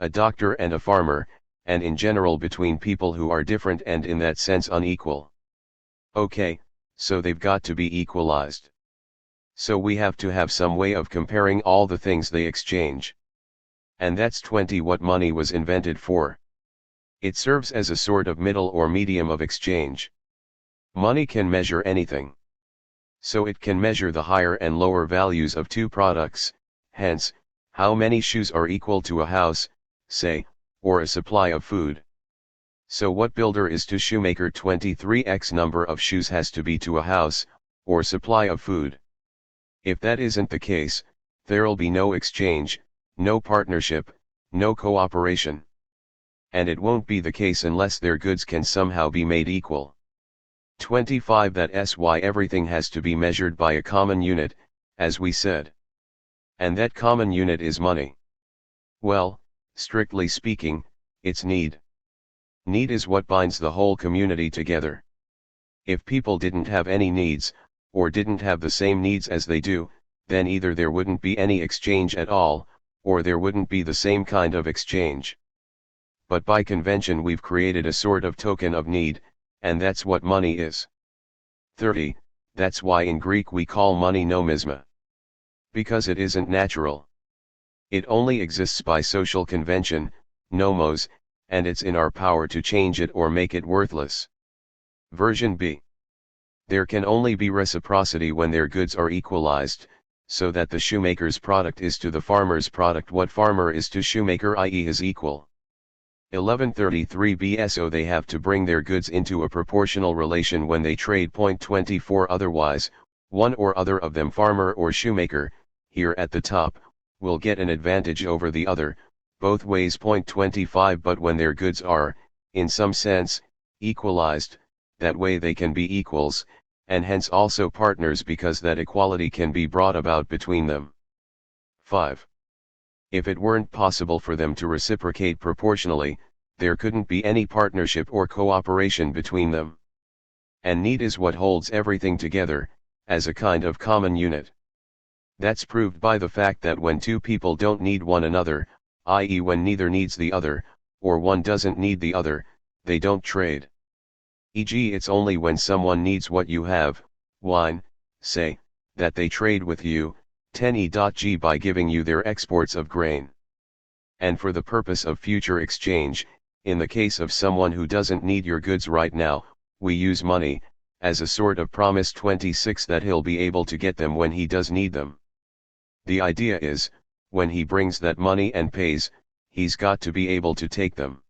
a doctor and a farmer, and in general between people who are different and in that sense unequal. Okay, so they've got to be equalized. So we have to have some way of comparing all the things they exchange. And that's 20 what money was invented for. It serves as a sort of middle or medium of exchange. Money can measure anything. So it can measure the higher and lower values of two products, hence, how many shoes are equal to a house, say, or a supply of food. So what builder is to shoemaker 23x number of shoes has to be to a house, or supply of food. If that isn't the case, there'll be no exchange, no partnership, no cooperation. And it won't be the case unless their goods can somehow be made equal. 25 That's why everything has to be measured by a common unit, as we said. And that common unit is money. Well, strictly speaking, it's need. Need is what binds the whole community together. If people didn't have any needs, or didn't have the same needs as they do, then either there wouldn't be any exchange at all, or there wouldn't be the same kind of exchange. But by convention we've created a sort of token of need, and that's what money is. 30, that's why in Greek we call money nomisma. Because it isn't natural. It only exists by social convention, nomos, and it's in our power to change it or make it worthless. Version B. There can only be reciprocity when their goods are equalized, so that the shoemaker's product is to the farmer's product what farmer is to shoemaker, i.e. his equal. 1133 BSO They have to bring their goods into a proportional relation when they trade. 24 Otherwise, one or other of them, farmer or shoemaker, here at the top, will get an advantage over the other, both ways. 25 But when their goods are, in some sense, equalized, that way they can be equals, and hence also partners because that equality can be brought about between them. 5. If it weren't possible for them to reciprocate proportionally, there couldn't be any partnership or cooperation between them. And need is what holds everything together, as a kind of common unit. That's proved by the fact that when two people don't need one another, i.e. when neither needs the other, or one doesn't need the other, they don't trade. E.g. it's only when someone needs what you have, wine, say, that they trade with you, 10e.g. by giving you their exports of grain. And for the purpose of future exchange, in the case of someone who doesn't need your goods right now, we use money, as a sort of promise. 26 That he'll be able to get them when he does need them. The idea is, when he brings that money and pays, he's got to be able to take them.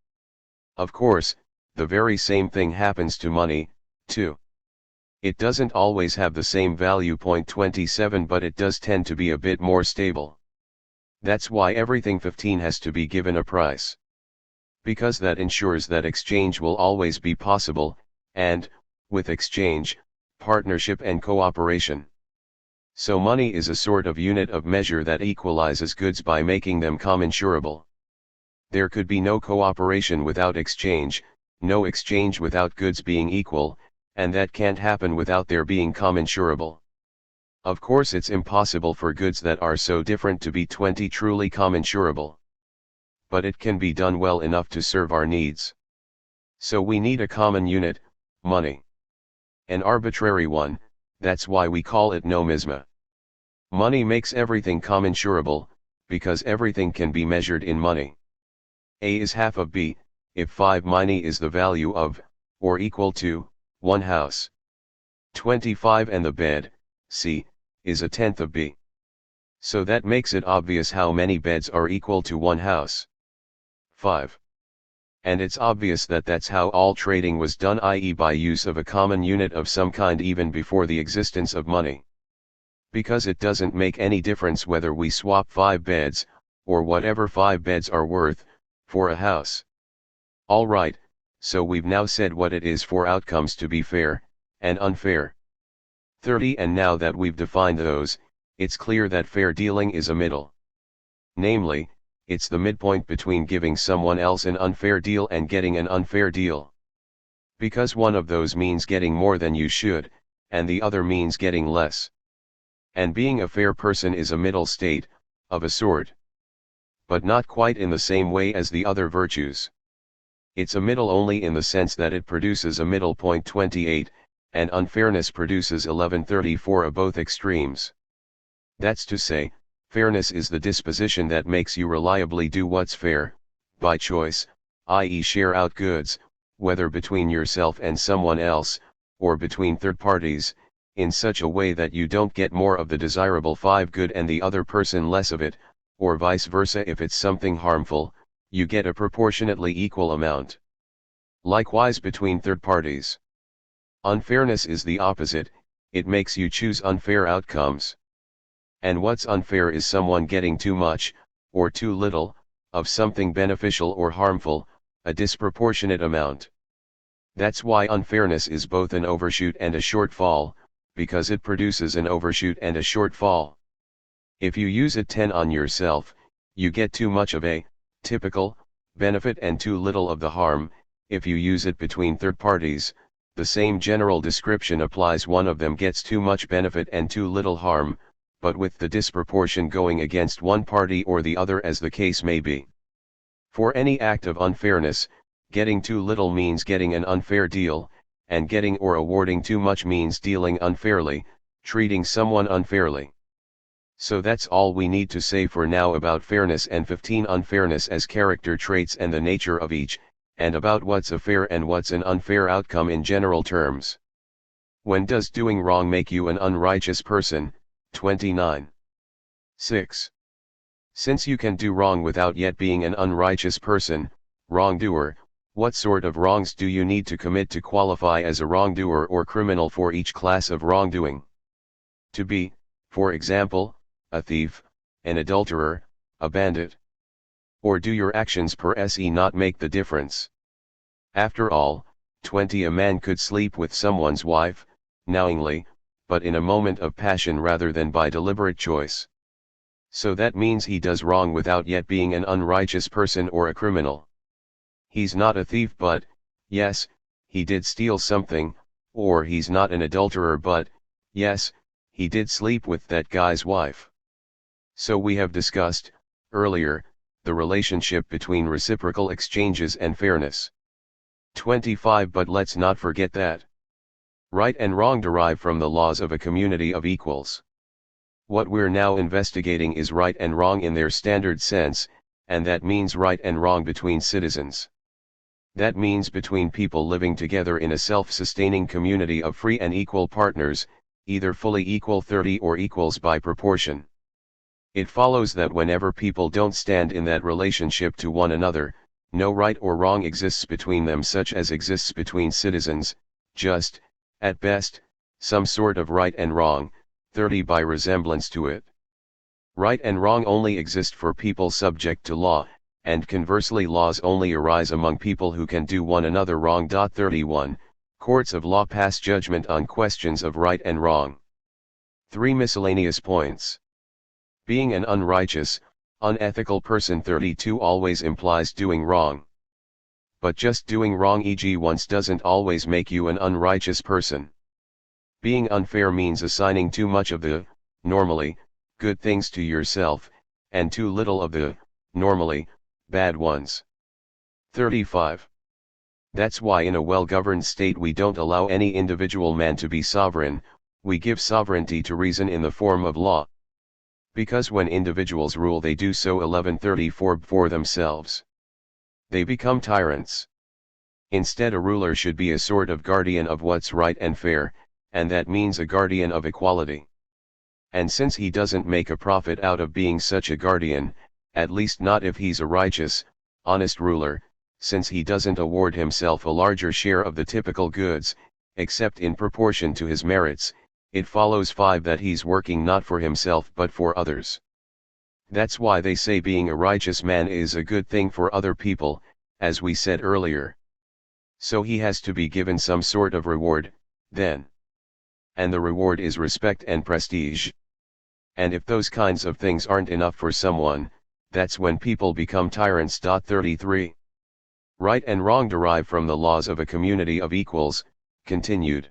Of course, the very same thing happens to money, too. It doesn't always have the same value. 27 But it does tend to be a bit more stable. That's why everything 15 has to be given a price. Because that ensures that exchange will always be possible, and, with exchange, partnership and cooperation. So money is a sort of unit of measure that equalizes goods by making them commensurable. There could be no cooperation without exchange, no exchange without goods being equal, and that can't happen without their being commensurable. Of course it's impossible for goods that are so different to be 20 truly commensurable. But it can be done well enough to serve our needs. So we need a common unit, money. An arbitrary one, that's why we call it nomisma. Money makes everything commensurable, because everything can be measured in money. A is half of B, if 5 money is the value of, or equal to, one house. 25 And the bed, C, is a tenth of B. So that makes it obvious how many beds are equal to one house. 5. And it's obvious that that's how all trading was done, i.e. by use of a common unit of some kind even before the existence of money. Because it doesn't make any difference whether we swap 5 beds, or whatever 5 beds are worth, for a house. Alright, so we've now said what it is for outcomes to be fair, and unfair. 30 And now that we've defined those, it's clear that fair dealing is a middle. Namely, it's the midpoint between giving someone else an unfair deal and getting an unfair deal. Because one of those means getting more than you should, and the other means getting less. And being a fair person is a middle state, of a sort. but not quite in the same way as the other virtues. It's a middle only in the sense that it produces a middle point 28, and unfairness produces 1134 of both extremes. That's to say, fairness is the disposition that makes you reliably do what's fair, by choice, i.e. share out goods, whether between yourself and someone else, or between third parties, in such a way that you don't get more of the desirable 5 good and the other person less of it, or vice versa. If it's something harmful, you get a proportionately equal amount. Likewise between third parties. Unfairness is the opposite, it makes you choose unfair outcomes. And what's unfair is someone getting too much, or too little, of something beneficial or harmful, a disproportionate amount. That's why unfairness is both an overshoot and a shortfall, because it produces an overshoot and a shortfall. If you use it 10 on yourself, you get too much of a typical benefit and too little of the harm. If you use it between third parties, the same general description applies. One of them gets too much benefit and too little harm, but with the disproportion going against one party or the other, as the case may be. For any act of unfairness, getting too little means getting an unfair deal, and getting or awarding too much means dealing unfairly, treating someone unfairly. So that's all we need to say for now about fairness and 15 unfairness as character traits and the nature of each, and about what's a fair and what's an unfair outcome in general terms. When does doing wrong make you an unrighteous person? 29. 6. Since you can do wrong without yet being an unrighteous person, wrongdoer, what sort of wrongs do you need to commit to qualify as a wrongdoer or criminal for each class of wrongdoing? To be, for example, a thief, an adulterer, a bandit? Or do your actions per se not make the difference? After all, 20 a man could sleep with someone's wife, knowingly, but in a moment of passion rather than by deliberate choice. So that means he does wrong without yet being an unrighteous person or a criminal. He's not a thief, but, yes, he did steal something, or he's not an adulterer, but, yes, he did sleep with that guy's wife. So we have discussed, earlier, the relationship between reciprocal exchanges and fairness. 25. But let's not forget that right and wrong derive from the laws of a community of equals. What we're now investigating is right and wrong in their standard sense, and that means right and wrong between citizens. That means between people living together in a self-sustaining community of free and equal partners, either fully equal 30 or equals by proportion. It follows that whenever people don't stand in that relationship to one another, no right or wrong exists between them such as exists between citizens, just, at best, some sort of right and wrong, 30 by resemblance to it. Right and wrong only exist for people subject to law, and conversely laws only arise among people who can do one another wrong. 31. Courts of law pass judgment on questions of right and wrong. 3 miscellaneous points. Being an unrighteous, unethical person. 32 always implies doing wrong. But just doing wrong, e.g. once, doesn't always make you an unrighteous person. Being unfair means assigning too much of the, normally, good things to yourself, and too little of the, normally, bad ones. 35. That's why in a well-governed state we don't allow any individual man to be sovereign, we give sovereignty to reason in the form of law. Because when individuals rule they do so 1134 for themselves. They become tyrants. Instead, a ruler should be a sort of guardian of what's right and fair, and that means a guardian of equality. And since he doesn't make a profit out of being such a guardian, at least not if he's a righteous, honest ruler, since he doesn't award himself a larger share of the typical goods, except in proportion to his merits, it follows 5 that he's working not for himself but for others. That's why they say being a righteous man is a good thing for other people, as we said earlier. So he has to be given some sort of reward, then. And the reward is respect and prestige. And if those kinds of things aren't enough for someone, that's when people become tyrants. 33. Right and wrong derive from the laws of a community of equals, continued.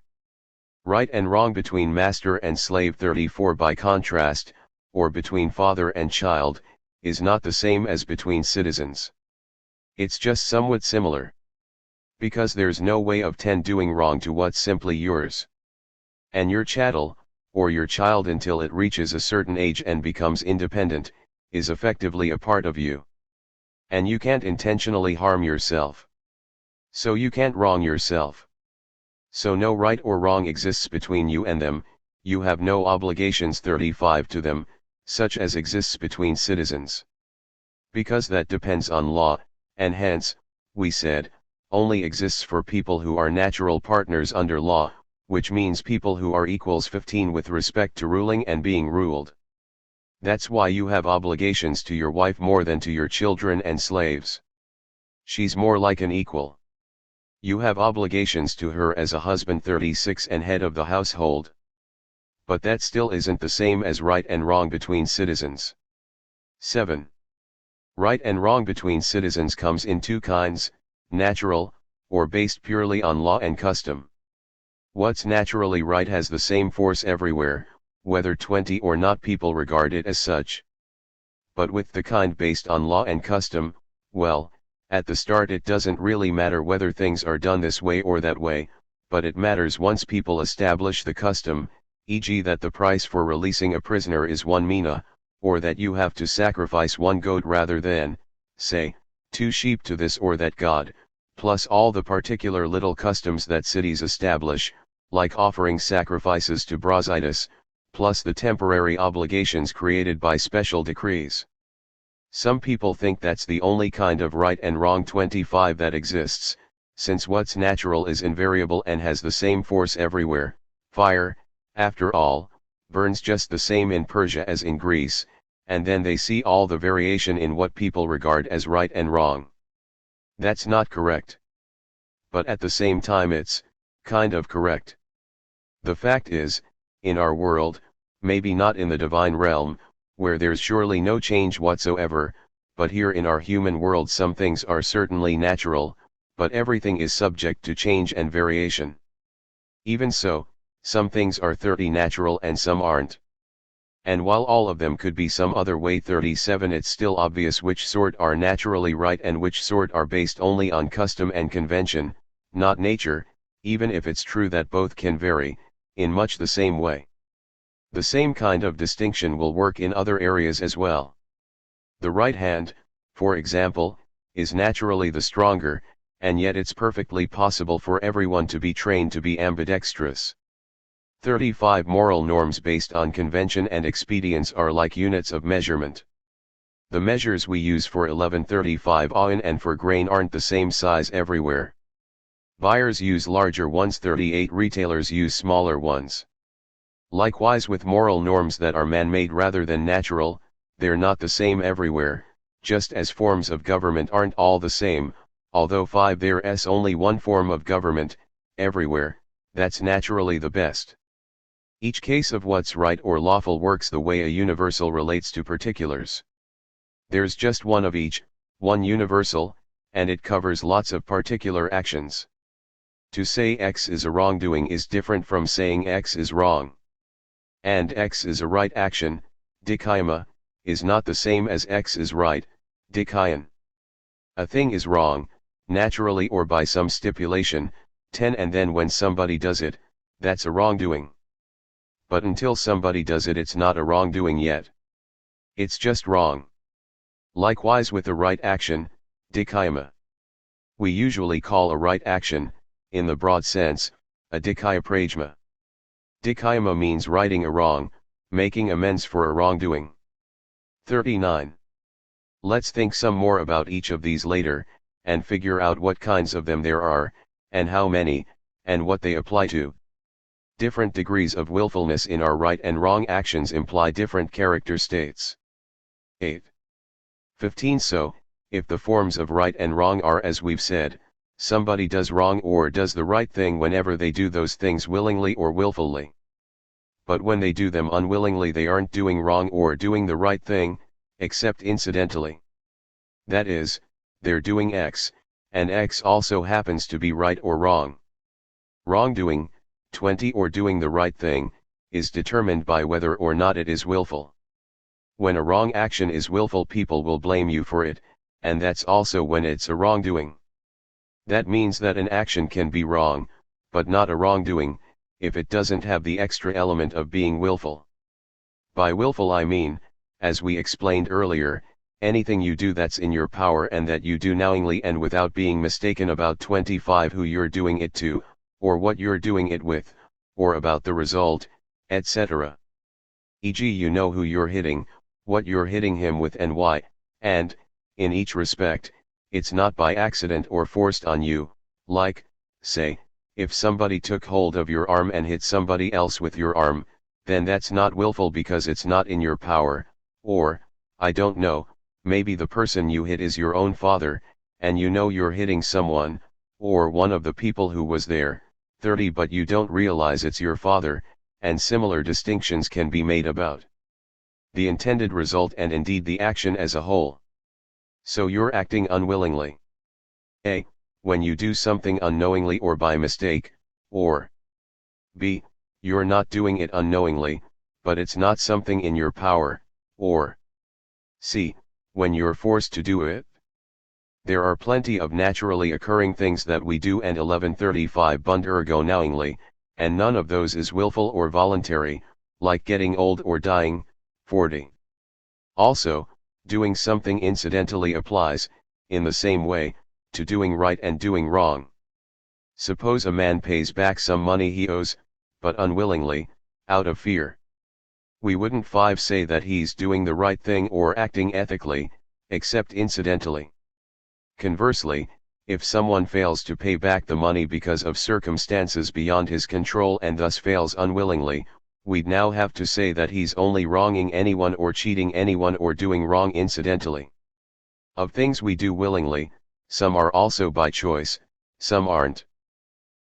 Right and wrong between master and slave. 34 By contrast, or between father and child, is not the same as between citizens. It's just somewhat similar. Because there's no way of 10 doing wrong to what's simply yours. And your chattel, or your child until it reaches a certain age and becomes independent, is effectively a part of you. And you can't intentionally harm yourself. So you can't wrong yourself. So no right or wrong exists between you and them, you have no obligations 35 to them, such as exists between citizens. Because that depends on law, and hence, we said, only exists for people who are natural partners under law, which means people who are equals 15 with respect to ruling and being ruled. That's why you have obligations to your wife more than to your children and slaves. She's more like an equal. You have obligations to her as a husband 36 and head of the household. But that still isn't the same as right and wrong between citizens. 7. Right and wrong between citizens comes in two kinds, natural, or based purely on law and custom. What's naturally right has the same force everywhere, whether 20 or not people regard it as such. But with the kind based on law and custom, well, at the start it doesn't really matter whether things are done this way or that way, but it matters once people establish the custom, e.g. that the price for releasing a prisoner is 1 mina, or that you have to sacrifice 1 goat rather than, say, 2 sheep to this or that god, plus all the particular little customs that cities establish, like offering sacrifices to Brasidas, plus the temporary obligations created by special decrees. Some people think that's the only kind of right and wrong 25 that exists, since what's natural is invariable and has the same force everywhere. Fire, after all, burns just the same in Persia as in Greece, and then they see all the variation in what people regard as right and wrong. That's not correct. But at the same time it's, kind of correct. The fact is, in our world, maybe not in the divine realm, where there's surely no change whatsoever, but here in our human world some things are certainly natural, but everything is subject to change and variation. Even so, some things are 30 natural and some aren't. And while all of them could be some other way 37, it's still obvious which sort are naturally right and which sort are based only on custom and convention, not nature, even if it's true that both can vary, in much the same way. The same kind of distinction will work in other areas as well. The right hand, for example, is naturally the stronger, and yet it's perfectly possible for everyone to be trained to be ambidextrous. 35 Moral norms based on convention and expedience are like units of measurement. The measures we use for 1135 AN and for grain aren't the same size everywhere. Buyers use larger ones, 38 retailers use smaller ones. Likewise with moral norms that are man-made rather than natural, they're not the same everywhere, just as forms of government aren't all the same, although there's only one form of government, everywhere, that's naturally the best. Each case of what's right or lawful works the way a universal relates to particulars. There's just one of each, one universal, and it covers lots of particular actions. To say X is a wrongdoing is different from saying X is wrong. And X is a right action, dikaima, is not the same as X is right, dikaion. A thing is wrong, naturally or by some stipulation, 10, and then when somebody does it, that's a wrongdoing. But until somebody does it, it's not a wrongdoing yet. It's just wrong. Likewise with a right action, dikaima. We usually call a right action, in the broad sense, a dikaiprajma. Dikaima means righting a wrong, making amends for a wrongdoing. 39. Let's think some more about each of these later, and figure out what kinds of them there are, and how many, and what they apply to. Different degrees of willfulness in our right and wrong actions imply different character states. 8. 15. So, if the forms of right and wrong are as we've said, somebody does wrong or does the right thing whenever they do those things willingly or willfully. But when they do them unwillingly, they aren't doing wrong or doing the right thing, except incidentally. That is, they're doing X, and X also happens to be right or wrong. Wrongdoing, 20, or doing the right thing, is determined by whether or not it is willful. When a wrong action is willful, people will blame you for it, and that's also when it's a wrongdoing. That means that an action can be wrong, but not a wrongdoing, if it doesn't have the extra element of being willful. By willful I mean, as we explained earlier, anything you do that's in your power and that you do knowingly and without being mistaken about 25 who you're doing it to, or what you're doing it with, or about the result, etc. E.g., you know who you're hitting, what you're hitting him with and why, and, in each respect, it's not by accident or forced on you, like, say, if somebody took hold of your arm and hit somebody else with your arm, then that's not willful because it's not in your power, or, I don't know, maybe the person you hit is your own father, and you know you're hitting someone, or one of the people who was there, 30, but you don't realize it's your father, and similar distinctions can be made about the intended result and indeed the action as a whole. So you're acting unwillingly. A. When you do something unknowingly or by mistake, or B. You're not doing it unknowingly, but it's not something in your power, or C. When you're forced to do it. There are plenty of naturally occurring things that we do and 1135 bund ergo knowingly, and none of those is willful or voluntary, like getting old or dying, 40. Also, doing something incidentally applies, in the same way, to doing right and doing wrong. Suppose a man pays back some money he owes, but unwillingly, out of fear. We wouldn't say that he's doing the right thing or acting ethically, except incidentally. Conversely, if someone fails to pay back the money because of circumstances beyond his control and thus fails unwillingly, we'd now have to say that he's only wronging anyone or cheating anyone or doing wrong incidentally. Of things we do willingly, some are also by choice, some aren't.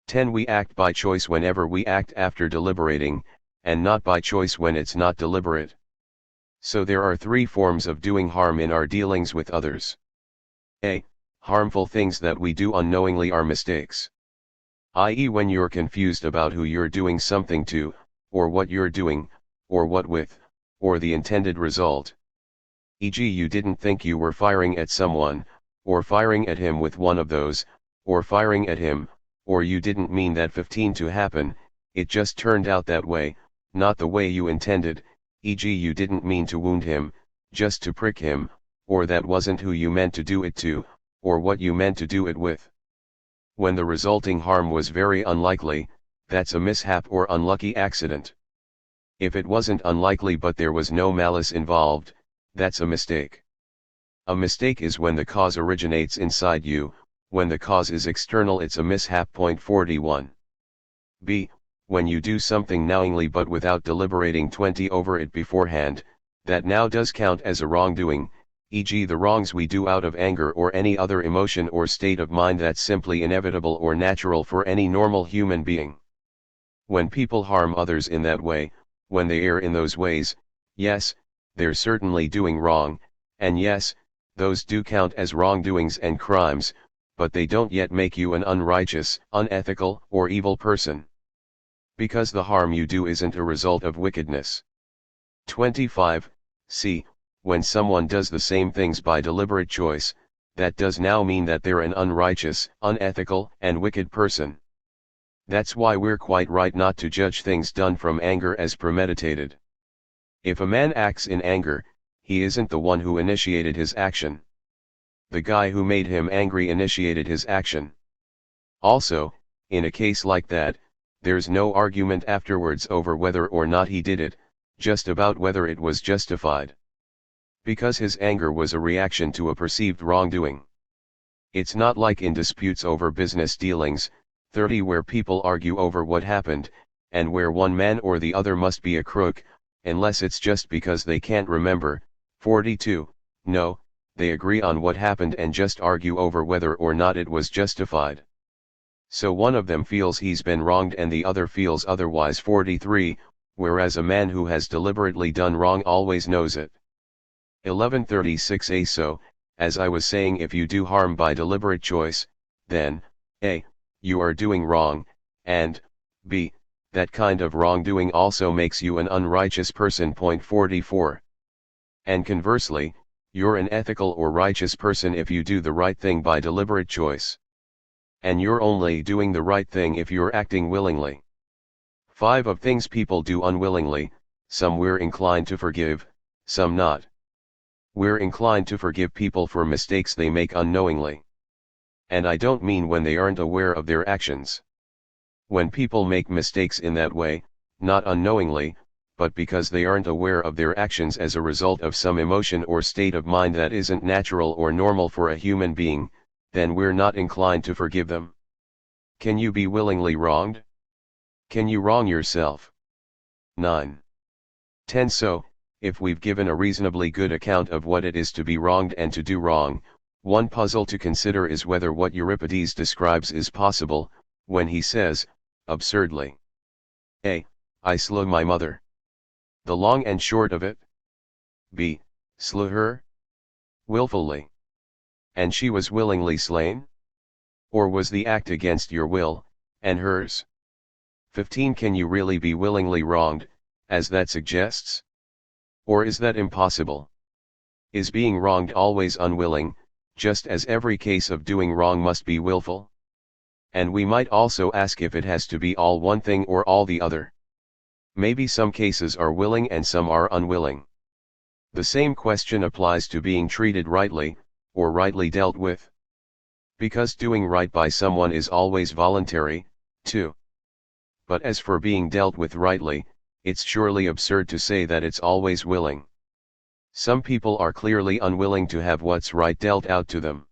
10. We act by choice whenever we act after deliberating, and not by choice when it's not deliberate. So there are three forms of doing harm in our dealings with others. A. Harmful things that we do unknowingly are mistakes. I.e., when you're confused about who you're doing something to, or what you're doing, or what with, or the intended result. E.g., you didn't think you were firing at someone, or firing at him with one of those, or firing at him, or you didn't mean that 15 to happen, it just turned out that way, not the way you intended, e.g., you didn't mean to wound him, just to prick him, or that wasn't who you meant to do it to, or what you meant to do it with. When the resulting harm was very unlikely, that's a mishap or unlucky accident. If it wasn't unlikely but there was no malice involved, that's a mistake. A mistake is when the cause originates inside you, when the cause is external it's a mishap. 41. B. When you do something knowingly but without deliberating 20 over it beforehand, that now does count as a wrongdoing, e.g. the wrongs we do out of anger or any other emotion or state of mind that's simply inevitable or natural for any normal human being. When people harm others in that way, when they err in those ways, yes, they're certainly doing wrong, and yes, those do count as wrongdoings and crimes, but they don't yet make you an unrighteous, unethical, or evil person. Because the harm you do isn't a result of wickedness. 25. C. When someone does the same things by deliberate choice, that does now mean that they're an unrighteous, unethical, and wicked person. That's why we're quite right not to judge things done from anger as premeditated. If a man acts in anger, he isn't the one who initiated his action. The guy who made him angry initiated his action. Also, in a case like that, there's no argument afterwards over whether or not he did it, just about whether it was justified. Because his anger was a reaction to a perceived wrongdoing. It's not like in disputes over business dealings, 30, where people argue over what happened, and where one man or the other must be a crook, unless it's just because they can't remember. 42. No, they agree on what happened and just argue over whether or not it was justified. So one of them feels he's been wronged and the other feels otherwise. 43, whereas a man who has deliberately done wrong always knows it. 1136a. So, as I was saying, if you do harm by deliberate choice, then, A. You are doing wrong, and, B. That kind of wrongdoing also makes you an unrighteous person. 44. And conversely, you're an ethical or righteous person if you do the right thing by deliberate choice. And you're only doing the right thing if you're acting willingly. 5 of things people do unwillingly, some we're inclined to forgive, some not. We're inclined to forgive people for mistakes they make unknowingly. And I don't mean when they aren't aware of their actions. When people make mistakes in that way, not unknowingly, but because they aren't aware of their actions as a result of some emotion or state of mind that isn't natural or normal for a human being, then we're not inclined to forgive them. Can you be willingly wronged? Can you wrong yourself? 9. 10. So, if we've given a reasonably good account of what it is to be wronged and to do wrong, one puzzle to consider is whether what Euripides describes is possible, when he says, absurdly, A. I slew my mother. The long and short of it? B. Slew her? Willfully. And she was willingly slain? Or was the act against your will, and hers? 15. Can you really be willingly wronged, as that suggests? Or is that impossible? Is being wronged always unwilling, just as every case of doing wrong must be willful? And we might also ask if it has to be all one thing or all the other. Maybe some cases are willing and some are unwilling. The same question applies to being treated rightly, or rightly dealt with. Because doing right by someone is always voluntary, too. But as for being dealt with rightly, it's surely absurd to say that it's always willing. Some people are clearly unwilling to have what's right dealt out to them.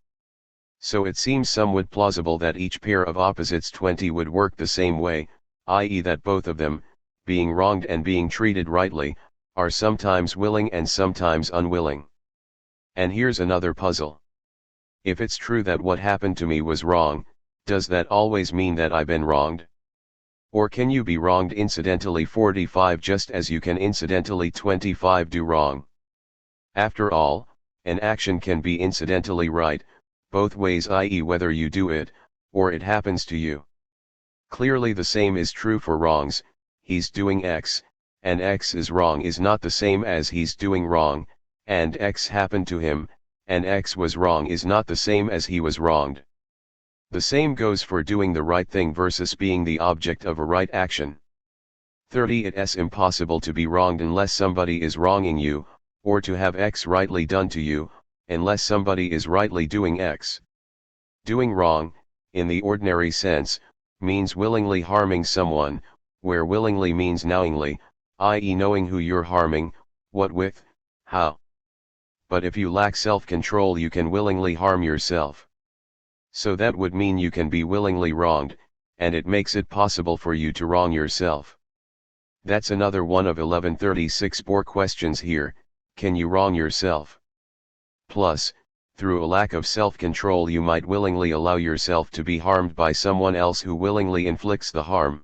So it seems somewhat plausible that each pair of opposites 20 would work the same way, i.e. that both of them, being wronged and being treated rightly, are sometimes willing and sometimes unwilling. And here's another puzzle. If it's true that what happened to me was wrong, does that always mean that I've been wronged? Or can you be wronged incidentally 45 just as you can incidentally 25 do wrong? After all, an action can be incidentally right, both ways, i.e. whether you do it, or it happens to you. Clearly the same is true for wrongs. He's doing X, and X is wrong is not the same as he's doing wrong, and X happened to him, and X was wrong is not the same as he was wronged. The same goes for doing the right thing versus being the object of a right action. 30. It's impossible to be wronged unless somebody is wronging you, or to have X rightly done to you, unless somebody is rightly doing X. Doing wrong, in the ordinary sense, means willingly harming someone, where willingly means knowingly, i.e. knowing who you're harming, what with, how. But if you lack self-control you can willingly harm yourself. So that would mean you can be willingly wronged, and it makes it possible for you to wrong yourself. That's another one of 1136 more questions here. Can you wrong yourself? Plus, through a lack of self-control you might willingly allow yourself to be harmed by someone else who willingly inflicts the harm.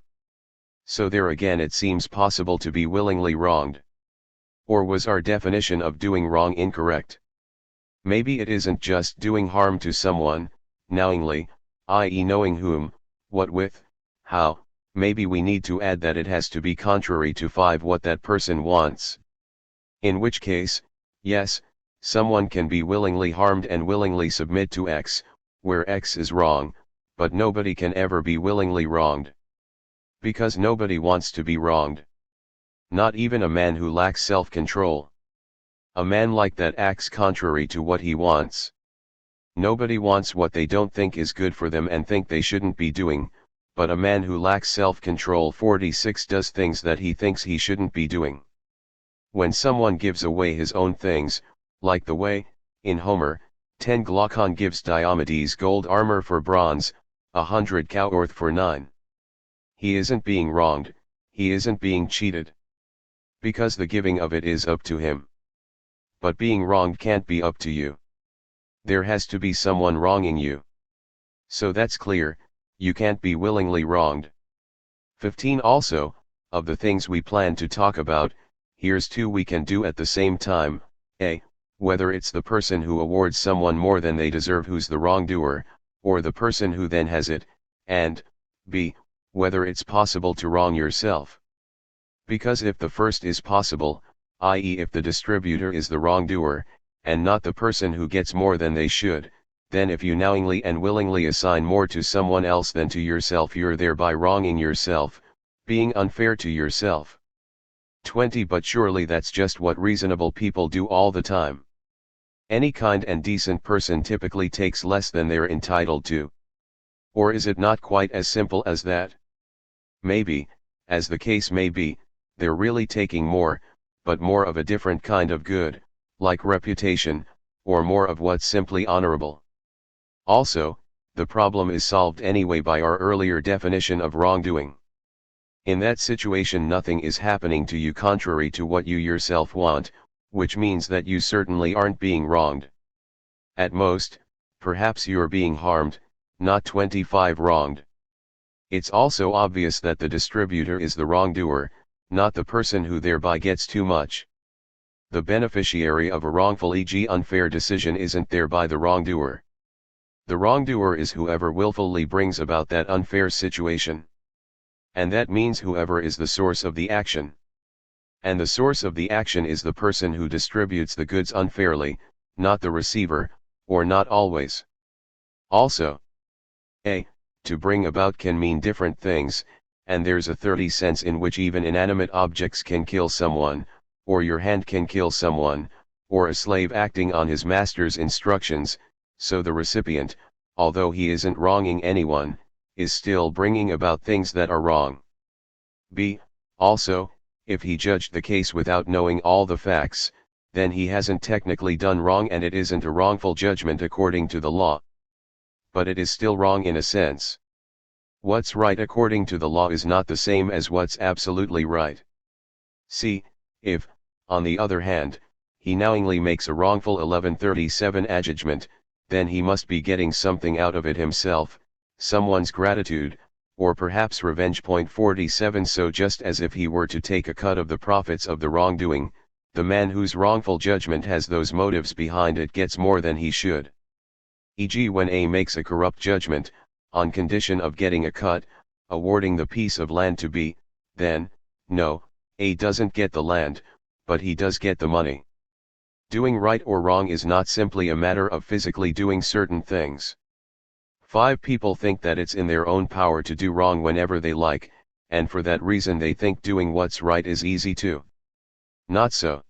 So there again it seems possible to be willingly wronged. Or was our definition of doing wrong incorrect? Maybe it isn't just doing harm to someone, knowingly, i.e. knowing whom, what with, how. Maybe we need to add that it has to be contrary to 5 what that person wants. In which case, yes, someone can be willingly harmed and willingly submit to X, where X is wrong, but nobody can ever be willingly wronged. Because nobody wants to be wronged. Not even a man who lacks self-control. A man like that acts contrary to what he wants. Nobody wants what they don't think is good for them and think they shouldn't be doing, but a man who lacks self-control 46 does things that he thinks he shouldn't be doing. When someone gives away his own things, like the way, in Homer, 10 Glaucon gives Diomedes gold armor for bronze, 100 cow-earth for 9. He isn't being wronged, he isn't being cheated. Because the giving of it is up to him. But being wronged can't be up to you. There has to be someone wronging you. So that's clear, you can't be willingly wronged. 15. Also, of the things we plan to talk about, here's 2 we can do at the same time. A. Whether it's the person who awards someone more than they deserve who's the wrongdoer, or the person who then has it, and, B. Whether it's possible to wrong yourself. Because if the first is possible, i.e. if the distributor is the wrongdoer, and not the person who gets more than they should, then if you knowingly and willingly assign more to someone else than to yourself, you're thereby wronging yourself, being unfair to yourself. 20 But surely that's just what reasonable people do all the time. Any kind and decent person typically takes less than they're entitled to. Or is it not quite as simple as that? Maybe, as the case may be, they're really taking more, but more of a different kind of good, like reputation, or more of what's simply honorable. Also, the problem is solved anyway by our earlier definition of wrongdoing. In that situation, nothing is happening to you contrary to what you yourself want, which means that you certainly aren't being wronged. At most, perhaps you're being harmed, not 25 wronged. It's also obvious that the distributor is the wrongdoer, not the person who thereby gets too much. The beneficiary of a wrongful, e.g. unfair decision, isn't thereby the wrongdoer. The wrongdoer is whoever willfully brings about that unfair situation. And that means whoever is the source of the action. And the source of the action is the person who distributes the goods unfairly, not the receiver, or not always. Also, to bring about can mean different things, and there's a 30 sense in which even inanimate objects can kill someone, or your hand can kill someone, or a slave acting on his master's instructions, so the recipient, although he isn't wronging anyone, is still bringing about things that are wrong. Also, if he judged the case without knowing all the facts, then he hasn't technically done wrong, and it isn't a wrongful judgment according to the law. But it is still wrong in a sense. What's right according to the law is not the same as what's absolutely right. See, if, on the other hand, he knowingly makes a wrongful 1137 adjudgment, then he must be getting something out of it himself, someone's gratitude, or perhaps revenge. 47 So just as if he were to take a cut of the profits of the wrongdoing, the man whose wrongful judgment has those motives behind it gets more than he should. E.g. when A makes a corrupt judgment, on condition of getting a cut, awarding the piece of land to B, then, no, A doesn't get the land, but he does get the money. Doing right or wrong is not simply a matter of physically doing certain things. 5 People think that it's in their own power to do wrong whenever they like, and for that reason they think doing what's right is easy too. Not so.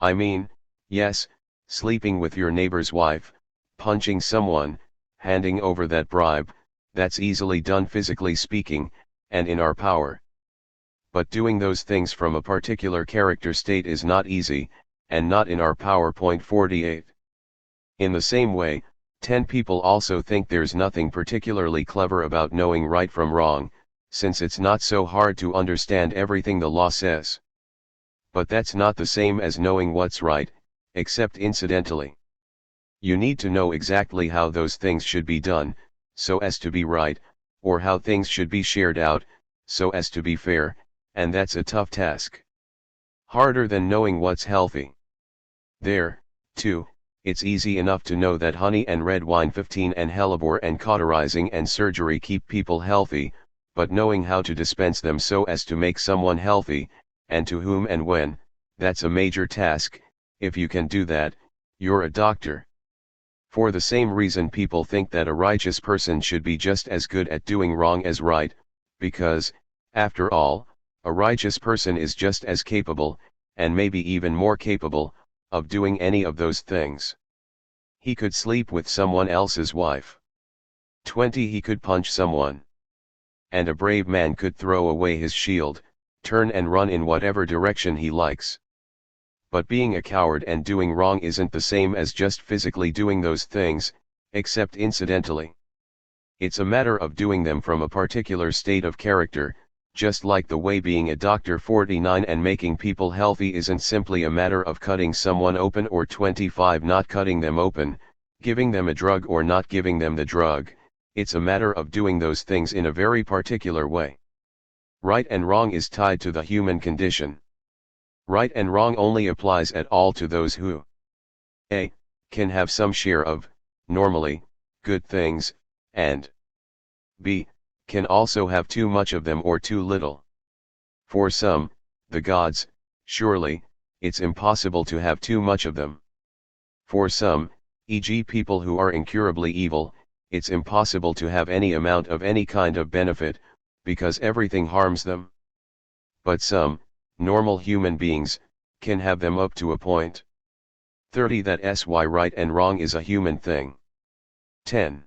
I mean, yes, sleeping with your neighbor's wife, punching someone, handing over that bribe, that's easily done physically speaking, and in our power. But doing those things from a particular character state is not easy, and not in our power. 48. In the same way, 10 people also think there's nothing particularly clever about knowing right from wrong, since it's not so hard to understand everything the law says. But that's not the same as knowing what's right, except incidentally. You need to know exactly how those things should be done, so as to be right, or how things should be shared out, so as to be fair, and that's a tough task. Harder than knowing what's healthy. There, too, it's easy enough to know that honey and red wine 15 and hellebore and cauterizing and surgery keep people healthy, but knowing how to dispense them so as to make someone healthy, and to whom and when, that's a major task. If you can do that, you're a doctor. For the same reason people think that a righteous person should be just as good at doing wrong as right, because, after all, a righteous person is just as capable, and maybe even more capable, of doing any of those things. He could sleep with someone else's wife. 20 He could punch someone. And a brave man could throw away his shield, turn and run in whatever direction he likes. But being a coward and doing wrong isn't the same as just physically doing those things, except incidentally. It's a matter of doing them from a particular state of character, just like the way being a doctor. 49 And making people healthy isn't simply a matter of cutting someone open, or 25 not cutting them open, giving them a drug or not giving them the drug. It's a matter of doing those things in a very particular way. Right and wrong is tied to the human condition. Right and wrong only applies at all to those who a. can have some share of, normally, good things, and b. can also have too much of them or too little. For some, the gods, surely, it's impossible to have too much of them. For some, e.g. people who are incurably evil, it's impossible to have any amount of any kind of benefit, because everything harms them. But some, normal human beings, can have them up to a point. 30. That's why right and wrong is a human thing. 10.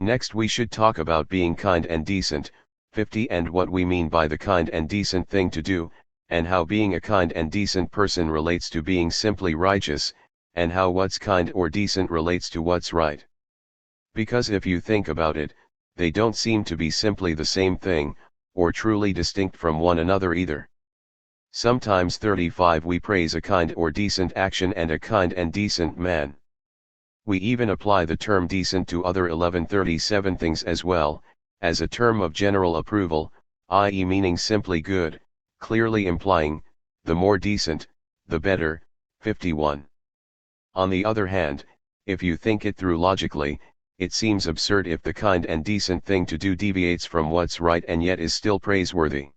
Next we should talk about being kind and decent, 50, and what we mean by the kind and decent thing to do, and how being a kind and decent person relates to being simply righteous, and how what's kind or decent relates to what's right. Because if you think about it, they don't seem to be simply the same thing, or truly distinct from one another either. Sometimes 35 we praise a kind or decent action and a kind and decent man. We even apply the term decent to other 1137 things as well, as a term of general approval, i.e. meaning simply good, clearly implying, the more decent, the better, 51. On the other hand, if you think it through logically, it seems absurd if the kind and decent thing to do deviates from what's right and yet is still praiseworthy.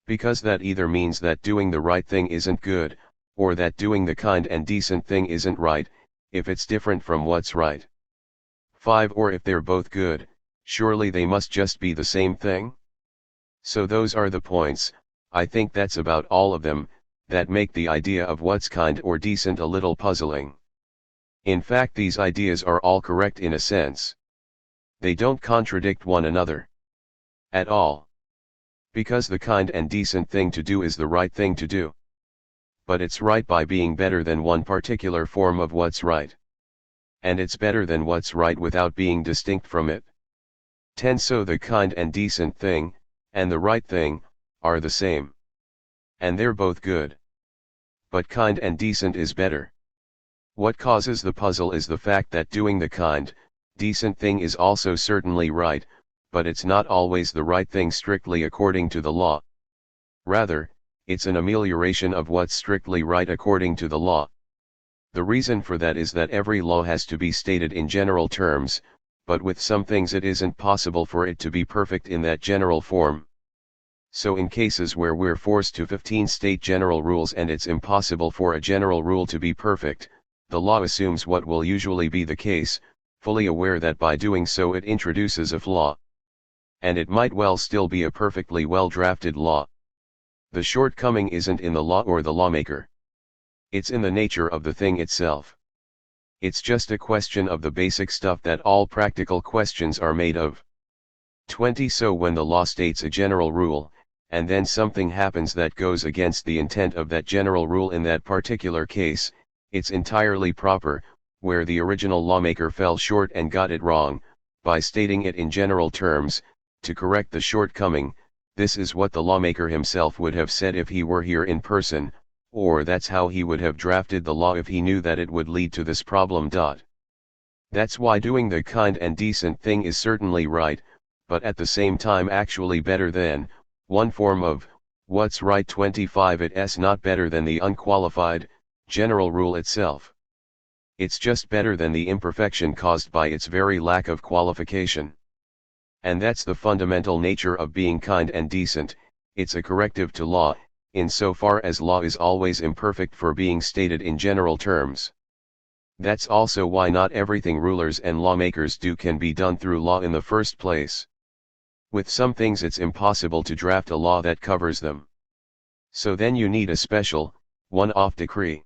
Because that either means that doing the right thing isn't good, or that doing the kind and decent thing isn't right, if it's different from what's right. 5. Or if they're both good, surely they must just be the same thing? So those are the points, I think that's about all of them, that make the idea of what's kind or decent a little puzzling. In fact, these ideas are all correct in a sense. They don't contradict one another at all. Because the kind and decent thing to do is the right thing to do. But it's right by being better than one particular form of what's right. And it's better than what's right without being distinct from it. 10. So the kind and decent thing, and the right thing, are the same. And they're both good. But kind and decent is better. What causes the puzzle is the fact that doing the kind, decent thing is also certainly right, but it's not always the right thing strictly according to the law. Rather, it's an amelioration of what's strictly right according to the law. The reason for that is that every law has to be stated in general terms, but with some things it isn't possible for it to be perfect in that general form. So in cases where we're forced to 15 state general rules and it's impossible for a general rule to be perfect, the law assumes what will usually be the case, fully aware that by doing so it introduces a flaw. And it might well still be a perfectly well-drafted law. The shortcoming isn't in the law or the lawmaker. It's in the nature of the thing itself. It's just a question of the basic stuff that all practical questions are made of. 20. So when the law states a general rule, and then something happens that goes against the intent of that general rule in that particular case, it's entirely proper, where the original lawmaker fell short and got it wrong, by stating it in general terms, to correct the shortcoming. This is what the lawmaker himself would have said if he were here in person, or that's how he would have drafted the law if he knew that it would lead to this problem. That's why doing the kind and decent thing is certainly right, but at the same time actually better than, one form of, what's right. 25. It's not better than the unqualified, general rule itself. It's just better than the imperfection caused by its very lack of qualification. And that's the fundamental nature of being kind and decent. It's a corrective to law, insofar as law is always imperfect for being stated in general terms. That's also why not everything rulers and lawmakers do can be done through law in the first place. With some things it's impossible to draft a law that covers them. So then you need a special, one-off decree.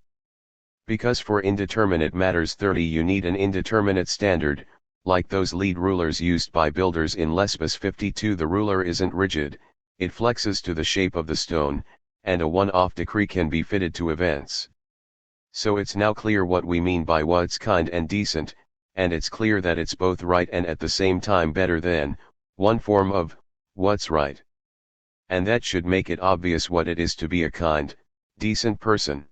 Because for indeterminate matters 30 you need an indeterminate standard, like those lead rulers used by builders in Lesbos. 52. The ruler isn't rigid, it flexes to the shape of the stone, and a one-off decree can be fitted to events. So it's now clear what we mean by what's kind and decent, and it's clear that it's both right and at the same time better than, one form of, what's right. And that should make it obvious what it is to be a kind, decent person.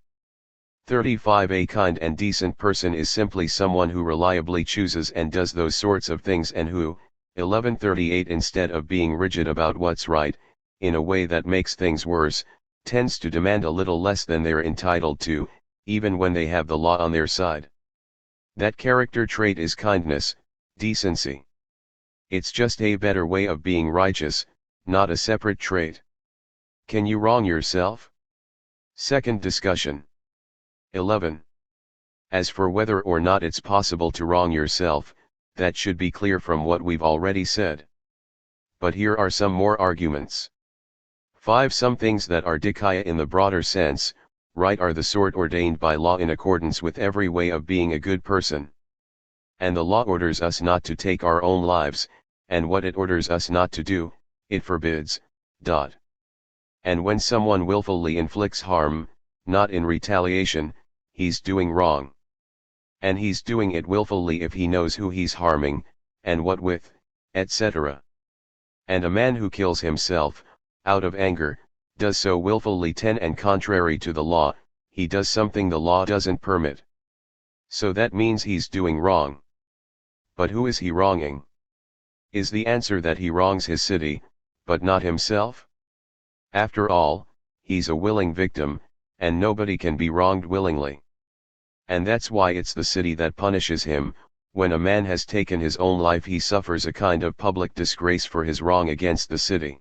35. A kind and decent person is simply someone who reliably chooses and does those sorts of things and who, 1138, instead of being rigid about what's right, in a way that makes things worse, tends to demand a little less than they're entitled to, even when they have the law on their side. That character trait is kindness, decency. It's just a better way of being righteous, not a separate trait. Can you wrong yourself? Second discussion. 11. As for whether or not it's possible to wrong yourself, that should be clear from what we've already said. But here are some more arguments. 5. Some things that are dikaya in the broader sense, right, are the sort ordained by law in accordance with every way of being a good person. And the law orders us not to take our own lives, and what it orders us not to do, it forbids. And when someone willfully inflicts harm, not in retaliation, he's doing wrong. And he's doing it willfully if he knows who he's harming, and what with, etc. And a man who kills himself, out of anger, does so willfully and contrary to the law, he does something the law doesn't permit. So that means he's doing wrong. But who is he wronging? Is the answer that he wrongs his city, but not himself? After all, he's a willing victim, and nobody can be wronged willingly. And that's why it's the city that punishes him. When a man has taken his own life, he suffers a kind of public disgrace for his wrong against the city.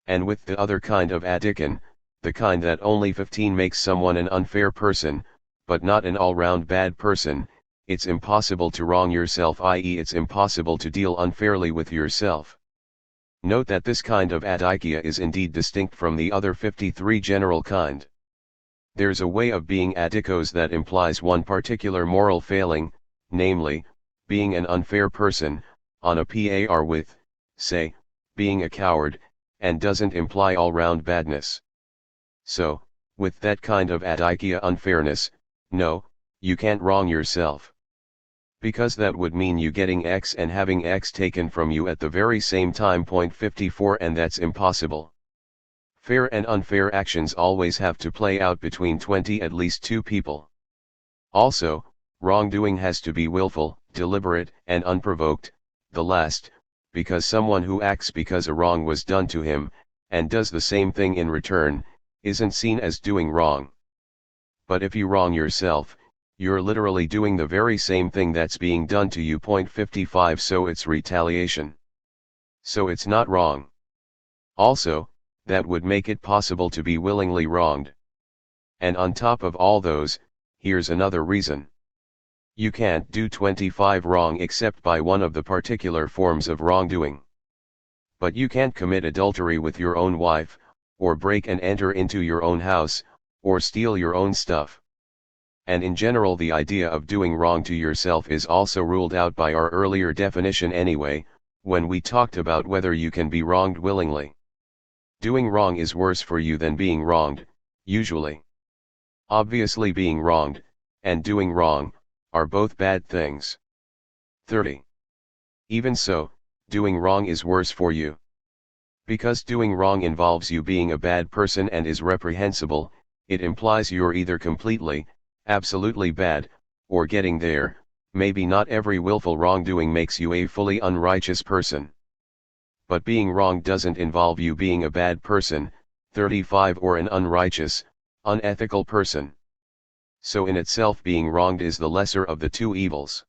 And with the other kind of addiction, the kind that only 15 makes someone an unfair person, but not an all-round bad person, it's impossible to wrong yourself, i.e. it's impossible to deal unfairly with yourself. Note that this kind of adikya is indeed distinct from the other 53 general kind. There's a way of being adikos that implies one particular moral failing, namely, being an unfair person, on a par with, say, being a coward, and doesn't imply all-round badness. So, with that kind of adikya unfairness, no, you can't wrong yourself. Because that would mean you getting X and having X taken from you at the very same time. 54, and that's impossible. Fair and unfair actions always have to play out between at least 2 people. Also, wrongdoing has to be willful, deliberate, and unprovoked, the last, because someone who acts because a wrong was done to him, and does the same thing in return, isn't seen as doing wrong. But if you wrong yourself, you're literally doing the very same thing that's being done to you. 55, so it's retaliation. So it's not wrong. Also, that would make it possible to be willingly wronged. And on top of all those, here's another reason. You can't do 25 wrong except by one of the particular forms of wrongdoing. But you can't commit adultery with your own wife, or break and enter into your own house, or steal your own stuff. And in general, the idea of doing wrong to yourself is also ruled out by our earlier definition anyway, when we talked about whether you can be wronged willingly. Doing wrong is worse for you than being wronged, usually. Obviously, being wronged, and doing wrong, are both bad things. 30. Even so, doing wrong is worse for you. Because doing wrong involves you being a bad person and is reprehensible, it implies you're either completely, absolutely bad, or getting there. Maybe not every willful wrongdoing makes you a fully unrighteous person. But being wronged doesn't involve you being a bad person, 35, or an unrighteous, unethical person. So in itself, being wronged is the lesser of the 2 evils.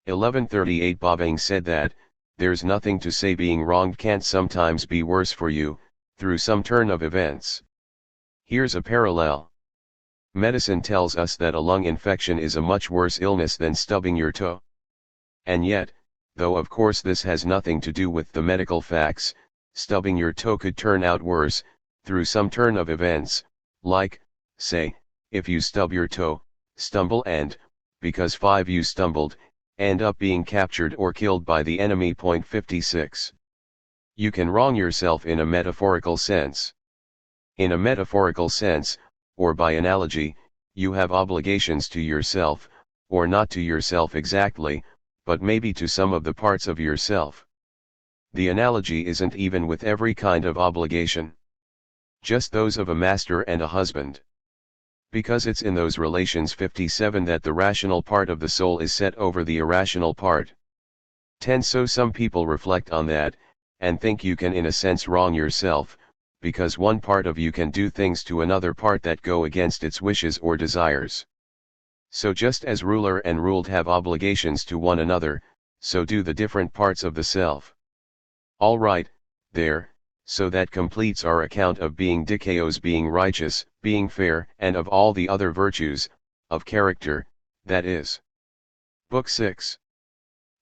1138 Bhavang said that, there's nothing to say being wronged can't sometimes be worse for you, through some turn of events. Here's a parallel. Medicine tells us that a lung infection is a much worse illness than stubbing your toe. And yet, though of course this has nothing to do with the medical facts, stubbing your toe could turn out worse, through some turn of events, like, say, if you stub your toe, stumble and, because 5 you stumbled, end up being captured or killed by the enemy. 56. You can wrong yourself in a metaphorical sense. In a metaphorical sense, or by analogy, you have obligations to yourself, or not to yourself exactly, but maybe to some of the parts of yourself. The analogy isn't even with every kind of obligation. Just those of a master and a husband. Because it's in those relations 57 that the rational part of the soul is set over the irrational part. 10. So some people reflect on that, and think you can in a sense wrong yourself, because one part of you can do things to another part that go against its wishes or desires. So just as ruler and ruled have obligations to one another, so do the different parts of the self. All right, there, So that completes our account of being dikaios, being righteous, being fair, and of all the other virtues, of character, that is. Book 6.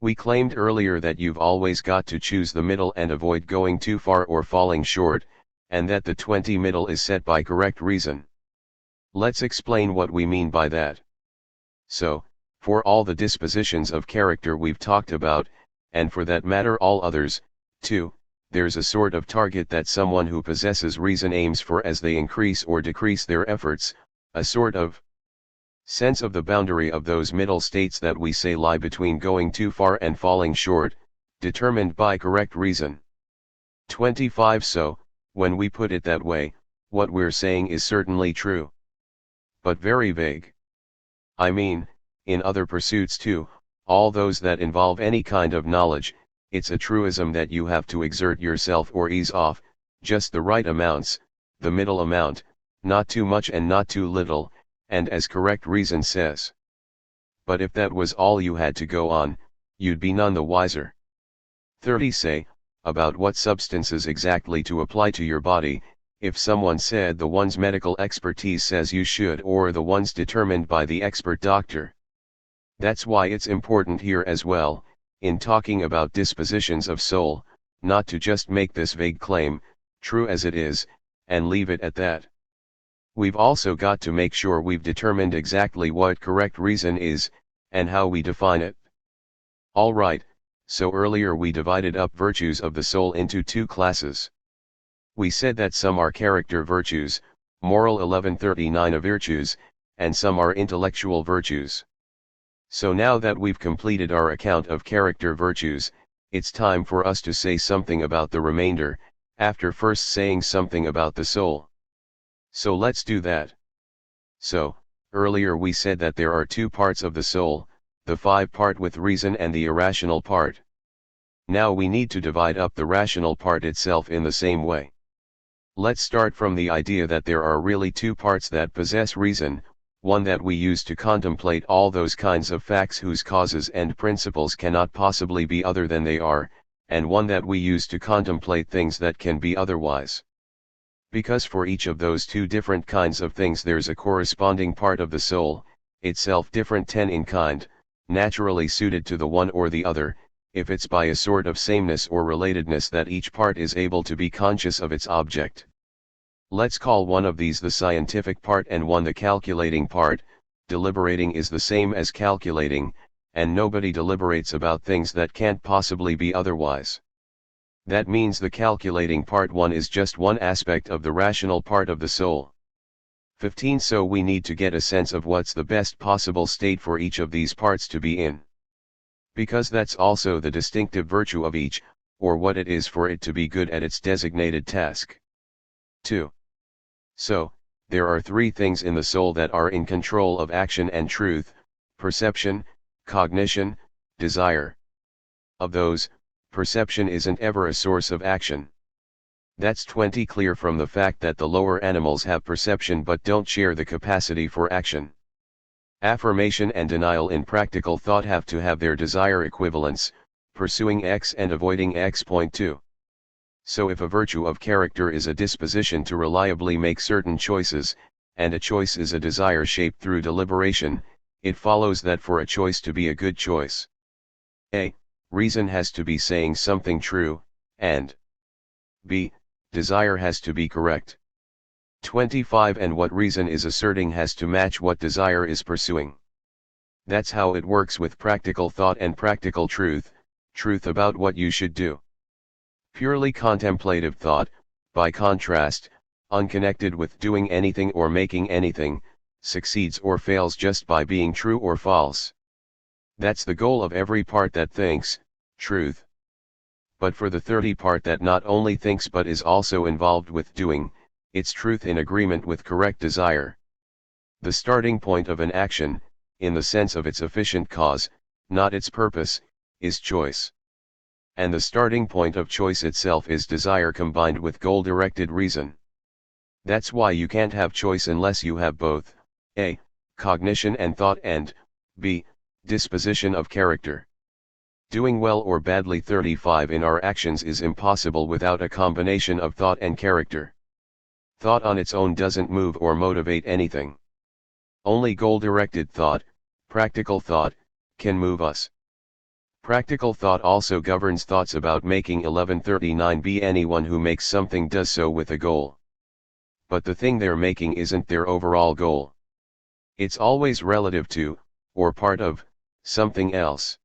We claimed earlier that you've always got to choose the middle and avoid going too far or falling short, and that the 20 middle is set by correct reason. Let's explain what we mean by that. So, for all the dispositions of character we've talked about, and for that matter all others, too, there's a sort of target that someone who possesses reason aims for as they increase or decrease their efforts, a sort of sense of the boundary of those middle states that we say lie between going too far and falling short, determined by correct reason. 25. So, when we put it that way, what we're saying is certainly true, but very vague. I mean, in other pursuits too, all those that involve any kind of knowledge, it's a truism that you have to exert yourself or ease off, just the right amounts, the middle amount, not too much and not too little, and as correct reason says. But if that was all you had to go on, you'd be none the wiser. 30. Say, about what substances exactly to apply to your body, if someone said the one's medical expertise says you should, or the one's determined by the expert doctor. That's why it's important here as well, in talking about dispositions of soul, not to just make this vague claim, true as it is, and leave it at that. We've also got to make sure we've determined exactly what correct reason is, and how we define it. Alright, so earlier we divided up virtues of the soul into two classes. We said that some are character virtues, moral 1139 of virtues, and some are intellectual virtues. So now that we've completed our account of character virtues, it's time for us to say something about the remainder, after first saying something about the soul. So let's do that. So, earlier we said that there are two parts of the soul, the 5 part with reason and the irrational part. Now we need to divide up the rational part itself in the same way. Let's start from the idea that there are really two parts that possess reason, one that we use to contemplate all those kinds of facts whose causes and principles cannot possibly be other than they are, and one that we use to contemplate things that can be otherwise. Because for each of those two different kinds of things there's a corresponding part of the soul, itself different 10 in kind, naturally suited to the one or the other, if it's by a sort of sameness or relatedness that each part is able to be conscious of its object. Let's call one of these the scientific part and one the calculating part. Deliberating is the same as calculating, and nobody deliberates about things that can't possibly be otherwise. That means the calculating part 1 is just one aspect of the rational part of the soul. 15. So we need to get a sense of what's the best possible state for each of these parts to be in. Because that's also the distinctive virtue of each, or what it is for it to be good at its designated task. 2. So, there are 3 things in the soul that are in control of action and truth: perception, cognition, desire. Of those, perception isn't ever a source of action. That's 20 clear from the fact that the lower animals have perception but don't share the capacity for action. Affirmation and denial in practical thought have to have their desire equivalents, pursuing X and avoiding X. Point 2. So if a virtue of character is a disposition to reliably make certain choices, and a choice is a desire shaped through deliberation, it follows that for a choice to be a good choice, A. Reason has to be saying something true, and B. Desire has to be correct. 25. And what reason is asserting has to match what desire is pursuing. That's how it works with practical thought and practical truth, truth about what you should do. Purely contemplative thought, by contrast, unconnected with doing anything or making anything, succeeds or fails just by being true or false. That's the goal of every part that thinks, truth. But for the 30 part that not only thinks but is also involved with doing, it's truth in agreement with correct desire. The starting point of an action, in the sense of its efficient cause, not its purpose, is choice. And the starting point of choice itself is desire combined with goal-directed reason. That's why you can't have choice unless you have both, A. Cognition and thought, and B. Disposition of character. Doing well or badly. 35 In our actions is impossible without a combination of thought and character. Thought on its own doesn't move or motivate anything. Only goal-directed thought, practical thought, can move us. Practical thought also governs thoughts about making. 1139b Anyone who makes something does so with a goal. But the thing they're making isn't their overall goal. It's always relative to, or part of, something else.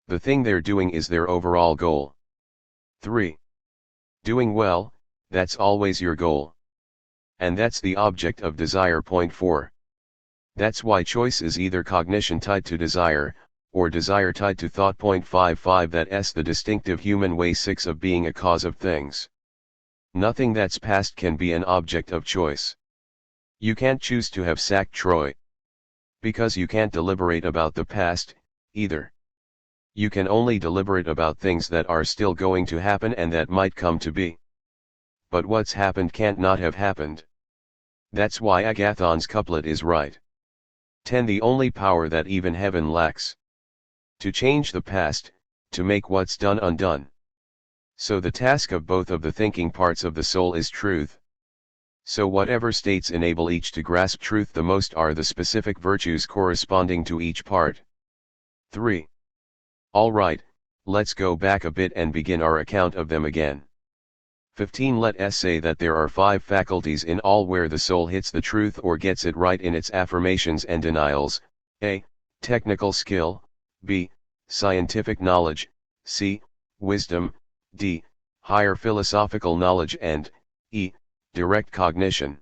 The thing they're doing is their overall goal. 3. Doing well, that's always your goal. And that's the object of desire. Point 4. That's why choice is either cognition tied to desire, or desire tied to thought. Point 55 That's the distinctive human way. 6 Of being a cause of things. Nothing that's past can be an object of choice. You can't choose to have sacked Troy. Because you can't deliberate about the past, either. You can only deliberate about things that are still going to happen and that might come to be. But what's happened can't not have happened. That's why Agathon's couplet is right. 10 The only power that even heaven lacks. To change the past, to make what's done undone. So the task of both of the thinking parts of the soul is truth. So whatever states enable each to grasp truth the most are the specific virtues corresponding to each part. 3. Alright, let's go back a bit and begin our account of them again. 15 Let us say that there are 5 faculties in all where the soul hits the truth or gets it right in its affirmations and denials: a. Technical skill, b. Scientific knowledge, c. Wisdom, d. Higher philosophical knowledge, and e. Direct cognition.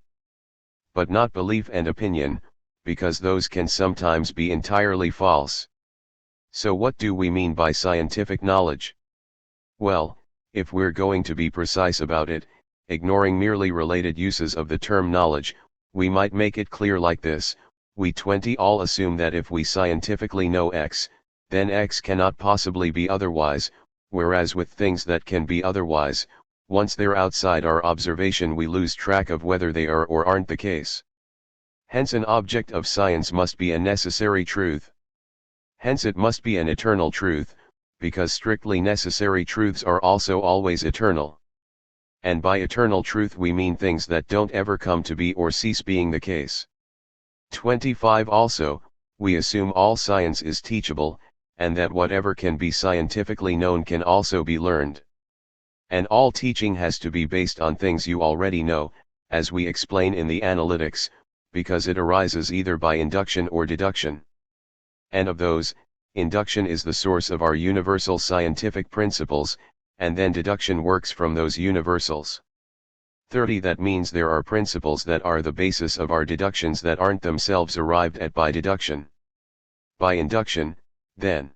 But not belief and opinion, because those can sometimes be entirely false. So what do we mean by scientific knowledge? Well, if we're going to be precise about it, ignoring merely related uses of the term knowledge, we might make it clear like this: we 20 all assume that if we scientifically know X, then X cannot possibly be otherwise, whereas with things that can be otherwise, once they're outside our observation we lose track of whether they are or aren't the case. Hence an object of science must be a necessary truth. Hence it must be an eternal truth, because strictly necessary truths are also always eternal. And by eternal truth we mean things that don't ever come to be or cease being the case. 25 Also, we assume all science is teachable, and that whatever can be scientifically known can also be learned. And all teaching has to be based on things you already know, as we explain in the Analytics, because it arises either by induction or deduction. And of those, induction is the source of our universal scientific principles, and then deduction works from those universals. 30 That means there are principles that are the basis of our deductions that aren't themselves arrived at by deduction. By induction, then.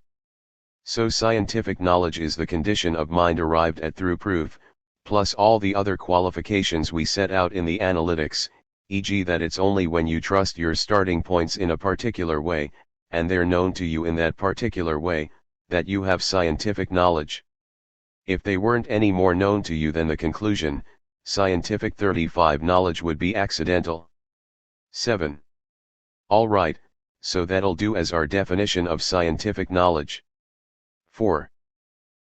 So scientific knowledge is the condition of mind arrived at through proof, plus all the other qualifications we set out in the Analytics, e.g. that it's only when you trust your starting points in a particular way, and they're known to you in that particular way, that you have scientific knowledge. If they weren't any more known to you than the conclusion, scientific 35 knowledge would be accidental. 7. Alright, so that'll do as our definition of scientific knowledge. 4.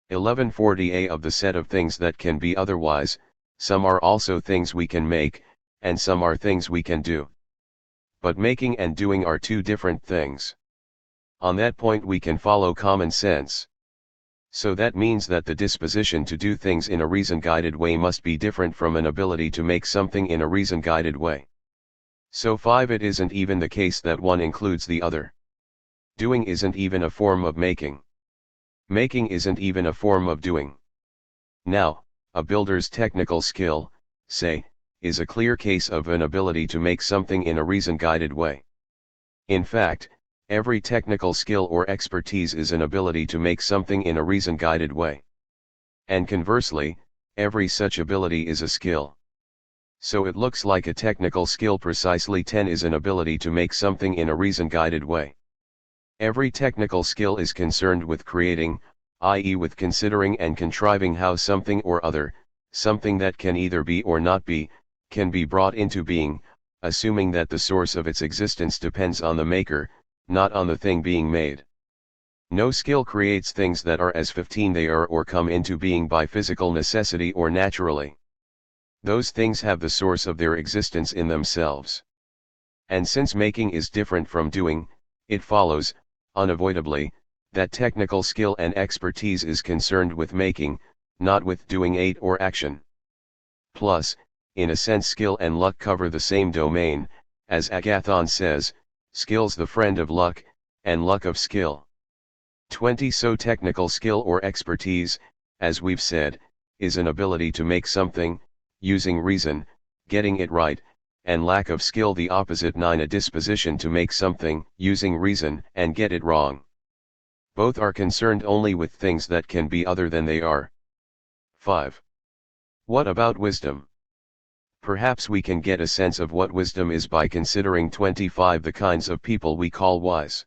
1140a Of the set of things that can be otherwise, some are also things we can make, and some are things we can do. But making and doing are two different things. On that point we can follow common sense. So that means that the disposition to do things in a reason-guided way must be different from an ability to make something in a reason-guided way. So 5 It isn't even the case that one includes the other. Doing isn't even a form of making. Making isn't even a form of doing. Now, a builder's technical skill, say, is a clear case of an ability to make something in a reason-guided way. In fact, every technical skill or expertise is an ability to make something in a reason-guided way. And conversely, every such ability is a skill. So it looks like a technical skill precisely 10 is an ability to make something in a reason-guided way. Every technical skill is concerned with creating, i.e. with considering and contriving how something or other, something that can either be or not be, can be brought into being, assuming that the source of its existence depends on the maker, not on the thing being made. No skill creates things that are as 15 they are or come into being by physical necessity or naturally. Those things have the source of their existence in themselves. And since making is different from doing, it follows, unavoidably, that technical skill and expertise is concerned with making, not with doing aid or action. Plus, in a sense skill and luck cover the same domain, as Agathon says, skill's the friend of luck, and luck of skill. 20 So technical skill or expertise, as we've said, is an ability to make something, using reason, getting it right, and lack of skill the opposite 9 A disposition to make something, using reason, and get it wrong. Both are concerned only with things that can be other than they are. 5. What about wisdom? Perhaps we can get a sense of what wisdom is by considering 25 the kinds of people we call wise.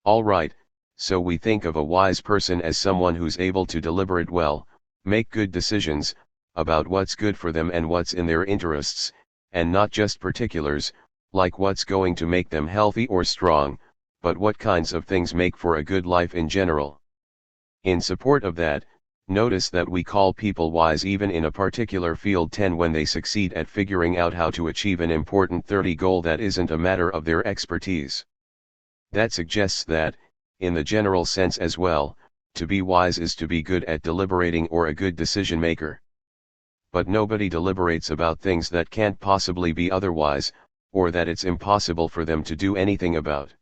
All right, so we think of a wise person as someone who's able to deliberate well, make good decisions, about what's good for them and what's in their interests, and not just particulars, like what's going to make them healthy or strong, but what kinds of things make for a good life in general. In support of that, notice that we call people wise even in a particular field 10 when they succeed at figuring out how to achieve an important 30 goal that isn't a matter of their expertise. That suggests that, in the general sense as well, to be wise is to be good at deliberating or a good decision maker. But nobody deliberates about things that can't possibly be otherwise, or that it's impossible for them to do anything about.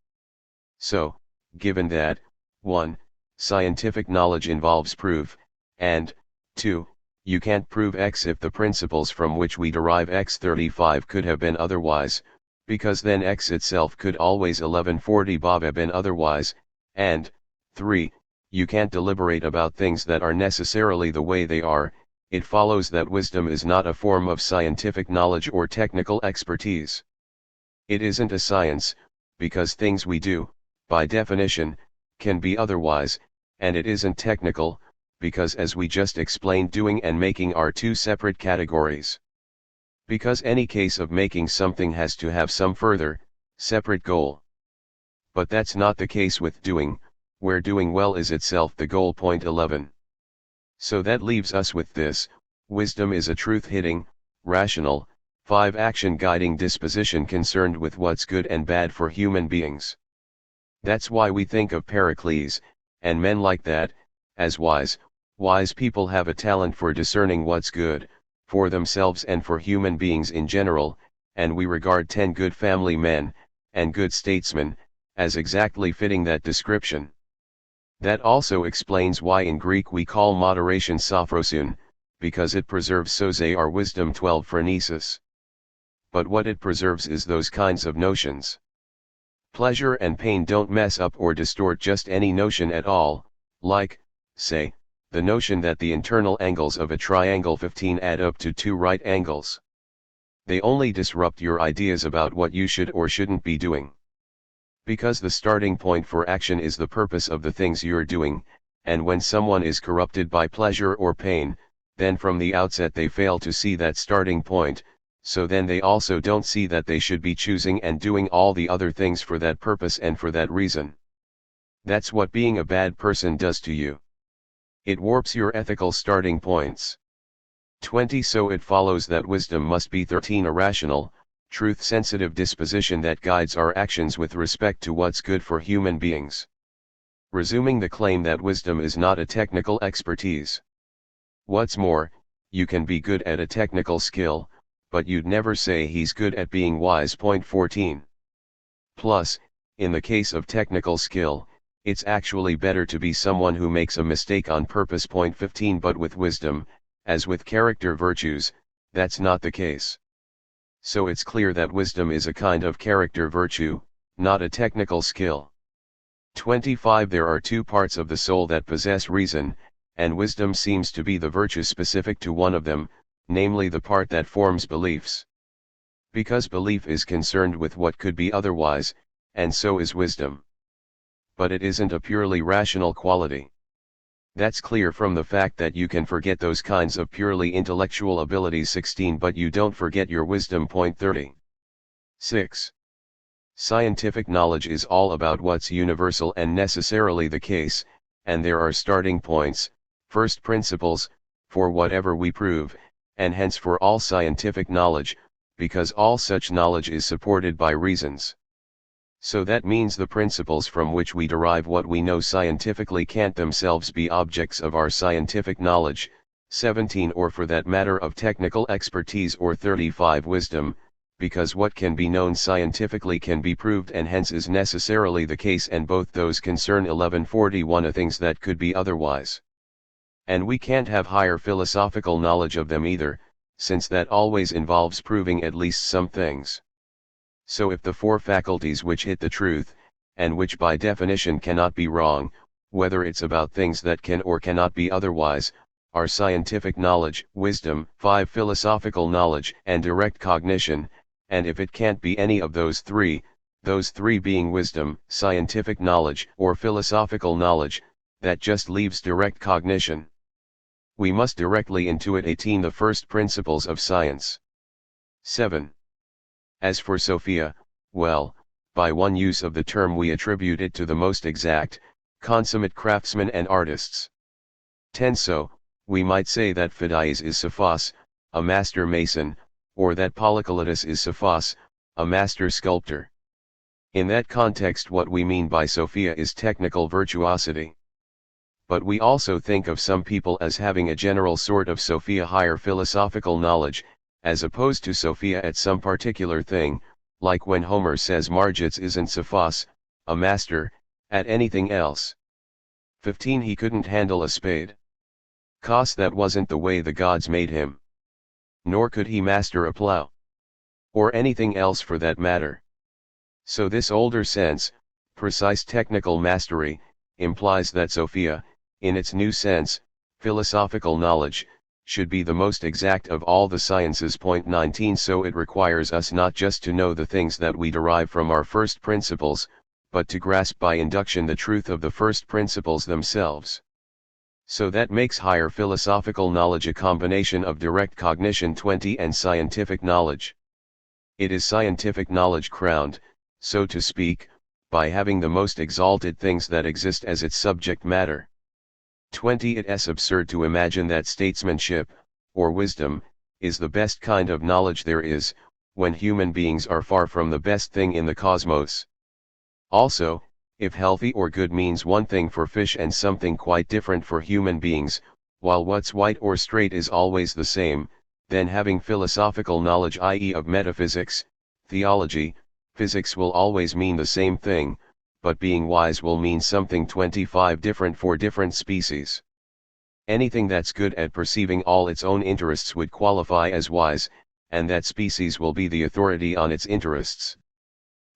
So, given that, 1. Scientific knowledge involves proof, and, 2. You can't prove X if the principles from which we derive X35 could have been otherwise, because then X itself could always 1140 Bob have been otherwise, and, 3. You can't deliberate about things that are necessarily the way they are. It follows that wisdom is not a form of scientific knowledge or technical expertise. It isn't a science, because things we do, by definition, can be otherwise, and it isn't technical, because as we just explained doing and making are two separate categories. Because any case of making something has to have some further, separate goal. But that's not the case with doing, where doing well is itself the goal. Point 11. So that leaves us with this: wisdom is a truth-hitting, rational, 5 action-guiding disposition concerned with what's good and bad for human beings. That's why we think of Pericles, and men like that, as wise. Wise people have a talent for discerning what's good, for themselves and for human beings in general, and we regard 10 good family men, and good statesmen, as exactly fitting that description. That also explains why in Greek we call moderation sophrosun, because it preserves soze our wisdom. 12 Phronesis. But what it preserves is those kinds of notions. Pleasure and pain don't mess up or distort just any notion at all, like, say, the notion that the internal angles of a triangle 15 add up to 2 right angles. They only disrupt your ideas about what you should or shouldn't be doing. Because the starting point for action is the purpose of the things you're doing, and when someone is corrupted by pleasure or pain, then from the outset they fail to see that starting point, so then they also don't see that they should be choosing and doing all the other things for that purpose and for that reason. That's what being a bad person does to you. It warps your ethical starting points. 20 So it follows that wisdom must be 13 a rational, truth-sensitive disposition that guides our actions with respect to what's good for human beings. Resuming the claim that wisdom is not a technical expertise. What's more, you can be good at a technical skill, but you'd never say he's good at being wise. Point 14. Plus, in the case of technical skill, it's actually better to be someone who makes a mistake on purpose. Point 15. But with wisdom, as with character virtues, that's not the case. So it's clear that wisdom is a kind of character virtue, not a technical skill. 25 There are 2 parts of the soul that possess reason, and wisdom seems to be the virtue specific to one of them, namely the part that forms beliefs. Because belief is concerned with what could be otherwise, and so is wisdom. But it isn't a purely rational quality. That's clear from the fact that you can forget those kinds of purely intellectual abilities. 16 But you don't forget your wisdom. Point 30. 6. Scientific knowledge is all about what's universal and necessarily the case, and there are starting points, first principles, for whatever we prove, and hence for all scientific knowledge, because all such knowledge is supported by reasons. So that means the principles from which we derive what we know scientifically can't themselves be objects of our scientific knowledge, 17 or for that matter of technical expertise or 35 wisdom, because what can be known scientifically can be proved and hence is necessarily the case, and both those concern 1141 a things that could be otherwise. And we can't have higher philosophical knowledge of them either, since that always involves proving at least some things. So if the four faculties which hit the truth, and which by definition cannot be wrong, whether it's about things that can or cannot be otherwise, are scientific knowledge, wisdom, 5 philosophical knowledge, and direct cognition, and if it can't be any of those three being wisdom, scientific knowledge, or philosophical knowledge, that just leaves direct cognition. We must directly intuit 18 the first principles of science. 7. As for Sophia, well, by one use of the term we attribute it to the most exact, consummate craftsmen and artists. 10. So, we might say that Phidias is Sophos, a master mason, or that Polycletus is Sophos, a master sculptor. In that context what we mean by Sophia is technical virtuosity. But we also think of some people as having a general sort of Sophia higher philosophical knowledge, as opposed to Sophia at some particular thing, like when Homer says Margits isn't Sophos, a master, at anything else. 15. He couldn't handle a spade. 'Cause that wasn't the way the gods made him. Nor could he master a plow. Or anything else for that matter. So this older sense, precise technical mastery, implies that Sophia, in its new sense, philosophical knowledge, should be the most exact of all the sciences. 19. So it requires us not just to know the things that we derive from our first principles, but to grasp by induction the truth of the first principles themselves. So that makes higher philosophical knowledge a combination of direct cognition 20 and scientific knowledge. It is scientific knowledge crowned, so to speak, by having the most exalted things that exist as its subject matter. 20. It is absurd to imagine that statesmanship, or wisdom, is the best kind of knowledge there is, when human beings are far from the best thing in the cosmos. Also, if healthy or good means one thing for fish and something quite different for human beings, while what's white or straight is always the same, then having philosophical knowledge, i.e. of metaphysics, theology, physics will always mean the same thing, but being wise will mean something 25 different for different species. Anything that's good at perceiving all its own interests would qualify as wise, and that species will be the authority on its interests.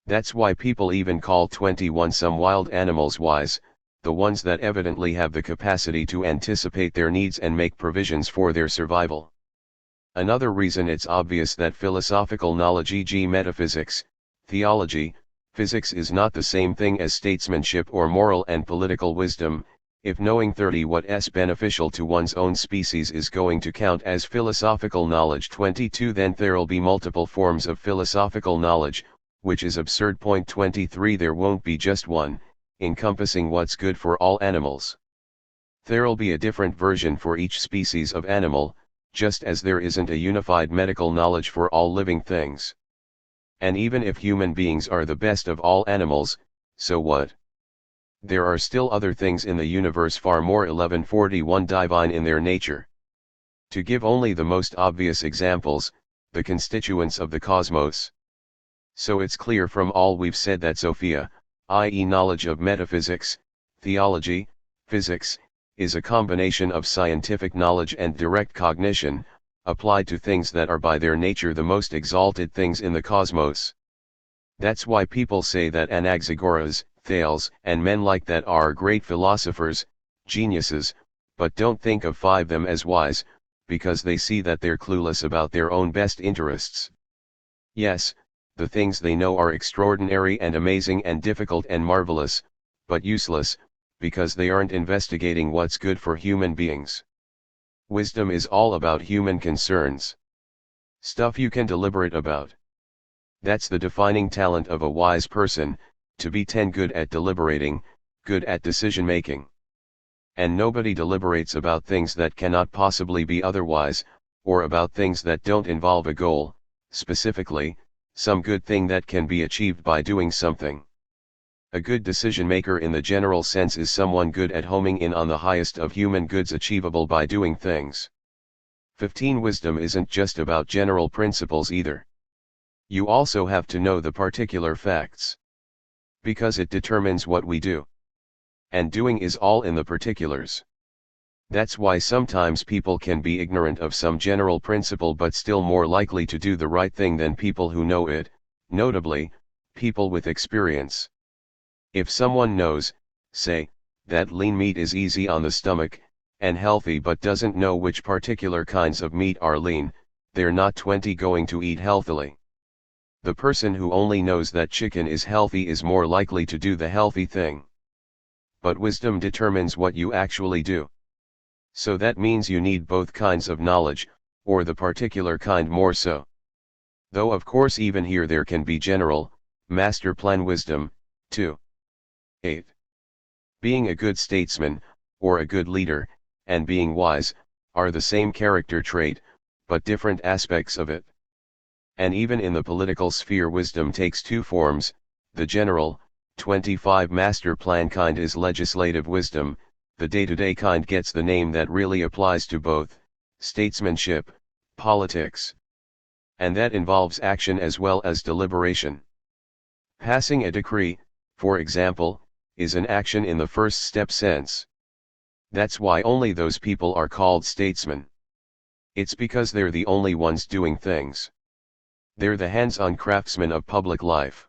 That's why people even call 21 some wild animals wise, the ones that evidently have the capacity to anticipate their needs and make provisions for their survival. Another reason it's obvious that philosophical knowledge, e.g. metaphysics, theology, physics is not the same thing as statesmanship or moral and political wisdom, if knowing 30 what is beneficial to one's own species is going to count as philosophical knowledge. 22. Then there'll be multiple forms of philosophical knowledge, which is absurd. 23. There won't be just one, encompassing what's good for all animals. There'll be a different version for each species of animal, just as there isn't a unified medical knowledge for all living things. And even if human beings are the best of all animals, so what? There are still other things in the universe far more 1141 divine in their nature. To give only the most obvious examples, the constituents of the cosmos. So it's clear from all we've said that Sophia, i.e. knowledge of metaphysics, theology, physics, is a combination of scientific knowledge and direct cognition, applied to things that are by their nature the most exalted things in the cosmos. That's why people say that Anaxagoras, Thales, and men like that are great philosophers, geniuses, but don't think of them as wise, because they see that they're clueless about their own best interests. Yes, the things they know are extraordinary and amazing and difficult and marvelous, but useless, because they aren't investigating what's good for human beings. Wisdom is all about human concerns. Stuff you can deliberate about. That's the defining talent of a wise person, to be 10 good at deliberating, good at decision making. And nobody deliberates about things that cannot possibly be otherwise, or about things that don't involve a goal, specifically, some good thing that can be achieved by doing something. A good decision maker in the general sense is someone good at homing in on the highest of human goods achievable by doing things. 15. Wisdom isn't just about general principles either. You also have to know the particular facts. Because it determines what we do. And doing is all in the particulars. That's why sometimes people can be ignorant of some general principle but still more likely to do the right thing than people who know it, notably, people with experience. If someone knows, say, that lean meat is easy on the stomach, and healthy but doesn't know which particular kinds of meat are lean, they're not 20 going to eat healthily. The person who only knows that chicken is healthy is more likely to do the healthy thing. But wisdom determines what you actually do. So that means you need both kinds of knowledge, or the particular kind more so. Though of course even here there can be general, master plan wisdom, too. 8. Being a good statesman, or a good leader, and being wise, are the same character trait, but different aspects of it. And even in the political sphere wisdom takes two forms. The general, 25 master plan kind is legislative wisdom, the day-to-day kind gets the name that really applies to both, statesmanship, politics. And that involves action as well as deliberation. Passing a decree, for example, is an action in the first step sense. That's why only those people are called statesmen. It's because they're the only ones doing things. They're the hands-on craftsmen of public life.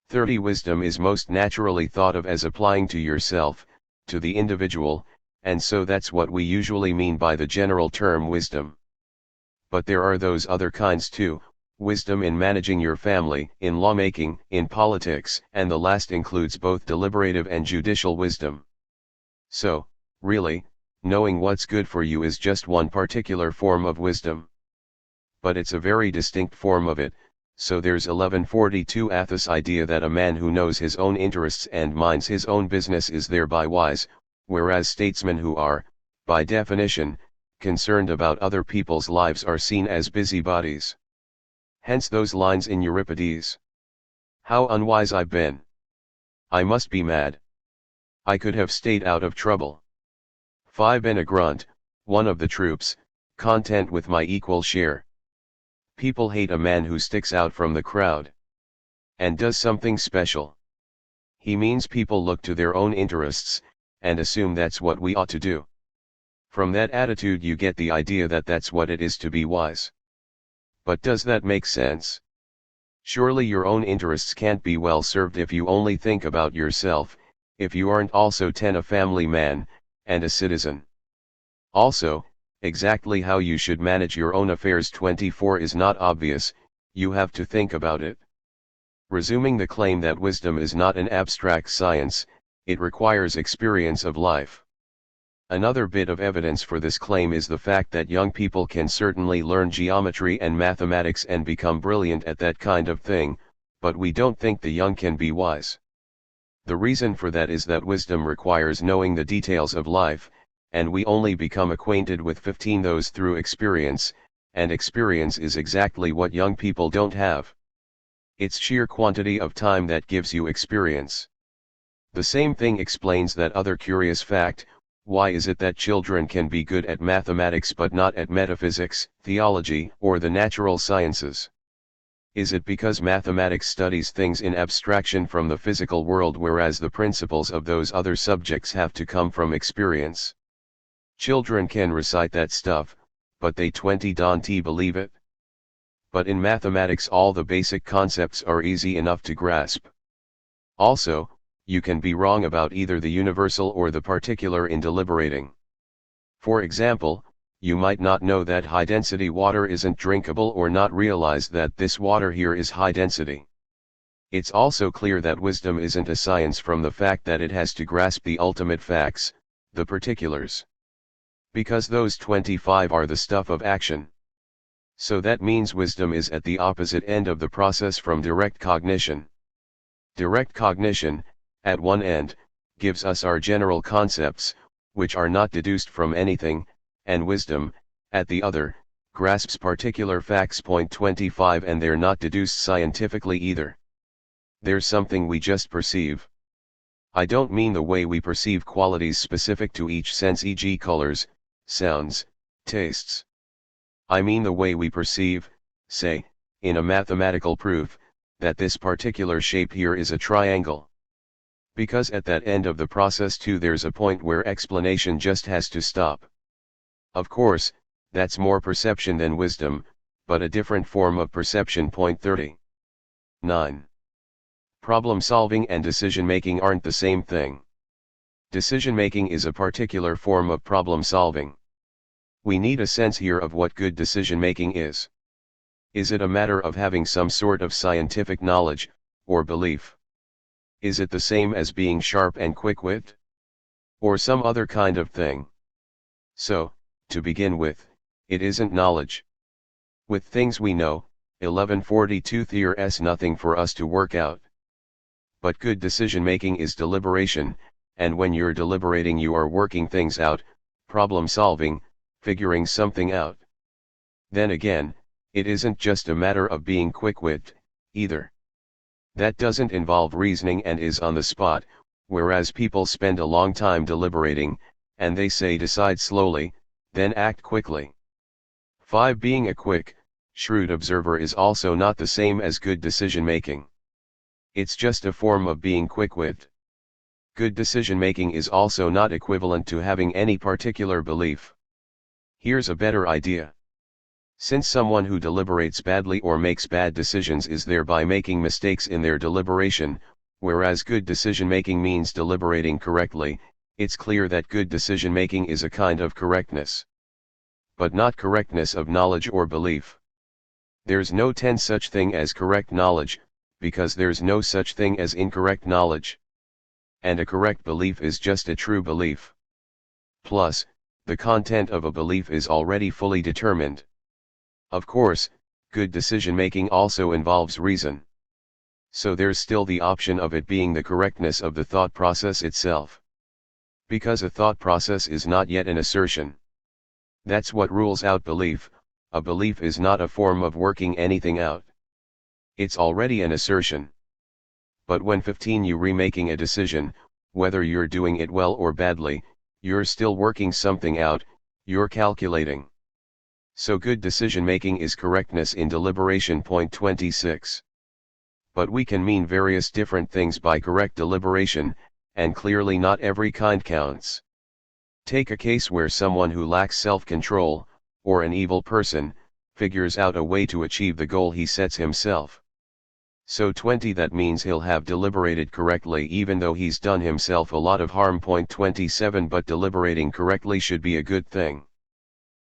30. Wisdom is most naturally thought of as applying to yourself, to the individual, and so that's what we usually mean by the general term wisdom. But there are those other kinds too, wisdom in managing your family, in lawmaking, in politics, and the last includes both deliberative and judicial wisdom. So, really, knowing what's good for you is just one particular form of wisdom. But it's a very distinct form of it, so there's 1142 this idea that a man who knows his own interests and minds his own business is thereby wise, whereas statesmen who are, by definition, concerned about other people's lives are seen as busybodies. Hence those lines in Euripides. How unwise I've been. I must be mad. I could have stayed out of trouble. 5. Been a grunt, one of the troops, content with my equal share. People hate a man who sticks out from the crowd. And does something special. He means people look to their own interests, and assume that's what we ought to do. From that attitude you get the idea that that's what it is to be wise. But does that make sense? Surely your own interests can't be well served if you only think about yourself, if you aren't also a family man, and a citizen. Also, exactly how you should manage your own affairs 24 is not obvious, you have to think about it. Resuming the claim that wisdom is not an abstract science, it requires experience of life. Another bit of evidence for this claim is the fact that young people can certainly learn geometry and mathematics and become brilliant at that kind of thing, but we don't think the young can be wise. The reason for that is that wisdom requires knowing the details of life, and we only become acquainted with 15 those through experience, and experience is exactly what young people don't have. It's sheer quantity of time that gives you experience. The same thing explains that other curious fact: why is it that children can be good at mathematics but not at metaphysics, theology, or the natural sciences? Is it because mathematics studies things in abstraction from the physical world whereas the principles of those other subjects have to come from experience? Children can recite that stuff, but they don't believe it. But in mathematics all the basic concepts are easy enough to grasp. Also, you can be wrong about either the universal or the particular in deliberating. For example, you might not know that high-density water isn't drinkable or not realize that this water here is high density. It's also clear that wisdom isn't a science from the fact that it has to grasp the ultimate facts, the particulars. Because those 25 are the stuff of action. So that means wisdom is at the opposite end of the process from direct cognition. Direct cognition, at one end, gives us our general concepts, which are not deduced from anything, and wisdom, at the other, grasps particular facts. Point 25, and they're not deduced scientifically either. There's something we just perceive. I don't mean the way we perceive qualities specific to each sense, e.g. colors, sounds, tastes. I mean the way we perceive, say, in a mathematical proof, that this particular shape here is a triangle. Because at that end of the process too there's a point where explanation just has to stop. Of course, that's more perception than wisdom, but a different form of perception. Point 30. 9. Problem solving and decision making aren't the same thing. Decision making is a particular form of problem solving. We need a sense here of what good decision making is. Is it a matter of having some sort of scientific knowledge, or belief? Is it the same as being sharp and quick-witted? Or some other kind of thing? So, to begin with, it isn't knowledge. With things we know, 1142 there's nothing for us to work out. But good decision making is deliberation, and when you're deliberating you are working things out, problem solving, figuring something out. Then again, it isn't just a matter of being quick-witted, either. That doesn't involve reasoning and is on the spot, whereas people spend a long time deliberating, and they say decide slowly, then act quickly. 5. Being a quick, shrewd observer is also not the same as good decision-making. It's just a form of being quick-witted. Good decision-making is also not equivalent to having any particular belief. Here's a better idea. Since someone who deliberates badly or makes bad decisions is thereby making mistakes in their deliberation, whereas good decision-making means deliberating correctly, it's clear that good decision-making is a kind of correctness. But not correctness of knowledge or belief. There's no such thing as correct knowledge, because there's no such thing as incorrect knowledge. And a correct belief is just a true belief. Plus, the content of a belief is already fully determined. Of course, good decision-making also involves reason. So there's still the option of it being the correctness of the thought process itself. Because a thought process is not yet an assertion. That's what rules out belief. A belief is not a form of working anything out. It's already an assertion. But when 15 you remaking a decision, whether you're doing it well or badly, you're still working something out, you're calculating. So good decision-making is correctness in deliberation. Point 26. But we can mean various different things by correct deliberation, and clearly not every kind counts. Take a case where someone who lacks self-control, or an evil person, figures out a way to achieve the goal he sets himself. So 20 that means he'll have deliberated correctly even though he's done himself a lot of harm. Point 27 But deliberating correctly should be a good thing.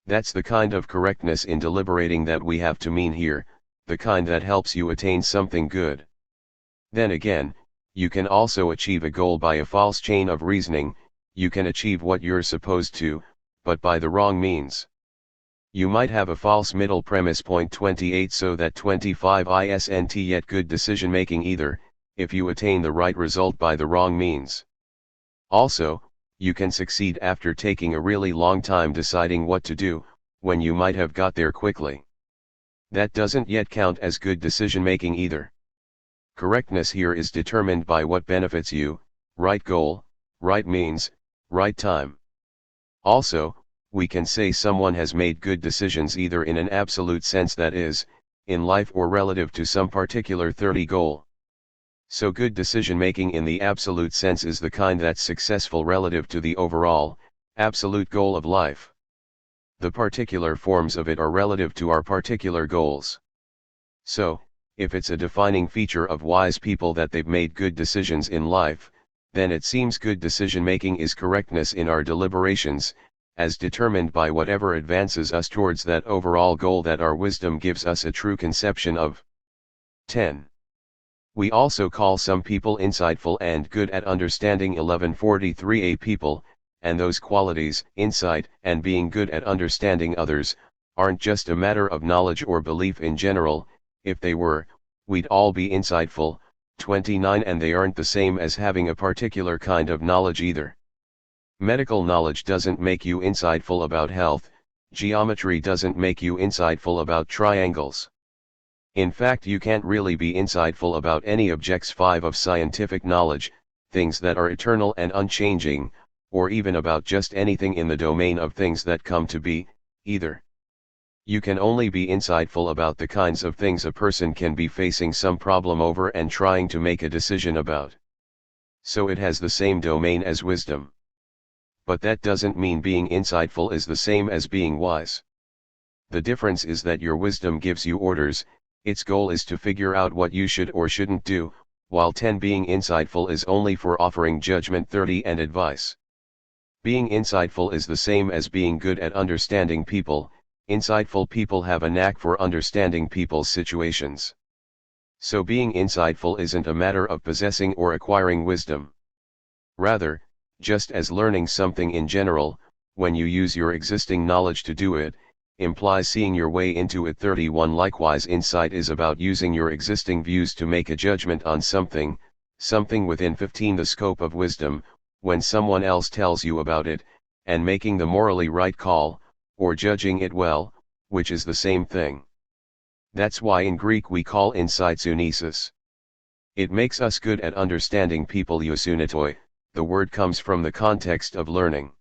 That's the kind of correctness in deliberating that we have to mean here, the kind that helps you attain something good. Then again, you can also achieve a goal by a false chain of reasoning. You can achieve what you're supposed to, but by the wrong means. You might have a false middle premise. Point 28 So that 25 isn't yet good decision making either, if you attain the right result by the wrong means. Also, you can succeed after taking a really long time deciding what to do, when you might have got there quickly. That doesn't yet count as good decision making either. Correctness here is determined by what benefits you, right goal, right means, right time. Also, we can say someone has made good decisions either in an absolute sense, that is, in life, or relative to some particular 30 goal. So good decision making in the absolute sense is the kind that's successful relative to the overall, absolute goal of life. The particular forms of it are relative to our particular goals. So, if it's a defining feature of wise people that they've made good decisions in life, then it seems good decision making is correctness in our deliberations, as determined by whatever advances us towards that overall goal that our wisdom gives us a true conception of. 10. We also call some people insightful and good at understanding 1143a people, and those qualities, insight and being good at understanding others, aren't just a matter of knowledge or belief in general. If they were, we'd all be insightful. 29 And they aren't the same as having a particular kind of knowledge either. Medical knowledge doesn't make you insightful about health, geometry doesn't make you insightful about triangles. In fact, you can't really be insightful about any objects 5 of scientific knowledge, things that are eternal and unchanging, or even about just anything in the domain of things that come to be, either. You can only be insightful about the kinds of things a person can be facing some problem over and trying to make a decision about. So it has the same domain as wisdom. But that doesn't mean being insightful is the same as being wise. The difference is that your wisdom gives you orders, its goal is to figure out what you should or shouldn't do, while 10 being insightful is only for offering judgment. 30 And advice. Being insightful is the same as being good at understanding people. Insightful people have a knack for understanding people's situations. So being insightful isn't a matter of possessing or acquiring wisdom. Rather, just as learning something in general, when you use your existing knowledge to do it, implies seeing your way into it. 31 Likewise, insight is about using your existing views to make a judgment on something within 15 The scope of wisdom, when someone else tells you about it, and making the morally right call, or judging it well, which is the same thing. That's why in Greek we call insight sunesis. It makes us good at understanding people. Eusunetoi, the word comes from the context of learning.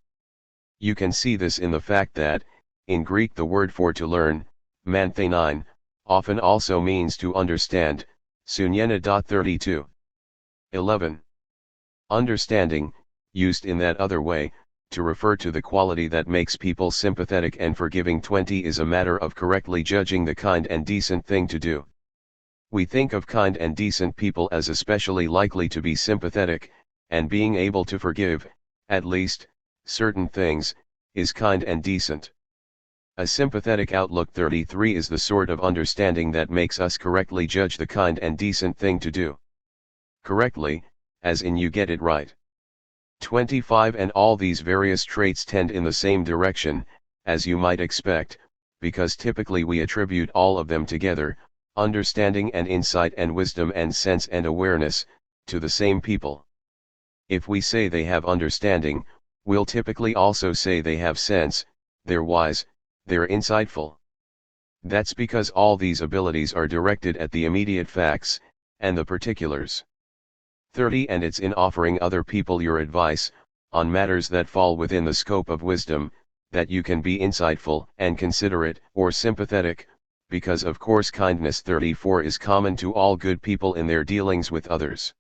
You can see this in the fact that, in Greek the word for to learn, manthenein, often also means to understand, sunyena. 32. 11. Understanding, used in that other way, to refer to the quality that makes people sympathetic and forgiving. 20 Is a matter of correctly judging the kind and decent thing to do. We think of kind and decent people as especially likely to be sympathetic, and being able to forgive, at least, certain things, is kind and decent. A sympathetic outlook. 33 Is the sort of understanding that makes us correctly judge the kind and decent thing to do. Correctly, as in you get it right. 25 And all these various traits tend in the same direction, as you might expect, because typically we attribute all of them together, understanding and insight and wisdom and sense and awareness, to the same people. If we say they have understanding, we'll typically also say they have sense, they're wise, they're insightful. That's because all these abilities are directed at the immediate facts, and the particulars. 30 And it's in offering other people your advice, on matters that fall within the scope of wisdom, that you can be insightful and considerate or sympathetic, because of course kindness. 34 Is common to all good people in their dealings with others.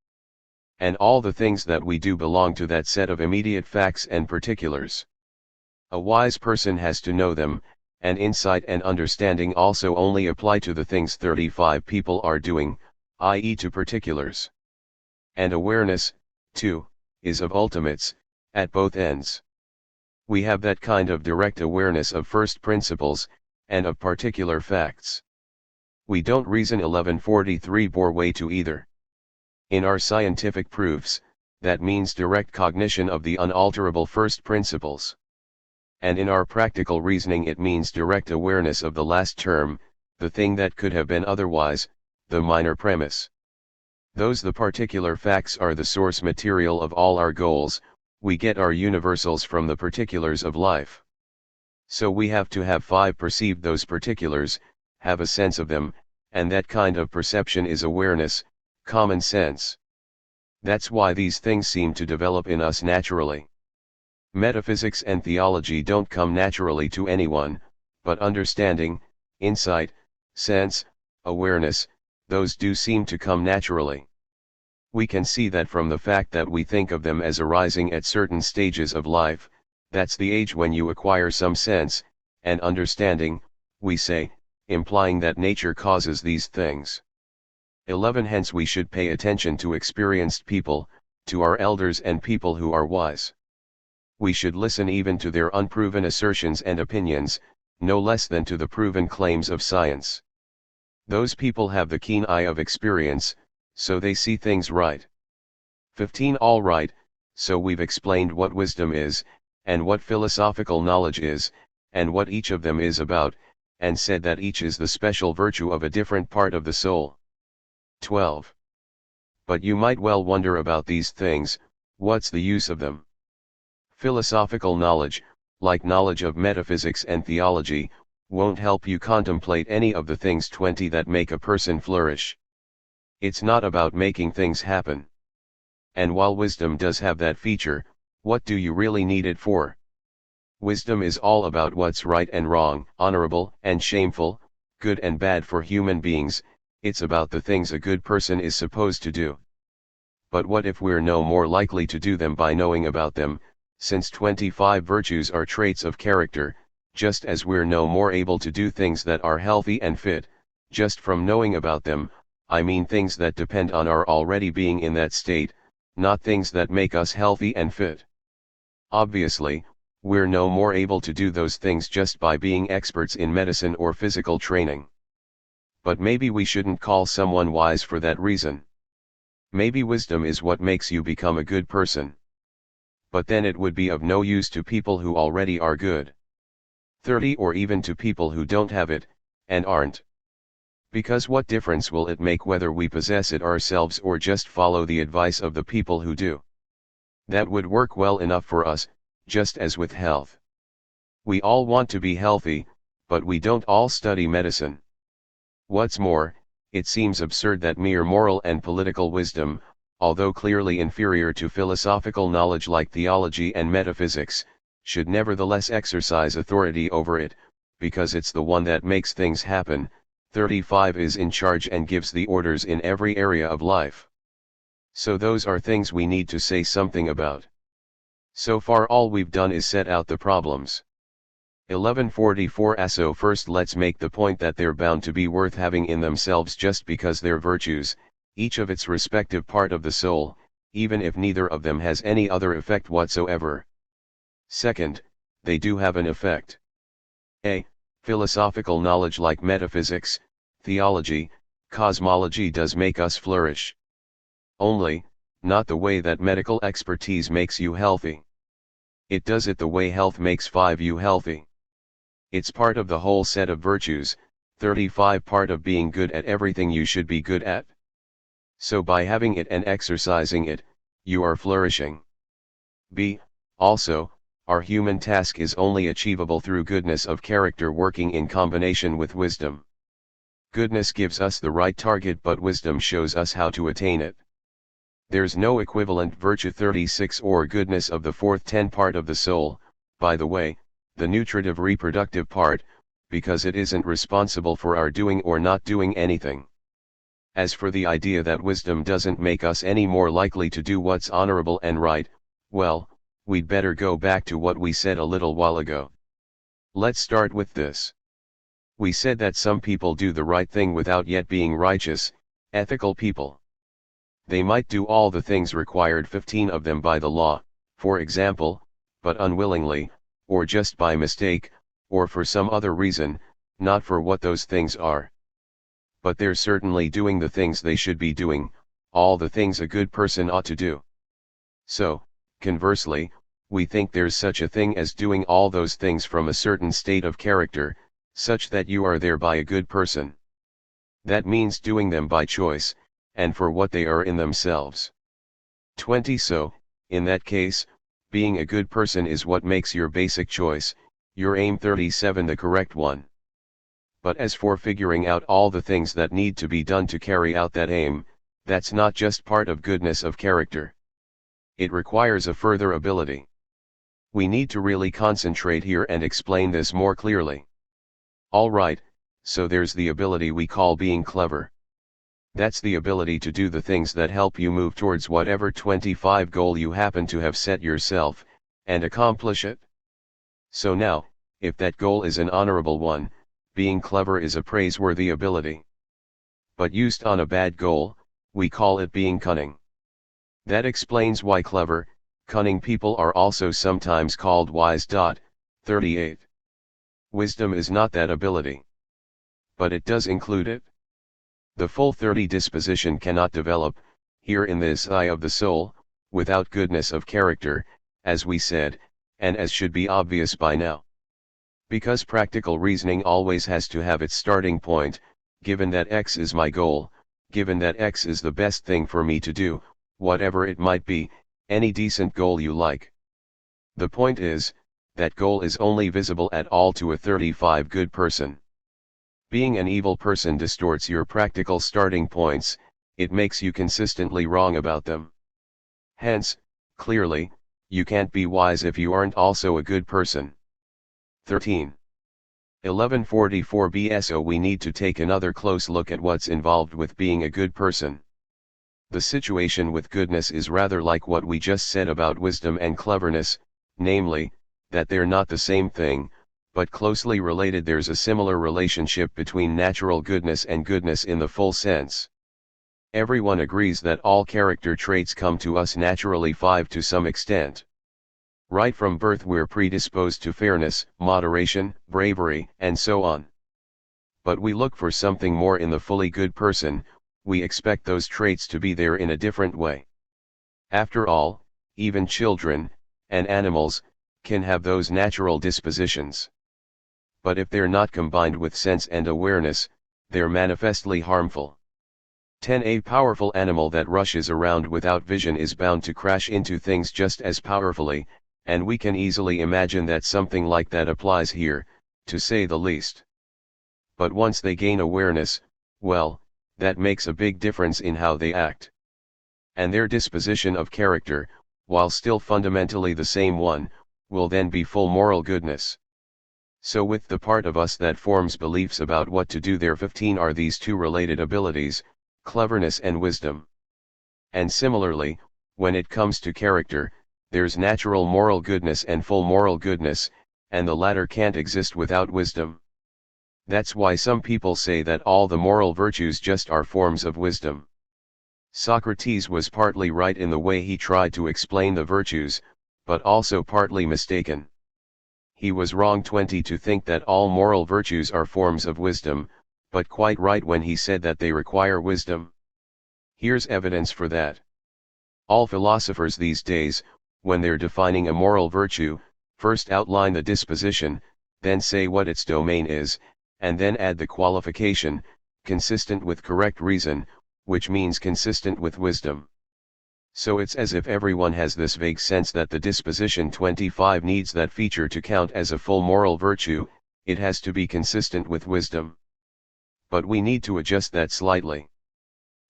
And all the things that we do belong to that set of immediate facts and particulars. A wise person has to know them, and insight and understanding also only apply to the things 35 people are doing, i.e. to particulars. And awareness, too, is of ultimates, at both ends. We have that kind of direct awareness of first principles, and of particular facts. We don't reason. 1143 bore way to either. In our scientific proofs, that means direct cognition of the unalterable first principles. And in our practical reasoning it means direct awareness of the last term, the thing that could have been otherwise, the minor premise. The particular facts are the source material of all our goals. We get our universals from the particulars of life. So we have to have 5 perceived those particulars, have a sense of them, and that kind of perception is awareness, common sense. That's why these things seem to develop in us naturally. Metaphysics and theology don't come naturally to anyone, but understanding, insight, sense, awareness, those do seem to come naturally. We can see that from the fact that we think of them as arising at certain stages of life. That's the age when you acquire some sense and understanding, we say, implying that nature causes these things. 11 Hence we should pay attention to experienced people, to our elders and people who are wise. We should listen even to their unproven assertions and opinions, no less than to the proven claims of science. Those people have the keen eye of experience, so they see things right. 15 All right, so we've explained what wisdom is, and what philosophical knowledge is, and what each of them is about, and said that each is the special virtue of a different part of the soul. 12. But you might well wonder about these things, what's the use of them? Philosophical knowledge, like knowledge of metaphysics and theology, won't help you contemplate any of the things 20 that make a person flourish. It's not about making things happen. And while wisdom does have that feature, what do you really need it for? Wisdom is all about what's right and wrong, honorable and shameful, good and bad for human beings. It's about the things a good person is supposed to do. But what if we're no more likely to do them by knowing about them, since 25 virtues are traits of character, just as we're no more able to do things that are healthy and fit, just from knowing about them, I mean things that depend on our already being in that state, not things that make us healthy and fit. Obviously, we're no more able to do those things just by being experts in medicine or physical training. But maybe we shouldn't call someone wise for that reason. Maybe wisdom is what makes you become a good person. But then it would be of no use to people who already are good. 30 or even to people who don't have it, and aren't. Because what difference will it make whether we possess it ourselves or just follow the advice of the people who do? That would work well enough for us, just as with health. We all want to be healthy, but we don't all study medicine. What's more, it seems absurd that mere moral and political wisdom, although clearly inferior to philosophical knowledge like theology and metaphysics, should nevertheless exercise authority over it, because it's the one that makes things happen. 35 is in charge and gives the orders in every area of life. So those are things we need to say something about. So far all we've done is set out the problems. 1144. So first let's make the point that they're bound to be worth having in themselves just because they're virtues, each of its respective part of the soul, even if neither of them has any other effect whatsoever. Second, they do have an effect. A. Philosophical knowledge like metaphysics, theology, cosmology does make us flourish. Only, not the way that medical expertise makes you healthy. It does it the way health makes you healthy. It's part of the whole set of virtues, 35 part of being good at everything you should be good at. So by having it and exercising it, you are flourishing. B. Also, our human task is only achievable through goodness of character working in combination with wisdom. Goodness gives us the right target, but wisdom shows us how to attain it. There's no equivalent virtue 36 or goodness of the fourth 10 part of the soul, by the way, the nutritive reproductive part, because it isn't responsible for our doing or not doing anything. As for the idea that wisdom doesn't make us any more likely to do what's honorable and right, well, we'd better go back to what we said a little while ago. Let's start with this. We said that some people do the right thing without yet being righteous, ethical people. They might do all the things required 15 of them by the law, for example, but unwillingly, or just by mistake, or for some other reason, not for what those things are. But they're certainly doing the things they should be doing, all the things a good person ought to do. So, conversely, we think there's such a thing as doing all those things from a certain state of character, such that you are thereby a good person. That means doing them by choice, and for what they are in themselves. 20. So, in that case, being a good person is what makes your basic choice, your aim. 37 the correct one. But as for figuring out all the things that need to be done to carry out that aim, that's not just part of goodness of character. It requires a further ability. We need to really concentrate here and explain this more clearly. Alright, so there's the ability we call being clever. That's the ability to do the things that help you move towards whatever 25 goal you happen to have set yourself, and accomplish it. So now, if that goal is an honorable one, being clever is a praiseworthy ability. But used on a bad goal, we call it being cunning. That explains why clever, cunning people are also sometimes called wise. 38. Wisdom is not that ability. But it does include it. The full 30 disposition cannot develop, here in this eye of the soul, without goodness of character, as we said, and as should be obvious by now. Because practical reasoning always has to have its starting point, given that X is my goal, given that X is the best thing for me to do, whatever it might be, any decent goal you like. The point is, that goal is only visible at all to a 35 good person. Being an evil person distorts your practical starting points, it makes you consistently wrong about them. Hence, clearly, you can't be wise if you aren't also a good person. 13. 1144 BSO We need to take another close look at what's involved with being a good person. The situation with goodness is rather like what we just said about wisdom and cleverness, namely, that they're not the same thing, but closely related. There's a similar relationship between natural goodness and goodness in the full sense. Everyone agrees that all character traits come to us naturally, 5 to some extent. Right from birth we're predisposed to fairness, moderation, bravery, and so on. But we look for something more in the fully good person, we expect those traits to be there in a different way. After all, even children, and animals, can have those natural dispositions. But if they're not combined with sense and awareness, they're manifestly harmful. 10 A powerful animal that rushes around without vision is bound to crash into things just as powerfully, and we can easily imagine that something like that applies here, to say the least. But once they gain awareness, well, that makes a big difference in how they act. And their disposition of character, while still fundamentally the same one, will then be full moral goodness. So with the part of us that forms beliefs about what to do, there 15 are these two related abilities, cleverness and wisdom. And similarly, when it comes to character, there's natural moral goodness and full moral goodness, and the latter can't exist without wisdom. That's why some people say that all the moral virtues just are forms of wisdom. Socrates was partly right in the way he tried to explain the virtues, but also partly mistaken. He was wrong 20 to think that all moral virtues are forms of wisdom, but quite right when he said that they require wisdom. Here's evidence for that. All philosophers these days, when they're defining a moral virtue, first outline the disposition, then say what its domain is, and then add the qualification, consistent with correct reason, which means consistent with wisdom. So it's as if everyone has this vague sense that the disposition 25 needs that feature to count as a full moral virtue, it has to be consistent with wisdom. But we need to adjust that slightly.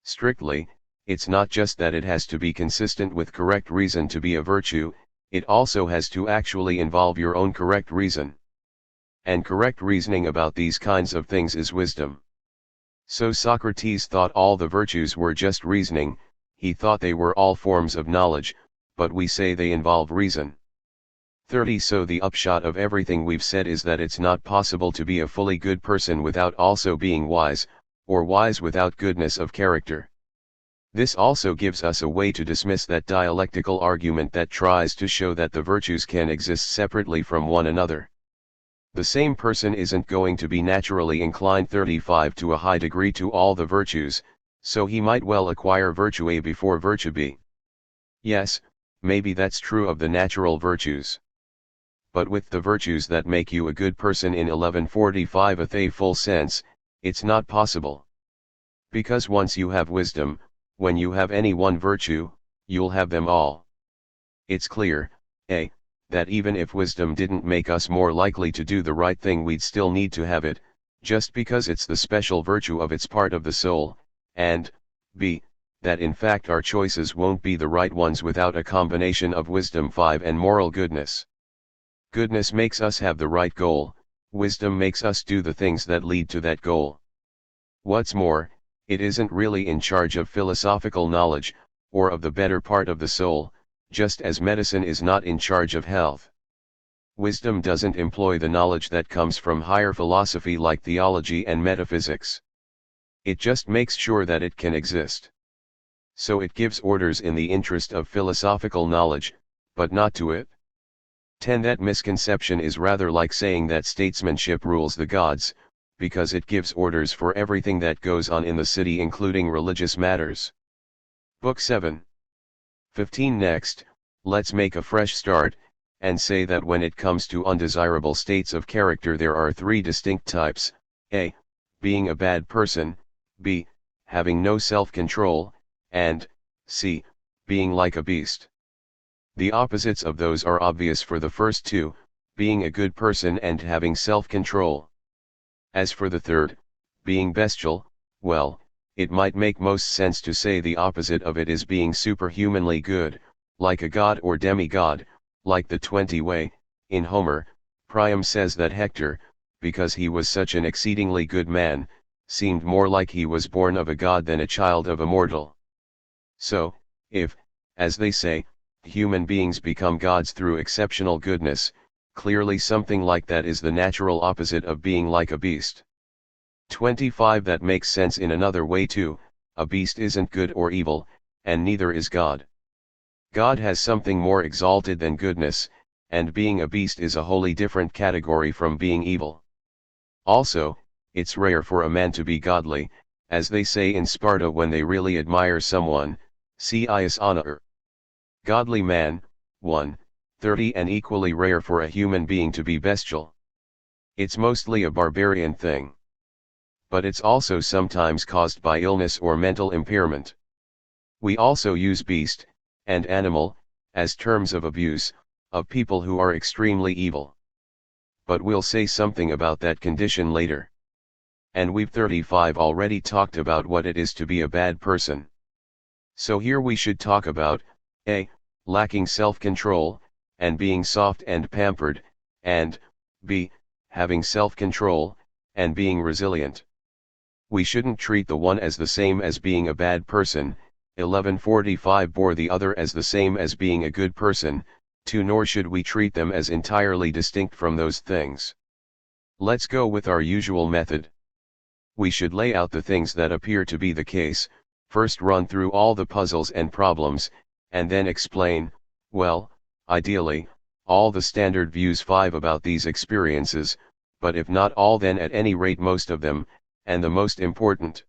Strictly, it's not just that it has to be consistent with correct reason to be a virtue, it also has to actually involve your own correct reason. And correct reasoning about these kinds of things is wisdom. So Socrates thought all the virtues were just reasoning, he thought they were all forms of knowledge, but we say they involve reason. 30 So the upshot of everything we've said is that it's not possible to be a fully good person without also being wise, or wise without goodness of character. This also gives us a way to dismiss that dialectical argument that tries to show that the virtues can exist separately from one another. The same person isn't going to be naturally inclined 35 to a high degree to all the virtues, so he might well acquire virtue A before virtue B. Yes, maybe that's true of the natural virtues. But with the virtues that make you a good person in 1145 with a full sense, it's not possible. Because once you have wisdom, when you have any one virtue, you'll have them all. It's clear, A, that even if wisdom didn't make us more likely to do the right thing, we'd still need to have it, just because it's the special virtue of its part of the soul, and, B, that in fact our choices won't be the right ones without a combination of wisdom 5 and moral goodness. Goodness makes us have the right goal, wisdom makes us do the things that lead to that goal. What's more, it isn't really in charge of philosophical knowledge, or of the better part of the soul, just as medicine is not in charge of health. Wisdom doesn't employ the knowledge that comes from higher philosophy like theology and metaphysics. It just makes sure that it can exist. So it gives orders in the interest of philosophical knowledge, but not to it. 10 That misconception is rather like saying that statesmanship rules the gods, because it gives orders for everything that goes on in the city including religious matters. Book 7. 15 Next, let's make a fresh start, and say that when it comes to undesirable states of character there are three distinct types: a. Being a bad person, b. Having no self-control, and c. Being like a beast. The opposites of those are obvious for the first two, being a good person and having self-control. As for the third, being bestial, well, it might make most sense to say the opposite of it is being superhumanly good, like a god or demigod, like the 20 in Homer. Priam says that Hector, because he was such an exceedingly good man, seemed more like he was born of a god than a child of a mortal. So, if, as they say, human beings become gods through exceptional goodness, clearly something like that is the natural opposite of being like a beast. 25 That makes sense in another way too. A beast isn't good or evil, and neither is God. God has something more exalted than goodness, and being a beast is a wholly different category from being evil. Also, it's rare for a man to be godly, as they say in Sparta when they really admire someone, see ius honor. Godly man, 1:30, and equally rare for a human being to be bestial. It's mostly a barbarian thing. But it's also sometimes caused by illness or mental impairment. We also use beast and animal as terms of abuse of people who are extremely evil. But we'll say something about that condition later. And we've 35 already talked about what it is to be a bad person. So here we should talk about a. Lacking self-control, and being soft and pampered, and b. Having self-control, and being resilient. We shouldn't treat the one as the same as being a bad person, 1145, or the other as the same as being a good person, 2, nor should we treat them as entirely distinct from those things. Let's go with our usual method. We should lay out the things that appear to be the case, first run through all the puzzles and problems, and then explain, well, ideally, all the standard views 5 about these experiences, but if not all then at any rate most of them, and the most important.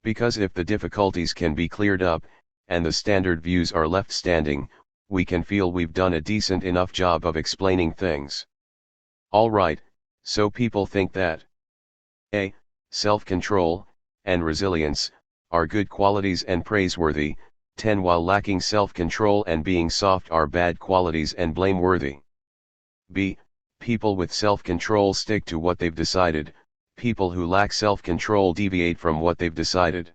Because if the difficulties can be cleared up, and the standard views are left standing, we can feel we've done a decent enough job of explaining things. Alright, so people think that a. Self-control, and resilience, are good qualities and praiseworthy, 10, while lacking self-control and being soft are bad qualities and blameworthy. b. People with self-control stick to what they've decided, people who lack self-control deviate from what they've decided.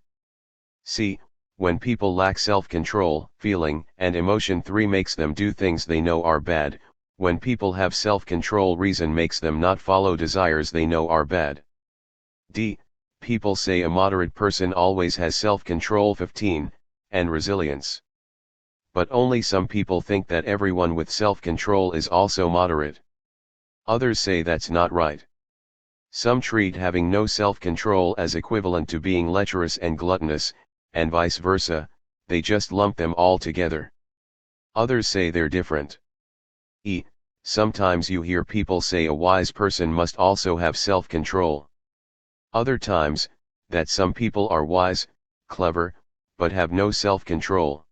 c. When people lack self-control, feeling and emotion 3 makes them do things they know are bad, when people have self-control reason makes them not follow desires they know are bad. d. People say a moderate person always has self-control 15, and resilience. But only some people think that everyone with self-control is also moderate. Others say that's not right. Some treat having no self-control as equivalent to being lecherous and gluttonous, and vice versa, they just lump them all together. Others say they're different. Sometimes you hear people say a wise person must also have self-control. Other times, that some people are wise, clever, but have no self-control.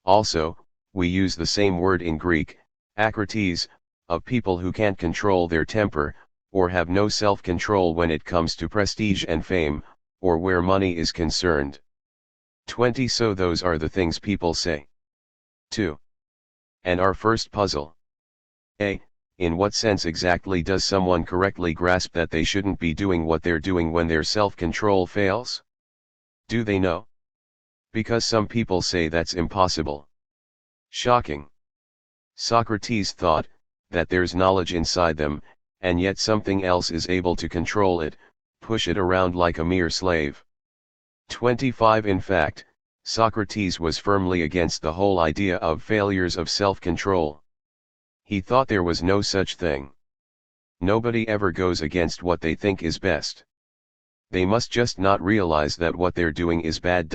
Also, we use the same word in Greek, akrates, of people who can't control their temper, or have no self-control when it comes to prestige and fame, or where money is concerned. 20 So those are the things people say. 2. And our first puzzle. A. In what sense exactly does someone correctly grasp that they shouldn't be doing what they're doing when their self-control fails? Do they know? Because some people say that's impossible. Shocking. Socrates thought that there's knowledge inside them, and yet something else is able to control it, push it around like a mere slave. 25 In fact, Socrates was firmly against the whole idea of failures of self-control. He thought there was no such thing. Nobody ever goes against what they think is best. They must just not realize that what they're doing is bad.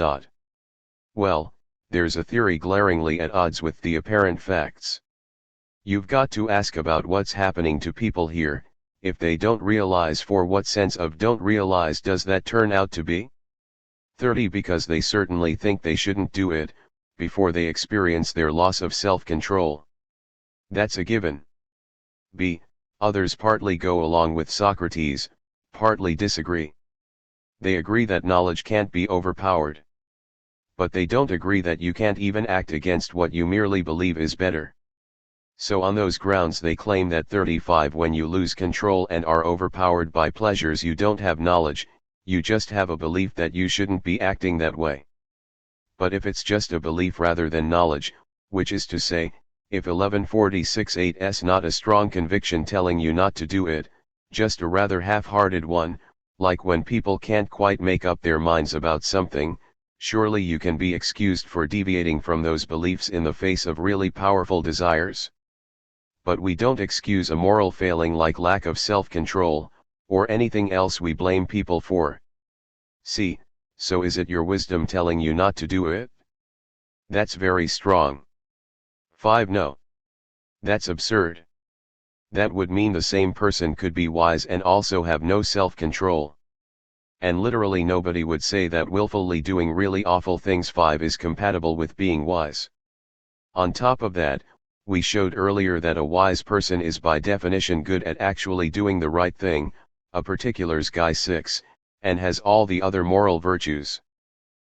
Well, there's a theory glaringly at odds with the apparent facts. You've got to ask about what's happening to people here. If they don't realize, for what sense of don't realize does that turn out to be? 30 Because they certainly think they shouldn't do it, before they experience their loss of self-control. That's a given. B. Others partly go along with Socrates, partly disagree. They agree that knowledge can't be overpowered. But they don't agree that you can't even act against what you merely believe is better. So on those grounds they claim that 35 when you lose control and are overpowered by pleasures you don't have knowledge, you just have a belief that you shouldn't be acting that way. But if it's just a belief rather than knowledge, which is to say, if 1146.8's not a strong conviction telling you not to do it, just a rather half-hearted one, like when people can't quite make up their minds about something, surely you can be excused for deviating from those beliefs in the face of really powerful desires. But we don't excuse a moral failing like lack of self-control, or anything else we blame people for. See, so is it your wisdom telling you not to do it? That's very strong. 5. No. That's absurd. That would mean the same person could be wise and also have no self-control. And literally nobody would say that willfully doing really awful things 5 is compatible with being wise. On top of that, we showed earlier that a wise person is by definition good at actually doing the right thing, a particulars guy 6, and has all the other moral virtues.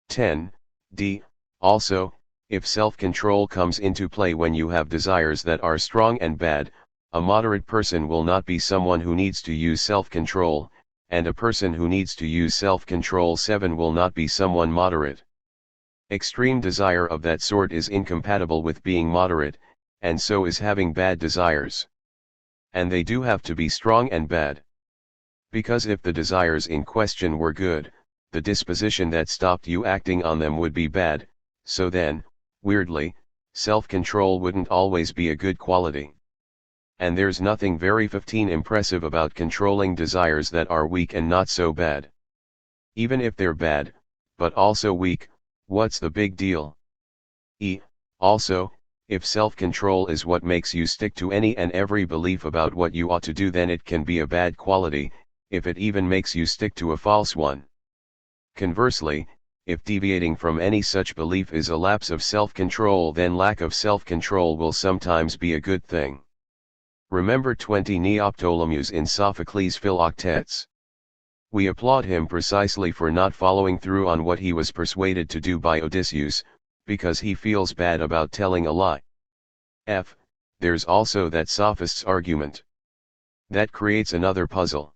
10. D. Also, if self-control comes into play when you have desires that are strong and bad, a moderate person will not be someone who needs to use self-control, and a person who needs to use self-control 7 will not be someone moderate. Extreme desire of that sort is incompatible with being moderate, and so is having bad desires. And they do have to be strong and bad. Because if the desires in question were good, the disposition that stopped you acting on them would be bad, so then, weirdly, self-control wouldn't always be a good quality. And there's nothing very 15 impressive about controlling desires that are weak and not so bad. Even if they're bad, but also weak, what's the big deal? Also, if self-control is what makes you stick to any and every belief about what you ought to do, then it can be a bad quality, if it even makes you stick to a false one. Conversely, if deviating from any such belief is a lapse of self-control, then lack of self-control will sometimes be a good thing. Remember 20 Neoptolemus in Sophocles' Philoctetes. We applaud him precisely for not following through on what he was persuaded to do by Odysseus, because he feels bad about telling a lie. There's also that sophist's argument. That creates another puzzle.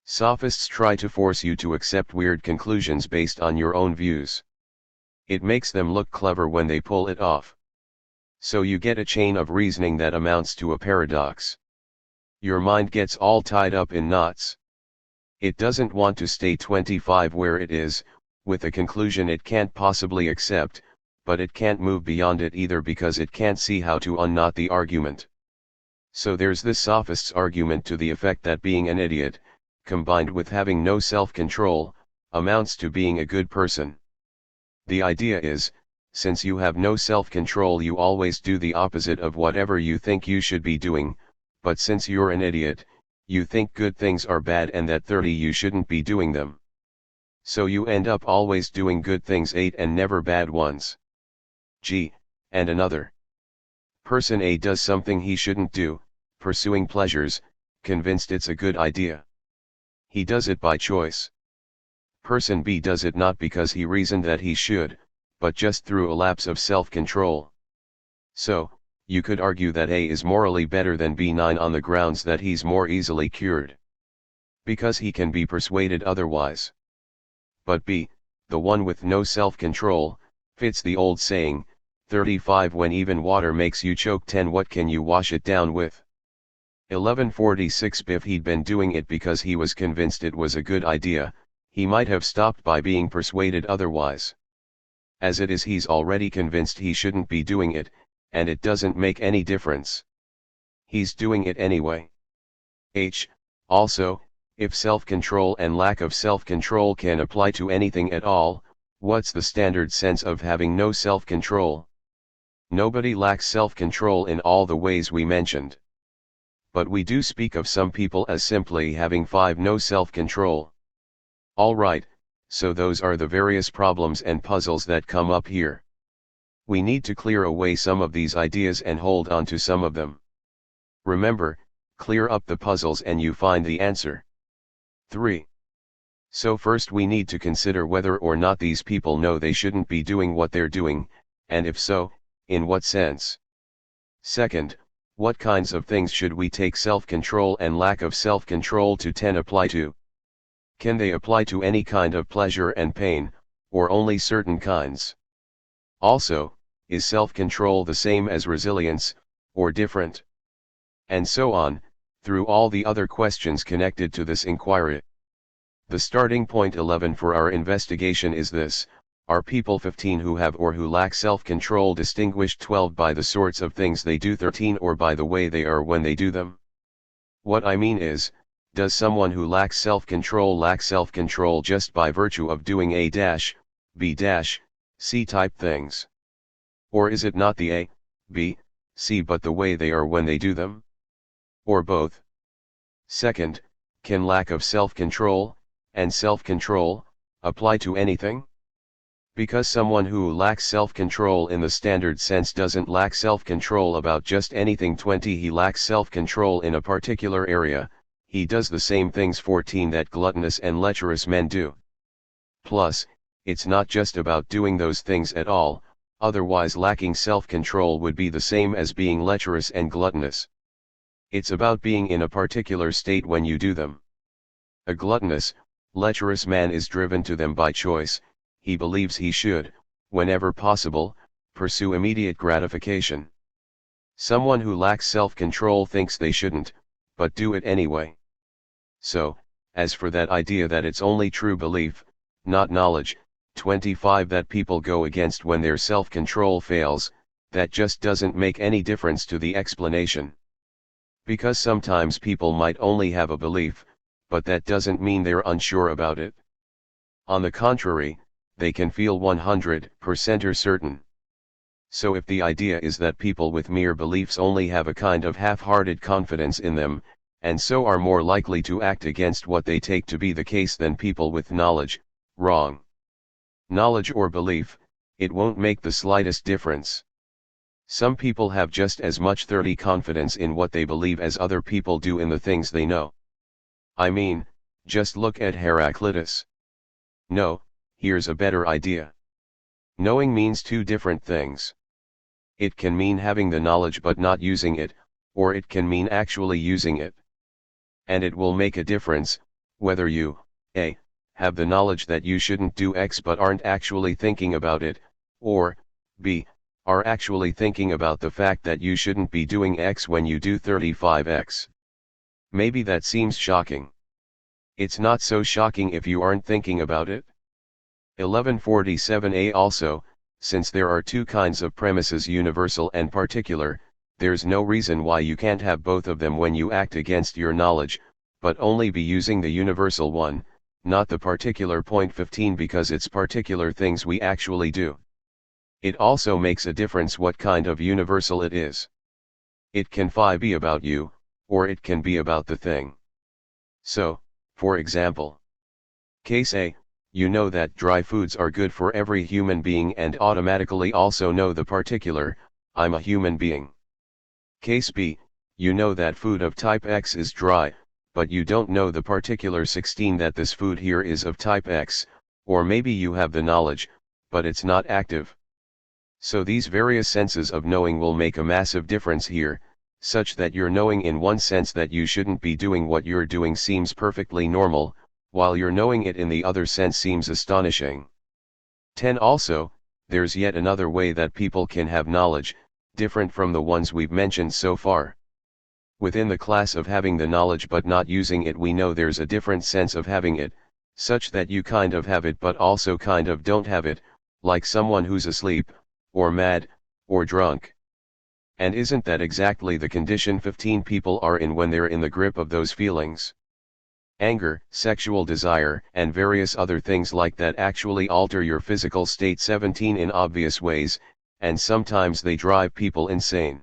Sophists try to force you to accept weird conclusions based on your own views. It makes them look clever when they pull it off. So you get a chain of reasoning that amounts to a paradox. Your mind gets all tied up in knots. It doesn't want to stay 25 where it is, with a conclusion it can't possibly accept, but it can't move beyond it either because it can't see how to unknot the argument. So there's this sophist's argument to the effect that being an idiot, combined with having no self-control, amounts to being a good person. The idea is, since you have no self-control, you always do the opposite of whatever you think you should be doing, but since you're an idiot, you think good things are bad and that 30 you shouldn't be doing them. So you end up always doing good things 8 and never bad ones. And another person A does something he shouldn't do, pursuing pleasures, convinced it's a good idea. He does it by choice. Person B does it not because he reasoned that he should, but just through a lapse of self-control. So, you could argue that A is morally better than B9 on the grounds that he's more easily cured. Because he can be persuaded otherwise. But B, the one with no self-control, fits the old saying, 35 when even water makes you choke 10 what can you wash it down with? 1146 If he'd been doing it because he was convinced it was a good idea, he might have stopped by being persuaded otherwise. As it is, he's already convinced he shouldn't be doing it, and it doesn't make any difference. He's doing it anyway. Also, if self-control and lack of self-control can apply to anything at all, what's the standard sense of having no self-control? Nobody lacks self-control in all the ways we mentioned. But we do speak of some people as simply having no self-control. Alright, so those are the various problems and puzzles that come up here. We need to clear away some of these ideas and hold on to some of them. Remember, clear up the puzzles and you find the answer. 3. So first we need to consider whether or not these people know they shouldn't be doing what they're doing, and if so, in what sense. Second, what kinds of things should we take self-control and lack of self-control to 10 apply to? Can they apply to any kind of pleasure and pain, or only certain kinds? Also, is self-control the same as resilience, or different? And so on, through all the other questions connected to this inquiry. The starting point 11 for our investigation is this: are people 15 who have or who lack self-control distinguished 12 by the sorts of things they do, 13 or by the way they are when they do them? What I mean is, does someone who lacks self-control lack self-control just by virtue of doing A-, B-, C type things? Or is it not the A, B, C but the way they are when they do them? Or both? Second, can lack of self-control, and self-control, apply to anything? Because someone who lacks self-control in the standard sense doesn't lack self-control about just anything. 20 He lacks self-control in a particular area, he does the same things 14 that gluttonous and lecherous men do. Plus, it's not just about doing those things at all, otherwise lacking self-control would be the same as being lecherous and gluttonous. It's about being in a particular state when you do them. A gluttonous, lecherous man is driven to them by choice. He believes he should, whenever possible, pursue immediate gratification. Someone who lacks self-control thinks they shouldn't, but do it anyway. So, as for that idea that it's only true belief, not knowledge, 25 that people go against when their self-control fails, that just doesn't make any difference to the explanation. Because sometimes people might only have a belief, but that doesn't mean they're unsure about it. On the contrary, they can feel 100% certain. So if the idea is that people with mere beliefs only have a kind of half-hearted confidence in them, and so are more likely to act against what they take to be the case than people with knowledge, wrong. Knowledge or belief, it won't make the slightest difference. Some people have just as much confidence in what they believe as other people do in the things they know. I mean, just look at Heraclitus. No, here's a better idea. Knowing means two different things. It can mean having the knowledge but not using it, or it can mean actually using it. And it will make a difference, whether you, A, have the knowledge that you shouldn't do X but aren't actually thinking about it, or, B, are actually thinking about the fact that you shouldn't be doing X when you do 35X. Maybe that seems shocking. It's not so shocking if you aren't thinking about it. 1147a Also, since there are two kinds of premises, universal and particular, there's no reason why you can't have both of them when you act against your knowledge, but only be using the universal one, not the particular. 15 Because it's particular things we actually do. It also makes a difference what kind of universal it is. It can be about you, or it can be about the thing. So, for example, case A, you know that dry foods are good for every human being and automatically also know the particular, I'm a human being. Case B, you know that food of type X is dry, but you don't know the particular 16 that this food here is of type X, or maybe you have the knowledge, but it's not active. So these various senses of knowing will make a massive difference here, such that your knowing in one sense that you shouldn't be doing what you're doing seems perfectly normal, while your knowing it in the other sense seems astonishing. 10 Also, there's yet another way that people can have knowledge, different from the ones we've mentioned so far. Within the class of having the knowledge but not using it, we know there's a different sense of having it, such that you kind of have it but also kind of don't have it, like someone who's asleep, or mad, or drunk. And isn't that exactly the condition 15 people are in when they're in the grip of those feelings? Anger, sexual desire, and various other things like that actually alter your physical state 17 in obvious ways, and sometimes they drive people insane.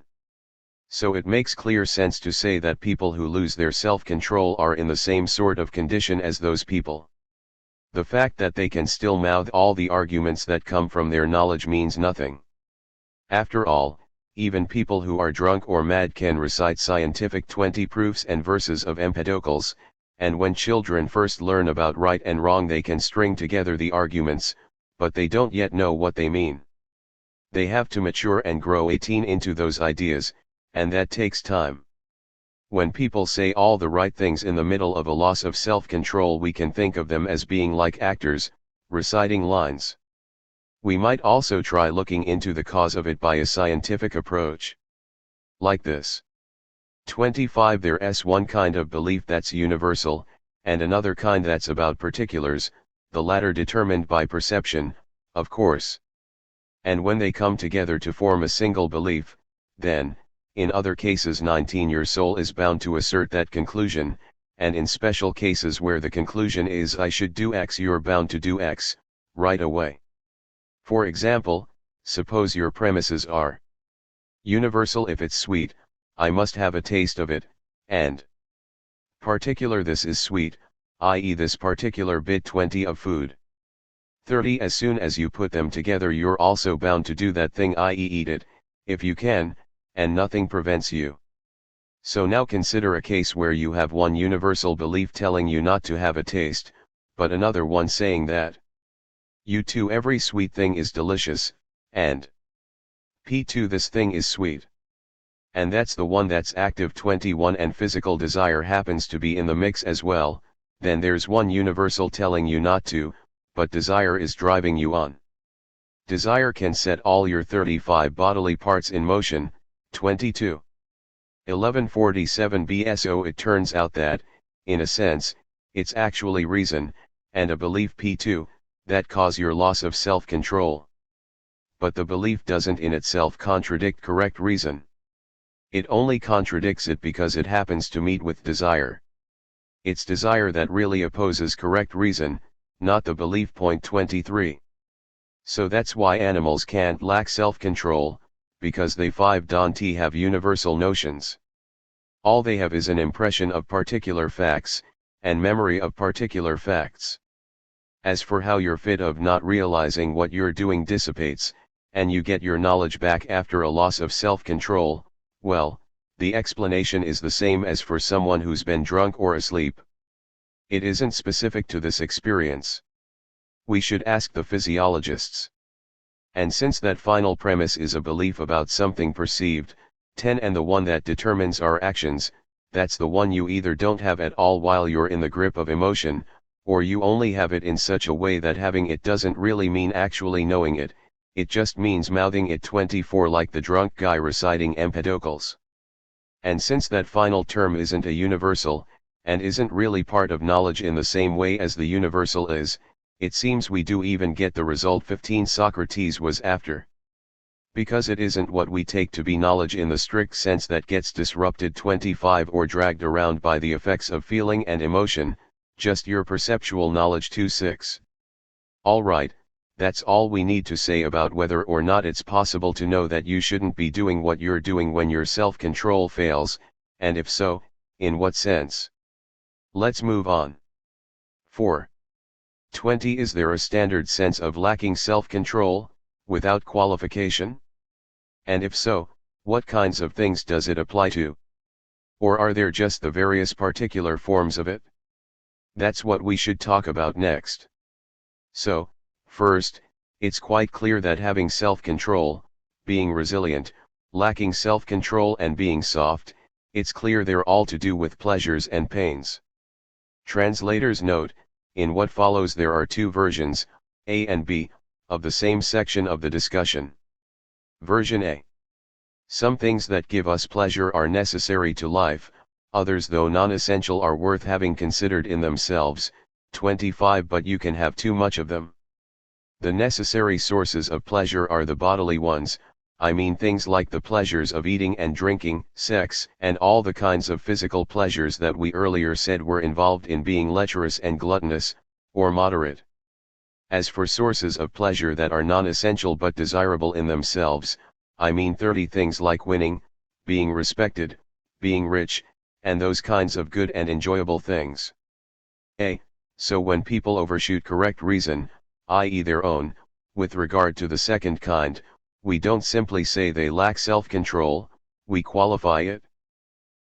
So it makes clear sense to say that people who lose their self-control are in the same sort of condition as those people. The fact that they can still mouth all the arguments that come from their knowledge means nothing. After all, even people who are drunk or mad can recite scientific 20 proofs and verses of Empedocles, and when children first learn about right and wrong they can string together the arguments, but they don't yet know what they mean. They have to mature and grow 18 into those ideas, and that takes time. When people say all the right things in the middle of a loss of self-control, we can think of them as being like actors, reciting lines. We might also try looking into the cause of it by a scientific approach. Like this. 25 There's one kind of belief that's universal, and another kind that's about particulars, the latter determined by perception, of course. And when they come together to form a single belief, then, in other cases 19 your soul is bound to assert that conclusion, and in special cases where the conclusion is I should do X you're bound to do X, right away. For example, suppose your premises are universal if it's sweet, I must have a taste of it, and particular this is sweet, i.e. this particular bit 20 of food. 30 As soon as you put them together you're also bound to do that thing, i.e. eat it, if you can, and nothing prevents you. So now consider a case where you have one universal belief telling you not to have a taste, but another one saying that you too every sweet thing is delicious, and P2 this thing is sweet. And that's the one that's active 21 and physical desire happens to be in the mix as well, then there's one universal telling you not to, but desire is driving you on. Desire can set all your 35 bodily parts in motion. 22. 1147 BSO It turns out that, in a sense, it's actually reason, and a belief P2, that cause your loss of self-control. But the belief doesn't in itself contradict correct reason. It only contradicts it because it happens to meet with desire. It's desire that really opposes correct reason, not the belief. 23. So that's why animals can't lack self-control, because they 5 don't have universal notions. All they have is an impression of particular facts, and memory of particular facts. As for how your fit of not realizing what you're doing dissipates, and you get your knowledge back after a loss of self-control, well, the explanation is the same as for someone who's been drunk or asleep. It isn't specific to this experience. We should ask the physiologists. And since that final premise is a belief about something perceived, 10 and the one that determines our actions, that's the one you either don't have at all while you're in the grip of emotion, or you only have it in such a way that having it doesn't really mean actually knowing it, it just means mouthing it. 24 Like the drunk guy reciting Empedocles. And since that final term isn't a universal, and isn't really part of knowledge in the same way as the universal is, it seems we do even get the result 15 Socrates was after. Because it isn't what we take to be knowledge in the strict sense that gets disrupted. 25 Or dragged around by the effects of feeling and emotion, just your perceptual knowledge. 26. Alright, that's all we need to say about whether or not it's possible to know that you shouldn't be doing what you're doing when your self-control fails, and if so, in what sense. Let's move on. 4. 20 Is there a standard sense of lacking self-control, without qualification? And if so, what kinds of things does it apply to? Or are there just the various particular forms of it? That's what we should talk about next. So, first, it's quite clear that having self-control, being resilient, lacking self-control and being soft, it's clear they're all to do with pleasures and pains. Translators note, in what follows there are 2 versions, A and B, of the same section of the discussion. Version A. Some things that give us pleasure are necessary to life, others though non-essential are worth having considered in themselves. 25 But you can have too much of them. The necessary sources of pleasure are the bodily ones, I mean things like the pleasures of eating and drinking, sex, and all the kinds of physical pleasures that we earlier said were involved in being lecherous and gluttonous, or moderate. As for sources of pleasure that are non-essential but desirable in themselves, I mean 30 things like winning, being respected, being rich, and those kinds of good and enjoyable things. A. So when people overshoot correct reason, i.e. their own, with regard to the second kind, We don't simply say they lack self-control, we qualify it.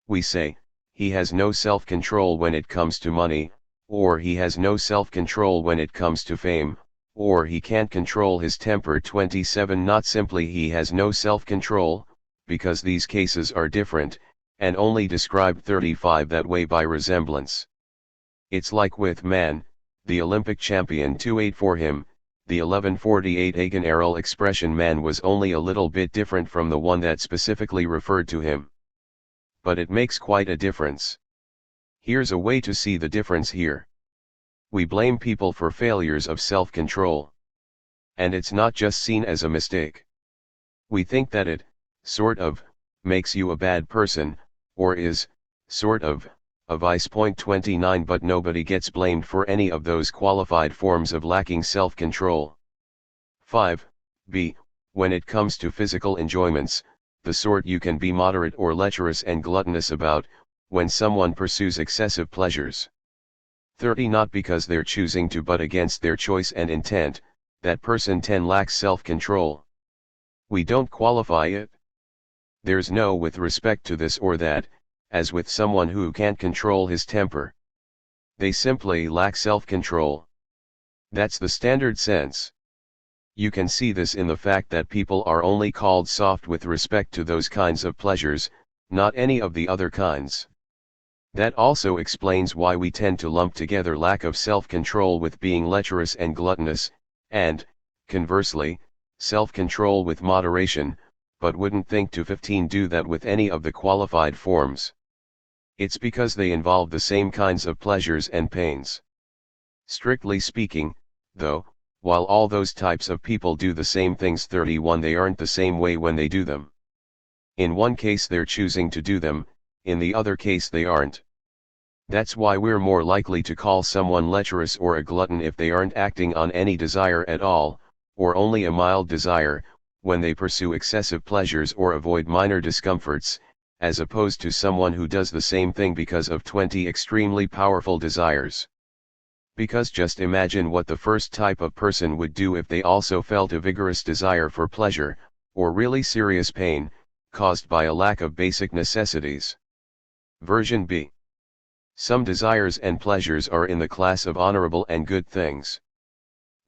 We say, he has no self-control when it comes to money, or he has no self-control when it comes to fame, or he can't control his temper. 27 Not simply he has no self-control, because these cases are different, and only described 35 that way by resemblance. It's like with man, the Olympic champion. 28 For him, the 1148 Agenarel expression man was only a little bit different from the one that specifically referred to him. But it makes quite a difference. Here's a way to see the difference here. We blame people for failures of self-control. And it's not just seen as a mistake. We think that it, sort of, makes you a bad person, or is, sort of, a vice. 29 But nobody gets blamed for any of those qualified forms of lacking self-control. 5. B. When it comes to physical enjoyments, the sort you can be moderate or lecherous and gluttonous about, when someone pursues excessive pleasures. 30 Not because they're choosing to but against their choice and intent, that person 10 lacks self-control. We don't qualify it. There's no with respect to this or that, as with someone who can't control his temper. They simply lack self-control. That's the standard sense. You can see this in the fact that people are only called soft with respect to those kinds of pleasures, not any of the other kinds. That also explains why we tend to lump together lack of self-control with being lecherous and gluttonous, and, conversely, self-control with moderation, but wouldn't think to 15 do that with any of the qualified forms. It's because they involve the same kinds of pleasures and pains. Strictly speaking, though, while all those types of people do the same things, 31 they aren't the same way when they do them. In one case they're choosing to do them, in the other case they aren't. That's why we're more likely to call someone lecherous or a glutton if they aren't acting on any desire at all, or only a mild desire, when they pursue excessive pleasures or avoid minor discomforts, as opposed to someone who does the same thing because of 20 extremely powerful desires. Because just imagine what the first type of person would do if they also felt a vigorous desire for pleasure, or really serious pain, caused by a lack of basic necessities. Version B. Some desires and pleasures are in the class of honorable and good things.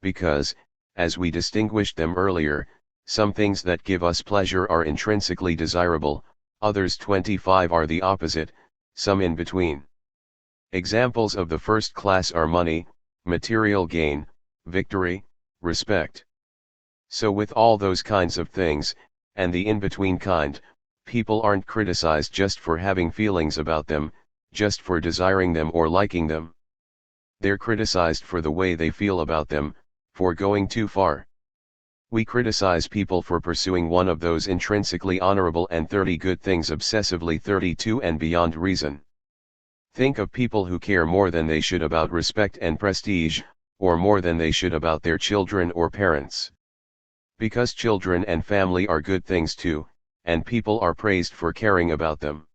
Because, as we distinguished them earlier, some things that give us pleasure are intrinsically desirable, others 25 are the opposite, some in between. Examples of the first class are money, material gain, victory, respect. So with all those kinds of things, and the in-between kind, people aren't criticized just for having feelings about them, just for desiring them or liking them. They're criticized for the way they feel about them, for going too far. We criticize people for pursuing one of those intrinsically honorable and 30 good things obsessively, 32 and beyond reason. Think of people who care more than they should about respect and prestige, or more than they should about their children or parents. Because children and family are good things too, and people are praised for caring about them.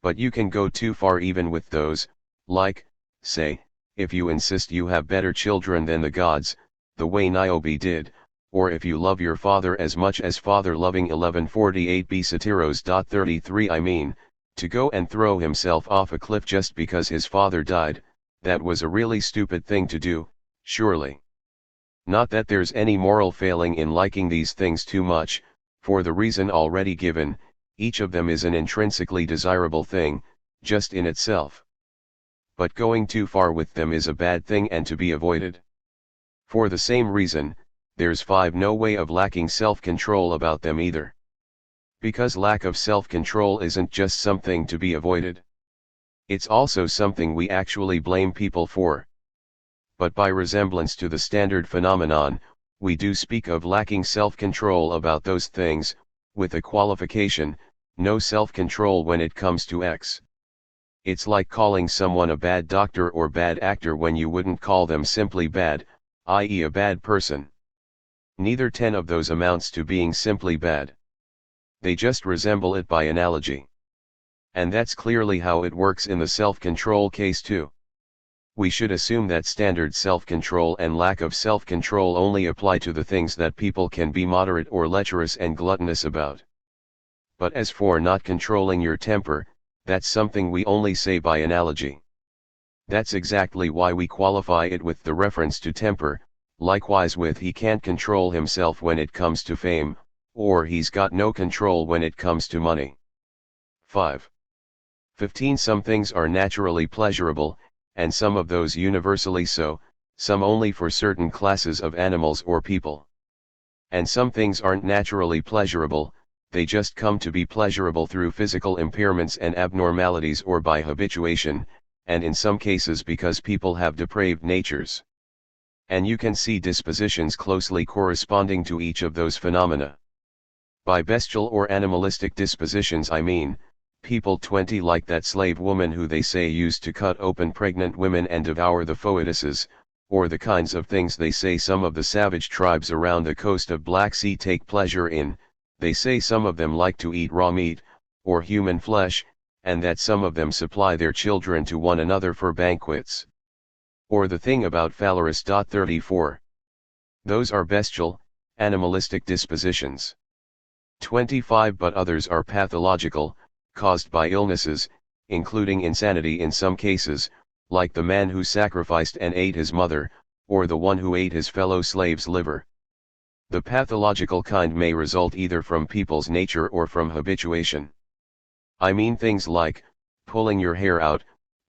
But you can go too far even with those, like, say, if you insist you have better children than the gods, the way Niobe did, or if you love your father as much as father-loving 1148b Satyros. 33 I mean, to go and throw himself off a cliff just because his father died, that was a really stupid thing to do, surely. Not that there's any moral failing in liking these things too much, for the reason already given, each of them is an intrinsically desirable thing, just in itself. But going too far with them is a bad thing and to be avoided. For the same reason, there's 5 no way of lacking self-control about them either. Because lack of self-control isn't just something to be avoided. It's also something we actually blame people for. But by resemblance to the standard phenomenon, we do speak of lacking self-control about those things, with a qualification, no self-control when it comes to X. It's like calling someone a bad doctor or bad actor when you wouldn't call them simply bad, i.e. a bad person. Neither 10 of those amounts to being simply bad. They just resemble it by analogy. And that's clearly how it works in the self-control case too. We should assume that standard self-control and lack of self-control only apply to the things that people can be moderate or lecherous and gluttonous about. But as for not controlling your temper, that's something we only say by analogy. That's exactly why we qualify it with the reference to temper, likewise with he can't control himself when it comes to fame, or he's got no control when it comes to money. 5. 15. Some things are naturally pleasurable, and some of those universally so, some only for certain classes of animals or people. And some things aren't naturally pleasurable, they just come to be pleasurable through physical impairments and abnormalities or by habituation, and in some cases because people have depraved natures. And you can see dispositions closely corresponding to each of those phenomena. By bestial or animalistic dispositions I mean, people 20 like that slave woman who they say used to cut open pregnant women and devour the foetuses, or the kinds of things they say some of the savage tribes around the coast of Black Sea take pleasure in. They say some of them like to eat raw meat, or human flesh, and that some of them supply their children to one another for banquets. Or the thing about phalaris. 34. Those are bestial, animalistic dispositions. 25. But others are pathological, caused by illnesses, including insanity in some cases, like the man who sacrificed and ate his mother, or the one who ate his fellow slave's liver. The pathological kind may result either from people's nature or from habituation. I mean things like, pulling your hair out,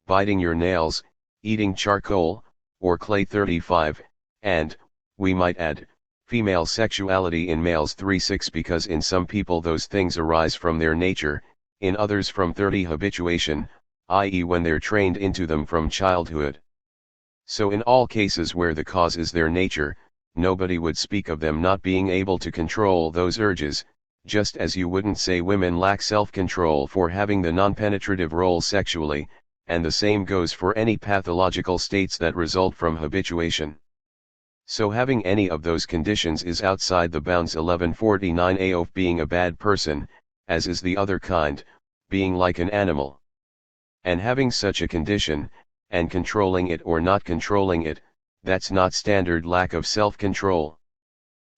biting your nails, eating charcoal, or clay. 35, and, we might add, female sexuality in males. 36 because in some people those things arise from their nature, in others from 30 habituation, i.e. when they're trained into them from childhood. So in all cases where the cause is their nature, nobody would speak of them not being able to control those urges, just as you wouldn't say women lack self-control for having the non-penetrative role sexually, and the same goes for any pathological states that result from habituation. So having any of those conditions is outside the bounds 1149a of being a bad person, as is the other kind, being like an animal. And having such a condition, and controlling it or not controlling it, that's not standard lack of self-control.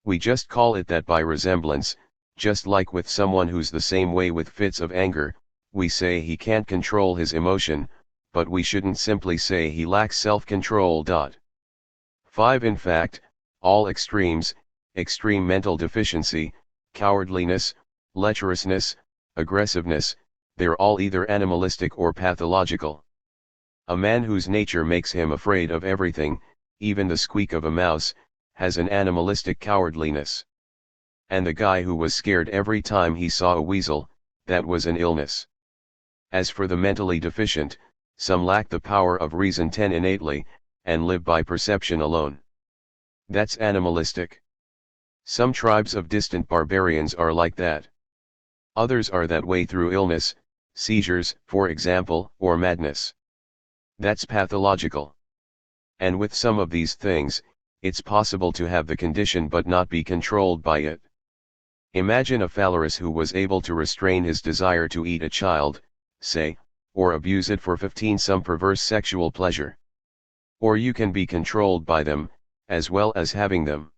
We just call it that by resemblance, just like with someone who's the same way with fits of anger, we say he can't control his emotion, but we shouldn't simply say he lacks self-control. 5. In fact, all extremes, extreme mental deficiency, cowardliness, lecherousness, aggressiveness, they're all either animalistic or pathological. A man whose nature makes him afraid of everything, even the squeak of a mouse, has an animalistic cowardliness. And the guy who was scared every time he saw a weasel, that was an illness. As for the mentally deficient, some lack the power of reason 10 innately, and live by perception alone. That's animalistic. Some tribes of distant barbarians are like that. Others are that way through illness, seizures, for example, or madness. That's pathological. And with some of these things, it's possible to have the condition but not be controlled by it. Imagine a phalaris who was able to restrain his desire to eat a child, say, or abuse it for 15 some perverse sexual pleasure. Or you can be controlled by them, as well as having them.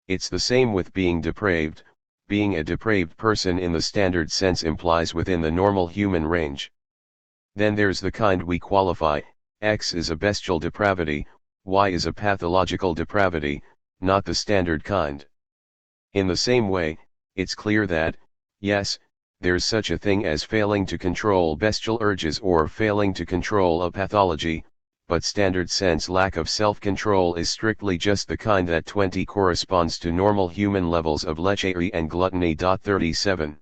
It's the same with being depraved. Being a depraved person in the standard sense implies within the normal human range. Then there's the kind we qualify, X is a bestial depravity, Y is a pathological depravity, not the standard kind. In the same way, it's clear that, yes, there's such a thing as failing to control bestial urges or failing to control a pathology, but standard sense lack of self-control is strictly just the kind that 20 corresponds to normal human levels of lechery and gluttony. 37.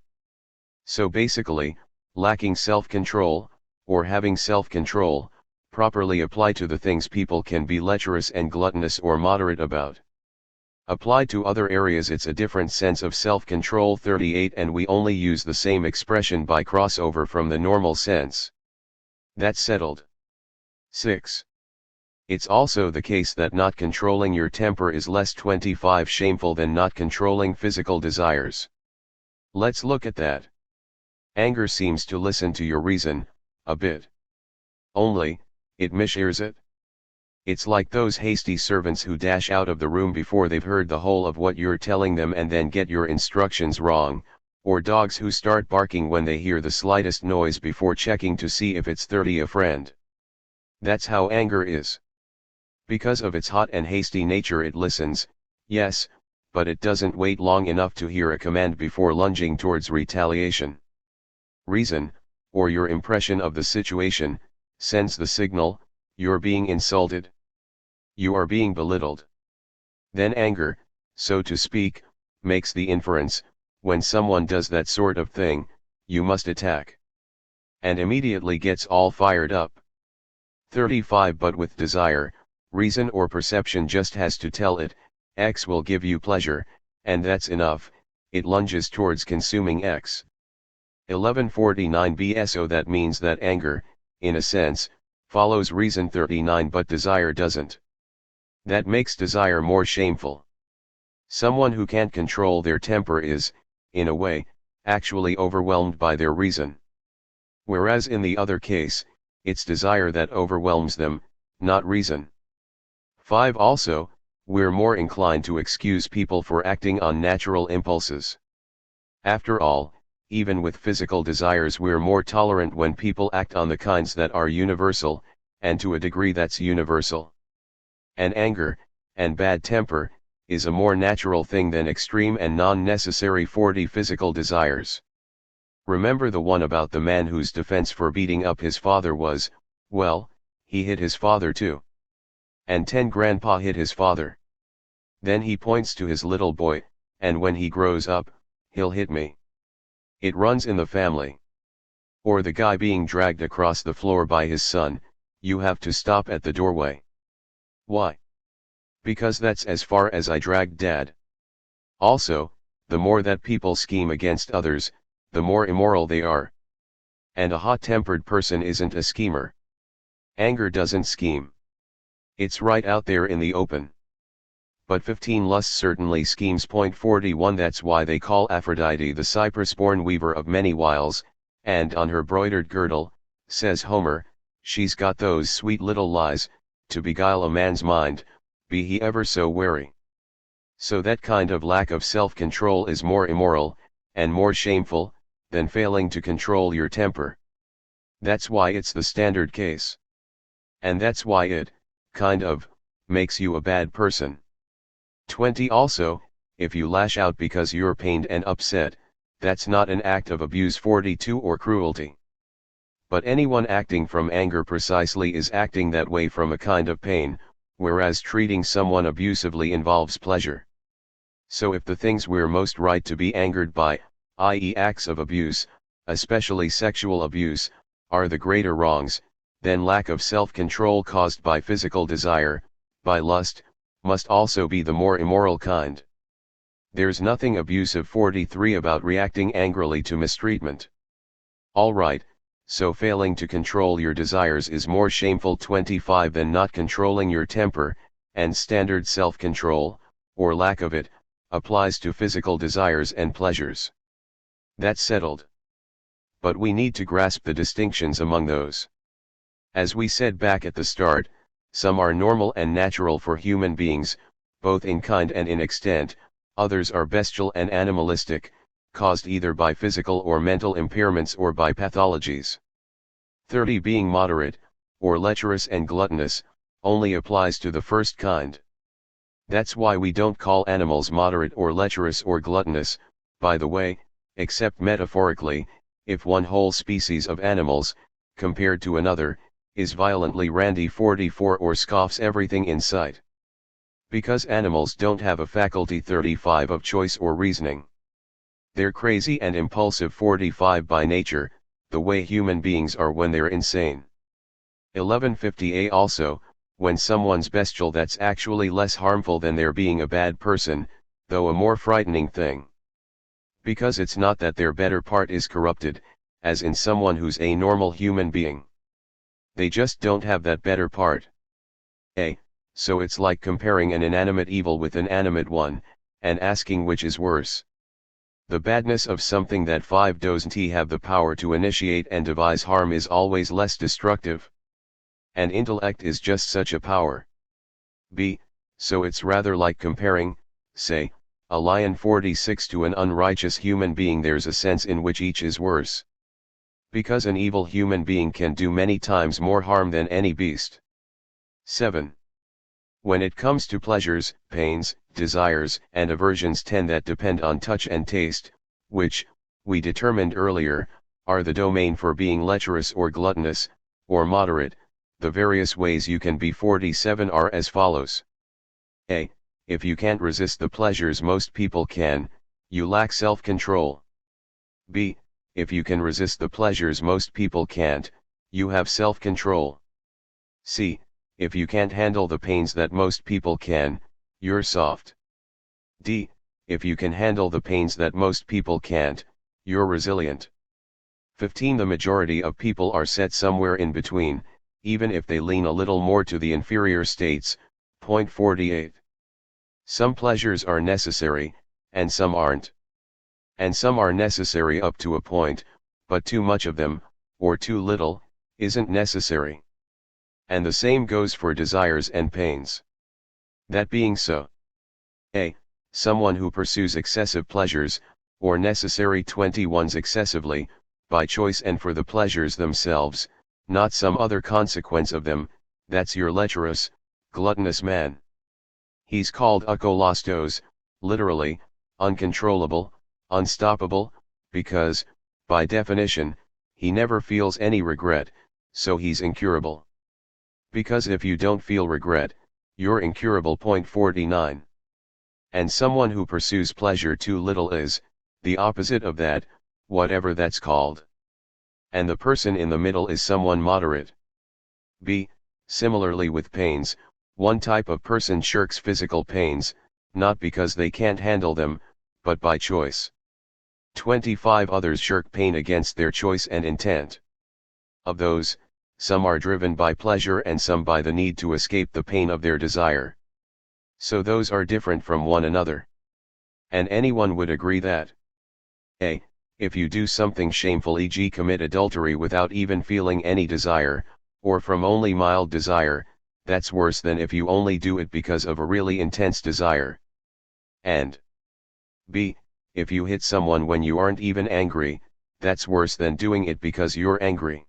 So basically, lacking self-control, or having self-control, properly apply to the things people can be lecherous and gluttonous or moderate about. Applied to other areas it's a different sense of self-control. 38 And we only use the same expression by crossover from the normal sense. That's settled. 6. It's also the case that not controlling your temper is less 25 shameful than not controlling physical desires. Let's look at that. Anger seems to listen to your reason, a bit. Only, it mishears it. It's like those hasty servants who dash out of the room before they've heard the whole of what you're telling them and then get your instructions wrong, or dogs who start barking when they hear the slightest noise before checking to see if it's 30 a friend. That's how anger is. Because of its hot and hasty nature it listens, yes, but it doesn't wait long enough to hear a command before lunging towards retaliation. Reason, or your impression of the situation, sends the signal, you're being insulted. You are being belittled. Then anger, so to speak, makes the inference, when someone does that sort of thing, you must attack. And immediately gets all fired up. 35 But with desire, reason or perception just has to tell it, X will give you pleasure, and that's enough, it lunges towards consuming X. 1149 BSO That means that anger, in a sense, follows reason 39 but desire doesn't. That makes desire more shameful. Someone who can't control their temper is, in a way, actually overwhelmed by their reason. Whereas in the other case, it's desire that overwhelms them, not reason. 5 Also, we're more inclined to excuse people for acting on natural impulses. After all, even with physical desires we're more tolerant when people act on the kinds that are universal, and to a degree that's universal. And anger, and bad temper, is a more natural thing than extreme and non-necessary 40 physical desires. Remember the one about the man whose defense for beating up his father was, well, he hit his father too. And 10 Grandpa hit his father. Then he points to his little boy, and when he grows up, he'll hit me. It runs in the family. Or the guy being dragged across the floor by his son, you have to stop at the doorway. Why? Because that's as far as I dragged Dad. Also, the more that people scheme against others, the more immoral they are. And a hot-tempered person isn't a schemer. Anger doesn't scheme. It's right out there in the open. But 15 Lust certainly schemes. 41 That's why they call Aphrodite the cypress-born weaver of many wiles, and on her broidered girdle, says Homer, she's got those sweet little lies, to beguile a man's mind, be he ever so wary. So that kind of lack of self-control is more immoral, and more shameful, than failing to control your temper. That's why it's the standard case. And that's why it, kind of, makes you a bad person. 20 Also, if you lash out because you're pained and upset, that's not an act of abuse 42 or cruelty. But anyone acting from anger precisely is acting that way from a kind of pain, whereas treating someone abusively involves pleasure. So if the things we're most right to be angered by, i.e. acts of abuse, especially sexual abuse, are the greater wrongs, then lack of self-control caused by physical desire, by lust, must also be the more immoral kind. There's nothing abusive 43 about reacting angrily to mistreatment. Alright, so failing to control your desires is more shameful 25 than not controlling your temper, and standard self-control, or lack of it, applies to physical desires and pleasures. That's settled. But we need to grasp the distinctions among those. As we said back at the start, some are normal and natural for human beings, both in kind and in extent, others are bestial and animalistic, caused either by physical or mental impairments or by pathologies. 30 Being moderate, or lecherous and gluttonous, only applies to the first kind. That's why we don't call animals moderate or lecherous or gluttonous, by the way, except metaphorically, if one whole species of animals, compared to another, is violently randy 44 or scoffs everything in sight. Because animals don't have a faculty 35 of choice or reasoning. They're crazy and impulsive 45 by nature, the way human beings are when they're insane. 1150 Also, when someone's bestial that's actually less harmful than their being a bad person, though a more frightening thing. Because it's not that their better part is corrupted, as in someone who's a normal human being. They just don't have that better part. So it's like comparing an inanimate evil with an animate one, and asking which is worse. The badness of something that 5 doesn't have the power to initiate and devise harm is always less destructive. And intellect is just such a power. b. So it's rather like comparing, say, a lion 46 to an unrighteous human being. There's a sense in which each is worse. Because an evil human being can do many times more harm than any beast. 7. When it comes to pleasures, pains, desires, and aversions 10 that depend on touch and taste, which, we determined earlier, are the domain for being lecherous or gluttonous, or moderate, the various ways you can be 47 are as follows. A. If you can't resist the pleasures most people can, you lack self-control. B. If you can resist the pleasures most people can't, you have self-control. C. If you can't handle the pains that most people can, you're soft. D. If you can handle the pains that most people can't, you're resilient. 15. The majority of people are set somewhere in between, even if they lean a little more to the inferior states. Point 48. Some pleasures are necessary, and some aren't. And some are necessary up to a point, but too much of them, or too little, isn't necessary. And the same goes for desires and pains. That being so. A. Someone who pursues excessive pleasures, or necessary 21s excessively, by choice and for the pleasures themselves, not some other consequence of them, that's your lecherous, gluttonous man. He's called akolastos, literally, uncontrollable, unstoppable, because, by definition, he never feels any regret, so he's incurable. Because if you don't feel regret, you're incurable. Point 49. And someone who pursues pleasure too little is, the opposite of that, whatever that's called. And the person in the middle is someone moderate. B. Similarly with pains, one type of person shirks physical pains, not because they can't handle them, but by choice. 25 others shirk pain against their choice and intent. Of those, some are driven by pleasure and some by the need to escape the pain of their desire. So those are different from one another. And anyone would agree that A. If you do something shameful, e.g. commit adultery without even feeling any desire, or from only mild desire, that's worse than if you only do it because of a really intense desire. And B. If you hit someone when you aren't even angry, that's worse than doing it because you're angry.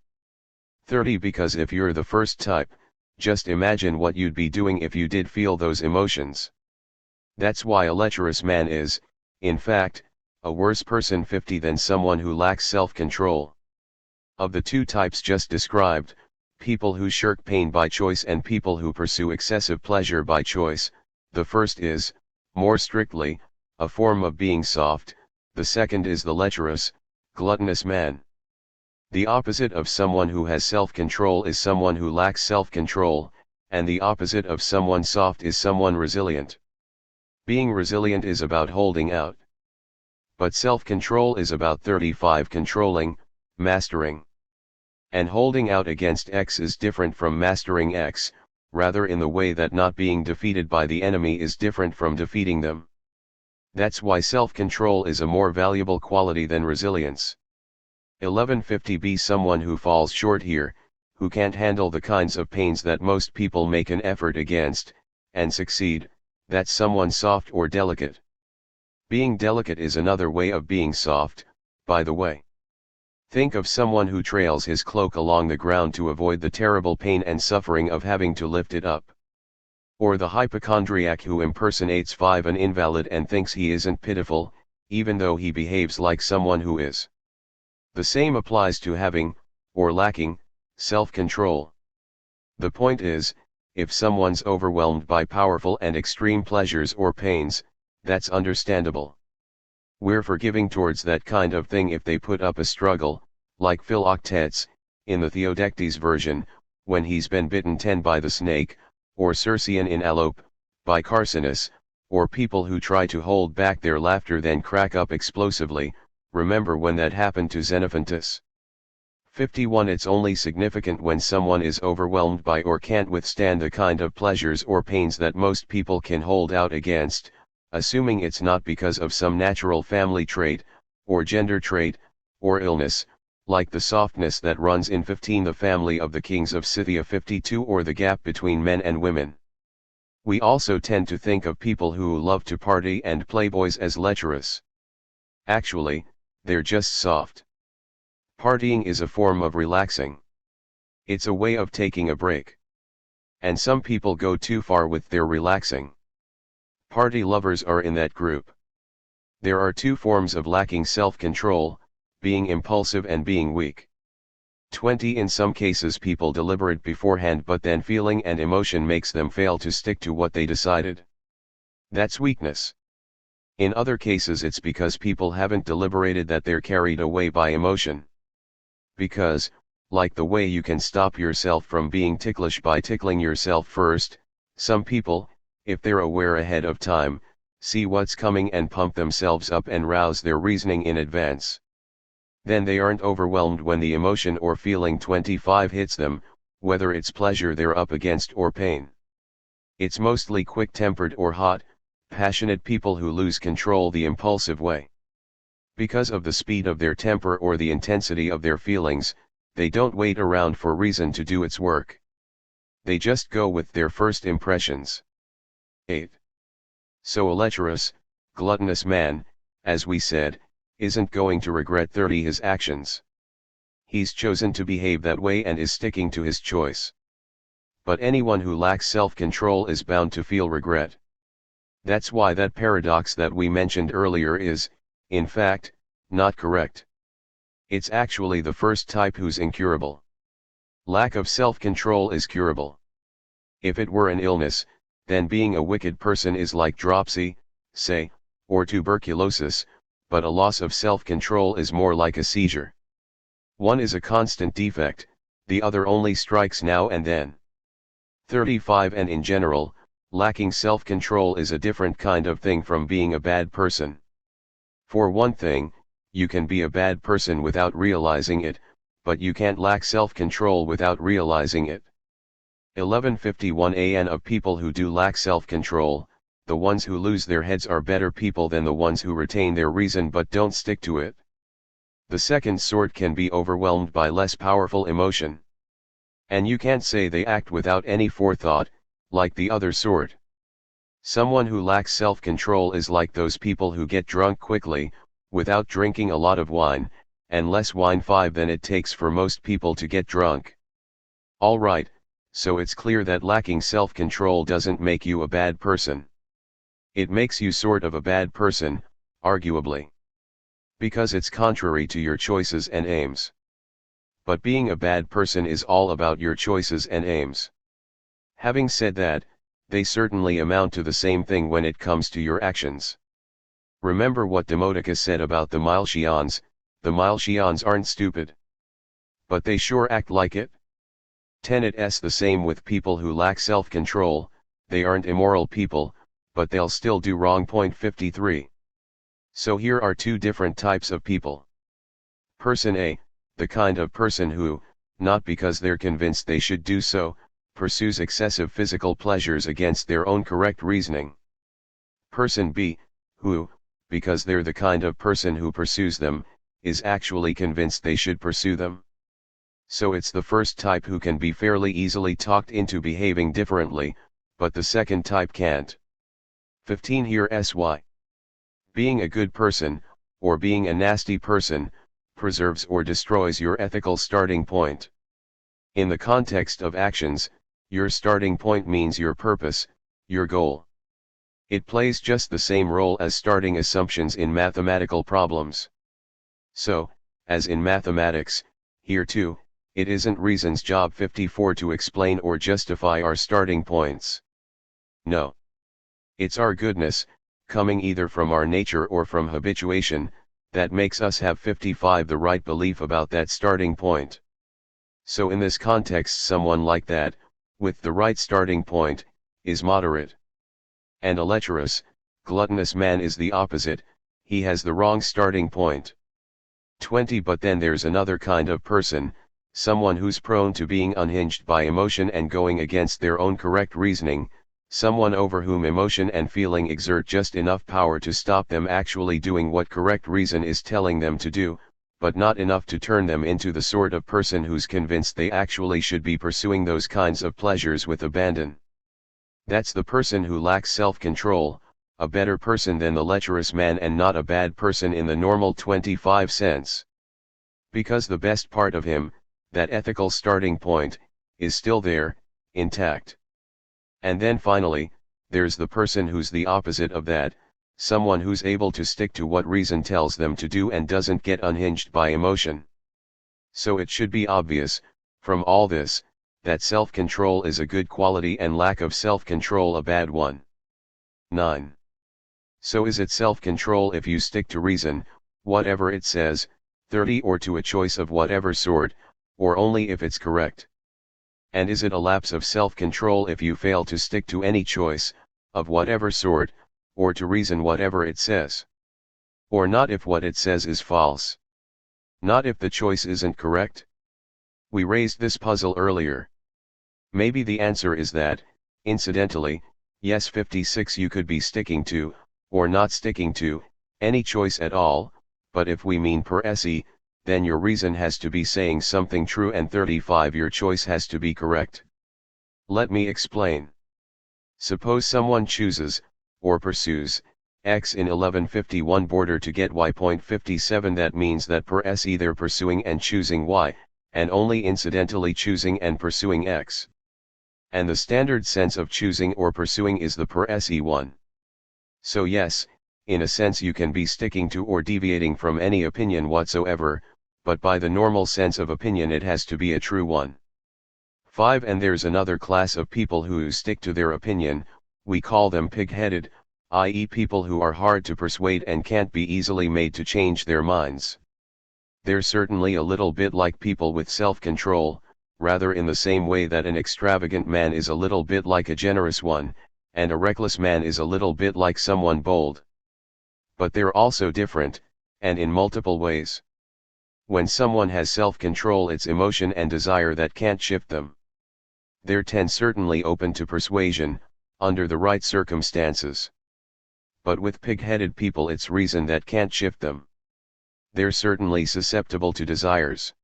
30. Because if you're the first type, just imagine what you'd be doing if you did feel those emotions. That's why a lecherous man is, in fact, a worse person 50 than someone who lacks self-control. Of the two types just described, people who shirk pain by choice and people who pursue excessive pleasure by choice, the first is, more strictly, a form of being soft, the second is the lecherous, gluttonous man. The opposite of someone who has self-control is someone who lacks self-control, and the opposite of someone soft is someone resilient. Being resilient is about holding out. But self-control is about 35 controlling, mastering. And holding out against X is different from mastering X, rather in the way that not being defeated by the enemy is different from defeating them. That's why self-control is a more valuable quality than resilience. 1150. Be someone who falls short here, who can't handle the kinds of pains that most people make an effort against, and succeed, that's someone soft or delicate. Being delicate is another way of being soft, by the way. Think of someone who trails his cloak along the ground to avoid the terrible pain and suffering of having to lift it up. Or the hypochondriac who impersonates an invalid and thinks he isn't pitiful, even though he behaves like someone who is. The same applies to having, or lacking, self-control. The point is, if someone's overwhelmed by powerful and extreme pleasures or pains, that's understandable. We're forgiving towards that kind of thing if they put up a struggle, like Philoctetes, in the Theodectes version, when he's been bitten 10 by the snake, or Circean in Alope, by Carcinus, or people who try to hold back their laughter then crack up explosively. Remember when that happened to Xenophontus. 51. It's only significant when someone is overwhelmed by or can't withstand the kind of pleasures or pains that most people can hold out against, assuming it's not because of some natural family trait, or gender trait, or illness, like the softness that runs in 15 the family of the kings of Scythia 52 or the gap between men and women. We also tend to think of people who love to party and playboys as lecherous. Actually, they're just soft. Partying is a form of relaxing. It's a way of taking a break. And some people go too far with their relaxing. Party lovers are in that group. There are two forms of lacking self-control, being impulsive and being weak. 20 In some cases people deliberate beforehand, but then feeling and emotion makes them fail to stick to what they decided. That's weakness. In other cases it's because people haven't deliberated that they're carried away by emotion. Because, like the way you can stop yourself from being ticklish by tickling yourself first, some people, if they're aware ahead of time, see what's coming and pump themselves up and rouse their reasoning in advance. Then they aren't overwhelmed when the emotion or feeling 25 hits them, whether it's pleasure they're up against or pain. It's mostly quick-tempered or hot, passionate people who lose control the impulsive way. Because of the speed of their temper or the intensity of their feelings, they don't wait around for reason to do its work. They just go with their first impressions. 8. So a lecherous, gluttonous man, as we said, isn't going to regret 30 his actions. He's chosen to behave that way and is sticking to his choice. But anyone who lacks self-control is bound to feel regret. That's why that paradox that we mentioned earlier is, in fact, not correct. It's actually the first type who's incurable. Lack of self-control is curable. If it were an illness, then being a wicked person is like dropsy, say, or tuberculosis, but a loss of self-control is more like a seizure. One is a constant defect, the other only strikes now and then. 35 And in general, lacking self-control is a different kind of thing from being a bad person. For one thing, you can be a bad person without realizing it, but you can't lack self-control without realizing it. 1151 An Of people who do lack self-control, the ones who lose their heads are better people than the ones who retain their reason but don't stick to it. The second sort can be overwhelmed by less powerful emotion. And you can't say they act without any forethought, like the other sort. Someone who lacks self-control is like those people who get drunk quickly, without drinking a lot of wine, and less wine 5 than it takes for most people to get drunk. Alright, so it's clear that lacking self-control doesn't make you a bad person. It makes you sort of a bad person, arguably. Because it's contrary to your choices and aims. But being a bad person is all about your choices and aims. Having said that, they certainly amount to the same thing when it comes to your actions. Remember what Demodocus said about the Nicomacheans: the Nicomacheans aren't stupid. But they sure act like it. 10 It's the same with people who lack self-control, they aren't immoral people, but they'll still do wrong. 53. So here are two different types of people. Person A, the kind of person who, not because they're convinced they should do so, pursues excessive physical pleasures against their own correct reasoning. Person B, who, because they're the kind of person who pursues them, is actually convinced they should pursue them. So it's the first type who can be fairly easily talked into behaving differently, but the second type can't. 15 Here why. Being a good person, or being a nasty person, preserves or destroys your ethical starting point. In the context of actions, your starting point means your purpose, your goal. It plays just the same role as starting assumptions in mathematical problems. So, as in mathematics, here too, it isn't reason's job 54 to explain or justify our starting points. No. It's our goodness, coming either from our nature or from habituation, that makes us have 55 the right belief about that starting point. So in this context, someone like that, with the right starting point, is moderate. And a lecherous, gluttonous man is the opposite, he has the wrong starting point. 20 But then there's another kind of person, someone who's prone to being unhinged by emotion and going against their own correct reasoning, someone over whom emotion and feeling exert just enough power to stop them actually doing what correct reason is telling them to do, but not enough to turn them into the sort of person who's convinced they actually should be pursuing those kinds of pleasures with abandon. That's the person who lacks self-control, a better person than the lecherous man and not a bad person in the normal 25 sense. Because the best part of him, that ethical starting point, is still there, intact. And then finally, there's the person who's the opposite of that, someone who's able to stick to what reason tells them to do and doesn't get unhinged by emotion. So it should be obvious, from all this, that self-control is a good quality and lack of self-control a bad one. 9. So is it self-control if you stick to reason, whatever it says, 30 or to a choice of whatever sort, or only if it's correct? And is it a lapse of self-control if you fail to stick to any choice, of whatever sort, or to reason whatever it says? Or not if what it says is false? Not if the choice isn't correct? We raised this puzzle earlier. Maybe the answer is that, incidentally, yes 56 you could be sticking to, or not sticking to, any choice at all, but if we mean per se, then your reason has to be saying something true and 35 your choice has to be correct. Let me explain. Suppose someone chooses, or pursues, X in 1151 border to get Y.57, that means that per se they're pursuing and choosing Y, and only incidentally choosing and pursuing X. And the standard sense of choosing or pursuing is the per se one. So yes, in a sense you can be sticking to or deviating from any opinion whatsoever, but by the normal sense of opinion it has to be a true one. 5. And there's another class of people who stick to their opinion, we call them pig-headed, i.e. people who are hard to persuade and can't be easily made to change their minds. They're certainly a little bit like people with self-control, rather in the same way that an extravagant man is a little bit like a generous one, and a reckless man is a little bit like someone bold. But they're also different, and in multiple ways. When someone has self-control, it's emotion and desire that can't shift them. They're certainly open to persuasion, under the right circumstances. But with pig-headed people it's reason that can't shift them. They're certainly susceptible to desires.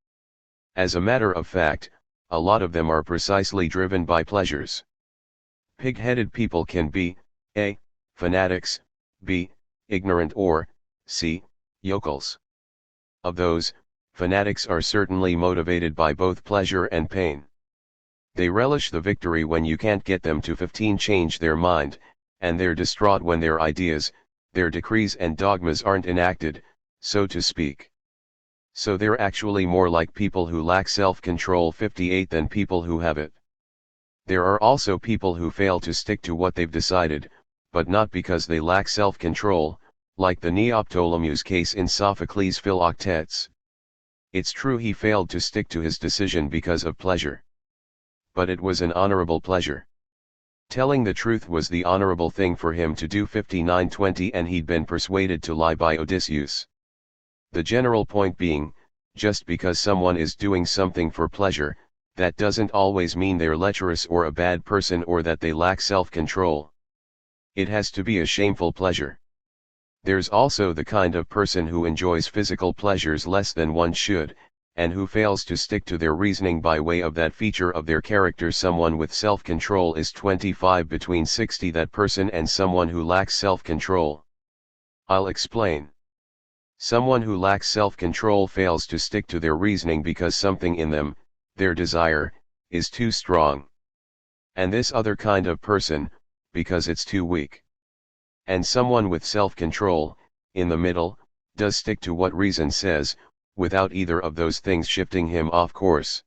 As a matter of fact, a lot of them are precisely driven by pleasures. Pig-headed people can be, A. fanatics, B. ignorant, or C. yokels. Of those, fanatics are certainly motivated by both pleasure and pain. They relish the victory when you can't get them to 15 change their mind, and they're distraught when their ideas, their decrees and dogmas aren't enacted, so to speak. So they're actually more like people who lack self-control 58 than people who have it. There are also people who fail to stick to what they've decided, but not because they lack self-control, like the Neoptolemus case in Sophocles' Philoctetes. It's true he failed to stick to his decision because of pleasure. But it was an honorable pleasure. Telling the truth was the honorable thing for him to do 59:20, and he'd been persuaded to lie by Odysseus. The general point being, just because someone is doing something for pleasure, that doesn't always mean they're lecherous or a bad person or that they lack self-control. It has to be a shameful pleasure. There's also the kind of person who enjoys physical pleasures less than one should, and who fails to stick to their reasoning by way of that feature of their character. Someone with self-control is 25 between 60, that person, and someone who lacks self-control. I'll explain. Someone who lacks self-control fails to stick to their reasoning because something in them, their desire, is too strong. And this other kind of person, because it's too weak. And someone with self-control, in the middle, does stick to what reason says, without either of those things shifting him off course.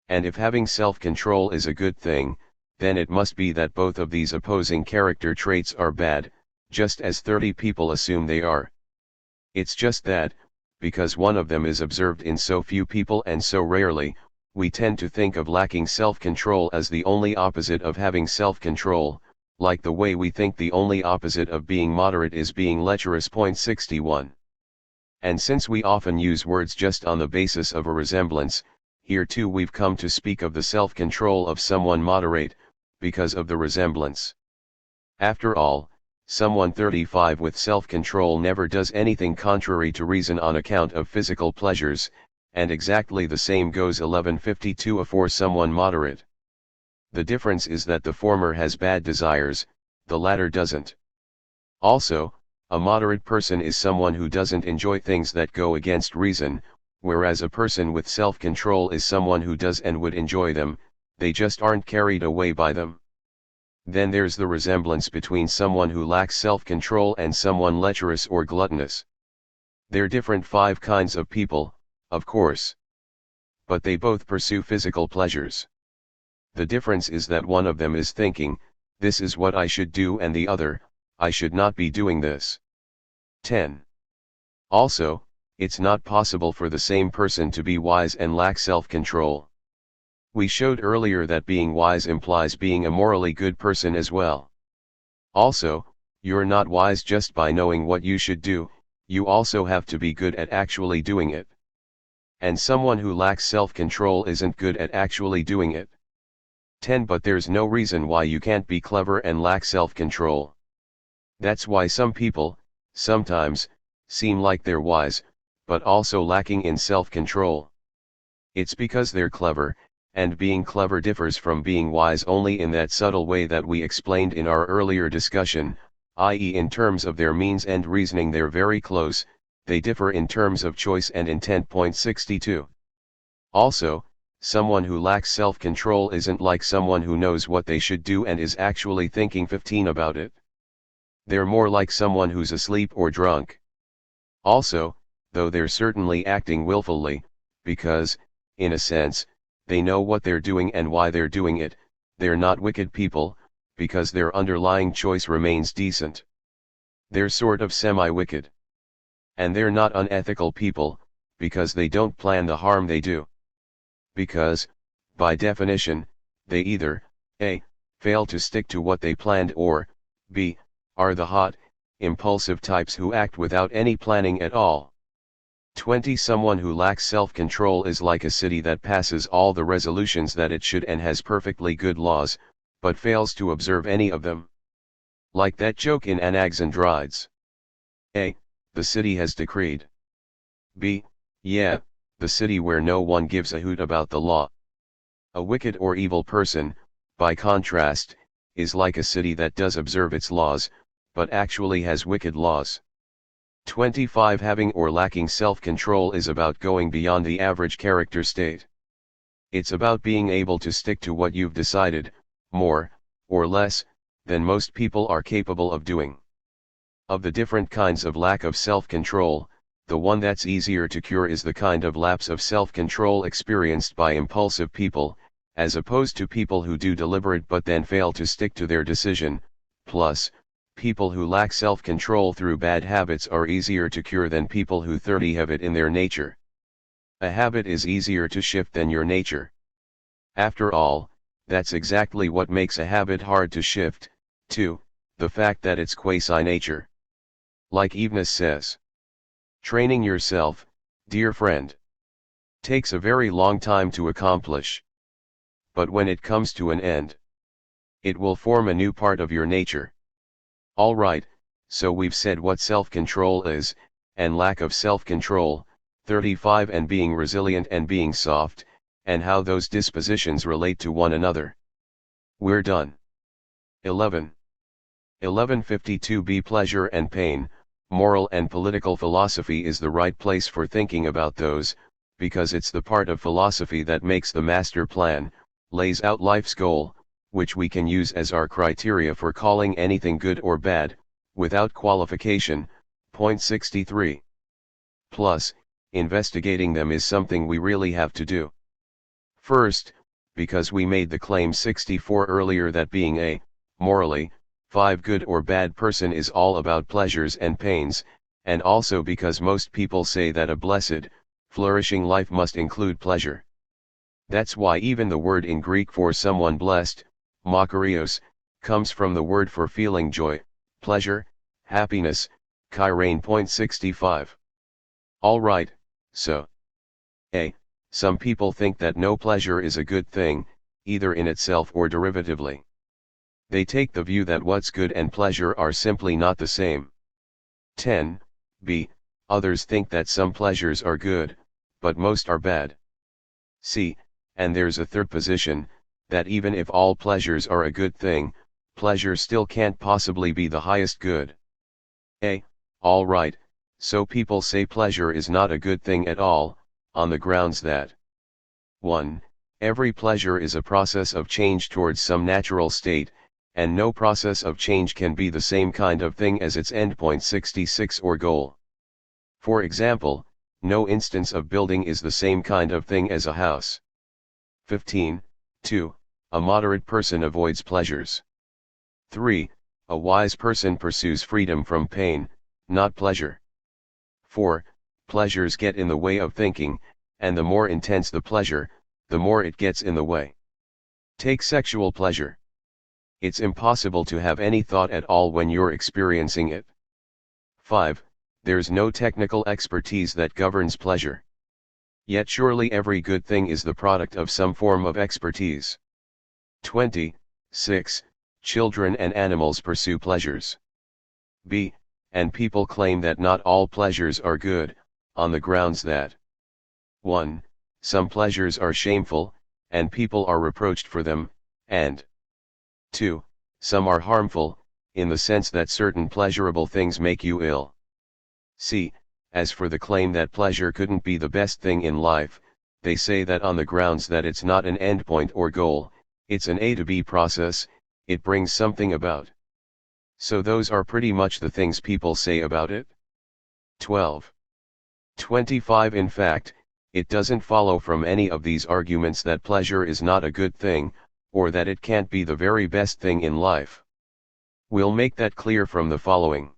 And if having self-control is a good thing, then it must be that both of these opposing character traits are bad, just as 30 people assume they are. It's just that, because one of them is observed in so few people and so rarely, we tend to think of lacking self-control as the only opposite of having self-control, like the way we think the only opposite of being moderate is being lecherous. 61. And since we often use words just on the basis of a resemblance, here too we've come to speak of the self-control of someone moderate, because of the resemblance. After all, someone 35 with self-control never does anything contrary to reason on account of physical pleasures, and exactly the same goes 1152 for someone moderate. The difference is that the former has bad desires, the latter doesn't. Also, a moderate person is someone who doesn't enjoy things that go against reason, whereas a person with self-control is someone who does and would enjoy them, they just aren't carried away by them. Then there's the resemblance between someone who lacks self-control and someone lecherous or gluttonous. They're different 5 kinds of people, of course. But they both pursue physical pleasures. The difference is that one of them is thinking, this is what I should do, and the other, I should not be doing this. 10. Also, it's not possible for the same person to be wise and lack self-control. We showed earlier that being wise implies being a morally good person as well. Also, you're not wise just by knowing what you should do, you also have to be good at actually doing it. And someone who lacks self-control isn't good at actually doing it. 10. But there's no reason why you can't be clever and lack self-control. That's why some people, sometimes, seem like they're wise, but also lacking in self-control. It's because they're clever, and being clever differs from being wise only in that subtle way that we explained in our earlier discussion, i.e. in terms of their means and reasoning they're very close, they differ in terms of choice and intent. 62. Also, someone who lacks self-control isn't like someone who knows what they should do and is actually thinking 15 about it. They're more like someone who's asleep or drunk. Also, though they're certainly acting willfully, because, in a sense, they know what they're doing and why they're doing it, they're not wicked people, because their underlying choice remains decent. They're sort of semi-wicked. And they're not unethical people, because they don't plan the harm they do. Because, by definition, they either, a, fail to stick to what they planned, or, b, are the hot, impulsive types who act without any planning at all. 20. Someone who lacks self-control is like a city that passes all the resolutions that it should and has perfectly good laws, but fails to observe any of them. Like that joke in Anaxandrides. A. The city has decreed. B. Yeah, the city where no one gives a hoot about the law. A wicked or evil person, by contrast, is like a city that does observe its laws, but actually has wicked laws. 25. Having or lacking self-control is about going beyond the average character state. It's about being able to stick to what you've decided, more, or less, than most people are capable of doing. Of the different kinds of lack of self-control, the one that's easier to cure is the kind of lapse of self-control experienced by impulsive people, as opposed to people who do deliberate but then fail to stick to their decision. Plus, people who lack self-control through bad habits are easier to cure than people who have it in their nature. A habit is easier to shift than your nature. After all, that's exactly what makes a habit hard to shift, too, the fact that it's quasi-nature. Like Evenus says, training yourself, dear friend, takes a very long time to accomplish. But when it comes to an end, it will form a new part of your nature. Alright, so we've said what self-control is, and lack of self-control, 35, and being resilient and being soft, and how those dispositions relate to one another. We're done. 11. 1152b. Pleasure and pain, moral and political philosophy is the right place for thinking about those, because it's the part of philosophy that makes the master plan, lays out life's goal, which we can use as our criteria for calling anything good or bad, without qualification. 63. Plus, investigating them is something we really have to do. First, because we made the claim 64 earlier that being a, morally, 5 good or bad person is all about pleasures and pains, and also because most people say that a blessed, flourishing life must include pleasure. That's why even the word in Greek for someone blessed, makarios, comes from the word for feeling joy, pleasure, happiness, kairein. 65. Alright, so a. Some people think that no pleasure is a good thing, either in itself or derivatively. They take the view that what's good and pleasure are simply not the same. 10. B. Others think that some pleasures are good, but most are bad. C. And there's a third position, that even if all pleasures are a good thing, pleasure still can't possibly be the highest good. Alright, so people say pleasure is not a good thing at all, on the grounds that 1. Every pleasure is a process of change towards some natural state, and no process of change can be the same kind of thing as its endpoint 66 or goal. For example, no instance of building is the same kind of thing as a house. 15. 2. A moderate person avoids pleasures. 3. A wise person pursues freedom from pain, not pleasure. 4. Pleasures get in the way of thinking, and the more intense the pleasure, the more it gets in the way. Take sexual pleasure. It's impossible to have any thought at all when you're experiencing it. 5. There's no technical expertise that governs pleasure. Yet surely every good thing is the product of some form of expertise. 26. Children and animals pursue pleasures. And people claim that not all pleasures are good, on the grounds that 1. Some pleasures are shameful, and people are reproached for them, and 2. Some are harmful, in the sense that certain pleasurable things make you ill. As for the claim that pleasure couldn't be the best thing in life, they say that on the grounds that it's not an endpoint or goal, it's an A to B process, it brings something about. So those are pretty much the things people say about it. 25 In fact, it doesn't follow from any of these arguments that pleasure is not a good thing, or that it can't be the very best thing in life. We'll make that clear from the following.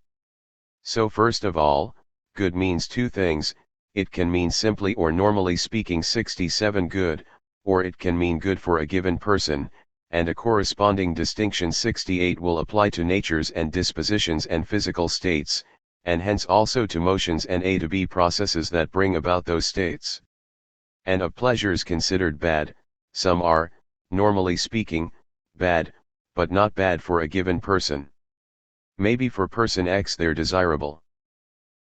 So first of all, good means two things: it can mean simply or normally speaking 67 good, or it can mean good for a given person, and a corresponding distinction 68 will apply to natures and dispositions and physical states, and hence also to motions and A to B processes that bring about those states. And of pleasures considered bad, some are, normally speaking, bad, but not bad for a given person. Maybe for person X they're desirable.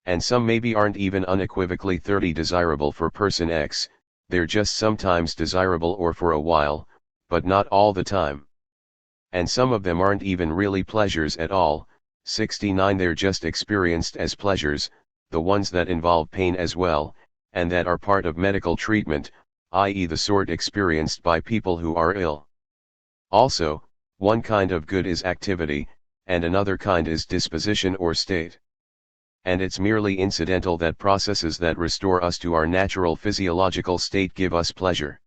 And some maybe aren't even unequivocally 30 desirable for person X, they're just sometimes desirable or for a while, but not all the time. And some of them aren't even really pleasures at all, 69 they're just experienced as pleasures, the ones that involve pain as well, and that are part of medical treatment, i.e. the sort experienced by people who are ill. Also, one kind of good is activity, and another kind is disposition or state. And it's merely incidental that processes that restore us to our natural physiological state give us pleasure.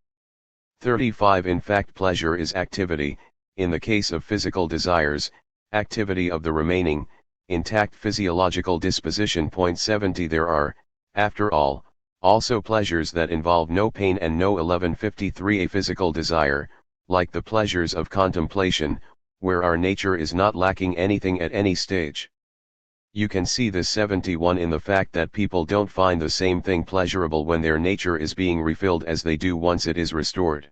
35 In fact, pleasure is activity, in the case of physical desires, activity of the remaining, intact physiological disposition. 70 There are, after all, also pleasures that involve no pain and no 1153 A physical desire, like the pleasures of contemplation, where our nature is not lacking anything at any stage. You can see this 71 in the fact that people don't find the same thing pleasurable when their nature is being refilled as they do once it is restored.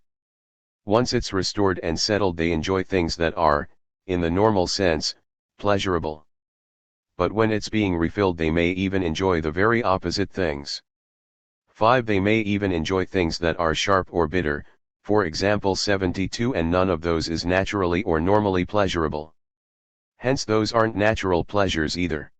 Once it's restored and settled, they enjoy things that are, in the normal sense, pleasurable. But when it's being refilled, they may even enjoy the very opposite things. 5 They may even enjoy things that are sharp or bitter, for example 72, and none of those is naturally or normally pleasurable. Hence those aren't natural pleasures either.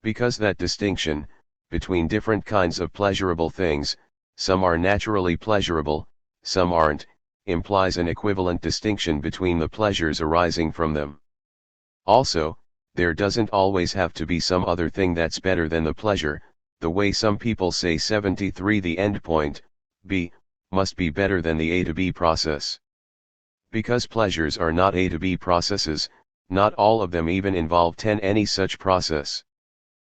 Because that distinction, between different kinds of pleasurable things, some are naturally pleasurable, some aren't, implies an equivalent distinction between the pleasures arising from them. Also, there doesn't always have to be some other thing that's better than the pleasure, the way some people say 73 the endpoint, B, must be better than the A to B process. Because pleasures are not A to B processes, not all of them even involve any such process.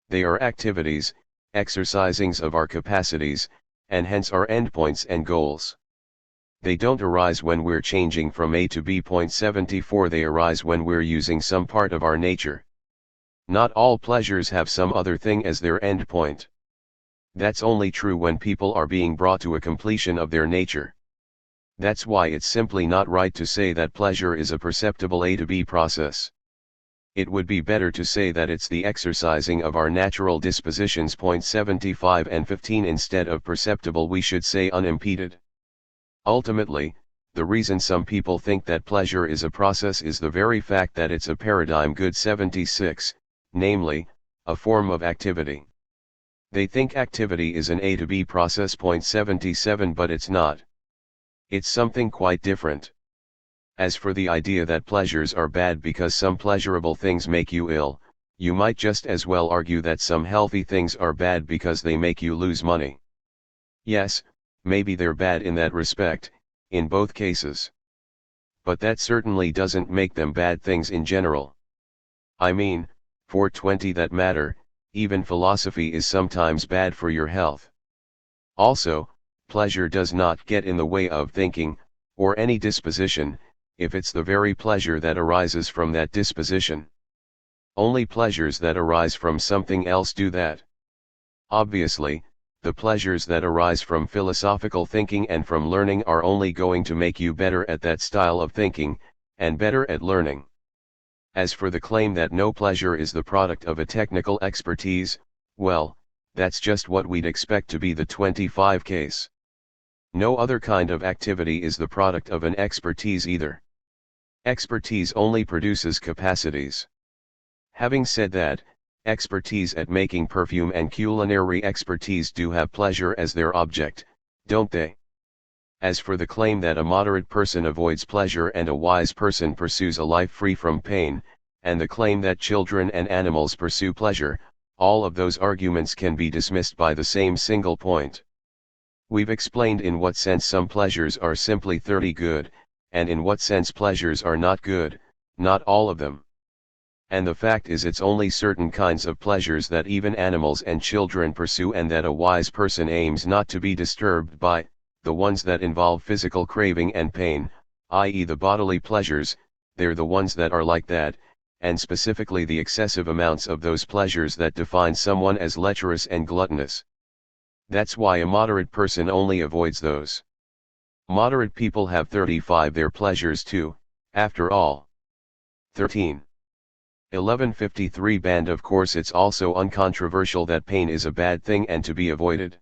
They are activities, exercisings of our capacities, and hence are endpoints and goals. They don't arise when we're changing from A to B. 74 They arise when we're using some part of our nature. Not all pleasures have some other thing as their endpoint. That's only true when people are being brought to a completion of their nature. That's why it's simply not right to say that pleasure is a perceptible A to B process. It would be better to say that it's the exercising of our natural dispositions. 75 and 15 Instead of perceptible, we should say unimpeded. Ultimately, the reason some people think that pleasure is a process is the very fact that it's a paradigm. Good 76, namely, a form of activity. They think activity is an A to B process. Point 77, but it's not. It's something quite different. As for the idea that pleasures are bad because some pleasurable things make you ill, you might just as well argue that some healthy things are bad because they make you lose money. Yes, maybe they're bad in that respect, in both cases. But that certainly doesn't make them bad things in general. I mean, for 20 that matter, even philosophy is sometimes bad for your health. Also, pleasure does not get in the way of thinking, or any disposition, if it's the very pleasure that arises from that disposition. Only pleasures that arise from something else do that. Obviously, the pleasures that arise from philosophical thinking and from learning are only going to make you better at that style of thinking, and better at learning. As for the claim that no pleasure is the product of a technical expertise, well, that's just what we'd expect to be the 25 case. No other kind of activity is the product of an expertise either. Expertise only produces capacities. Having said that, expertise at making perfume and culinary expertise do have pleasure as their object, don't they? As for the claim that a moderate person avoids pleasure and a wise person pursues a life free from pain, and the claim that children and animals pursue pleasure, all of those arguments can be dismissed by the same single point. We've explained in what sense some pleasures are simply 30 good, and in what sense pleasures are not good, not all of them. And the fact is it's only certain kinds of pleasures that even animals and children pursue and that a wise person aims not to be disturbed by, the ones that involve physical craving and pain, i.e. the bodily pleasures, they're the ones that are like that, and specifically the excessive amounts of those pleasures that define someone as lecherous and gluttonous. That's why a moderate person only avoids those. Moderate people have 35 their pleasures too, after all. 13. 1153 banned. Of course it's also uncontroversial that pain is a bad thing and to be avoided.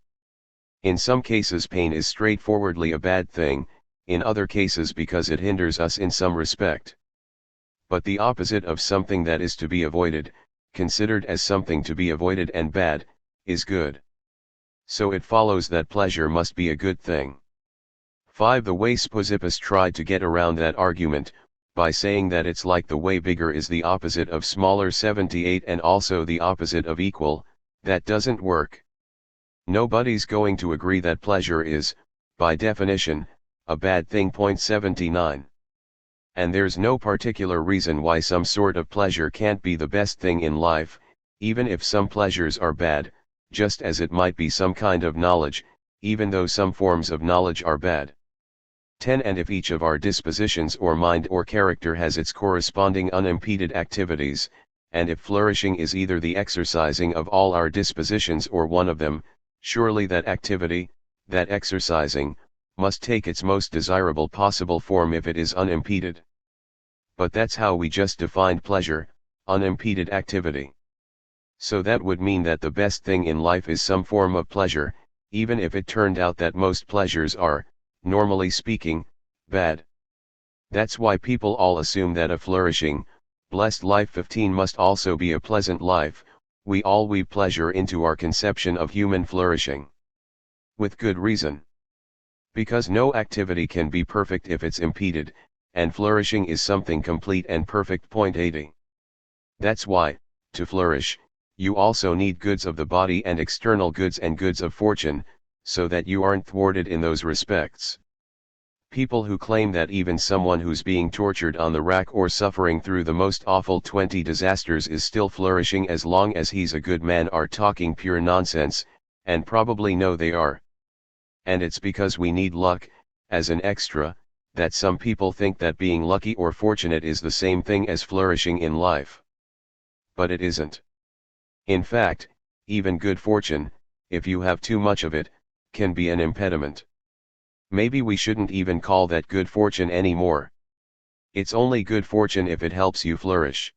In some cases pain is straightforwardly a bad thing, in other cases because it hinders us in some respect. But the opposite of something that is to be avoided, considered as something to be avoided and bad, is good. So it follows that pleasure must be a good thing. 5. The way Speusippus tried to get around that argument, by saying that it's like the way bigger is the opposite of smaller. 78 and also the opposite of equal, that doesn't work. Nobody's going to agree that pleasure is, by definition, a bad thing. Point 79. And there's no particular reason why some sort of pleasure can't be the best thing in life, even if some pleasures are bad, just as it might be some kind of knowledge, even though some forms of knowledge are bad. 10. And if each of our dispositions or mind or character has its corresponding unimpeded activities, and if flourishing is either the exercising of all our dispositions or one of them, surely that activity, that exercising, must take its most desirable possible form if it is unimpeded. But that's how we just defined pleasure, unimpeded activity. So that would mean that the best thing in life is some form of pleasure, even if it turned out that most pleasures are, normally speaking, bad. That's why people all assume that a flourishing, blessed life 15 must also be a pleasant life. We all weave pleasure into our conception of human flourishing. With good reason. Because no activity can be perfect if it's impeded, and flourishing is something complete and perfect. Point 80. That's why, to flourish, you also need goods of the body and external goods and goods of fortune, so that you aren't thwarted in those respects. People who claim that even someone who's being tortured on the rack or suffering through the most awful 20 disasters is still flourishing as long as he's a good man are talking pure nonsense, and probably know they are. And it's because we need luck, as an extra, that some people think that being lucky or fortunate is the same thing as flourishing in life. But it isn't. In fact, even good fortune, if you have too much of it, can be an impediment. Maybe we shouldn't even call that good fortune anymore. It's only good fortune if it helps you flourish.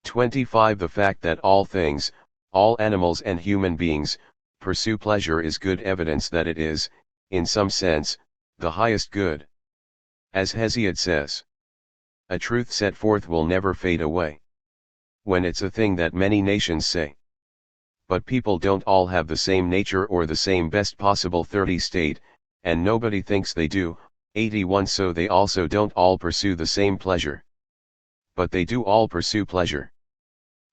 25. The fact that all things, all animals and human beings, pursue pleasure is good evidence that it is, in some sense, the highest good. As Hesiod says, a truth set forth will never fade away. When it's a thing that many nations say. But people don't all have the same nature or the same best possible 30 state, and nobody thinks they do. 81 So they also don't all pursue the same pleasure. But they do all pursue pleasure.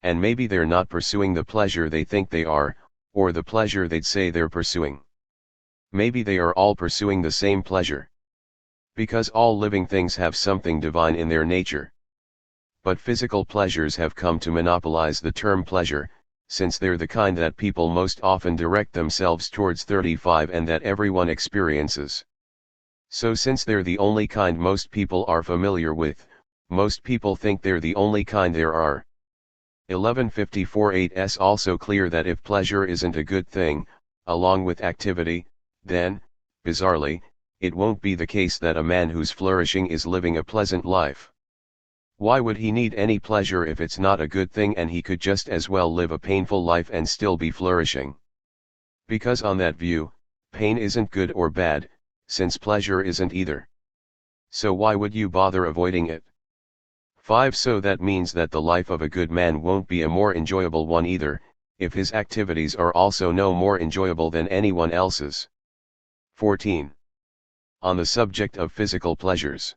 And maybe they're not pursuing the pleasure they think they are, or the pleasure they'd say they're pursuing. Maybe they are all pursuing the same pleasure. Because all living things have something divine in their nature. But physical pleasures have come to monopolize the term pleasure, since they're the kind that people most often direct themselves towards 35 and that everyone experiences. So since they're the only kind most people are familiar with, most people think they're the only kind there are. 1154-8's also clear that if pleasure isn't a good thing, along with activity, then, bizarrely, it won't be the case that a man who's flourishing is living a pleasant life. Why would he need any pleasure if it's not a good thing and he could just as well live a painful life and still be flourishing? Because on that view, pain isn't good or bad, since pleasure isn't either. So why would you bother avoiding it? 5 So that means that the life of a good man won't be a more enjoyable one either, if his activities are also no more enjoyable than anyone else's. 14. On the subject of physical pleasures.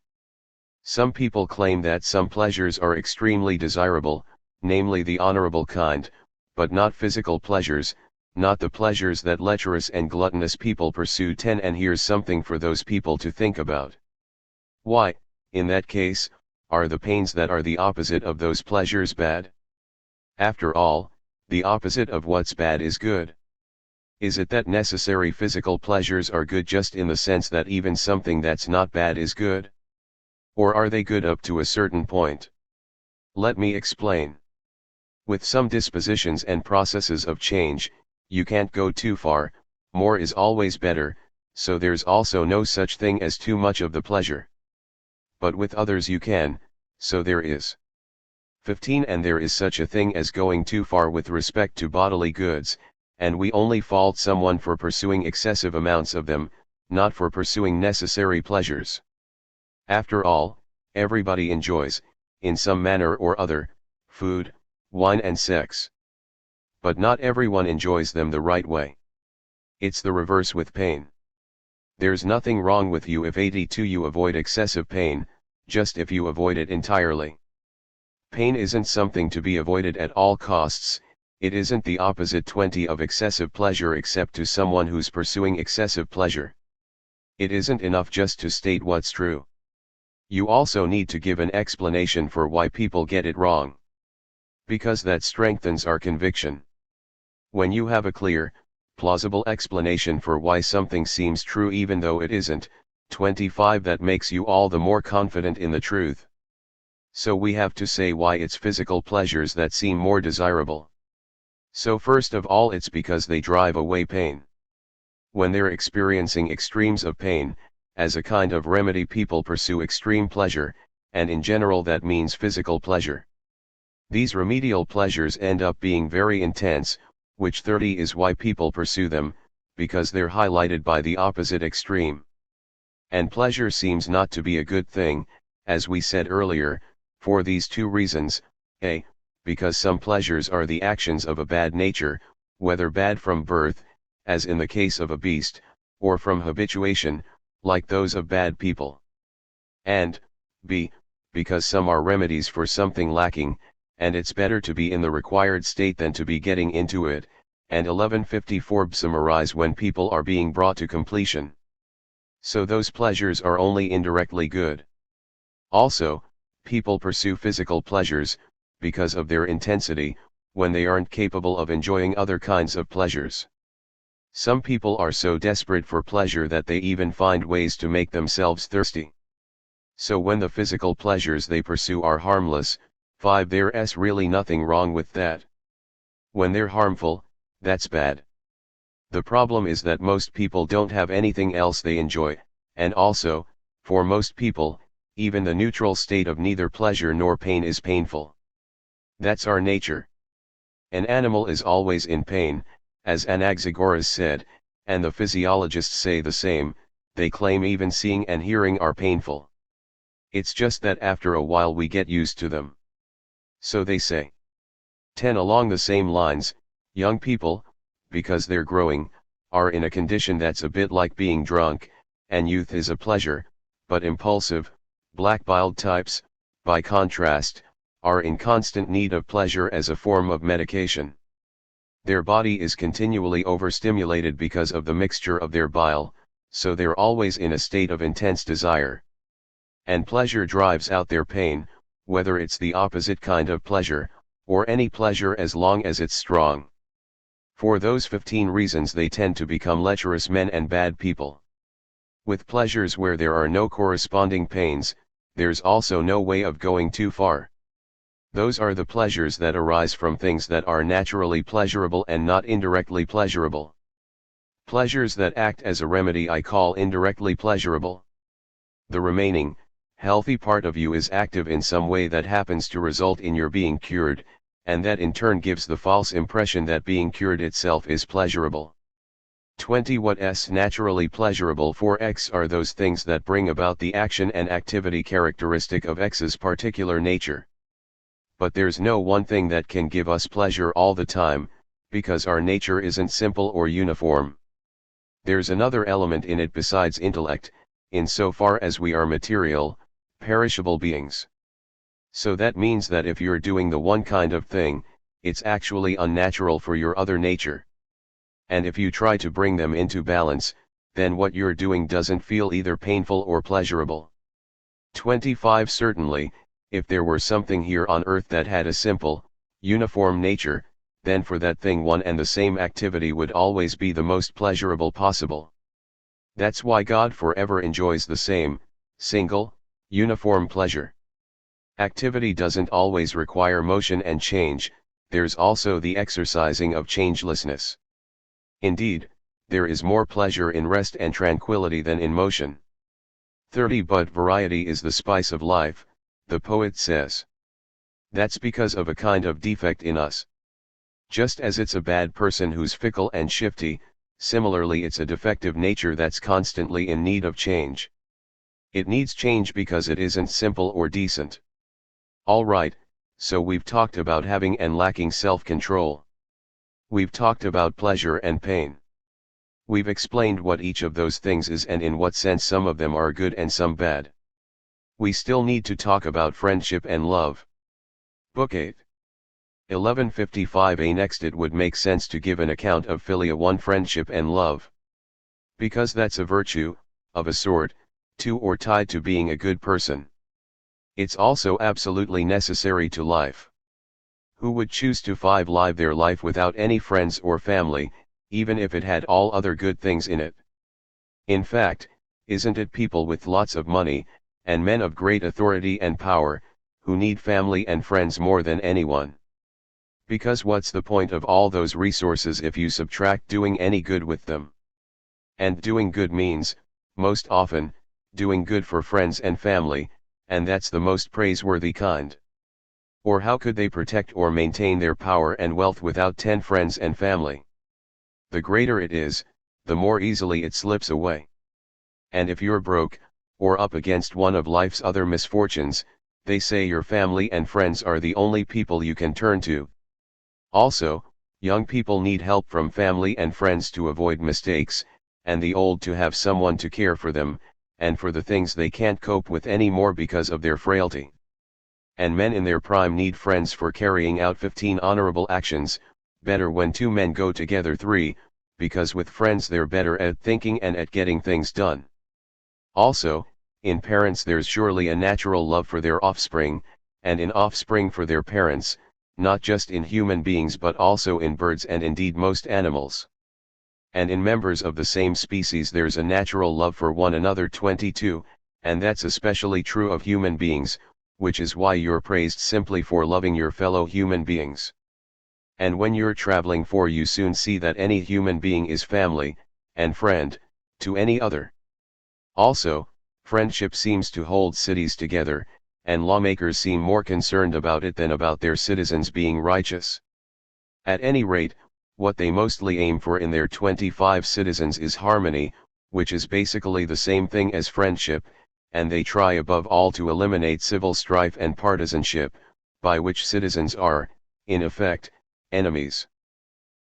Some people claim that some pleasures are extremely desirable, namely the honorable kind, but not physical pleasures, not the pleasures that lecherous and gluttonous people pursue. 10 And here's something for those people to think about. Why, in that case, are the pains that are the opposite of those pleasures bad? After all, the opposite of what's bad is good. Is it that necessary physical pleasures are good just in the sense that even something that's not bad is good? Or are they good up to a certain point? Let me explain. With some dispositions and processes of change, you can't go too far, more is always better, so there's also no such thing as too much of the pleasure. But with others you can, so there is. 15 And there is such a thing as going too far with respect to bodily goods, and we only fault someone for pursuing excessive amounts of them, not for pursuing necessary pleasures. After all, everybody enjoys, in some manner or other, food, wine and sex. But not everyone enjoys them the right way. It's the reverse with pain. There's nothing wrong with you if 82 you avoid excessive pain, just if you avoid it entirely. Pain isn't something to be avoided at all costs, it isn't the opposite 20 of excessive pleasure except to someone who's pursuing excessive pleasure. It isn't enough just to state what's true. You also need to give an explanation for why people get it wrong. Because that strengthens our conviction. When you have a clear, plausible explanation for why something seems true even though it isn't, 25 that makes you all the more confident in the truth. So we have to say why it's physical pleasures that seem more desirable. So first of all it's because they drive away pain. When they're experiencing extremes of pain, as a kind of remedy people pursue extreme pleasure, and in general that means physical pleasure. These remedial pleasures end up being very intense, which 30 is why people pursue them, because they're highlighted by the opposite extreme. And pleasure seems not to be a good thing, as we said earlier, for these two reasons: a, because some pleasures are the actions of a bad nature, whether bad from birth, as in the case of a beast, or from habituation, like those of bad people. And, b, because some are remedies for something lacking, and it's better to be in the required state than to be getting into it, and 1154 summarize when people are being brought to completion. So those pleasures are only indirectly good. Also, people pursue physical pleasures, because of their intensity, when they aren't capable of enjoying other kinds of pleasures. Some people are so desperate for pleasure that they even find ways to make themselves thirsty. So when the physical pleasures they pursue are harmless, 5 there's really nothing wrong with that. When they're harmful, that's bad. The problem is that most people don't have anything else they enjoy, and also, for most people, even the neutral state of neither pleasure nor pain is painful. That's our nature. An animal is always in pain, as Anaxagoras said, and the physiologists say the same. They claim even seeing and hearing are painful. It's just that after a while we get used to them. So they say. 10. Along the same lines, young people, because they're growing, are in a condition that's a bit like being drunk, and youth is a pleasure, but impulsive. Black-biled types, by contrast, are in constant need of pleasure as a form of medication. Their body is continually overstimulated because of the mixture of their bile, so they're always in a state of intense desire. And pleasure drives out their pain, whether it's the opposite kind of pleasure, or any pleasure as long as it's strong. For those 15 reasons they tend to become lecherous men and bad people. With pleasures where there are no corresponding pains, there's also no way of going too far. Those are the pleasures that arise from things that are naturally pleasurable and not indirectly pleasurable. Pleasures that act as a remedy I call indirectly pleasurable. The remaining, healthy part of you is active in some way that happens to result in your being cured, and that in turn gives the false impression that being cured itself is pleasurable. 20. What's naturally pleasurable for X are those things that bring about the action and activity characteristic of X's particular nature. But there's no one thing that can give us pleasure all the time, because our nature isn't simple or uniform. There's another element in it besides intellect, insofar as we are material, perishable beings. So that means that if you're doing the one kind of thing, it's actually unnatural for your other nature. And if you try to bring them into balance, then what you're doing doesn't feel either painful or pleasurable. 25. Certainly, if there were something here on earth that had a simple, uniform nature, then for that thing one and the same activity would always be the most pleasurable possible. That's why God forever enjoys the same, single, uniform pleasure. Activity doesn't always require motion and change, there's also the exercising of changelessness. Indeed, there is more pleasure in rest and tranquility than in motion. 30. But variety is the spice of life, the poet says. That's because of a kind of defect in us. Just as it's a bad person who's fickle and shifty, similarly it's a defective nature that's constantly in need of change. It needs change because it isn't simple or decent. Alright, so we've talked about having and lacking self-control. We've talked about pleasure and pain. We've explained what each of those things is and in what sense some of them are good and some bad. We still need to talk about friendship and love. Book 8. 1155a. Next, it would make sense to give an account of Philia 1. Friendship and love. Because that's a virtue, of a sort, to or tied to being a good person. It's also absolutely necessary to life. Who would choose to live their life without any friends or family, even if it had all other good things in it? In fact, isn't it people with lots of money, and men of great authority and power, who need family and friends more than anyone? Because what's the point of all those resources if you subtract doing any good with them? And doing good means, most often, doing good for friends and family, and that's the most praiseworthy kind. Or how could they protect or maintain their power and wealth without 10 friends and family? The greater it is, the more easily it slips away. And if you're broke, or up against one of life's other misfortunes, they say your family and friends are the only people you can turn to. Also, young people need help from family and friends to avoid mistakes, and the old to have someone to care for them, and for the things they can't cope with anymore because of their frailty. And men in their prime need friends for carrying out 15 honorable actions, better when 2 men go together 3, because with friends they're better at thinking and at getting things done. Also, in parents there's surely a natural love for their offspring, and in offspring for their parents, not just in human beings but also in birds and indeed most animals. And in members of the same species there's a natural love for one another. 22, and that's especially true of human beings, which is why you're praised simply for loving your fellow human beings. And when you're traveling you soon see that any human being is family, and friend, to any other. Also, friendship seems to hold cities together, and lawmakers seem more concerned about it than about their citizens being righteous. At any rate, what they mostly aim for in their 25 citizens is harmony, which is basically the same thing as friendship, and they try above all to eliminate civil strife and partisanship, by which citizens are, in effect, enemies.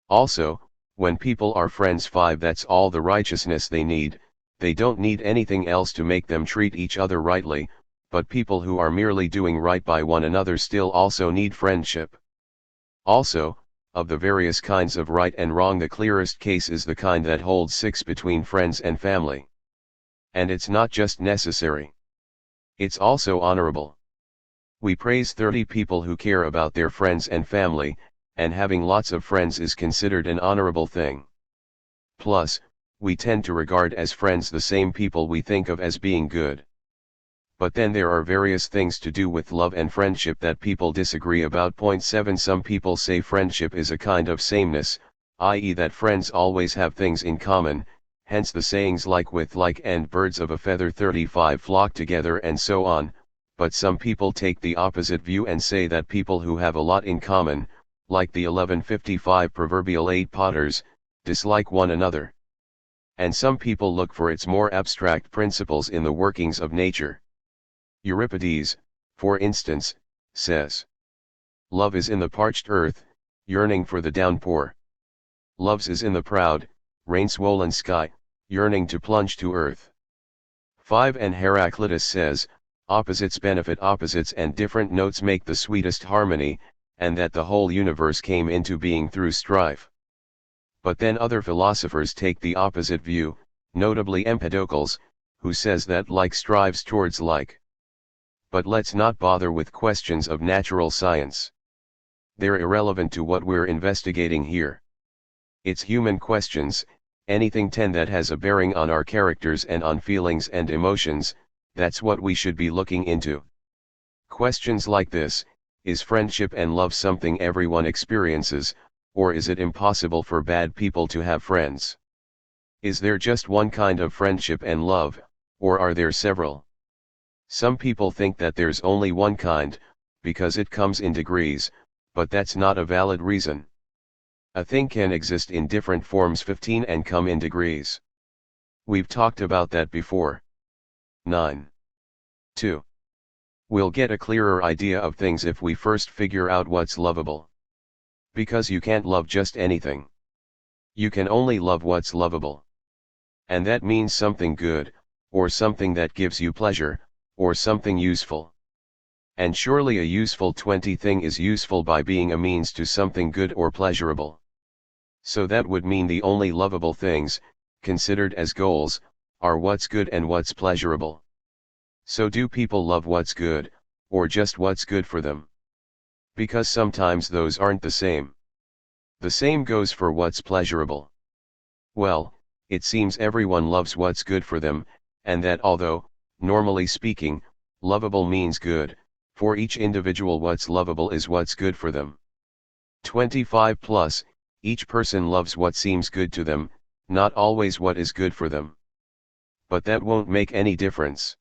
Also, when people are friends 5, that's all the righteousness they need. They don't need anything else to make them treat each other rightly, but people who are merely doing right by one another still also need friendship. Also, of the various kinds of right and wrong, the clearest case is the kind that holds 6 between friends and family. And it's not just necessary. It's also honorable. We praise 30 people who care about their friends and family, and having lots of friends is considered an honorable thing. Plus, we tend to regard as friends the same people we think of as being good. But then there are various things to do with love and friendship that people disagree about. Point 7. Some people say friendship is a kind of sameness, i.e. that friends always have things in common, hence the sayings like with like and birds of a feather 35 flock together and so on. But some people take the opposite view and say that people who have a lot in common, like the 1155 proverbial 8 potters, dislike one another. And some people look for its more abstract principles in the workings of nature. Euripides, for instance, says, "Love is in the parched earth, yearning for the downpour. Love is in the proud, rain-swollen sky, yearning to plunge to earth." 5. And Heraclitus says, "Opposites benefit opposites and different notes make the sweetest harmony, and that the whole universe came into being through strife." But then other philosophers take the opposite view, notably Empedocles, who says that like strives towards like. But let's not bother with questions of natural science. They're irrelevant to what we're investigating here. It's human questions, anything 10 that has a bearing on our characters and on feelings and emotions, that's what we should be looking into. Questions like this: is friendship and love something everyone experiences, or is it impossible for bad people to have friends? Is there just one kind of friendship and love, or are there several? Some people think that there's only one kind, because it comes in degrees, but that's not a valid reason. A thing can exist in different forms 15 and come in degrees. We've talked about that before. 9. 2. We'll get a clearer idea of things if we first figure out what's lovable. Because you can't love just anything. You can only love what's lovable. And that means something good, or something that gives you pleasure, or something useful. And surely a useful 20 thing is useful by being a means to something good or pleasurable. So that would mean the only lovable things, considered as goals, are what's good and what's pleasurable. So do people love what's good, or just what's good for them? Because sometimes those aren't the same. The same goes for what's pleasurable. Well, it seems everyone loves what's good for them, and that although, normally speaking, lovable means good, for each individual what's lovable is what's good for them. 25 plus, each person loves what seems good to them, not always what is good for them. But that won't make any difference.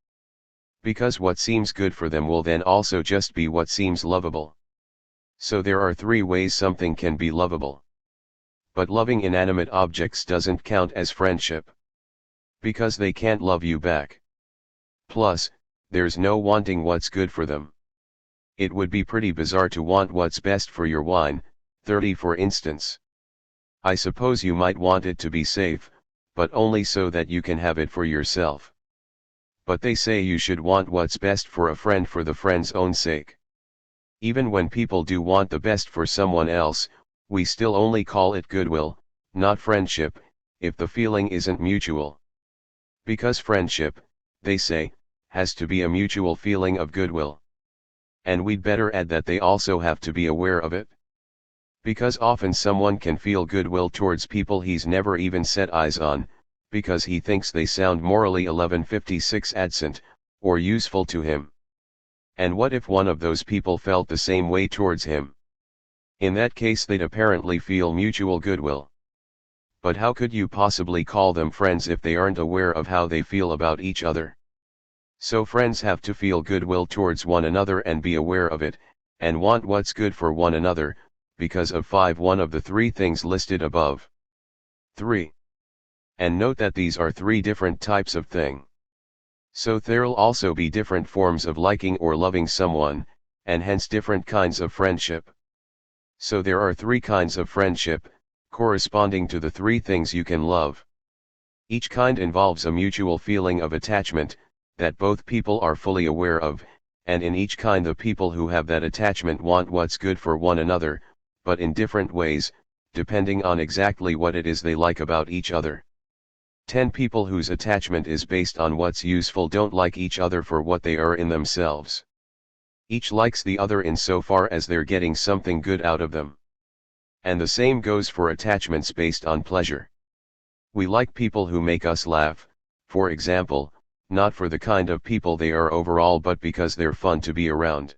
Because what seems good for them will then also just be what seems lovable. So there are 3 ways something can be lovable. But loving inanimate objects doesn't count as friendship. Because they can't love you back. Plus, there's no wanting what's good for them. It would be pretty bizarre to want what's best for your wine, 30 for instance. I suppose you might want it to be safe, but only so that you can have it for yourself. But they say you should want what's best for a friend for the friend's own sake. Even when people do want the best for someone else, we still only call it goodwill, not friendship, if the feeling isn't mutual. Because friendship, they say, has to be a mutual feeling of goodwill. And we'd better add that they also have to be aware of it. Because often someone can feel goodwill towards people he's never even set eyes on, because he thinks they sound morally 1156 adcent, or useful to him. And what if one of those people felt the same way towards him? In that case they'd apparently feel mutual goodwill. But how could you possibly call them friends if they aren't aware of how they feel about each other? So friends have to feel goodwill towards one another and be aware of it, and want what's good for one another, because of 1 of the 3 things listed above. 3. And note that these are 3 different types of thing. So there'll also be different forms of liking or loving someone, and hence different kinds of friendship. So there are three kinds of friendship, corresponding to the three things you can love. Each kind involves a mutual feeling of attachment, that both people are fully aware of, and in each kind the people who have that attachment want what's good for one another, but in different ways, depending on exactly what it is they like about each other. 10 people whose attachment is based on what's useful don't like each other for what they are in themselves. Each likes the other insofar as they're getting something good out of them. And the same goes for attachments based on pleasure. We like people who make us laugh, for example, not for the kind of people they are overall but because they're fun to be around.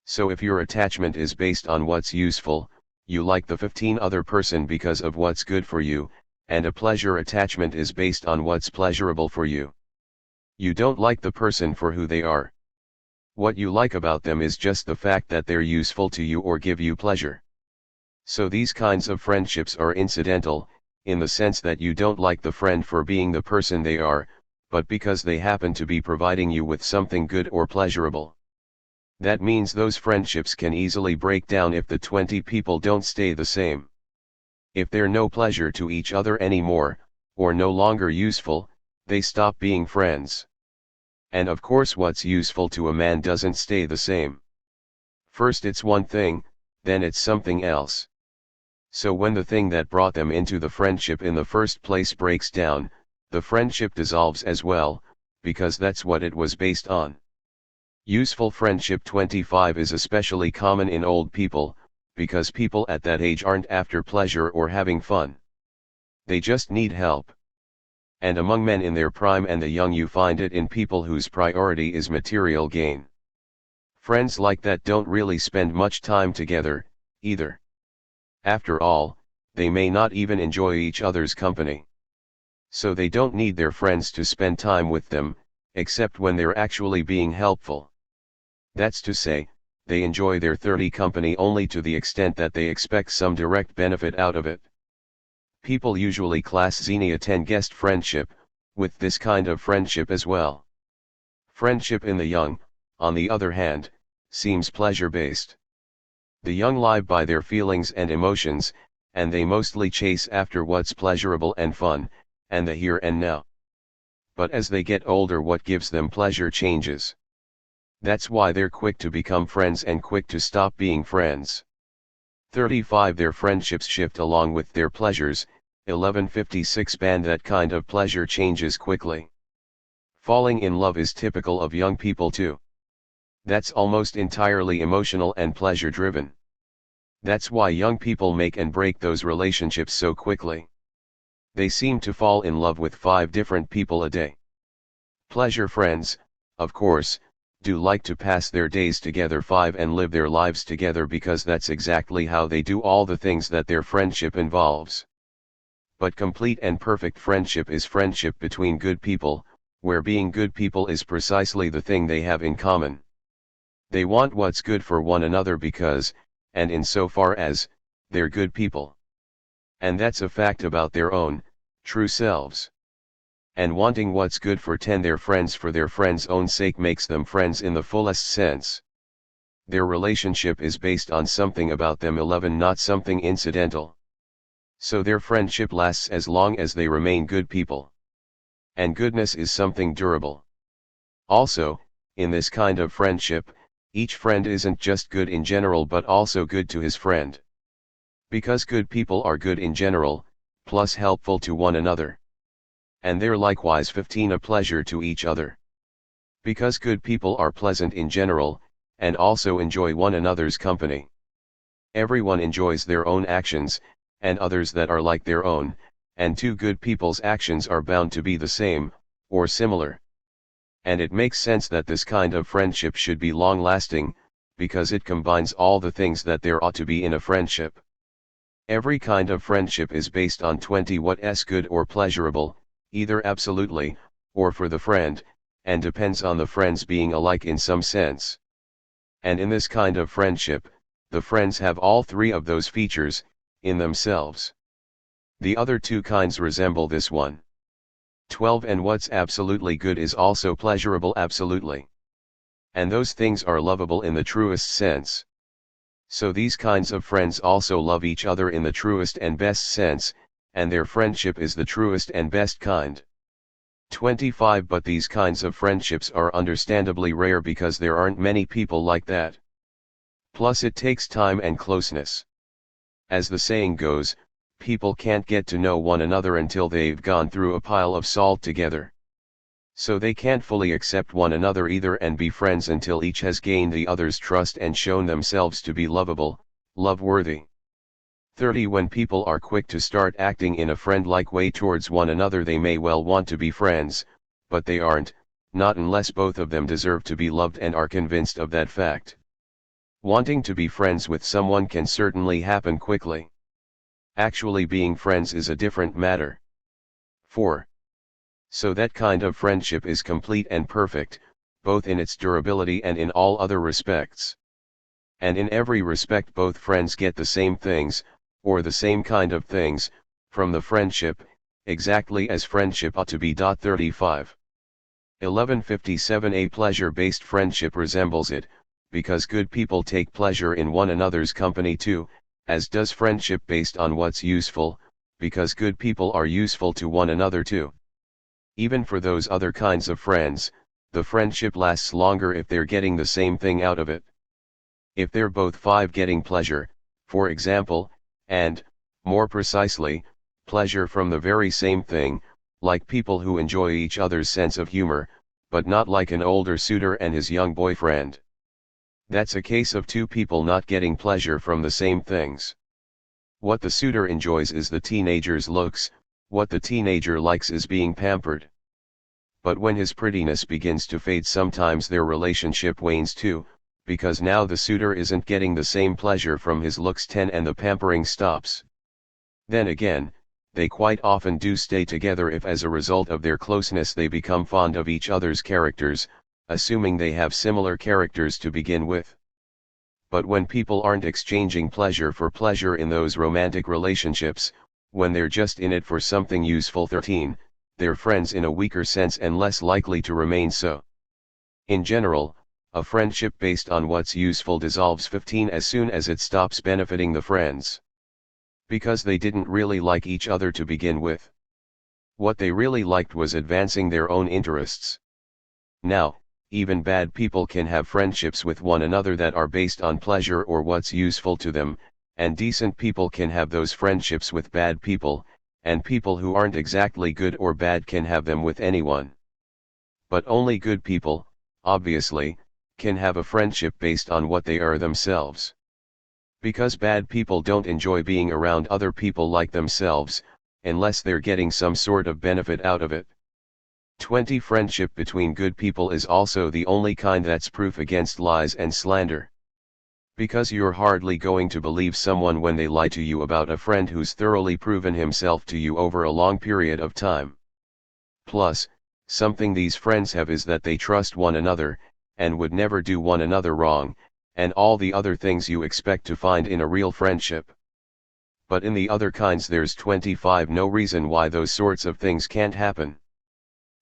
So if your attachment is based on what's useful, you like the 15 other person because of what's good for you, and a pleasure attachment is based on what's pleasurable for you. You don't like the person for who they are. What you like about them is just the fact that they're useful to you or give you pleasure. So these kinds of friendships are incidental, in the sense that you don't like the friend for being the person they are, but because they happen to be providing you with something good or pleasurable. That means those friendships can easily break down if the 20 people don't stay the same. If they're no pleasure to each other anymore, or no longer useful, they stop being friends. And of course what's useful to a man doesn't stay the same. First it's one thing, then it's something else. So when the thing that brought them into the friendship in the first place breaks down, the friendship dissolves as well, because that's what it was based on. Useful friendship 25 is especially common in old people, because people at that age aren't after pleasure or having fun. They just need help. And among men in their prime and the young you find it in people whose priority is material gain. Friends like that don't really spend much time together, either. After all, they may not even enjoy each other's company. So they don't need their friends to spend time with them, except when they're actually being helpful. That's to say, they enjoy their 30 company only to the extent that they expect some direct benefit out of it. People usually class xenia 10 guest friendship, with this kind of friendship as well. Friendship in the young, on the other hand, seems pleasure-based. The young live by their feelings and emotions, and they mostly chase after what's pleasurable and fun, and the here and now. But as they get older what gives them pleasure changes. That's why they're quick to become friends and quick to stop being friends. 35 Their friendships shift along with their pleasures. 1156 Band that kind of pleasure changes quickly. Falling in love is typical of young people too. That's almost entirely emotional and pleasure driven. That's why young people make and break those relationships so quickly. They seem to fall in love with 5 different people a day. Pleasure friends, of course, do like to pass their days together 5 and live their lives together because that's exactly how they do all the things that their friendship involves. But complete and perfect friendship is friendship between good people, where being good people is precisely the thing they have in common. They want what's good for one another because, and insofar as, they're good people. And that's a fact about their own, true selves. And wanting what's good for their friends for their friends' own sake makes them friends in the fullest sense. Their relationship is based on something about them 11 not something incidental. So their friendship lasts as long as they remain good people. And goodness is something durable. Also, in this kind of friendship, each friend isn't just good in general but also good to his friend. Because good people are good in general, plus helpful to one another. And they're likewise 15 a pleasure to each other. Because good people are pleasant in general, and also enjoy one another's company. Everyone enjoys their own actions, and others that are like their own, and two good people's actions are bound to be the same, or similar. And it makes sense that this kind of friendship should be long-lasting, because it combines all the things that there ought to be in a friendship. Every kind of friendship is based on 20 what's good or pleasurable, either absolutely, or for the friend, and depends on the friends being alike in some sense. And in this kind of friendship, the friends have all 3 of those features, in themselves. The other 2 kinds resemble this one. 12 And what's absolutely good is also pleasurable absolutely. And those things are lovable in the truest sense. So these kinds of friends also love each other in the truest and best sense, and their friendship is the truest and best kind. 25 But these kinds of friendships are understandably rare because there aren't many people like that. Plus it takes time and closeness. As the saying goes, people can't get to know one another until they've gone through a pile of salt together. So they can't fully accept one another either and be friends until each has gained the other's trust and shown themselves to be lovable, love-worthy. 30 When people are quick to start acting in a friend-like way towards one another, they may well want to be friends, but they aren't, not unless both of them deserve to be loved and are convinced of that fact. Wanting to be friends with someone can certainly happen quickly. Actually being friends is a different matter. 4. So that kind of friendship is complete and perfect, both in its durability and in all other respects. And in every respect both friends get the same things, or the same kind of things, from the friendship, exactly as friendship ought to be. 35. 1157 A pleasure-based friendship resembles it, because good people take pleasure in one another's company too, as does friendship based on what's useful, because good people are useful to one another too. Even for those other kinds of friends, the friendship lasts longer if they're getting the same thing out of it. If they're both 5 getting pleasure, for example, and, more precisely, pleasure from the very same thing, like people who enjoy each other's sense of humor, but not like an older suitor and his young boyfriend. That's a case of 2 people not getting pleasure from the same things. What the suitor enjoys is the teenager's looks, what the teenager likes is being pampered. But when his prettiness begins to fade, sometimes their relationship wanes too, because now the suitor isn't getting the same pleasure from his looks. 10 And the pampering stops. Then again, they quite often do stay together if as a result of their closeness they become fond of each other's characters, assuming they have similar characters to begin with. But when people aren't exchanging pleasure for pleasure in those romantic relationships, when they're just in it for something useful. 13 They're friends in a weaker sense and less likely to remain so. In general, a friendship based on what's useful dissolves. 15 As soon as it stops benefiting the friends. Because they didn't really like each other to begin with. What they really liked was advancing their own interests. Now, even bad people can have friendships with one another that are based on pleasure or what's useful to them, and decent people can have those friendships with bad people, and people who aren't exactly good or bad can have them with anyone. But only good people, obviously, can have a friendship based on what they are themselves. Because bad people don't enjoy being around other people like themselves, unless they're getting some sort of benefit out of it. 20 Friendship between good people is also the only kind that's proof against lies and slander. Because you're hardly going to believe someone when they lie to you about a friend who's thoroughly proven himself to you over a long period of time. Plus, something these friends have is that they trust one another, and would never do one another wrong, and all the other things you expect to find in a real friendship. But in the other kinds there's 25 no reason why those sorts of things can't happen.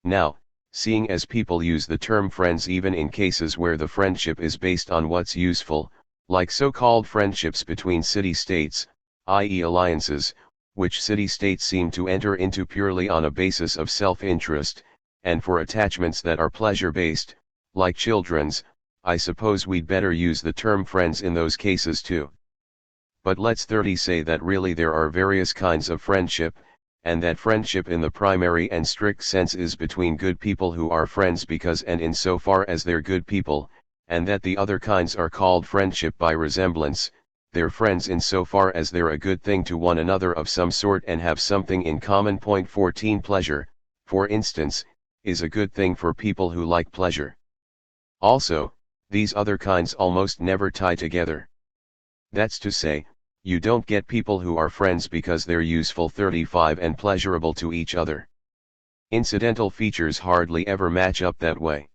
Now, seeing as people use the term friends even in cases where the friendship is based on what's useful, like so-called friendships between city-states, i.e. alliances, which city-states seem to enter into purely on a basis of self-interest, and for attachments that are pleasure-based, like children's, I suppose we'd better use the term friends in those cases too. But let's 30 say that really there are various kinds of friendship, and that friendship in the primary and strict sense is between good people who are friends because and in so far as they're good people, and that the other kinds are called friendship by resemblance, they're friends in so far as they're a good thing to one another of some sort and have something in common. 14 Pleasure, for instance, is a good thing for people who like pleasure. Also, these other kinds almost never tie together. That's to say, you don't get people who are friends because they're useful 35 and pleasurable to each other. Incidental features hardly ever match up that way.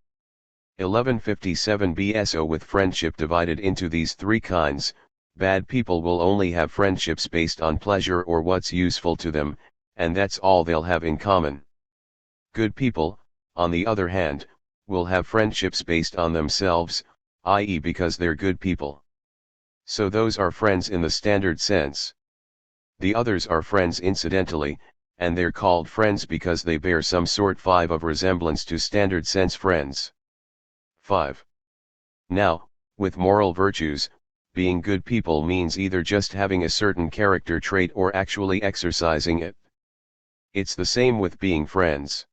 1157 BSO with friendship divided into these 3 kinds, bad people will only have friendships based on pleasure or what's useful to them, and that's all they'll have in common. Good people, on the other hand, will have friendships based on themselves, i.e. because they're good people. So those are friends in the standard sense. The others are friends incidentally, and they're called friends because they bear some sort of resemblance to standard sense friends. 5. Now, with moral virtues, being good people means either just having a certain character trait or actually exercising it. It's the same with being friends.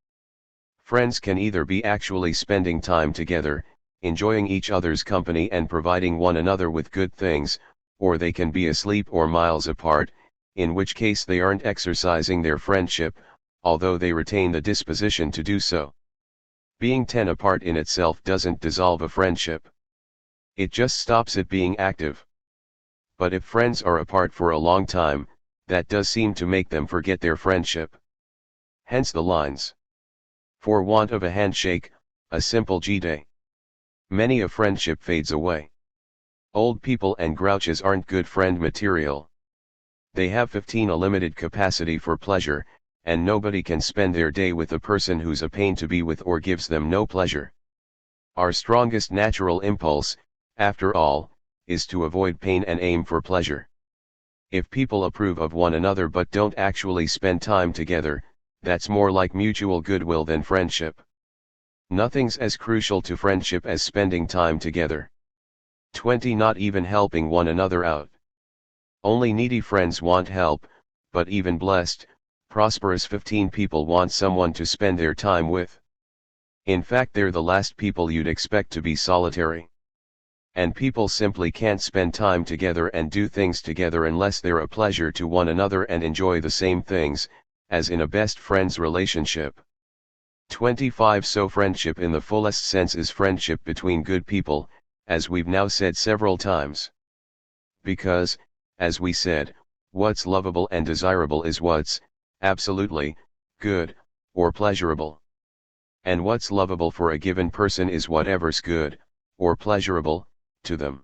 Friends can either be actually spending time together, enjoying each other's company and providing one another with good things, or they can be asleep or miles apart, in which case they aren't exercising their friendship, although they retain the disposition to do so. Being 10 apart in itself doesn't dissolve a friendship. It just stops it being active. But if friends are apart for a long time, that does seem to make them forget their friendship. Hence the lines. For want of a handshake, a simple G-day. Many a friendship fades away. Old people and grouches aren't good friend material. They have a limited capacity for pleasure, and nobody can spend their day with a person who's a pain to be with or gives them no pleasure. Our strongest natural impulse, after all, is to avoid pain and aim for pleasure. If people approve of one another but don't actually spend time together, that's more like mutual goodwill than friendship. Nothing's as crucial to friendship as spending time together. 20. Not even helping one another out. Only needy friends want help, but even blessed, prosperous 15 people want someone to spend their time with. In fact, they're the last people you'd expect to be solitary. And people simply can't spend time together and do things together unless they're a pleasure to one another and enjoy the same things, as in a best friends relationship. 25. So friendship in the fullest sense is friendship between good people, as we've now said several times. Because, as we said, what's lovable and desirable is what's, absolutely, good, or pleasurable. And what's lovable for a given person is whatever's good, or pleasurable, to them.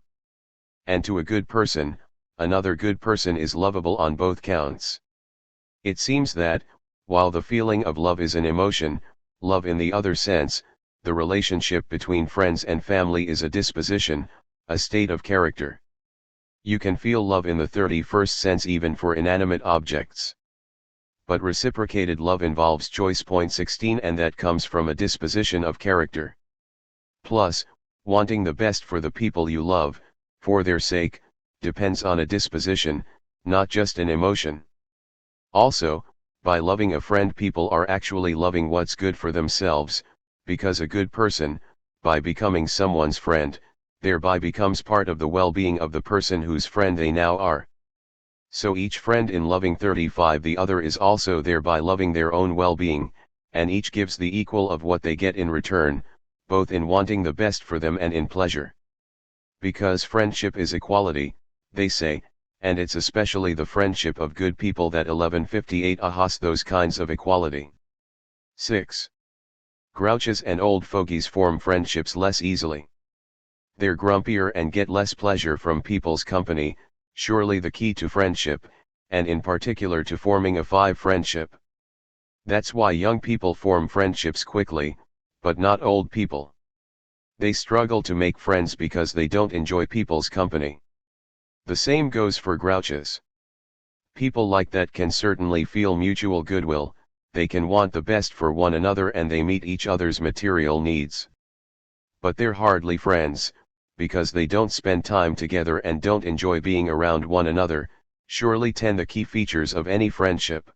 And to a good person, another good person is lovable on both counts. It seems that, while the feeling of love is an emotion, love in the other sense, the relationship between friends and family is a disposition, a state of character. You can feel love in the 31st sense even for inanimate objects. But reciprocated love involves choice. 16, and that comes from a disposition of character. Plus, wanting the best for the people you love, for their sake, depends on a disposition, not just an emotion. Also, by loving a friend, people are actually loving what's good for themselves, because a good person, by becoming someone's friend, thereby becomes part of the well-being of the person whose friend they now are. So each friend in loving 35 the other is also thereby loving their own well-being, and each gives the equal of what they get in return, both in wanting the best for them and in pleasure. Because friendship is equality, they say, and it's especially the friendship of good people that 1158 ahas those kinds of equality. 6. Grouches and old fogies form friendships less easily. They're grumpier and get less pleasure from people's company, surely the key to friendship, and in particular to forming a 5 friendship. That's why young people form friendships quickly, but not old people. They struggle to make friends because they don't enjoy people's company. The same goes for grouches. People like that can certainly feel mutual goodwill, they can want the best for one another and they meet each other's material needs. But they're hardly friends, because they don't spend time together and don't enjoy being around one another. Surely 10 the key features of any friendship.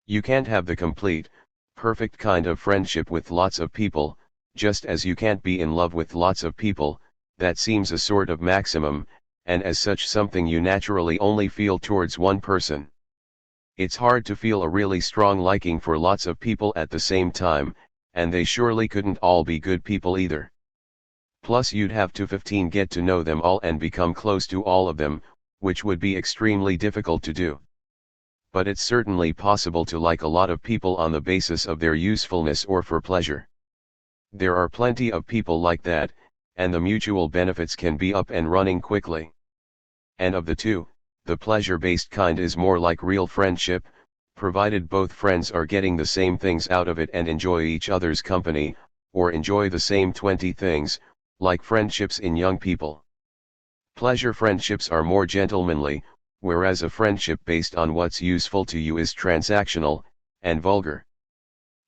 You can't have the complete, perfect kind of friendship with lots of people, just as you can't be in love with lots of people. That seems a sort of maximum, and as such something you naturally only feel towards one person. It's hard to feel a really strong liking for lots of people at the same time, and they surely couldn't all be good people either. Plus you'd have to 15 get to know them all and become close to all of them, which would be extremely difficult to do. But it's certainly possible to like a lot of people on the basis of their usefulness or for pleasure. There are plenty of people like that, and the mutual benefits can be up and running quickly. And of the two, the pleasure-based kind is more like real friendship, provided both friends are getting the same things out of it and enjoy each other's company, or enjoy the same 20 things, like friendships in young people. Pleasure friendships are more gentlemanly, whereas a friendship based on what's useful to you is transactional, and vulgar.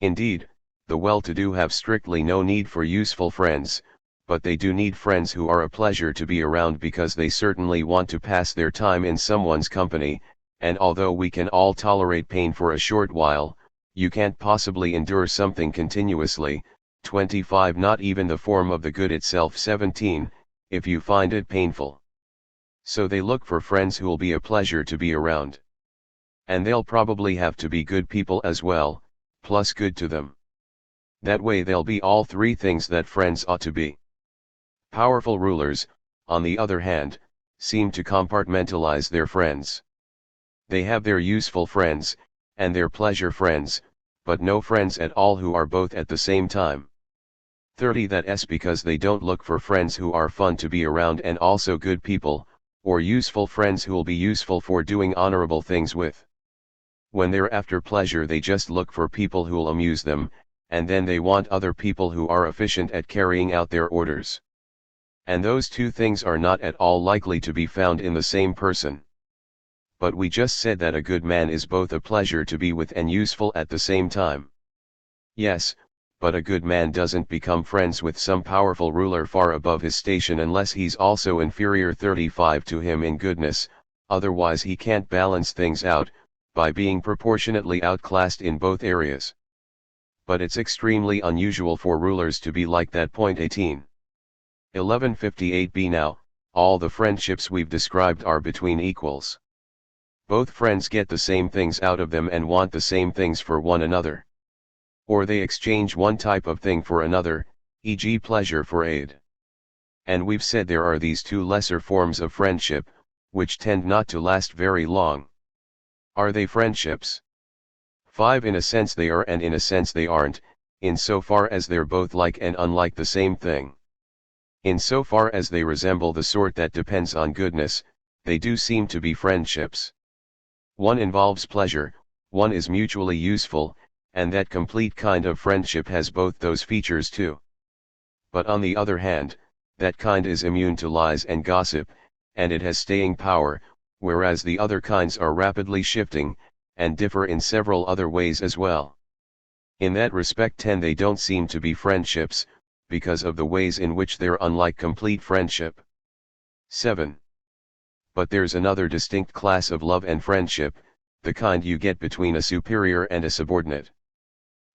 Indeed, the well-to-do have strictly no need for useful friends, but they do need friends who are a pleasure to be around because they certainly want to pass their time in someone's company, and although we can all tolerate pain for a short while, you can't possibly endure something continuously. 25 Not even the form of the good itself. 17 If you find it painful. So they look for friends who'll be a pleasure to be around. And they'll probably have to be good people as well, plus good to them. That way they'll be all three things that friends ought to be. Powerful rulers, on the other hand, seem to compartmentalize their friends. They have their useful friends, and their pleasure friends, but no friends at all who are both at the same time. 30 That's because they don't look for friends who are fun to be around and also good people, or useful friends who'll be useful for doing honorable things with. When they're after pleasure they just look for people who'll amuse them, and then they want other people who are efficient at carrying out their orders. And those two things are not at all likely to be found in the same person. But we just said that a good man is both a pleasure to be with and useful at the same time. Yes, but a good man doesn't become friends with some powerful ruler far above his station unless he's also inferior 35 to him in goodness, otherwise he can't balance things out, by being proportionately outclassed in both areas. But it's extremely unusual for rulers to be like that. 18. 1158b Now, all the friendships we've described are between equals. Both friends get the same things out of them and want the same things for one another. Or they exchange one type of thing for another, e.g. pleasure for aid. And we've said there are these two lesser forms of friendship, which tend not to last very long. Are they friendships? 5 In a sense they are and in a sense they aren't, insofar as they're both like and unlike the same thing. Insofar as they resemble the sort that depends on goodness, they do seem to be friendships. One involves pleasure, one is mutually useful, and that complete kind of friendship has both those features too. But on the other hand, that kind is immune to lies and gossip, and it has staying power, whereas the other kinds are rapidly shifting, and differ in several other ways as well. In that respect 10 They don't seem to be friendships, because of the ways in which they're unlike complete friendship. 7. But there's another distinct class of love and friendship, the kind you get between a superior and a subordinate.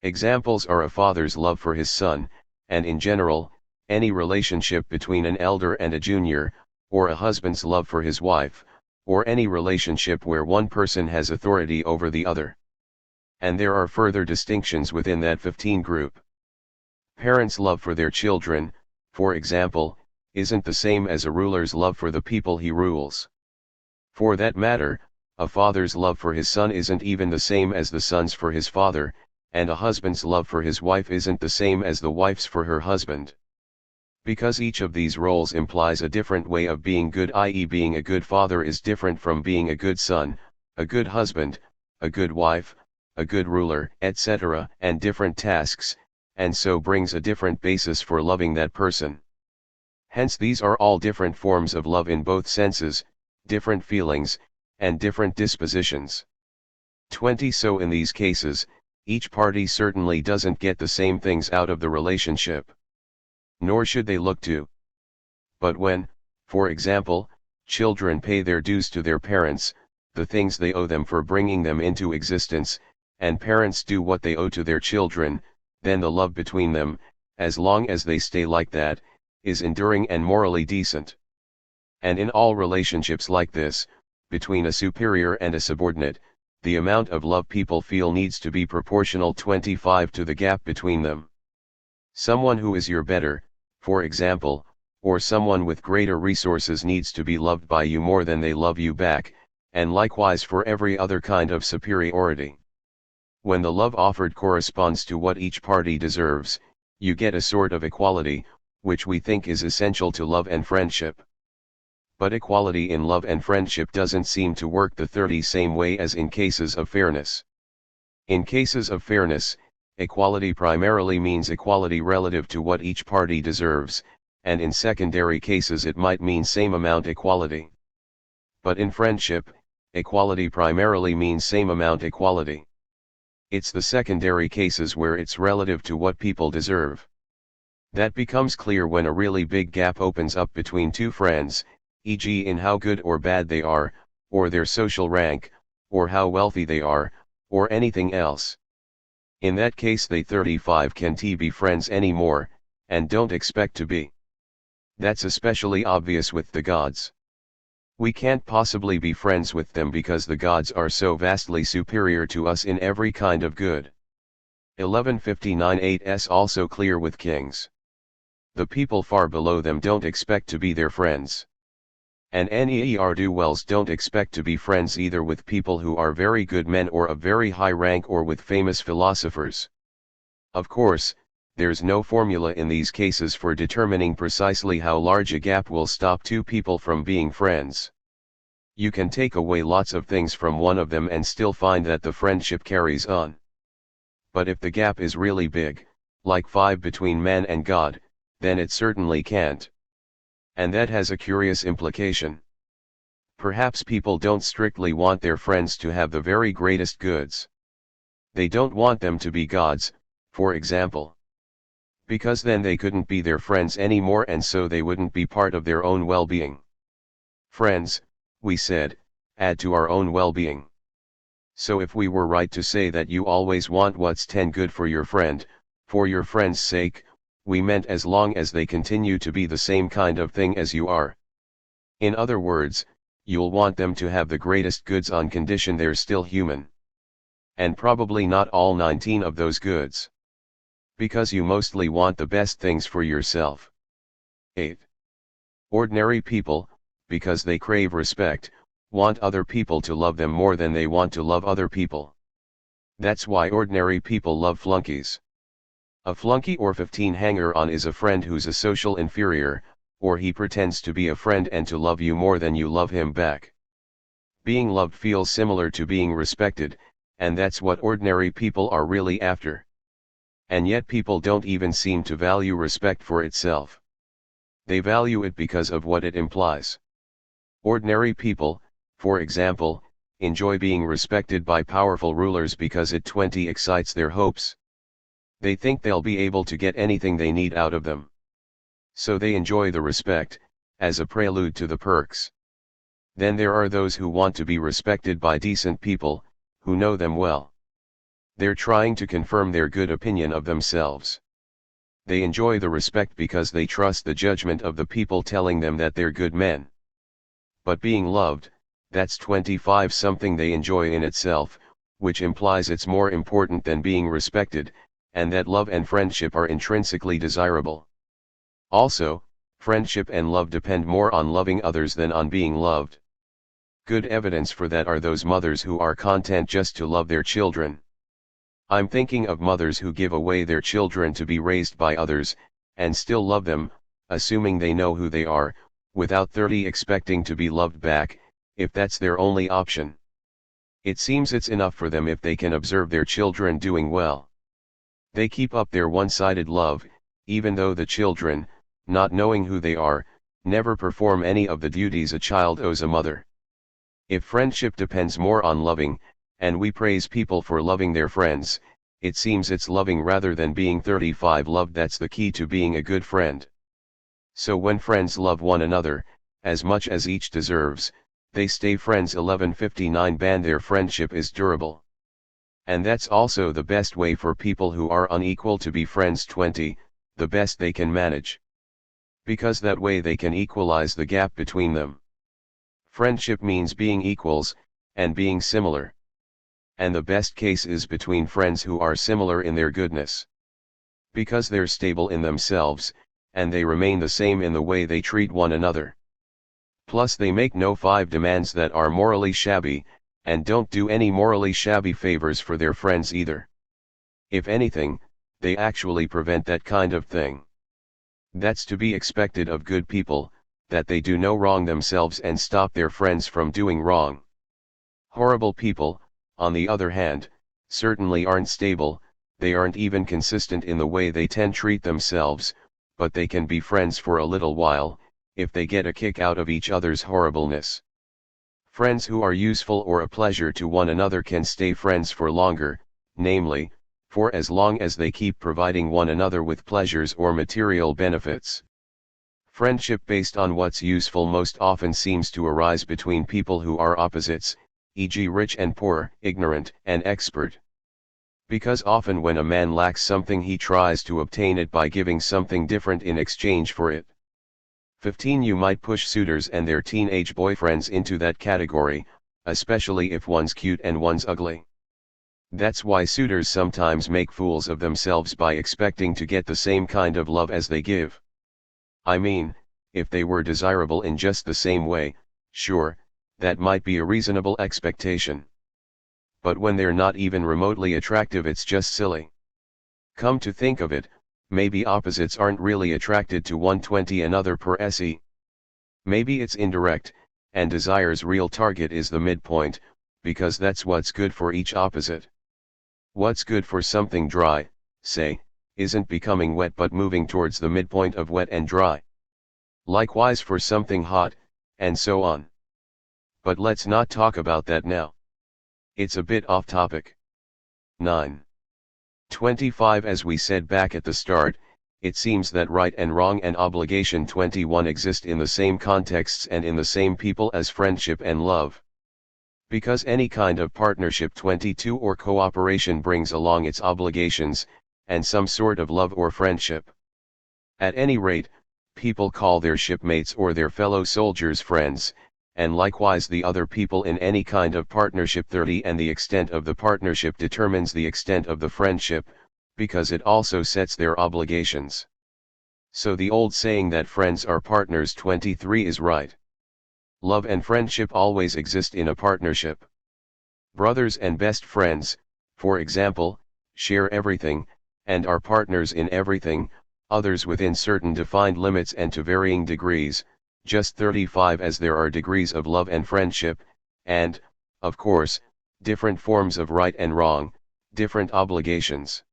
Examples are a father's love for his son, and in general, any relationship between an elder and a junior, or a husband's love for his wife, or any relationship where one person has authority over the other. And there are further distinctions within that 15 group. Parents' love for their children, for example, isn't the same as a ruler's love for the people he rules. For that matter, a father's love for his son isn't even the same as the son's for his father, and a husband's love for his wife isn't the same as the wife's for her husband. Because each of these roles implies a different way of being good, i.e. being a good father is different from being a good son, a good husband, a good wife, a good ruler, etc., and different tasks, and so brings a different basis for loving that person. Hence these are all different forms of love in both senses, different feelings, and different dispositions. 20 So in these cases, each party certainly doesn't get the same things out of the relationship. Nor should they look to. But when, for example, children pay their dues to their parents, the things they owe them for bringing them into existence, and parents do what they owe to their children, then the love between them, as long as they stay like that, is enduring and morally decent. And in all relationships like this, between a superior and a subordinate, the amount of love people feel needs to be proportional 25 to the gap between them. Someone who is your better, for example, or someone with greater resources needs to be loved by you more than they love you back, and likewise for every other kind of superiority. When the love offered corresponds to what each party deserves, you get a sort of equality, which we think is essential to love and friendship. But equality in love and friendship doesn't seem to work the 30 same way as in cases of fairness. In cases of fairness, equality primarily means equality relative to what each party deserves, and in secondary cases it might mean same amount equality. But in friendship, equality primarily means same amount equality. It's the secondary cases where it's relative to what people deserve. That becomes clear when a really big gap opens up between two friends, e.g. in how good or bad they are, or their social rank, or how wealthy they are, or anything else. In that case they 35 can't be friends anymore, and don't expect to be. That's especially obvious with the gods. We can't possibly be friends with them because the gods are so vastly superior to us in every kind of good. 1159-8's also clear with kings. The people far below them don't expect to be their friends. And ne'er-do-wells don't expect to be friends either with people who are very good men or of very high rank or with famous philosophers. Of course, there's no formula in these cases for determining precisely how large a gap will stop two people from being friends. You can take away lots of things from one of them and still find that the friendship carries on. But if the gap is really big, like 5 between man and God, then it certainly can't. And that has a curious implication. Perhaps people don't strictly want their friends to have the very greatest goods. They don't want them to be gods, for example. Because then they couldn't be their friends anymore and so they wouldn't be part of their own well-being. Friends, we said, add to our own well-being. So if we were right to say that you always want what's 10 good for your friend's sake, we meant as long as they continue to be the same kind of thing as you are. In other words, you'll want them to have the greatest goods on condition they're still human. And probably not all 19 of those goods. Because you mostly want the best things for yourself. 8. Ordinary people, because they crave respect, want other people to love them more than they want to love other people. That's why ordinary people love flunkies. A flunky or 15 hanger-on is a friend who's a social inferior, or he pretends to be a friend and to love you more than you love him back. Being loved feels similar to being respected, and that's what ordinary people are really after. And yet people don't even seem to value respect for itself. They value it because of what it implies. Ordinary people, for example, enjoy being respected by powerful rulers because it excites their hopes. They think they'll be able to get anything they need out of them. So they enjoy the respect, as a prelude to the perks. Then there are those who want to be respected by decent people, who know them well. They're trying to confirm their good opinion of themselves. They enjoy the respect because they trust the judgment of the people telling them that they're good men. But being loved, that's 25 something they enjoy in itself, which implies it's more important than being respected, and that love and friendship are intrinsically desirable. Also, friendship and love depend more on loving others than on being loved. Good evidence for that are those mothers who are content just to love their children. I'm thinking of mothers who give away their children to be raised by others, and still love them, assuming they know who they are, without 30 expecting to be loved back, if that's their only option. It seems it's enough for them if they can observe their children doing well. They keep up their one-sided love, even though the children, not knowing who they are, never perform any of the duties a child owes a mother. If friendship depends more on loving, and we praise people for loving their friends, it seems it's loving rather than being 35 loved that's the key to being a good friend. So when friends love one another, as much as each deserves, they stay friends. 1159 ban their friendship is durable. And that's also the best way for people who are unequal to be friends. 20, the best they can manage. Because that way they can equalize the gap between them. Friendship means being equals, and being similar. And the best case is between friends who are similar in their goodness. Because they're stable in themselves, and they remain the same in the way they treat one another. Plus they make no 5 demands that are morally shabby, and don't do any morally shabby favors for their friends either. If anything, they actually prevent that kind of thing. That's to be expected of good people, that they do no wrong themselves and stop their friends from doing wrong. Horrible people, on the other hand, certainly aren't stable, they aren't even consistent in the way they treat themselves, but they can be friends for a little while, if they get a kick out of each other's horribleness. Friends who are useful or a pleasure to one another can stay friends for longer, namely, for as long as they keep providing one another with pleasures or material benefits. Friendship based on what's useful most often seems to arise between people who are opposites, e.g. rich and poor, ignorant and expert. Because often when a man lacks something he tries to obtain it by giving something different in exchange for it. 15. You might push suitors and their teenage boyfriends into that category, especially if one's cute and one's ugly. That's why suitors sometimes make fools of themselves by expecting to get the same kind of love as they give. I mean, if they were desirable in just the same way, sure, that might be a reasonable expectation. But when they're not even remotely attractive, it's just silly. Come to think of it, maybe opposites aren't really attracted to 120 another per se. Maybe it's indirect, and desire's real target is the midpoint, because that's what's good for each opposite. What's good for something dry, say, isn't becoming wet but moving towards the midpoint of wet and dry. Likewise for something hot, and so on. But let's not talk about that now. It's a bit off topic. 9. 25. As we said back at the start, it seems that right and wrong and obligation 21 exist in the same contexts and in the same people as friendship and love. Because any kind of partnership 22 or cooperation brings along its obligations, and some sort of love or friendship. At any rate, people call their shipmates or their fellow soldiers friends, and likewise the other people in any kind of partnership. 30. And the extent of the partnership determines the extent of the friendship, because it also sets their obligations. So the old saying that friends are partners 23 is right. Love and friendship always exist in a partnership. Brothers and best friends, for example, share everything, and are partners in everything, others within certain defined limits and to varying degrees, just 35 as there are degrees of love and friendship, and, of course, different forms of right and wrong, different obligations.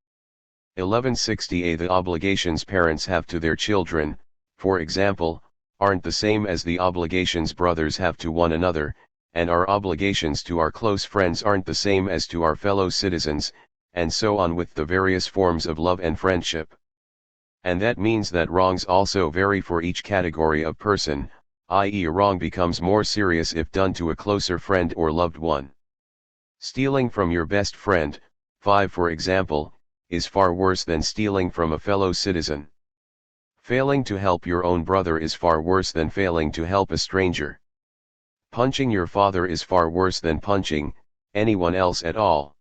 1160a The obligations parents have to their children, for example, aren't the same as the obligations brothers have to one another, and our obligations to our close friends aren't the same as to our fellow citizens, and so on with the various forms of love and friendship. And that means that wrongs also vary for each category of person, i.e. a wrong becomes more serious if done to a closer friend or loved one. Stealing from your best friend, 5 for example, is far worse than stealing from a fellow citizen. Failing to help your own brother is far worse than failing to help a stranger. Punching your father is far worse than punching anyone else at all.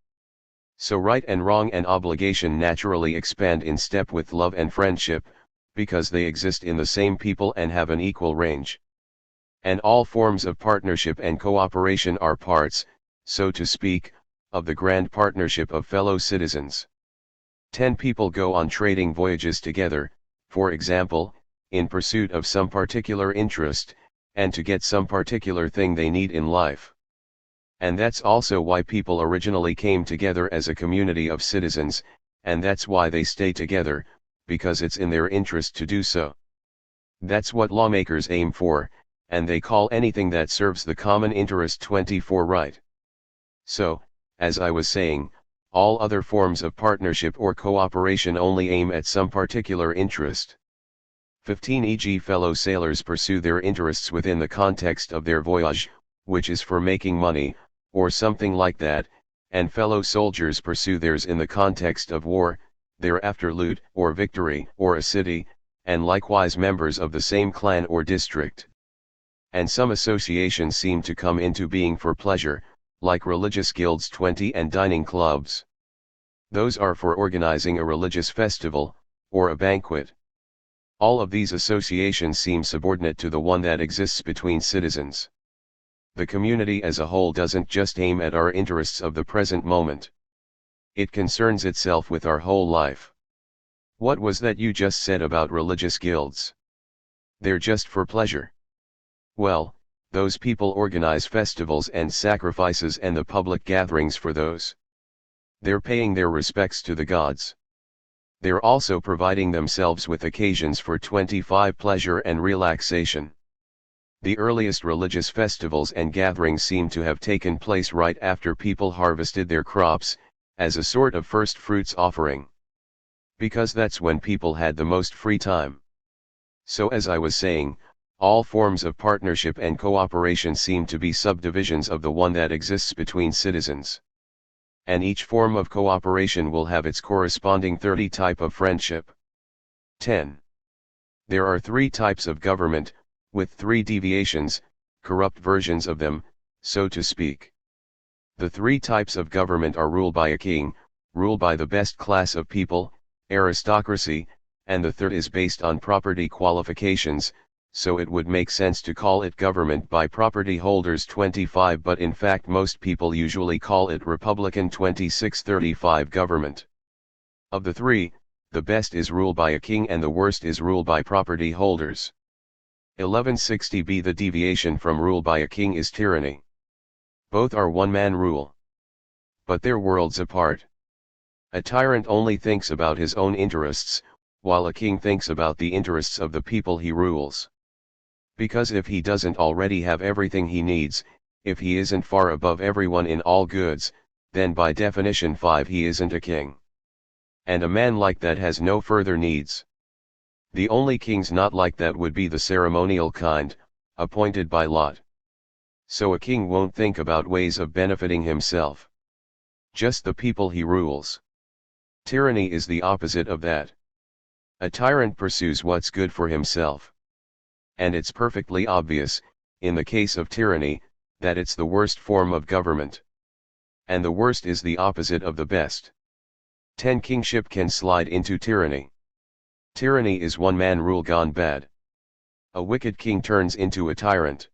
So right and wrong and obligation naturally expand in step with love and friendship, because they exist in the same people and have an equal range. And all forms of partnership and cooperation are parts, so to speak, of the grand partnership of fellow citizens. 10 people go on trading voyages together, for example, in pursuit of some particular interest, and to get some particular thing they need in life. And that's also why people originally came together as a community of citizens, and that's why they stay together, because it's in their interest to do so. That's what lawmakers aim for, and they call anything that serves the common interest 24 right. So, as I was saying, all other forms of partnership or cooperation only aim at some particular interest. 15 e.g. fellow sailors pursue their interests within the context of their voyage, which is for making money, or something like that, and fellow soldiers pursue theirs in the context of war, thereafter loot or victory or a city, and likewise members of the same clan or district. And some associations seem to come into being for pleasure, like religious guilds 20 and dining clubs. Those are for organizing a religious festival, or a banquet. All of these associations seem subordinate to the one that exists between citizens. The community as a whole doesn't just aim at our interests of the present moment. It concerns itself with our whole life. What was that you just said about religious guilds? They're just for pleasure. Well, those people organize festivals and sacrifices and the public gatherings for those. They're paying their respects to the gods. They're also providing themselves with occasions for 25 pleasure and relaxation. The earliest religious festivals and gatherings seem to have taken place right after people harvested their crops, as a sort of first fruits offering. Because that's when people had the most free time. So as I was saying, all forms of partnership and cooperation seem to be subdivisions of the one that exists between citizens. And each form of cooperation will have its corresponding 30 type of friendship. 10. There are 3 types of government, with 3 deviations, corrupt versions of them, so to speak. The 3 types of government are rule by a king, rule by the best class of people, aristocracy, and the third is based on property qualifications, so it would make sense to call it government by property holders 25, but in fact most people usually call it Republican 26-35 government. Of the 3, the best is rule by a king and the worst is rule by property holders. 1160b. The deviation from rule by a king is tyranny. Both are one-man rule. But they're worlds apart. A tyrant only thinks about his own interests, while a king thinks about the interests of the people he rules. Because if he doesn't already have everything he needs, if he isn't far above everyone in all goods, then by definition 5 he isn't a king. And a man like that has no further needs. The only kings not like that would be the ceremonial kind, appointed by lot. So a king won't think about ways of benefiting himself. Just the people he rules. Tyranny is the opposite of that. A tyrant pursues what's good for himself. And it's perfectly obvious, in the case of tyranny, that it's the worst form of government. And the worst is the opposite of the best. 10. Kingship can slide into tyranny. Tyranny is one-man rule gone bad. A wicked king turns into a tyrant.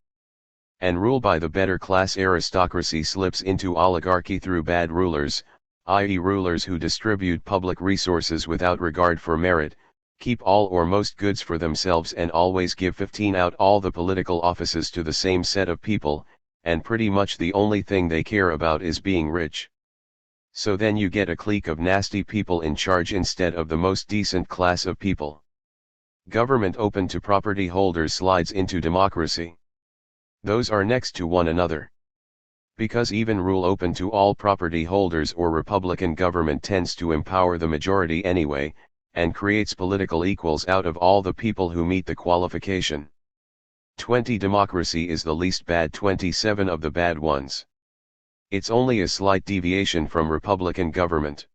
And rule by the better class aristocracy slips into oligarchy through bad rulers, i.e. rulers who distribute public resources without regard for merit, keep all or most goods for themselves and always give 15 out all the political offices to the same set of people, and pretty much the only thing they care about is being rich. So then you get a clique of nasty people in charge instead of the most decent class of people. Government open to property holders slides into democracy. Those are next to one another. Because even rule open to all property holders or republican government tends to empower the majority anyway, and creates political equals out of all the people who meet the qualification. 20. Democracy is the least bad 27 of the bad ones. It's only a slight deviation from republican government.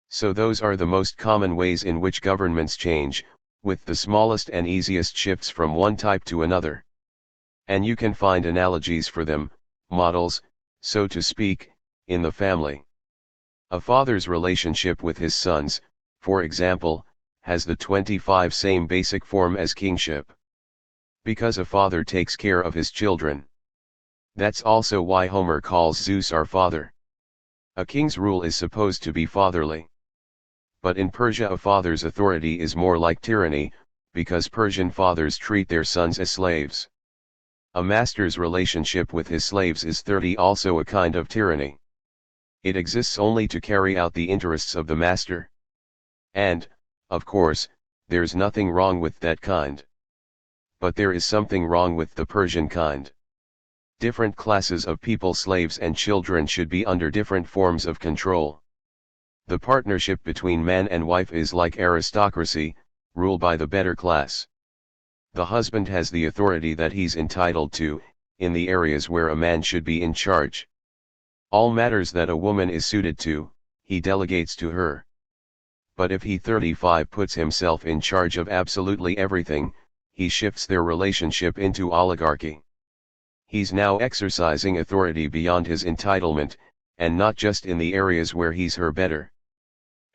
So those are the most common ways in which governments change, with the smallest and easiest shifts from one type to another. And you can find analogies for them, models, so to speak, in the family. A father's relationship with his sons, for example, has the 25 same basic form as kingship. Because a father takes care of his children. That's also why Homer calls Zeus our father. A king's rule is supposed to be fatherly. But in Persia a father's authority is more like tyranny, because Persian fathers treat their sons as slaves. A master's relationship with his slaves is 30 also a kind of tyranny. It exists only to carry out the interests of the master. And, of course, there's nothing wrong with that kind. But there is something wrong with the Persian kind. Different classes of people, slaves and children, should be under different forms of control. The partnership between man and wife is like aristocracy, rule by the better class. The husband has the authority that he's entitled to, in the areas where a man should be in charge. All matters that a woman is suited to, he delegates to her. But if he 35 puts himself in charge of absolutely everything, he shifts their relationship into oligarchy. He's now exercising authority beyond his entitlement, and not just in the areas where he's her better.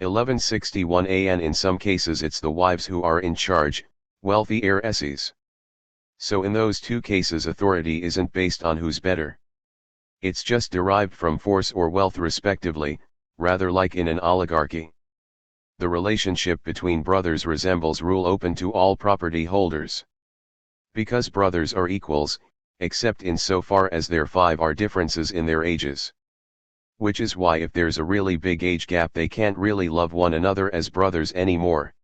1161a. And in some cases it's the wives who are in charge, wealthy heiresses. So in those two cases authority isn't based on who's better. It's just derived from force or wealth respectively, rather like in an oligarchy. The relationship between brothers resembles rule open to all property holders. Because brothers are equals, except in so far as there 5 are differences in their ages. Which is why if there's a really big age gap they can't really love one another as brothers anymore.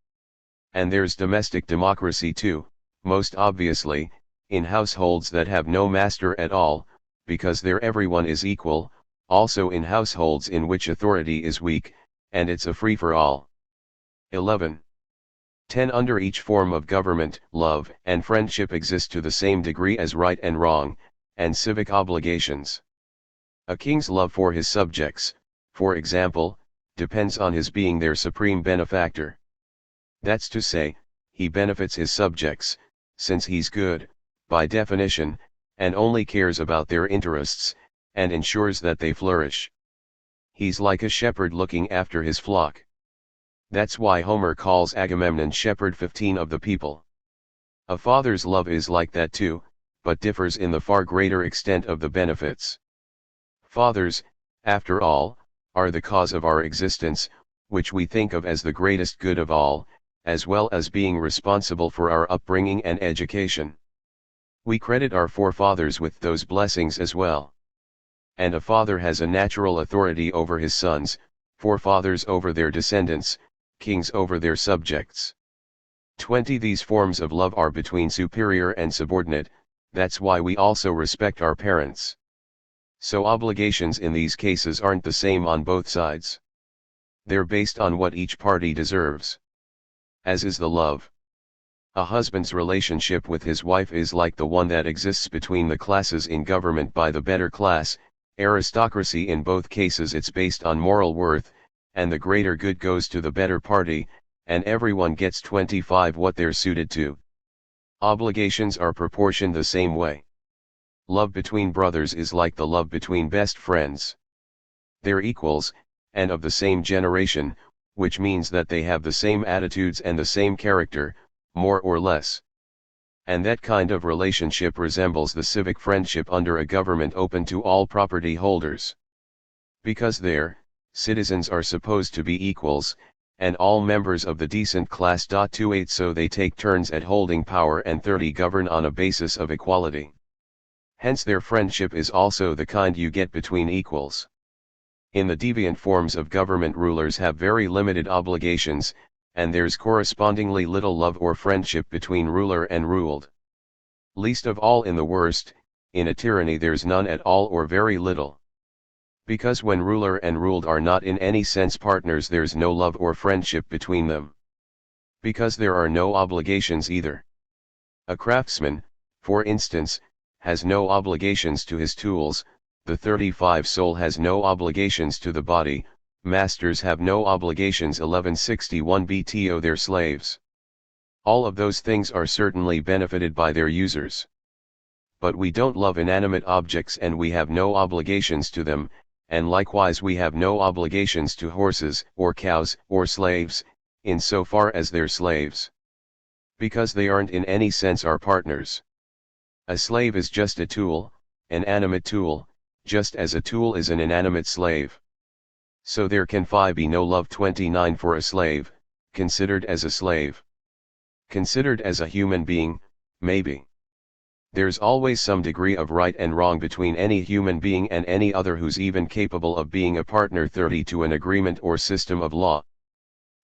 And there's domestic democracy too, most obviously, in households that have no master at all, because there everyone is equal, also in households in which authority is weak, and it's a free-for-all. 11. 10. Under each form of government, love and friendship exist to the same degree as right and wrong, and civic obligations. A king's love for his subjects, for example, depends on his being their supreme benefactor. That's to say, he benefits his subjects, since he's good, by definition, and only cares about their interests, and ensures that they flourish. He's like a shepherd looking after his flock. That's why Homer calls Agamemnon shepherd 15 of the people. A father's love is like that too, but differs in the far greater extent of the benefits. Fathers, after all, are the cause of our existence, which we think of as the greatest good of all, as well as being responsible for our upbringing and education. We credit our forefathers with those blessings as well. And a father has a natural authority over his sons, forefathers over their descendants, kings over their subjects. 20. These forms of love are between superior and subordinate, that's why we also respect our parents. So obligations in these cases aren't the same on both sides. They're based on what each party deserves. As is the love. A husband's relationship with his wife is like the one that exists between the classes in government by the better class, aristocracy. In both cases it's based on moral worth, and the greater good goes to the better party, and everyone gets 25 what they're suited to. Obligations are proportioned the same way. Love between brothers is like the love between best friends. They're equals, and of the same generation, which means that they have the same attitudes and the same character, more or less. And that kind of relationship resembles the civic friendship under a government open to all property holders. Because there, citizens are supposed to be equals, and all members of the decent class. 28 So they take turns at holding power, and 30 govern on a basis of equality. Hence their friendship is also the kind you get between equals. In the deviant forms of government, rulers have very limited obligations, and there's correspondingly little love or friendship between ruler and ruled. Least of all in the worst, in a tyranny there's none at all or very little. Because when ruler and ruled are not in any sense partners, there's no love or friendship between them. Because there are no obligations either. A craftsman, for instance, has no obligations to his tools, the 35 soul has no obligations to the body, masters have no obligations. 1161 BTO their slaves. All of those things are certainly benefited by their users. But we don't love inanimate objects, and we have no obligations to them, and likewise we have no obligations to horses, or cows, or slaves, in so far as they're slaves. Because they aren't in any sense our partners. A slave is just a tool, an animate tool, just as a tool is an inanimate slave. So there can be no love. 29 For a slave, considered as a slave. Considered as a human being, maybe. There's always some degree of right and wrong between any human being and any other who's even capable of being a partner. 30 To an agreement or system of law.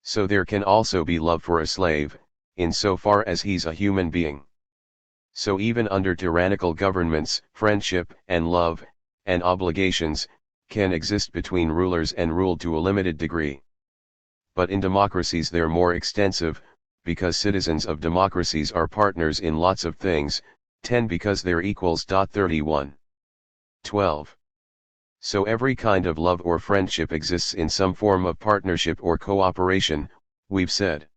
So there can also be love for a slave, in so far as he's a human being. So even under tyrannical governments, friendship, and love, and obligations, can exist between rulers and ruled to a limited degree. But in democracies they're more extensive, because citizens of democracies are partners in lots of things. 10 Because they're equals. 31. 12. So every kind of love or friendship exists in some form of partnership or cooperation, we've said.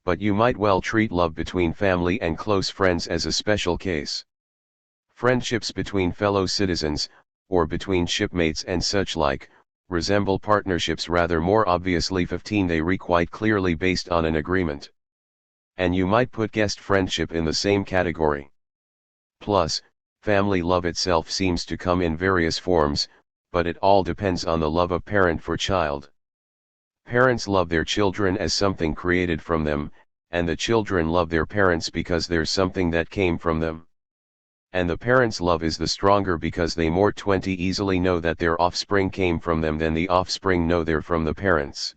But you might well treat love between family and close friends as a special case. Friendships between fellow citizens, or between shipmates and such like, resemble partnerships rather more obviously. 15 They are quite clearly based on an agreement. And you might put guest friendship in the same category. Plus, family love itself seems to come in various forms, but it all depends on the love of parent for child. Parents love their children as something created from them, and the children love their parents because there's something that came from them. And the parents' love is the stronger because they more 20 easily know that their offspring came from them than the offspring know they're from the parents.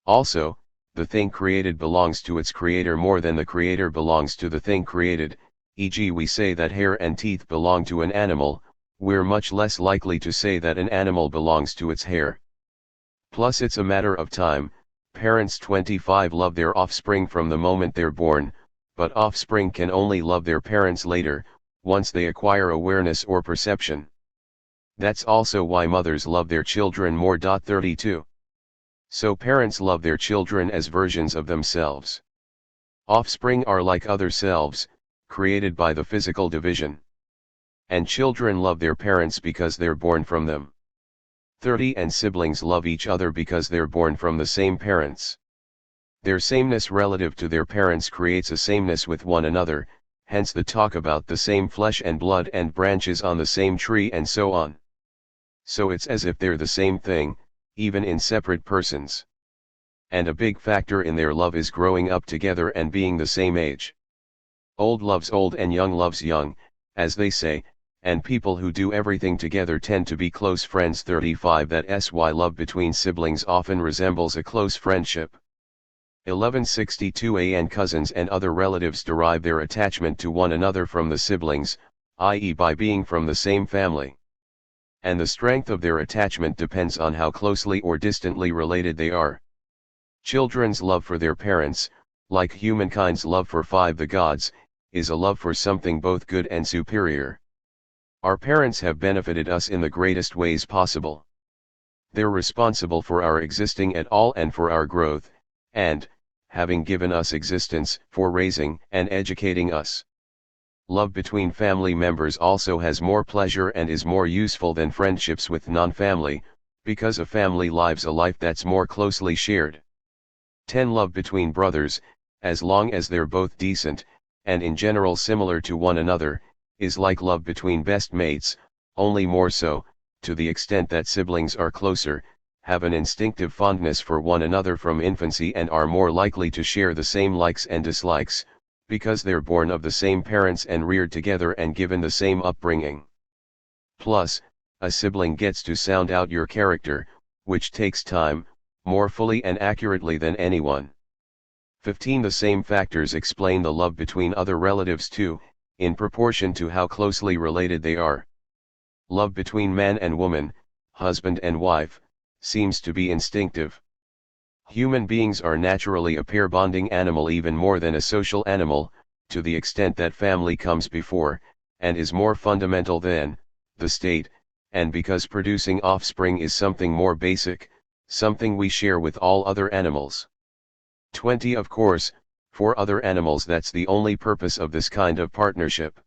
Also, the thing created belongs to its creator more than the creator belongs to the thing created, e.g. we say that hair and teeth belong to an animal, we're much less likely to say that an animal belongs to its hair. Plus it's a matter of time, parents 25 love their offspring from the moment they're born, but offspring can only love their parents later, once they acquire awareness or perception. That's also why mothers love their children more. 32. So parents love their children as versions of themselves. Offspring are like other selves, created by the physical division. And children love their parents because they're born from them. 30. And siblings love each other because they're born from the same parents. Their sameness relative to their parents creates a sameness with one another, hence the talk about the same flesh and blood and branches on the same tree and so on. So it's as if they're the same thing, even in separate persons. And a big factor in their love is growing up together and being the same age. Old loves old and young loves young, as they say, and people who do everything together tend to be close friends. 35. That's why love between siblings often resembles a close friendship. 1162a. And cousins and other relatives derive their attachment to one another from the siblings, i.e. by being from the same family. And the strength of their attachment depends on how closely or distantly related they are. Children's love for their parents, like humankind's love for the gods, is a love for something both good and superior. Our parents have benefited us in the greatest ways possible. They're responsible for our existing at all and for our growth, and, having given us existence, for raising and educating us. Love between family members also has more pleasure and is more useful than friendships with non-family, because a family lives a life that's more closely shared. 10. Love between brothers, as long as they're both decent, and in general similar to one another, is like love between best mates, only more so, to the extent that siblings are closer, have an instinctive fondness for one another from infancy and are more likely to share the same likes and dislikes, because they're born of the same parents and reared together and given the same upbringing. Plus, a sibling gets to sound out your character, which takes time, more fully and accurately than anyone. 15. The same factors explain the love between other relatives too, in proportion to how closely related they are. Love between man and woman, husband and wife, seems to be instinctive. Human beings are naturally a pair-bonding animal, even more than a social animal, to the extent that family comes before, and is more fundamental than, the state, and because producing offspring is something more basic, something we share with all other animals. 20. Of course, for other animals that's the only purpose of this kind of partnership.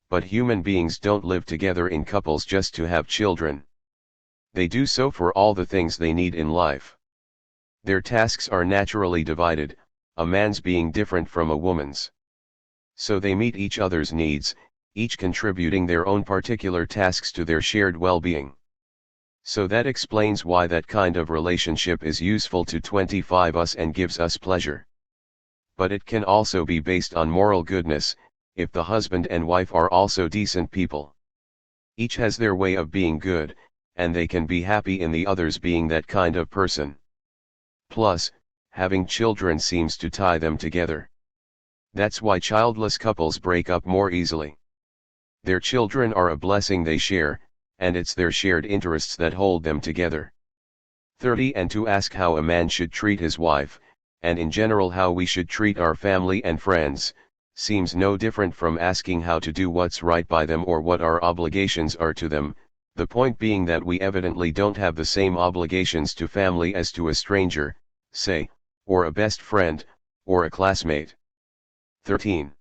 But human beings don't live together in couples just to have children. They do so for all the things they need in life. Their tasks are naturally divided, a man's being different from a woman's. So they meet each other's needs, each contributing their own particular tasks to their shared well-being. So that explains why that kind of relationship is useful to 25 us and gives us pleasure. But it can also be based on moral goodness, if the husband and wife are also decent people. Each has their way of being good, and they can be happy in the other's being that kind of person. Plus, having children seems to tie them together. That's why childless couples break up more easily. Their children are a blessing they share, and it's their shared interests that hold them together. 30. And to ask how a man should treat his wife, and in general how we should treat our family and friends, seems no different from asking how to do what's right by them or what our obligations are to them, the point being that we evidently don't have the same obligations to family as to a stranger, say, or a best friend, or a classmate. 13.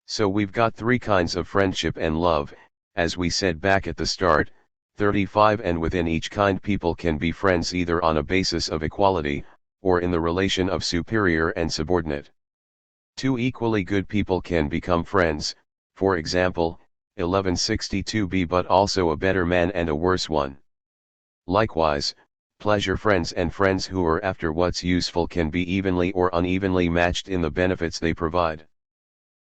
So we've got three kinds of friendship and love, as we said back at the start. 35. And within each kind people can be friends either on a basis of equality, or in the relation of superior and subordinate. Two equally good people can become friends, for example, 1162b, but also a better man and a worse one. Likewise, pleasure friends and friends who are after what's useful can be evenly or unevenly matched in the benefits they provide.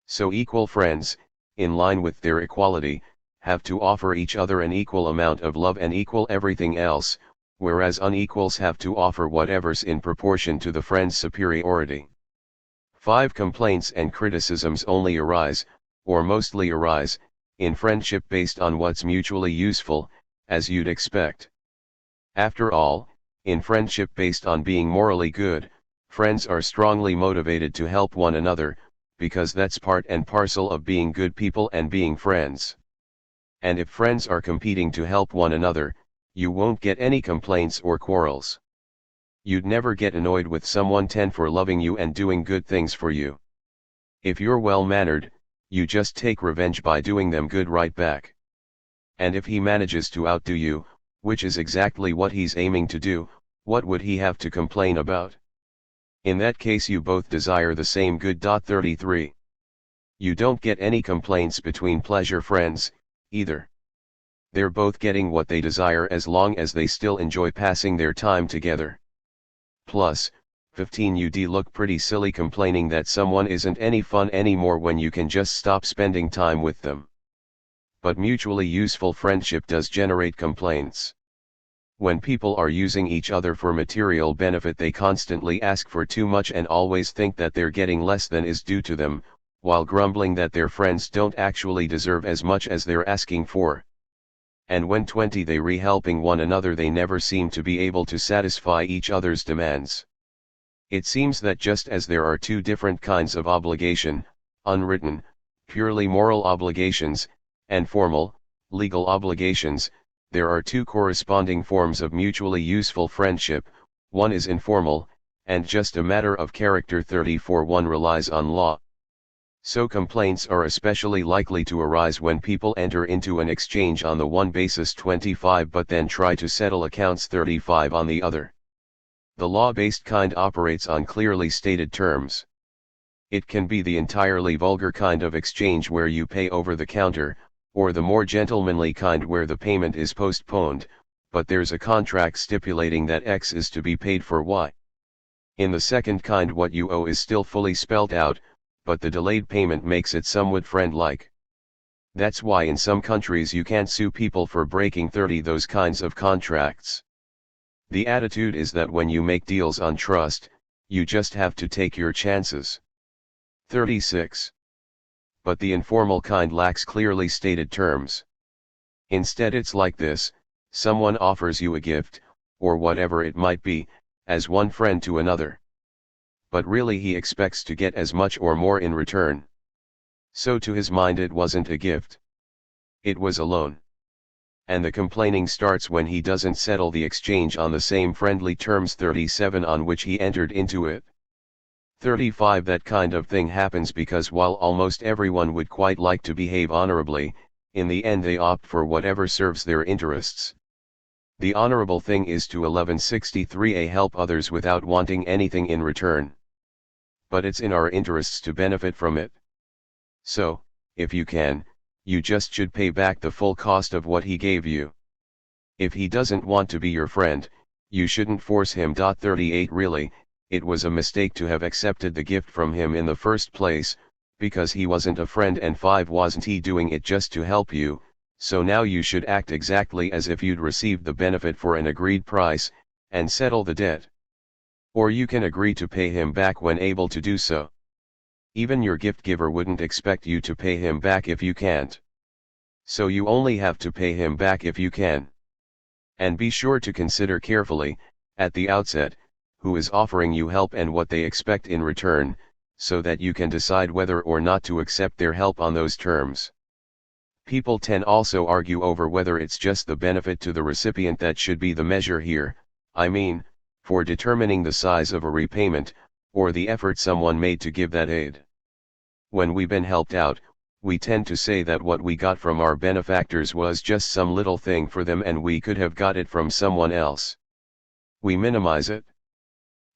So equal friends, in line with their equality, have to offer each other an equal amount of love and equal everything else, whereas unequals have to offer whatever's in proportion to the friend's superiority. 5. Complaints and criticisms only arise, or mostly arise, in friendship based on what's mutually useful, as you'd expect. After all, in friendship based on being morally good, friends are strongly motivated to help one another, because that's part and parcel of being good people and being friends. And if friends are competing to help one another, you won't get any complaints or quarrels. You'd never get annoyed with someone 10 for loving you and doing good things for you. If you're well-mannered, you just take revenge by doing them good right back. And if he manages to outdo you, which is exactly what he's aiming to do, what would he have to complain about? In that case you both desire the same good. 33. You don't get any complaints between pleasure friends, either. They're both getting what they desire as long as they still enjoy passing their time together. Plus, 15. You'd look pretty silly complaining that someone isn't any fun anymore when you can just stop spending time with them. But mutually useful friendship does generate complaints. When people are using each other for material benefit, they constantly ask for too much and always think that they're getting less than is due to them, while grumbling that their friends don't actually deserve as much as they're asking for. And when 20. They re-helping one another, they never seem to be able to satisfy each other's demands. It seems that just as there are two different kinds of obligation, unwritten, purely moral obligations, and formal, legal obligations, there are two corresponding forms of mutually useful friendship. One is informal, and just a matter of character. 34. One relies on law. So complaints are especially likely to arise when people enter into an exchange on the one basis 25 but then try to settle accounts 35 on the other. The law-based kind operates on clearly stated terms. It can be the entirely vulgar kind of exchange where you pay over the counter, or the more gentlemanly kind where the payment is postponed, but there's a contract stipulating that X is to be paid for Y. In the second kind, what you owe is still fully spelt out, but the delayed payment makes it somewhat friend-like. That's why in some countries you can't sue people for breaking 30 those kinds of contracts. The attitude is that when you make deals on trust, you just have to take your chances. 36. But the informal kind lacks clearly stated terms. Instead it's like this: someone offers you a gift, or whatever it might be, as one friend to another. But really he expects to get as much or more in return. So to his mind it wasn't a gift. It was a loan. And the complaining starts when he doesn't settle the exchange on the same friendly terms 37 on which he entered into it. 35. That kind of thing happens because while almost everyone would quite like to behave honorably, in the end they opt for whatever serves their interests. The honorable thing is to 1163a help others without wanting anything in return. But it's in our interests to benefit from it. So, if you can, you just should pay back the full cost of what he gave you. If he doesn't want to be your friend, you shouldn't force him. 38. Really, it was a mistake to have accepted the gift from him in the first place, because he wasn't a friend, and 5. Wasn't he doing it just to help you? So now you should act exactly as if you'd received the benefit for an agreed price, and settle the debt. Or you can agree to pay him back when able to do so. Even your gift giver wouldn't expect you to pay him back if you can't. So you only have to pay him back if you can. And be sure to consider carefully, at the outset, who is offering you help and what they expect in return, so that you can decide whether or not to accept their help on those terms. People also argue over whether it's just the benefit to the recipient that should be the measure here, I mean, for determining the size of a repayment, or the effort someone made to give that aid. When we've been helped out, we tend to say that what we got from our benefactors was just some little thing for them and we could have got it from someone else. We minimize it.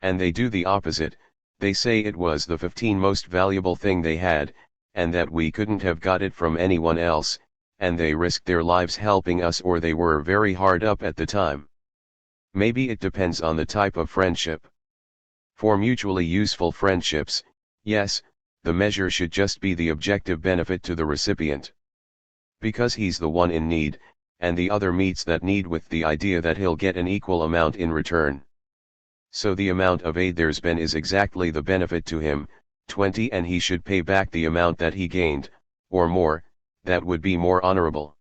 And they do the opposite. They say it was the 15 most valuable thing they had, and that we couldn't have got it from anyone else, and they risked their lives helping us, or they were very hard up at the time. Maybe it depends on the type of friendship. For mutually useful friendships, yes, the measure should just be the objective benefit to the recipient. Because he's the one in need, and the other meets that need with the idea that he'll get an equal amount in return. So the amount of aid there's been is exactly the benefit to him, 20, and he should pay back the amount that he gained, or more. That would be more honorable.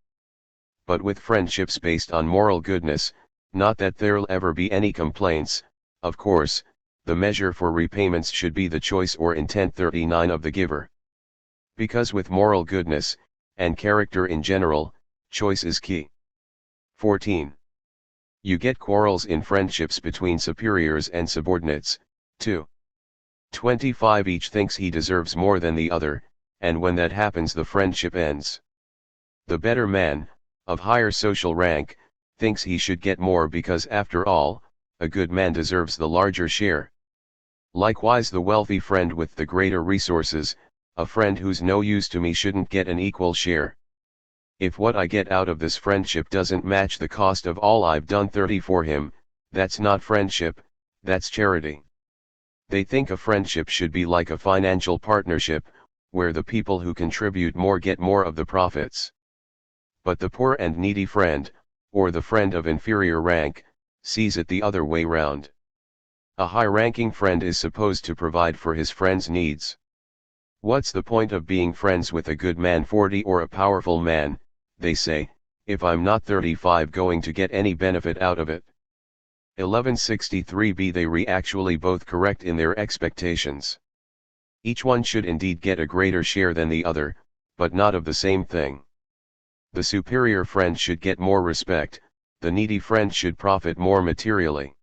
But with friendships based on moral goodness, not that there'll ever be any complaints, of course, the measure for repayments should be the choice or intent 39 of the giver. Because with moral goodness, and character in general, choice is key. 14. You get quarrels in friendships between superiors and subordinates, too. 25 Each thinks he deserves more than the other, and when that happens the friendship ends. The better man, of higher social rank, thinks he should get more because after all, a good man deserves the larger share. Likewise the wealthy friend with the greater resources, a friend who's no use to me shouldn't get an equal share. If what I get out of this friendship doesn't match the cost of all I've done 30 for him, that's not friendship, that's charity. They think a friendship should be like a financial partnership, where the people who contribute more get more of the profits. But the poor and needy friend, or the friend of inferior rank, sees it the other way round. A high-ranking friend is supposed to provide for his friend's needs. What's the point of being friends with a good man 40 or a powerful man, they say, if I'm not 35 going to get any benefit out of it? 1163b They actually both correct in their expectations. Each one should indeed get a greater share than the other, but not of the same thing. The superior friend should get more respect, the needy friend should profit more materially.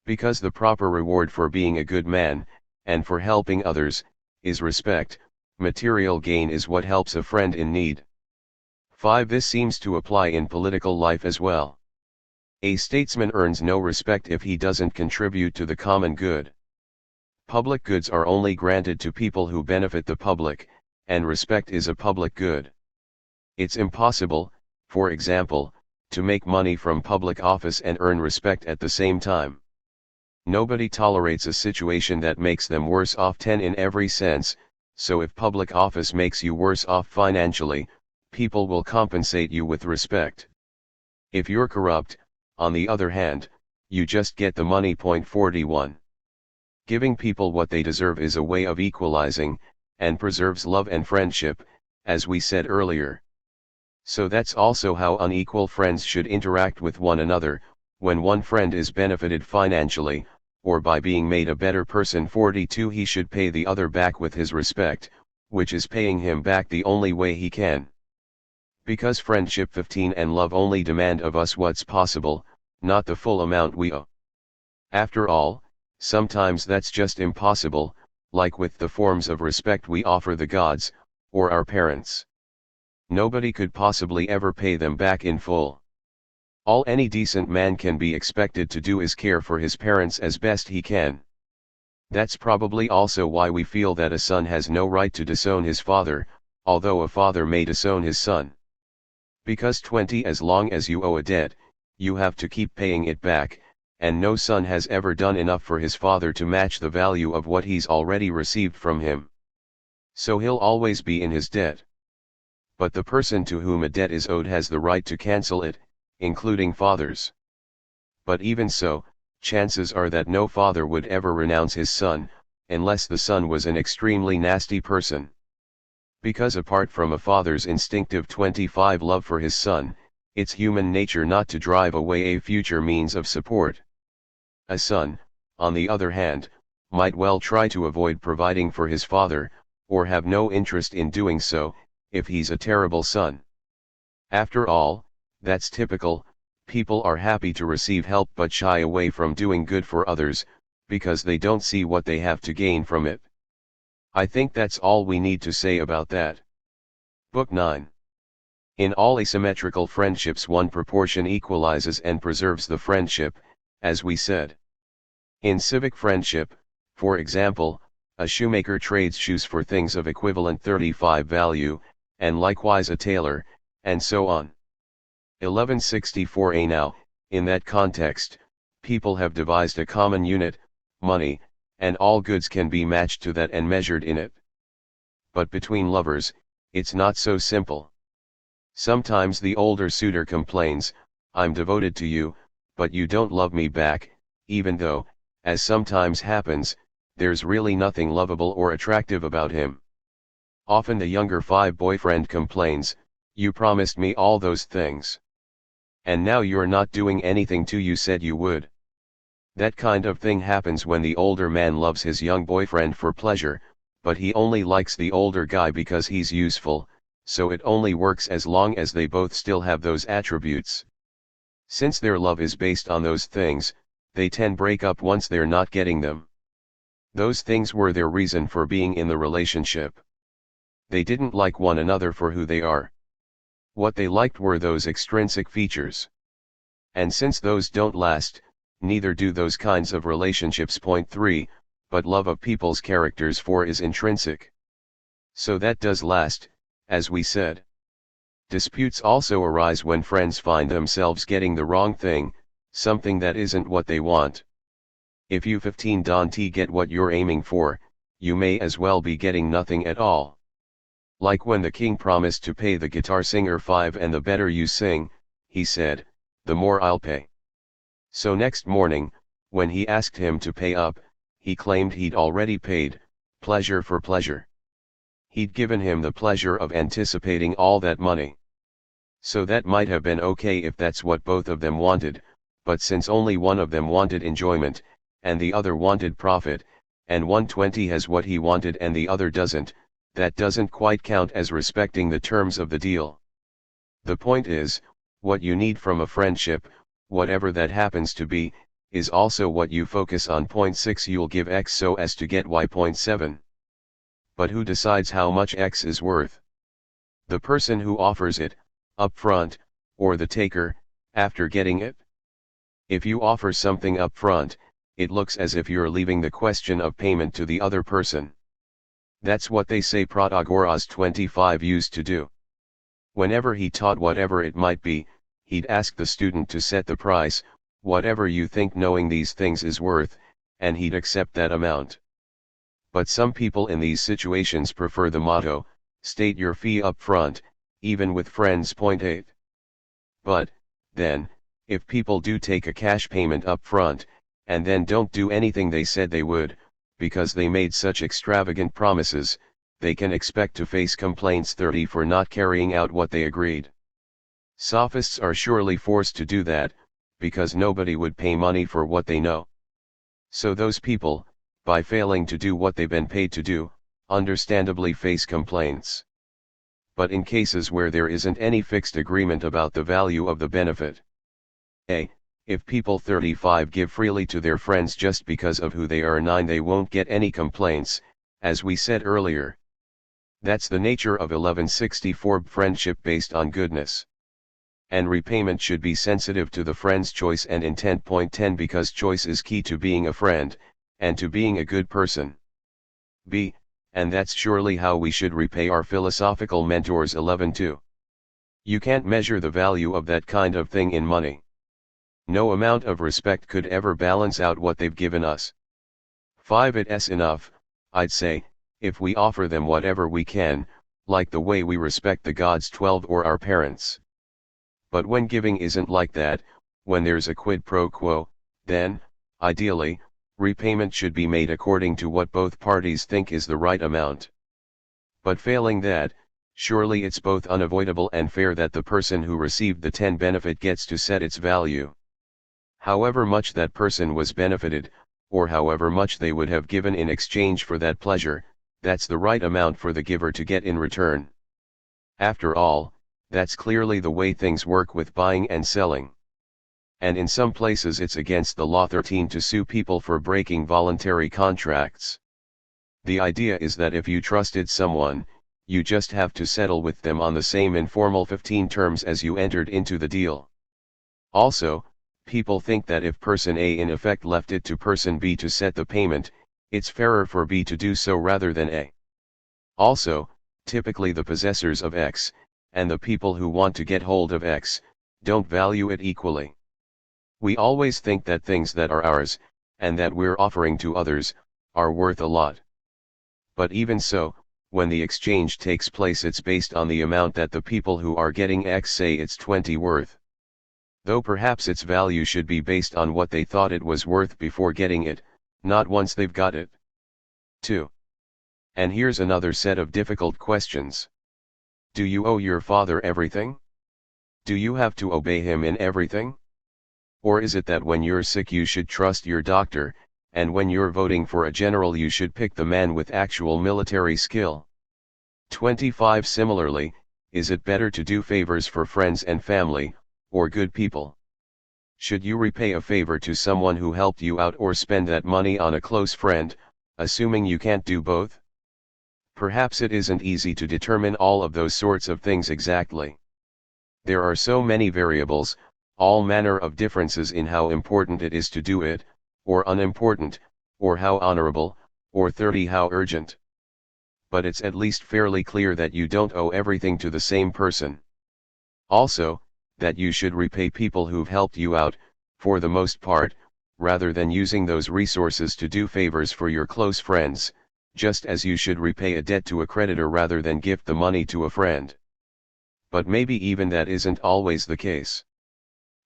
Because the proper reward for being a good man, and for helping others, is respect, material gain is what helps a friend in need. 5 This seems to apply in political life as well. A statesman earns no respect if he doesn't contribute to the common good. Public goods are only granted to people who benefit the public, and respect is a public good. It's impossible, for example, to make money from public office and earn respect at the same time. Nobody tolerates a situation that makes them worse off 10 in every sense, so if public office makes you worse off financially, people will compensate you with respect. If you're corrupt, on the other hand, you just get the money. 41. Giving people what they deserve is a way of equalizing, and preserves love and friendship, as we said earlier. So that's also how unequal friends should interact with one another. When one friend is benefited financially, or by being made a better person 42 he should pay the other back with his respect, which is paying him back the only way he can. Because friendship 15 and love only demand of us what's possible, not the full amount we owe. After all, sometimes that's just impossible, like with the forms of respect we offer the gods, or our parents. Nobody could possibly ever pay them back in full. All any decent man can be expected to do is care for his parents as best he can. That's probably also why we feel that a son has no right to disown his father, although a father may disown his son. Because 20 As long as you owe a debt, you have to keep paying it back, and no son has ever done enough for his father to match the value of what he's already received from him. So he'll always be in his debt. But the person to whom a debt is owed has the right to cancel it, including fathers. But even so, chances are that no father would ever renounce his son, unless the son was an extremely nasty person. Because apart from a father's instinctive 25 love for his son, it's human nature not to drive away a future means of support. A son, on the other hand, might well try to avoid providing for his father, or have no interest in doing so, if he's a terrible son. After all, that's typical. People are happy to receive help but shy away from doing good for others, because they don't see what they have to gain from it. I think that's all we need to say about that. Book 9. In all asymmetrical friendships one proportion equalizes and preserves the friendship, as we said. In civic friendship, for example, a shoemaker trades shoes for things of equivalent 35 value, and likewise a tailor, and so on. 1164a Now, in that context, people have devised a common unit, money, and all goods can be matched to that and measured in it. But between lovers, it's not so simple. Sometimes the older suitor complains, "I'm devoted to you, but you don't love me back," even though, as sometimes happens, there's really nothing lovable or attractive about him. Often the younger boyfriend complains, "You promised me all those things. And now you're not doing anything you said you would." That kind of thing happens when the older man loves his young boyfriend for pleasure, but he only likes the older guy because he's useful, so it only works as long as they both still have those attributes. Since their love is based on those things, they tend to break up once they're not getting them. Those things were their reason for being in the relationship. They didn't like one another for who they are. What they liked were those extrinsic features. And since those don't last, neither do those kinds of relationships. Point 3, but love of people's characters 4 is intrinsic. So that does last, as we said. Disputes also arise when friends find themselves getting the wrong thing, something that isn't what they want. If you 15 don't get what you're aiming for, you may as well be getting nothing at all. Like when the king promised to pay the guitar singer 5, and the better you sing, he said, the more I'll pay. So next morning, when he asked him to pay up, he claimed he'd already paid, pleasure for pleasure. He'd given him the pleasure of anticipating all that money. So that might have been okay if that's what both of them wanted, but since only one of them wanted enjoyment, and the other wanted profit, and 120 has what he wanted and the other doesn't, that doesn't quite count as respecting the terms of the deal. The point is, what you need from a friendship, whatever that happens to be, is also what you focus on. Point 6, you'll give X so as to get Y. Point 7. But who decides how much X is worth? The person who offers it, up front, or the taker, after getting it? If you offer something up front, it looks as if you're leaving the question of payment to the other person. That's what they say Protagoras 25 used to do. Whenever he taught whatever it might be, he'd ask the student to set the price, whatever you think knowing these things is worth, and he'd accept that amount. But some people in these situations prefer the motto, state your fee up front, even with friends. Point 8. But, then, if people do take a cash payment up front, and then don't do anything they said they would, because they made such extravagant promises, they can expect to face complaints 30 for not carrying out what they agreed. Sophists are surely forced to do that, because nobody would pay money for what they know. So those people, by failing to do what they've been paid to do, understandably face complaints. But in cases where there isn't any fixed agreement about the value of the benefit, if people 35 give freely to their friends just because of who they are 9, they won't get any complaints, as we said earlier. That's the nature of 1164 friendship based on goodness. And repayment should be sensitive to the friend's choice and intent. Point 10, because choice is key to being a friend, and to being a good person. B. And that's surely how we should repay our philosophical mentors. 11.2. You can't measure the value of that kind of thing in money. No amount of respect could ever balance out what they've given us. 5. It's enough, I'd say, if we offer them whatever we can, like the way we respect the gods 12 or our parents. But when giving isn't like that, when there's a quid pro quo, then, ideally, repayment should be made according to what both parties think is the right amount. But failing that, surely it's both unavoidable and fair that the person who received the 10 benefit gets to set its value. However much that person was benefited, or however much they would have given in exchange for that pleasure, that's the right amount for the giver to get in return. After all, that's clearly the way things work with buying and selling. And in some places it's against the law 13 to sue people for breaking voluntary contracts. The idea is that if you trusted someone, you just have to settle with them on the same informal 15 terms as you entered into the deal. Also, people think that if person A in effect left it to person B to set the payment, it's fairer for B to do so rather than A. Also, typically the possessors of X, and the people who want to get hold of X, don't value it equally. We always think that things that are ours, and that we're offering to others, are worth a lot. But even so, when the exchange takes place it's based on the amount that the people who are getting X say it's 20 worth. Though perhaps its value should be based on what they thought it was worth before getting it, not once they've got it. 2. And here's another set of difficult questions. Do you owe your father everything? Do you have to obey him in everything? Or is it that when you're sick you should trust your doctor, and when you're voting for a general you should pick the man with actual military skill? 25. Similarly, is it better to do favors for friends and family, or good people? Should you repay a favor to someone who helped you out or spend that money on a close friend, assuming you can't do both? Perhaps it isn't easy to determine all of those sorts of things exactly. There are so many variables, all manner of differences in how important it is to do it, or unimportant, or how honorable, or 30 how urgent. But it's at least fairly clear that you don't owe everything to the same person. Also, that you should repay people who've helped you out, for the most part, rather than using those resources to do favors for your close friends, just as you should repay a debt to a creditor rather than gift the money to a friend. But maybe even that isn't always the case.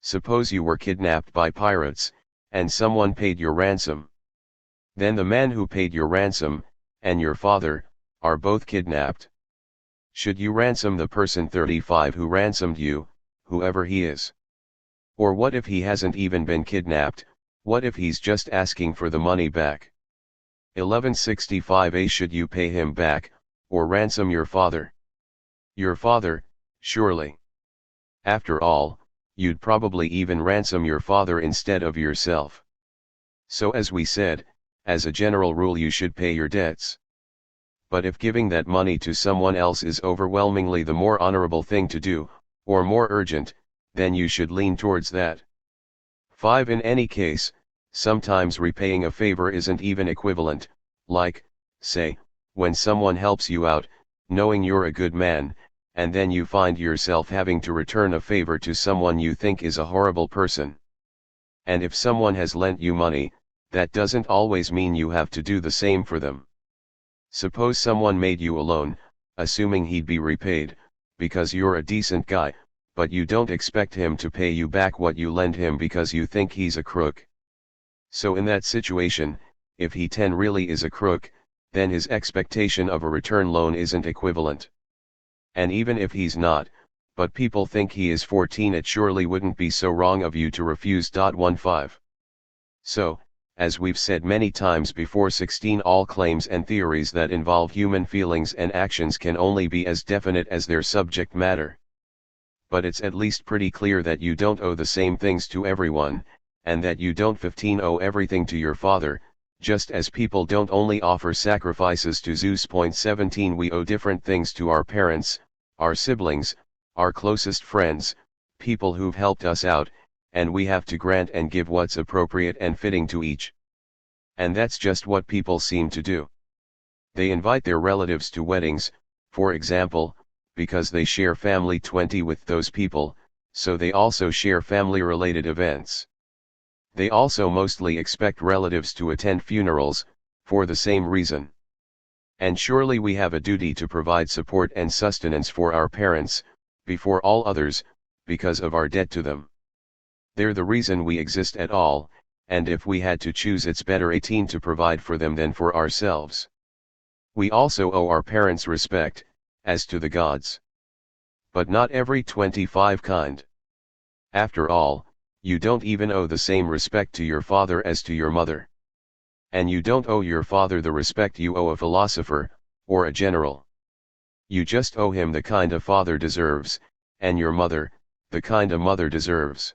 Suppose you were kidnapped by pirates, and someone paid your ransom. Then the man who paid your ransom, and your father, are both kidnapped. Should you ransom the person 35 who ransomed you, whoever he is? Or what if he hasn't even been kidnapped, what if he's just asking for the money back? 1165a. Should you pay him back, or ransom your father? Your father, surely. After all, you'd probably even ransom your father instead of yourself. So as we said, as a general rule you should pay your debts. But if giving that money to someone else is overwhelmingly the more honorable thing to do, or more urgent, then you should lean towards that. 5. In any case, sometimes repaying a favor isn't even equivalent, like, say, when someone helps you out, knowing you're a good man, and then you find yourself having to return a favor to someone you think is a horrible person. And if someone has lent you money, that doesn't always mean you have to do the same for them. Suppose someone made you a loan, assuming he'd be repaid, because you're a decent guy, but you don't expect him to pay you back what you lend him because you think he's a crook. So in that situation, if he 10 really is a crook, then his expectation of a return loan isn't equivalent. And even if he's not, but people think he is 14, it surely wouldn't be so wrong of you to refuse. 15. So, as we've said many times before, 16. All claims and theories that involve human feelings and actions can only be as definite as their subject matter. But it's at least pretty clear that you don't owe the same things to everyone, and that you don't 15 owe everything to your father, just as people don't only offer sacrifices to Zeus. 17. We owe different things to our parents, our siblings, our closest friends, people who've helped us out, and we have to grant and give what's appropriate and fitting to each. And that's just what people seem to do. They invite their relatives to weddings, for example, because they share family 20 with those people, so they also share family-related events. They also mostly expect relatives to attend funerals, for the same reason. And surely we have a duty to provide support and sustenance for our parents, before all others, because of our debt to them. They're the reason we exist at all, and if we had to choose it's better 18 to provide for them than for ourselves. We also owe our parents respect, as to the gods. But not every 25 kind. After all, you don't even owe the same respect to your father as to your mother. And you don't owe your father the respect you owe a philosopher, or a general. You just owe him the kind a father deserves, and your mother, the kind a mother deserves.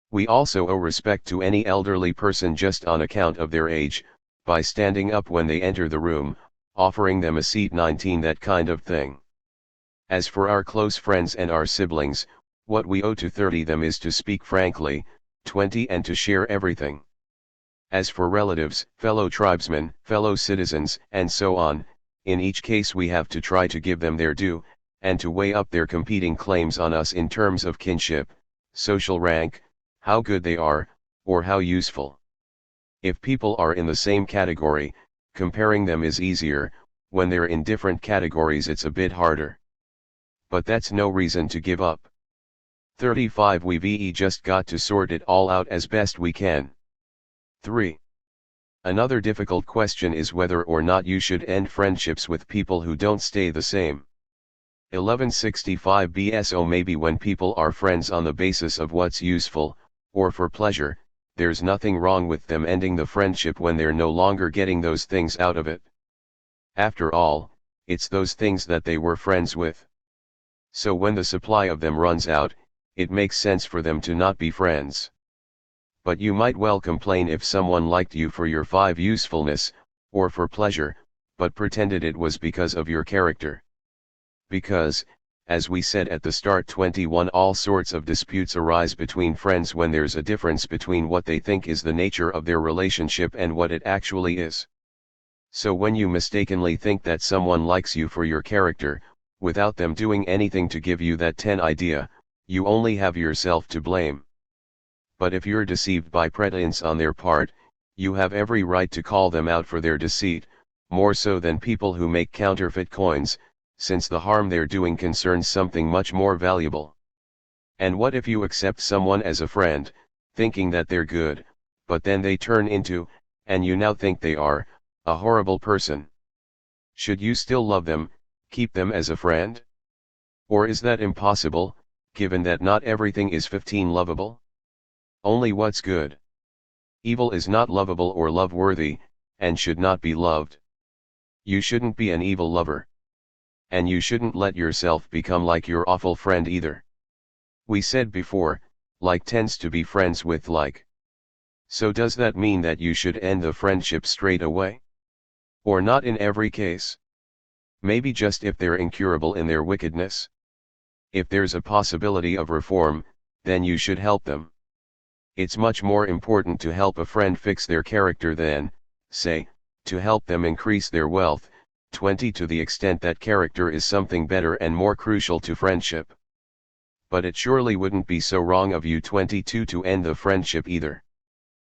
We also owe respect to any elderly person just on account of their age, by standing up when they enter the room, offering them a seat. 19. That kind of thing. As for our close friends and our siblings, what we owe to 30 them is to speak frankly, 20 and to share everything. As for relatives, fellow tribesmen, fellow citizens, and so on, in each case we have to try to give them their due, and to weigh up their competing claims on us in terms of kinship, social rank, how good they are, or how useful. If people are in the same category, comparing them is easier, when they're in different categories it's a bit harder. But that's no reason to give up. 35 We've just got to sort it all out as best we can. 3. Another difficult question is whether or not you should end friendships with people who don't stay the same. 1165 BSO Maybe when people are friends on the basis of what's useful, or for pleasure, there's nothing wrong with them ending the friendship when they're no longer getting those things out of it. After all, it's those things that they were friends with. So when the supply of them runs out, it makes sense for them to not be friends. But you might well complain if someone liked you for your 5 usefulness, or for pleasure, but pretended it was because of your character. Because, as we said at the start 21 all sorts of disputes arise between friends when there's a difference between what they think is the nature of their relationship and what it actually is. So when you mistakenly think that someone likes you for your character, without them doing anything to give you that 10 idea, you only have yourself to blame. But if you're deceived by pretense on their part, you have every right to call them out for their deceit, more so than people who make counterfeit coins, since the harm they're doing concerns something much more valuable. And what if you accept someone as a friend, thinking that they're good, but then they turn into, and you now think they are, a horrible person? Should you still love them, keep them as a friend? Or is that impossible, given that not everything is 15 lovable? Only what's good. Evil is not lovable or love-worthy, and should not be loved. You shouldn't be an evil lover. And you shouldn't let yourself become like your awful friend either. We said before, like tends to be friends with like. So does that mean that you should end the friendship straight away? Or not in every case? Maybe just if they're incurable in their wickedness. If there's a possibility of reform, then you should help them. It's much more important to help a friend fix their character than, say, to help them increase their wealth, 20 to the extent that character is something better and more crucial to friendship. But it surely wouldn't be so wrong of you 22 to end the friendship either.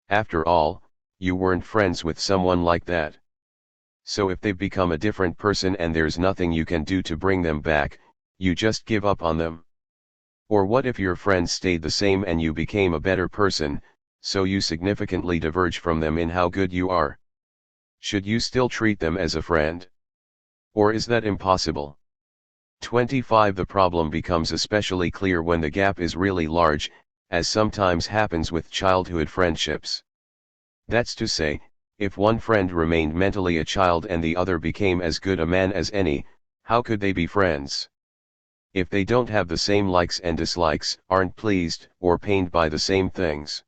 After all, you weren't friends with someone like that. So if they've become a different person and there's nothing you can do to bring them back, you just give up on them. Or what if your friends stayed the same and you became a better person, so you significantly diverge from them in how good you are? Should you still treat them as a friend? Or is that impossible? 25 The problem becomes especially clear when the gap is really large, as sometimes happens with childhood friendships. That's to say, if one friend remained mentally a child and the other became as good a man as any, how could they be friends? If they don't have the same likes and dislikes, aren't pleased or pained by the same things.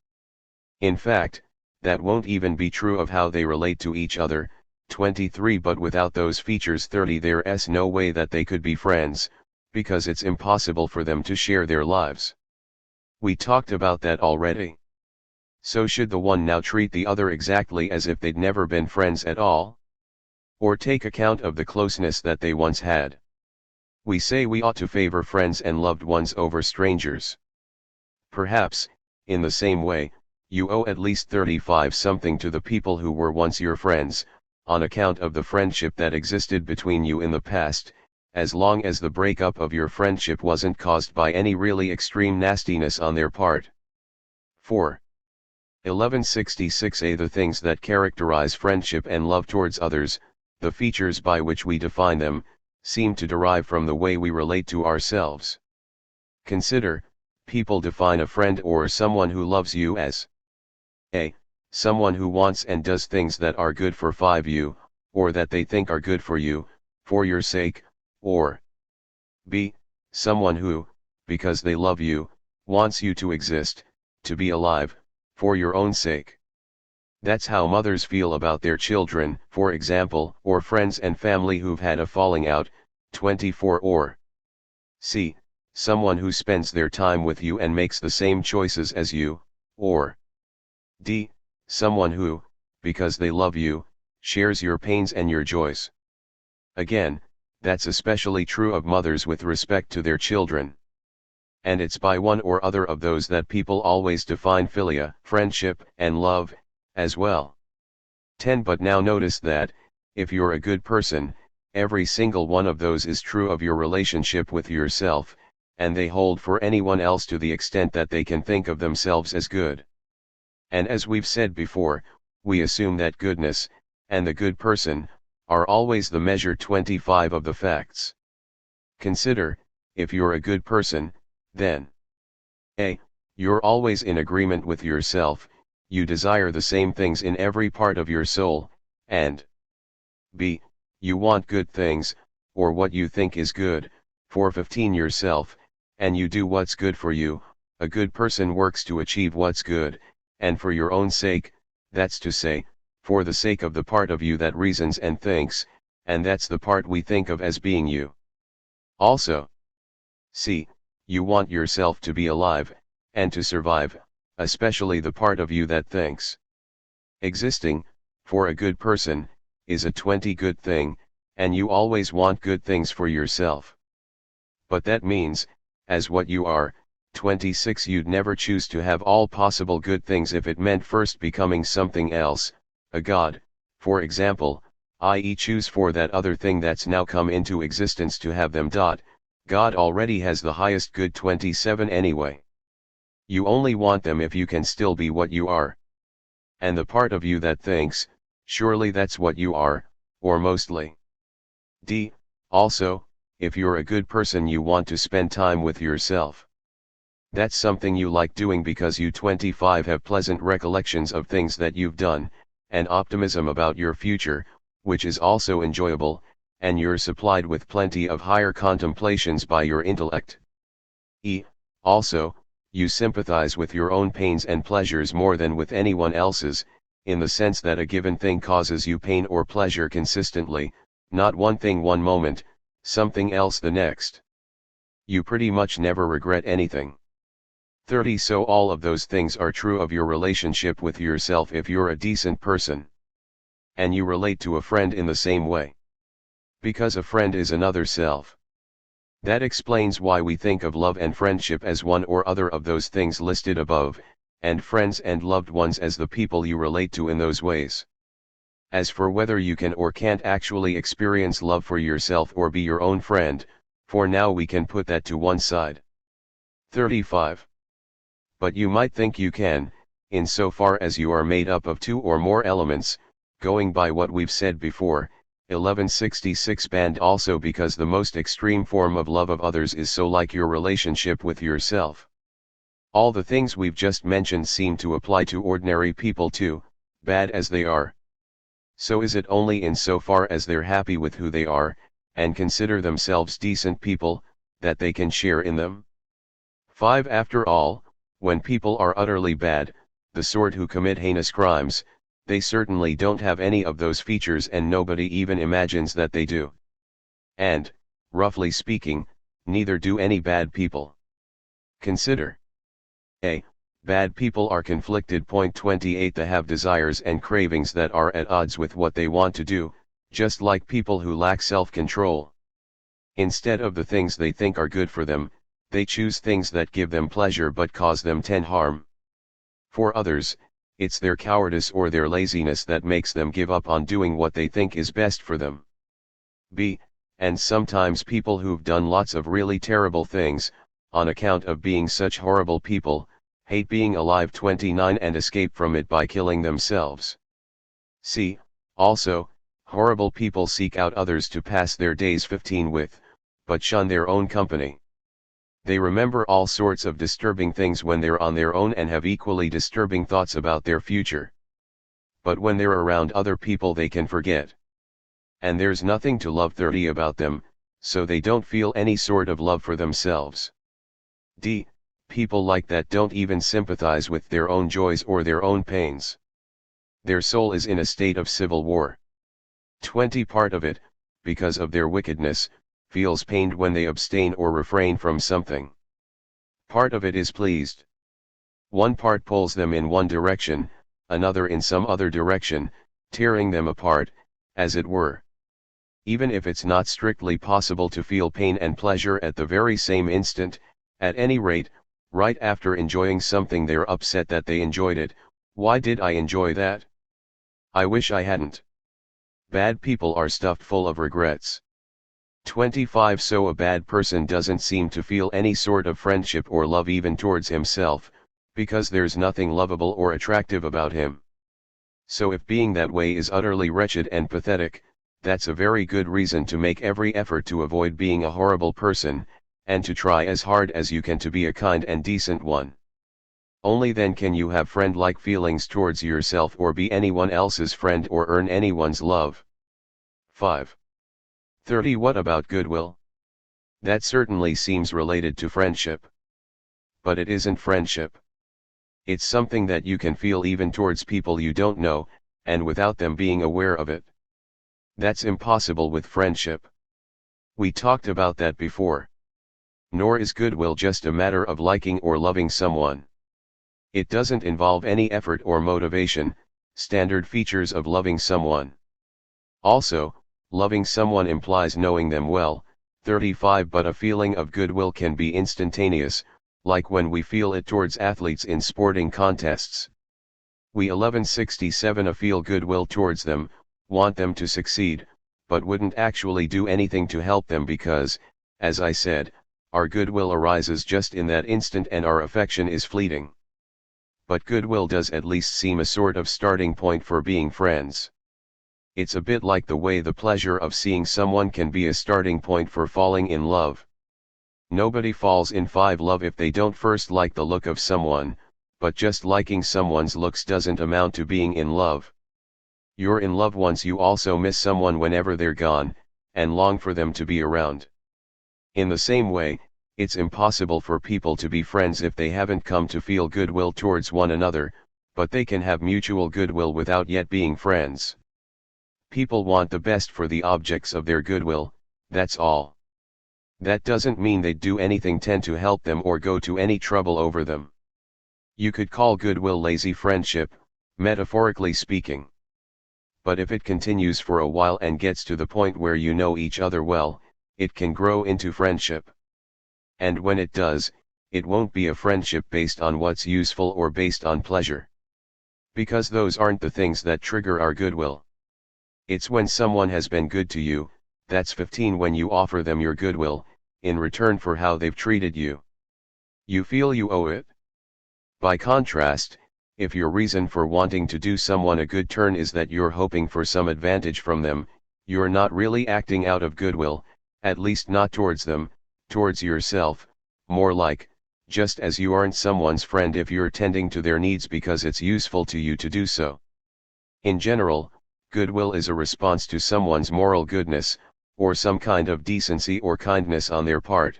In fact, that won't even be true of how they relate to each other. 23 But without those features 30 there's no way that they could be friends, because it's impossible for them to share their lives. We talked about that already. So should the one now treat the other exactly as if they'd never been friends at all? Or take account of the closeness that they once had? We say we ought to favor friends and loved ones over strangers. Perhaps, in the same way, you owe at least 35 something to the people who were once your friends, on account of the friendship that existed between you in the past, as long as the breakup of your friendship wasn't caused by any really extreme nastiness on their part. 4. 1166a The things that characterize friendship and love towards others, the features by which we define them, seem to derive from the way we relate to ourselves. Consider, people define a friend or someone who loves you as a. Someone who wants and does things that are good for you, or that they think are good for you, for your sake, or b. Someone who, because they love you, wants you to exist, to be alive, for your own sake. That's how mothers feel about their children, for example, or friends and family who've had a falling out. 24 Or c. Someone who spends their time with you and makes the same choices as you, or d. Someone who, because they love you, shares your pains and your joys. Again, that's especially true of mothers with respect to their children. And it's by one or other of those that people always define philia, friendship, and love, as well. 10 But now notice that, if you're a good person, every single one of those is true of your relationship with yourself, and they hold for anyone else to the extent that they can think of themselves as good. And as we've said before, we assume that goodness, and the good person, are always the measure 25 of the facts. Consider, if you're a good person, then a. You're always in agreement with yourself, you desire the same things in every part of your soul, and b. You want good things, or what you think is good, for 15 yourself, and you do what's good for you. A good person works to achieve what's good, and for your own sake, that's to say, for the sake of the part of you that reasons and thinks, and that's the part we think of as being you. Also, c. You want yourself to be alive, and to survive, especially the part of you that thinks. Existing, for a good person, is a 20 good thing, and you always want good things for yourself. But that means, as what you are, 26, you'd never choose to have all possible good things if it meant first becoming something else, a god, for example, i.e. choose for that other thing that's now come into existence to have them. God already has the highest good 27 anyway. You only want them if you can still be what you are. And the part of you that thinks, surely that's what you are, or mostly. d. Also, if you're a good person you want to spend time with yourself. That's something you like doing because you 25 have pleasant recollections of things that you've done, and optimism about your future, which is also enjoyable, and you're supplied with plenty of higher contemplations by your intellect. e. Also, you sympathize with your own pains and pleasures more than with anyone else's, in the sense that a given thing causes you pain or pleasure consistently, not one thing one moment, something else the next. You pretty much never regret anything. 30. So all of those things are true of your relationship with yourself if you're a decent person. And you relate to a friend in the same way. Because a friend is another self. That explains why we think of love and friendship as one or other of those things listed above, and friends and loved ones as the people you relate to in those ways. As for whether you can or can't actually experience love for yourself or be your own friend, for now we can put that to one side. 35. But you might think you can, insofar as you are made up of two or more elements, going by what we've said before, 1166 band also because the most extreme form of love of others is so like your relationship with yourself. All the things we've just mentioned seem to apply to ordinary people too, bad as they are. So is it only insofar as they're happy with who they are, and consider themselves decent people, that they can share in them? 5. After all, when people are utterly bad, the sort who commit heinous crimes, they certainly don't have any of those features and nobody even imagines that they do. And, roughly speaking, neither do any bad people. Consider. A. Bad people are conflicted. 28. They have desires and cravings that are at odds with what they want to do, just like people who lack self-control. Instead of the things they think are good for them, they choose things that give them pleasure but cause them 10 harm. For others, it's their cowardice or their laziness that makes them give up on doing what they think is best for them. B. And sometimes people who've done lots of really terrible things, on account of being such horrible people, hate being alive. 29 And escape from it by killing themselves. C. Also, horrible people seek out others to pass their days 15 with, but shun their own company. They remember all sorts of disturbing things when they're on their own and have equally disturbing thoughts about their future. But when they're around other people they can forget. And there's nothing to love 30 about them, so they don't feel any sort of love for themselves. D. People like that don't even sympathize with their own joys or their own pains. Their soul is in a state of civil war. 20 Part of it, because of their wickedness, feels pained when they abstain or refrain from something. Part of it is pleased. One part pulls them in one direction, another in some other direction, tearing them apart, as it were. Even if it's not strictly possible to feel pain and pleasure at the very same instant, at any rate, right after enjoying something they're upset that they enjoyed it. Why did I enjoy that? I wish I hadn't. Bad people are stuffed full of regrets. 25 So a bad person doesn't seem to feel any sort of friendship or love even towards himself, because there's nothing lovable or attractive about him. So if being that way is utterly wretched and pathetic, that's a very good reason to make every effort to avoid being a horrible person, and to try as hard as you can to be a kind and decent one. Only then can you have friend-like feelings towards yourself or be anyone else's friend or earn anyone's love. 5. 30 What about goodwill? That certainly seems related to friendship. But it isn't friendship. It's something that you can feel even towards people you don't know, and without them being aware of it. That's impossible with friendship. We talked about that before. Nor is goodwill just a matter of liking or loving someone. It doesn't involve any effort or motivation, standard features of loving someone. Also, loving someone implies knowing them well. 35 But a feeling of goodwill can be instantaneous, like when we feel it towards athletes in sporting contests. We 1167 a feel goodwill towards them, want them to succeed, but wouldn't actually do anything to help them because, as I said, our goodwill arises just in that instant and our affection is fleeting. But goodwill does at least seem a sort of starting point for being friends. It's a bit like the way the pleasure of seeing someone can be a starting point for falling in love. Nobody falls in love if they don't first like the look of someone, but just liking someone's looks doesn't amount to being in love. You're in love once you also miss someone whenever they're gone, and long for them to be around. In the same way, it's impossible for people to be friends if they haven't come to feel goodwill towards one another, but they can have mutual goodwill without yet being friends. People want the best for the objects of their goodwill, that's all. That doesn't mean they'd do anything tend to help them or go to any trouble over them. You could call goodwill lazy friendship, metaphorically speaking. But if it continues for a while and gets to the point where you know each other well, it can grow into friendship. And when it does, it won't be a friendship based on what's useful or based on pleasure. Because those aren't the things that trigger our goodwill. It's when someone has been good to you, that's 15 when you offer them your goodwill, in return for how they've treated you. You feel you owe it. By contrast, if your reason for wanting to do someone a good turn is that you're hoping for some advantage from them, you're not really acting out of goodwill, at least not towards them, towards yourself, more like, just as you aren't someone's friend if you're tending to their needs because it's useful to you to do so. In general, goodwill is a response to someone's moral goodness, or some kind of decency or kindness on their part.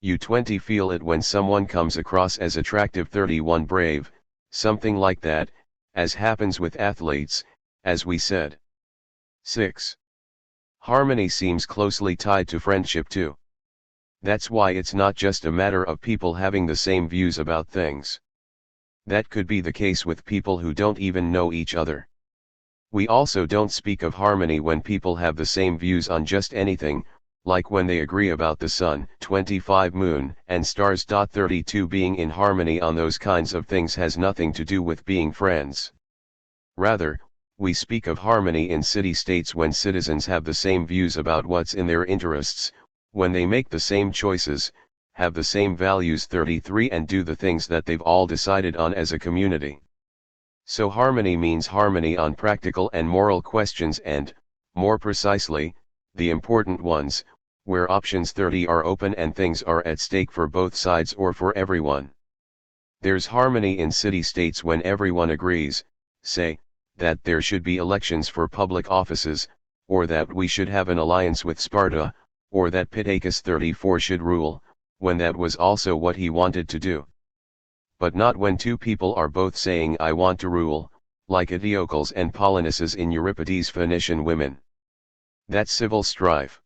You 20 feel it when someone comes across as attractive. 31 Brave, something like that, as happens with athletes, as we said. 6. Harmony seems closely tied to friendship too. That's why it's not just a matter of people having the same views about things. That could be the case with people who don't even know each other. We also don't speak of harmony when people have the same views on just anything, like when they agree about the sun, 25 moon, and stars. 32 Being in harmony on those kinds of things has nothing to do with being friends. Rather, we speak of harmony in city-states when citizens have the same views about what's in their interests, when they make the same choices, have the same values. 33 And do the things that they've all decided on as a community. So harmony means harmony on practical and moral questions and, more precisely, the important ones, where options 30 are open and things are at stake for both sides or for everyone. There's harmony in city-states when everyone agrees, say, that there should be elections for public offices, or that we should have an alliance with Sparta, or that Pittacus 34 should rule, when that was also what he wanted to do. But not when two people are both saying I want to rule, like Eteocles and Polynices in Euripides' Phoenician Women. That's civil strife.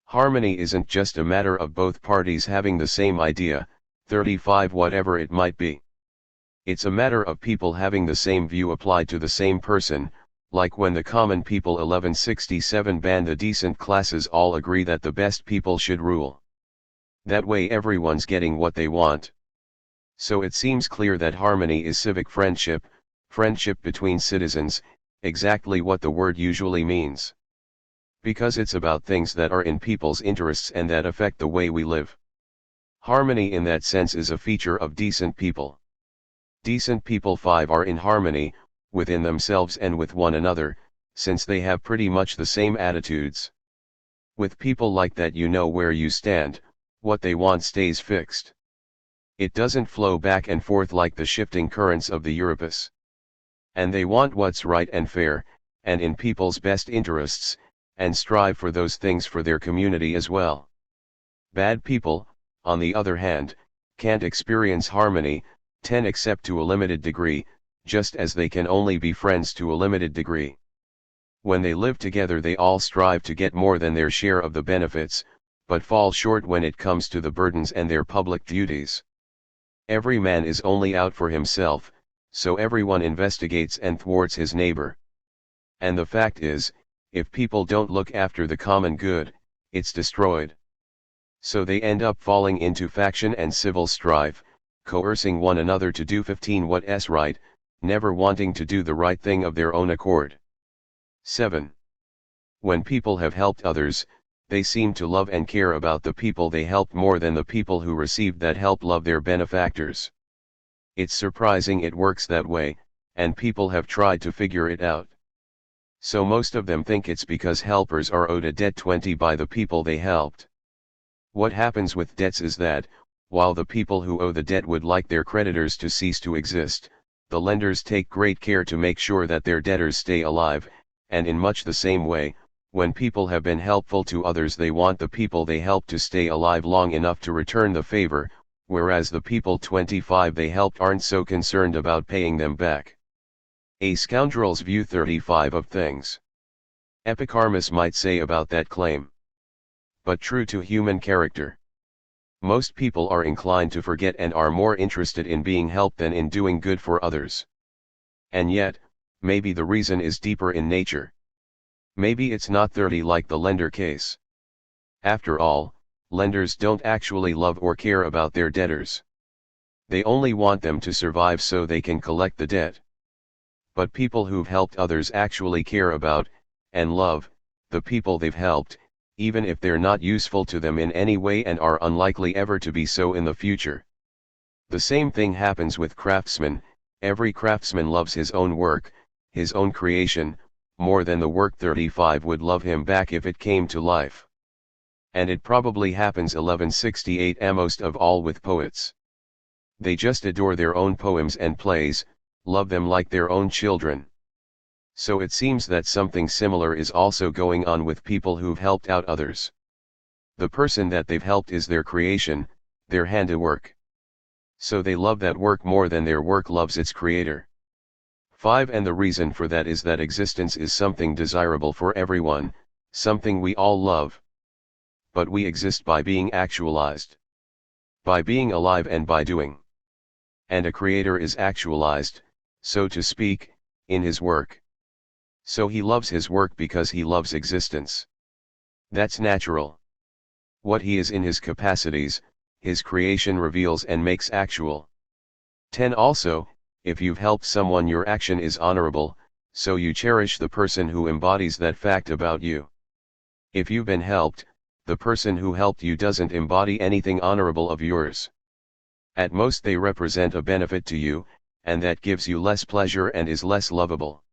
Harmony isn't just a matter of both parties having the same idea, 35 whatever it might be. It's a matter of people having the same view applied to the same person, like when the common people 1167 ban the decent classes all agree that the best people should rule. That way everyone's getting what they want. So it seems clear that harmony is civic friendship, friendship between citizens, exactly what the word usually means. Because it's about things that are in people's interests and that affect the way we live. Harmony in that sense is a feature of decent people. Decent people 5 are in harmony, within themselves and with one another, since they have pretty much the same attitudes. With people like that you know where you stand, what they want stays fixed. It doesn't flow back and forth like the shifting currents of the Euripus. And they want what's right and fair, and in people's best interests, and strive for those things for their community as well. Bad people, on the other hand, can't experience harmony, 10 except to a limited degree, just as they can only be friends to a limited degree. When they live together they all strive to get more than their share of the benefits, but fall short when it comes to the burdens and their public duties. Every man is only out for himself, so everyone investigates and thwarts his neighbor. And the fact is, if people don't look after the common good, it's destroyed. So they end up falling into faction and civil strife, coercing one another to do 15 what's right, never wanting to do the right thing of their own accord. 7. When people have helped others, they seem to love and care about the people they helped more than the people who received that help love their benefactors. It's surprising it works that way, and people have tried to figure it out. So most of them think it's because helpers are owed a debt 20 by the people they helped. What happens with debts is that, while the people who owe the debt would like their creditors to cease to exist, the lenders take great care to make sure that their debtors stay alive, and in much the same way, when people have been helpful to others they want the people they helped to stay alive long enough to return the favor, whereas the people 25 they helped aren't so concerned about paying them back. A scoundrel's view 35 of things. Epicharmus might say about that claim. But true to human character. Most people are inclined to forget and are more interested in being helped than in doing good for others. And yet, maybe the reason is deeper in nature. Maybe it's not 30 like the lender case. After all, lenders don't actually love or care about their debtors. They only want them to survive so they can collect the debt. But people who've helped others actually care about, and love, the people they've helped, even if they're not useful to them in any way and are unlikely ever to be so in the future. The same thing happens with craftsmen. Every craftsman loves his own work, his own creation, more than the work 35 would love him back if it came to life. And it probably happens 1168 most of all with poets. They just adore their own poems and plays, love them like their own children. So it seems that something similar is also going on with people who've helped out others. The person that they've helped is their creation, their handiwork. So they love that work more than their work loves its creator. 5. And the reason for that is that existence is something desirable for everyone, something we all love. But we exist by being actualized. By being alive and by doing. And a creator is actualized, so to speak, in his work. So he loves his work because he loves existence. That's natural. What he is in his capacities, his creation reveals and makes actual. 10. Also, if you've helped someone your action is honorable, so you cherish the person who embodies that fact about you. If you've been helped, the person who helped you doesn't embody anything honorable of yours. At most they represent a benefit to you, and that gives you less pleasure and is less lovable.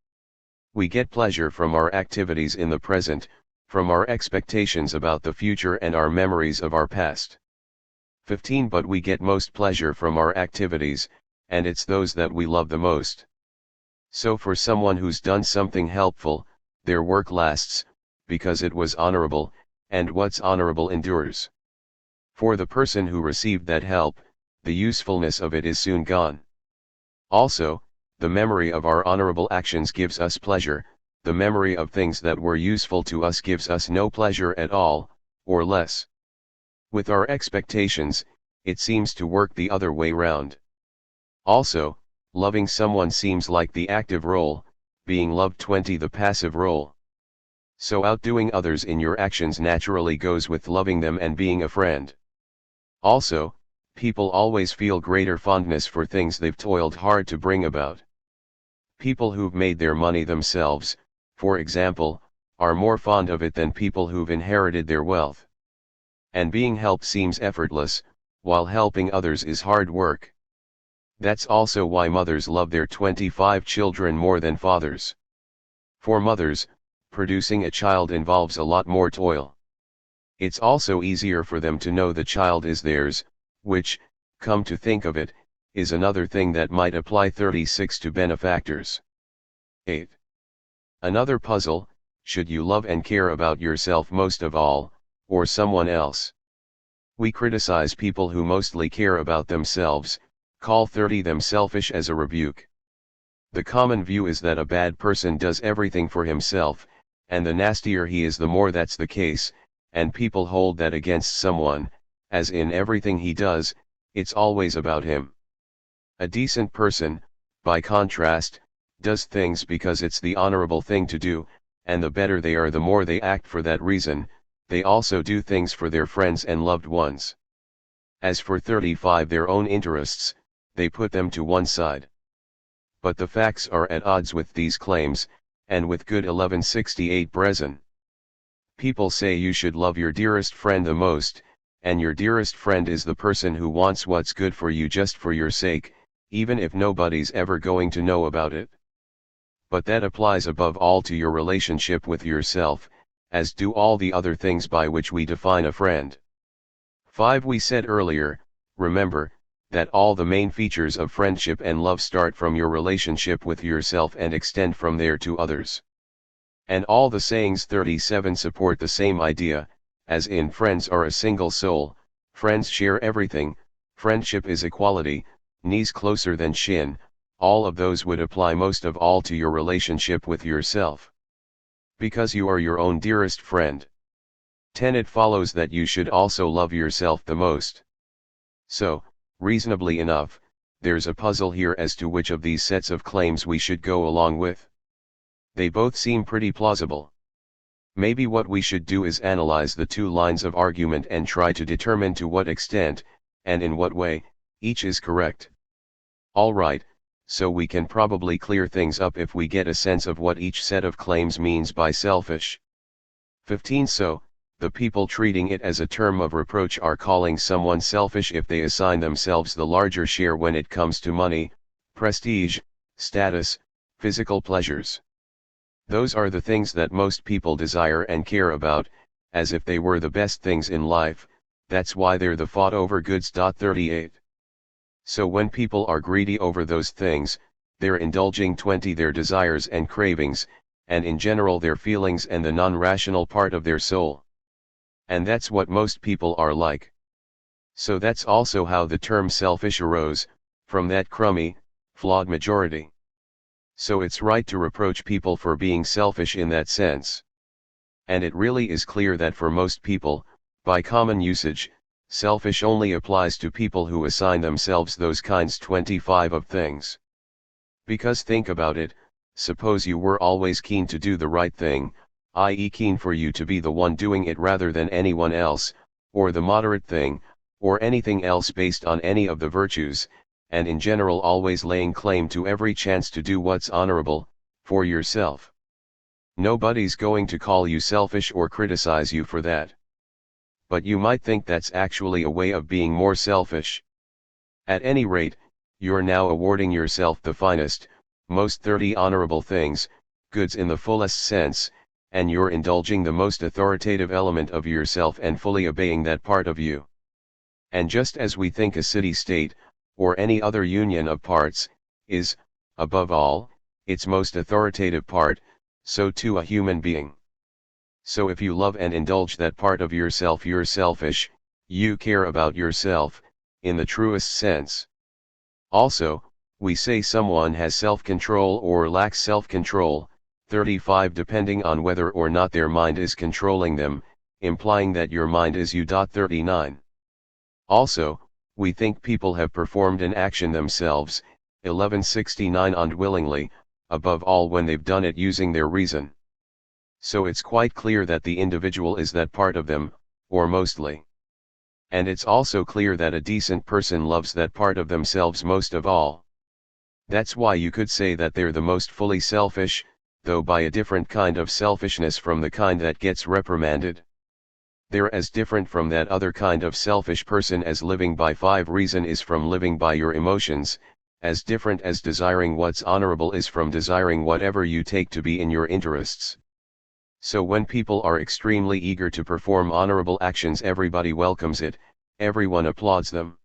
We get pleasure from our activities in the present, from our expectations about the future and our memories of our past. 15. But we get most pleasure from our activities, and it's those that we love the most. So for someone who's done something helpful, their work lasts, because it was honorable, and what's honorable endures. For the person who received that help, the usefulness of it is soon gone. Also, the memory of our honorable actions gives us pleasure, the memory of things that were useful to us gives us no pleasure at all, or less. With our expectations, it seems to work the other way round. Also, loving someone seems like the active role, being loved 20 the passive role. So outdoing others in your actions naturally goes with loving them and being a friend. Also, people always feel greater fondness for things they've toiled hard to bring about. People who've made their money themselves, for example, are more fond of it than people who've inherited their wealth. And being helped seems effortless, while helping others is hard work. That's also why mothers love their 25 children more than fathers. For mothers, producing a child involves a lot more toil. It's also easier for them to know the child is theirs, which, come to think of it, is another thing that might apply 36 to benefactors. 8. Another puzzle: should you love and care about yourself most of all, or someone else? We criticize people who mostly care about themselves, call 30 them selfish as a rebuke. The common view is that a bad person does everything for himself, and the nastier he is the more that's the case, and people hold that against someone, as in everything he does, it's always about him. A decent person, by contrast, does things because it's the honorable thing to do, and the better they are the more they act for that reason. They also do things for their friends and loved ones. As for 35 their own interests, they put them to one side. But the facts are at odds with these claims, and with good 1168 Brezen. People say you should love your dearest friend the most, and your dearest friend is the person who wants what's good for you just for your sake, even if nobody's ever going to know about it. But that applies above all to your relationship with yourself, as do all the other things by which we define a friend. 5. We said earlier, remember, that all the main features of friendship and love start from your relationship with yourself and extend from there to others. And all the sayings 37 support the same idea, as in friends are a single soul, friends share everything, friendship is equality, knees closer than shin. All of those would apply most of all to your relationship with yourself. Because you are your own dearest friend. 10. It follows that you should also love yourself the most. So, reasonably enough, there's a puzzle here as to which of these sets of claims we should go along with. They both seem pretty plausible. Maybe what we should do is analyze the two lines of argument and try to determine to what extent, and in what way, each is correct. Alright, so we can probably clear things up if we get a sense of what each set of claims means by selfish. 15. So, the people treating it as a term of reproach are calling someone selfish if they assign themselves the larger share when it comes to money, prestige, status, physical pleasures. Those are the things that most people desire and care about, as if they were the best things in life. That's why they're the fought over goods. 38. So when people are greedy over those things, they're indulging 20 their desires and cravings, and in general their feelings and the non-rational part of their soul. And that's what most people are like. So that's also how the term selfish arose, from that crummy, flawed majority. So it's right to reproach people for being selfish in that sense. And it really is clear that for most people, by common usage, selfish only applies to people who assign themselves those kinds 25 of things. Because think about it, suppose you were always keen to do the right thing, i.e. keen for you to be the one doing it rather than anyone else, or the moderate thing, or anything else based on any of the virtues, and in general always laying claim to every chance to do what's honorable, for yourself. Nobody's going to call you selfish or criticize you for that. But you might think that's actually a way of being more selfish. At any rate, you're now awarding yourself the finest, most 30 honorable things, goods in the fullest sense, and you're indulging the most authoritative element of yourself and fully obeying that part of you. And just as we think a city-state, or any other union of parts, is, above all, its most authoritative part, so too a human being. So if you love and indulge that part of yourself, you're selfish, you care about yourself, in the truest sense. Also, we say someone has self-control or lacks self-control, 35 depending on whether or not their mind is controlling them, implying that your mind is you. 39. Also, we think people have performed an action themselves, 1169 unwillingly, above all when they've done it using their reason. So it's quite clear that the individual is that part of them, or mostly. And it's also clear that a decent person loves that part of themselves most of all. That's why you could say that they're the most fully selfish, though by a different kind of selfishness from the kind that gets reprimanded. They're as different from that other kind of selfish person as living by 5 reason is from living by your emotions, as different as desiring what's honorable is from desiring whatever you take to be in your interests. So when people are extremely eager to perform honorable actions, everybody welcomes it, everyone applauds them.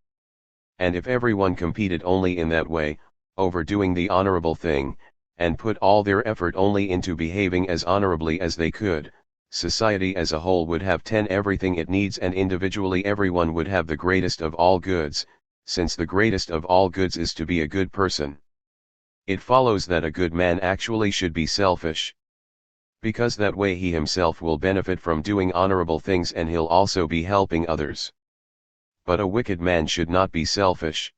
And if everyone competed only in that way, overdoing the honorable thing, and put all their effort only into behaving as honorably as they could, society as a whole would have everything it needs, and individually everyone would have the greatest of all goods, since the greatest of all goods is to be a good person. It follows that a good man actually should be selfish. Because that way he himself will benefit from doing honorable things and he'll also be helping others. But a wicked man should not be selfish.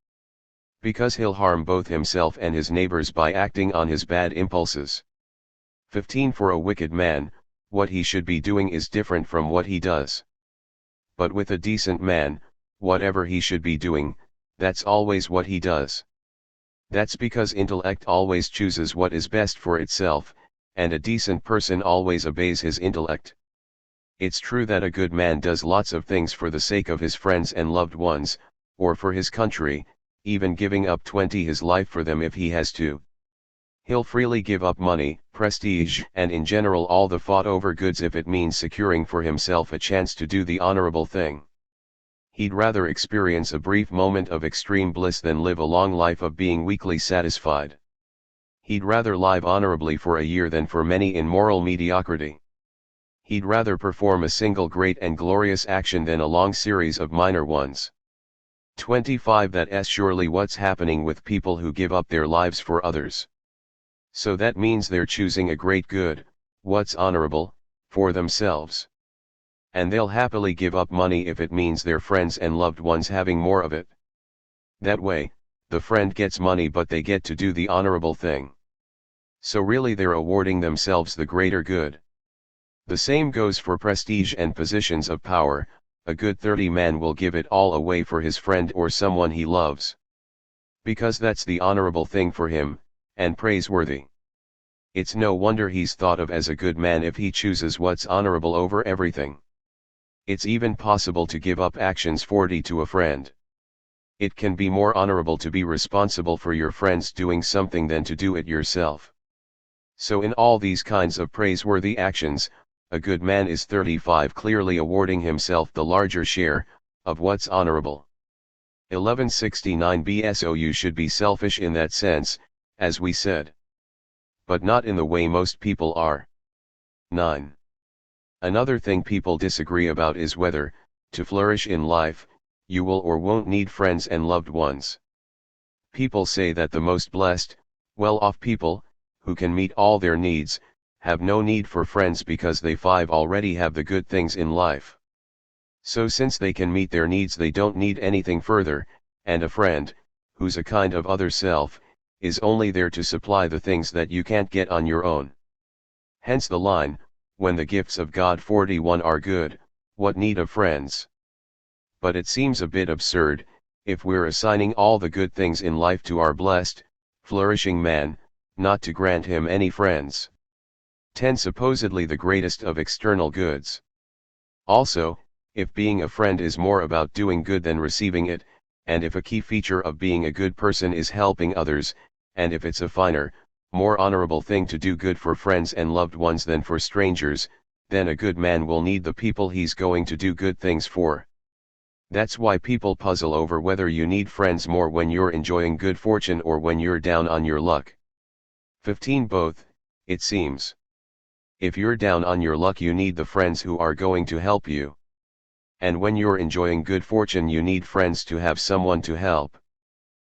Because he'll harm both himself and his neighbors by acting on his bad impulses. 15. For a wicked man, what he should be doing is different from what he does. But with a decent man, whatever he should be doing, that's always what he does. That's because intellect always chooses what is best for itself, and a decent person always obeys his intellect. It's true that a good man does lots of things for the sake of his friends and loved ones, or for his country, even giving up his life for them if he has to. He'll freely give up money, prestige, and in general all the fought-over goods if it means securing for himself a chance to do the honorable thing. He'd rather experience a brief moment of extreme bliss than live a long life of being weakly satisfied. He'd rather live honorably for a year than for many in moral mediocrity. He'd rather perform a single great and glorious action than a long series of minor ones. 25. That's surely what's happening with people who give up their lives for others. So that means they're choosing a great good, what's honorable, for themselves. And they'll happily give up money if it means their friends and loved ones having more of it. That way, the friend gets money but they get to do the honorable thing. So really they're awarding themselves the greater good. The same goes for prestige and positions of power. A good 30 man will give it all away for his friend or someone he loves. Because that's the honorable thing for him, and praiseworthy. It's no wonder he's thought of as a good man if he chooses what's honorable over everything. It's even possible to give up actions 40 to a friend. It can be more honorable to be responsible for your friends doing something than to do it yourself. So in all these kinds of praiseworthy actions, a good man is 35 clearly awarding himself the larger share, of what's honorable. 1169 So you should be selfish in that sense, as we said. But not in the way most people are. 9. Another thing people disagree about is whether, to flourish in life, you will or won't need friends and loved ones. People say that the most blessed, well-off people, who can meet all their needs, have no need for friends because they already have the good things in life. So since they can meet their needs they don't need anything further, and a friend, who's a kind of other self, is only there to supply the things that you can't get on your own. Hence the line, when the gifts of God 41 are good, what need of friends? But it seems a bit absurd, if we're assigning all the good things in life to our blessed, flourishing man, not to grant him any friends. 10. Supposedly the greatest of external goods. Also, if being a friend is more about doing good than receiving it, and if a key feature of being a good person is helping others, and if it's a finer, more honorable thing to do good for friends and loved ones than for strangers, then a good man will need the people he's going to do good things for. That's why people puzzle over whether you need friends more when you're enjoying good fortune or when you're down on your luck. 15. Both, it seems. If you're down on your luck you need the friends who are going to help you. And when you're enjoying good fortune you need friends to have someone to help.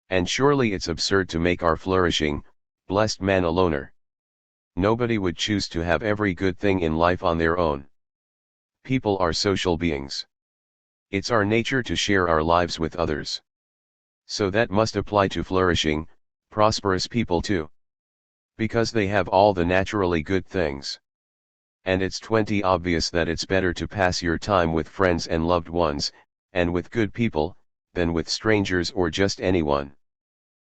And surely it's absurd to make our flourishing, blessed man a loner. Nobody would choose to have every good thing in life on their own. People are social beings. It's our nature to share our lives with others. So that must apply to flourishing, prosperous people too. Because they have all the naturally good things. And it's 20 obvious that it's better to pass your time with friends and loved ones, and with good people, than with strangers or just anyone.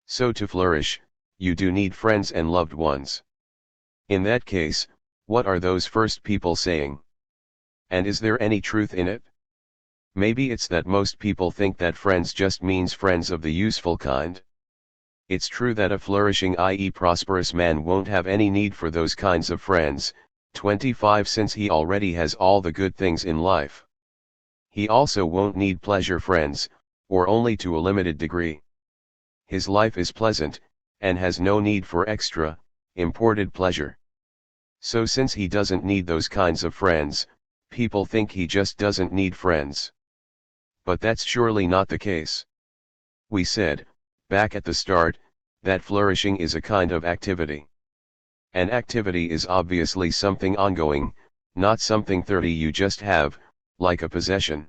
So to flourish, you do need friends and loved ones. In that case, what are those first people saying? And is there any truth in it? Maybe it's that most people think that friends just means friends of the useful kind. It's true that a flourishing, i.e. prosperous man won't have any need for those kinds of friends, 25, since he already has all the good things in life. He also won't need pleasure friends, or only to a limited degree. His life is pleasant, and has no need for extra, imported pleasure. So since he doesn't need those kinds of friends, people think he just doesn't need friends. But that's surely not the case. We said, back at the start, that flourishing is a kind of activity. An activity is obviously something ongoing, not something 30 you just have, like a possession.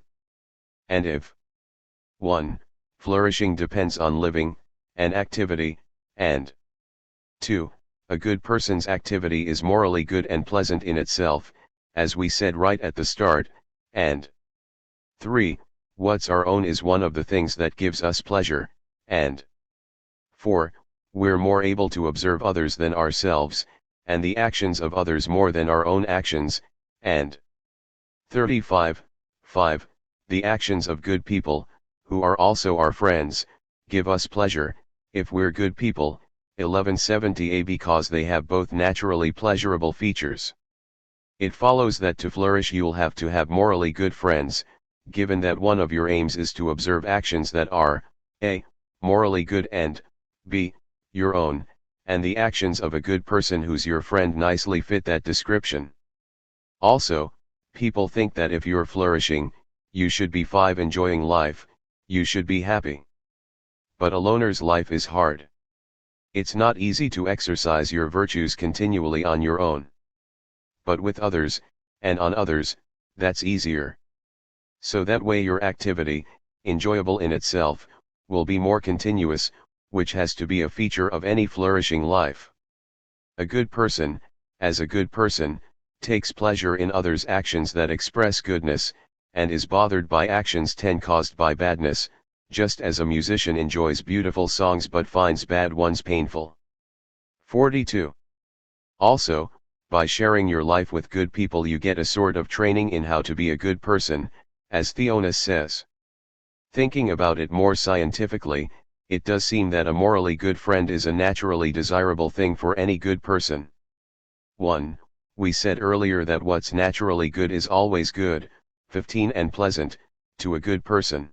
And if 1. Flourishing depends on living, an activity, and 2. A good person's activity is morally good and pleasant in itself, as we said right at the start, and 3. What's our own is one of the things that gives us pleasure, and 4. We're more able to observe others than ourselves, and the actions of others more than our own actions, and 35. 5. The actions of good people, who are also our friends, give us pleasure, if we're good people, 1170a, because they have both naturally pleasurable features. It follows that to flourish you'll have to have morally good friends, given that one of your aims is to observe actions that are, a. morally good and, b. your own, and the actions of a good person who's your friend nicely fit that description. Also, people think that if you're flourishing, you should be 5. enjoying life, you should be happy. But a loner's life is hard. It's not easy to exercise your virtues continually on your own. But with others, and on others, that's easier. So that way your activity, enjoyable in itself, will be more continuous, which has to be a feature of any flourishing life. A good person, as a good person, takes pleasure in others' actions that express goodness, and is bothered by actions 10 caused by badness, just as a musician enjoys beautiful songs but finds bad ones painful. 42. Also, by sharing your life with good people you get a sort of training in how to be a good person, as Theonis says. Thinking about it more scientifically, it does seem that a morally good friend is a naturally desirable thing for any good person. 1. We said earlier that what's naturally good is always good, 15, and pleasant, to a good person.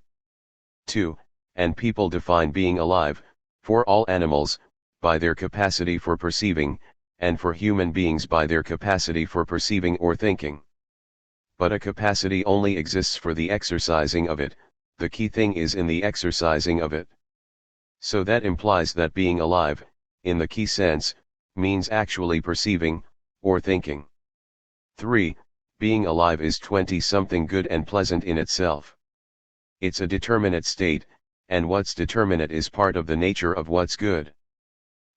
2. And people define being alive, for all animals, by their capacity for perceiving, and for human beings by their capacity for perceiving or thinking. But a capacity only exists for the exercising of it, the key thing is in the exercising of it. So that implies that being alive, in the key sense, means actually perceiving, or thinking. 3. Being alive is 20 something good and pleasant in itself. It's a determinate state, and what's determinate is part of the nature of what's good.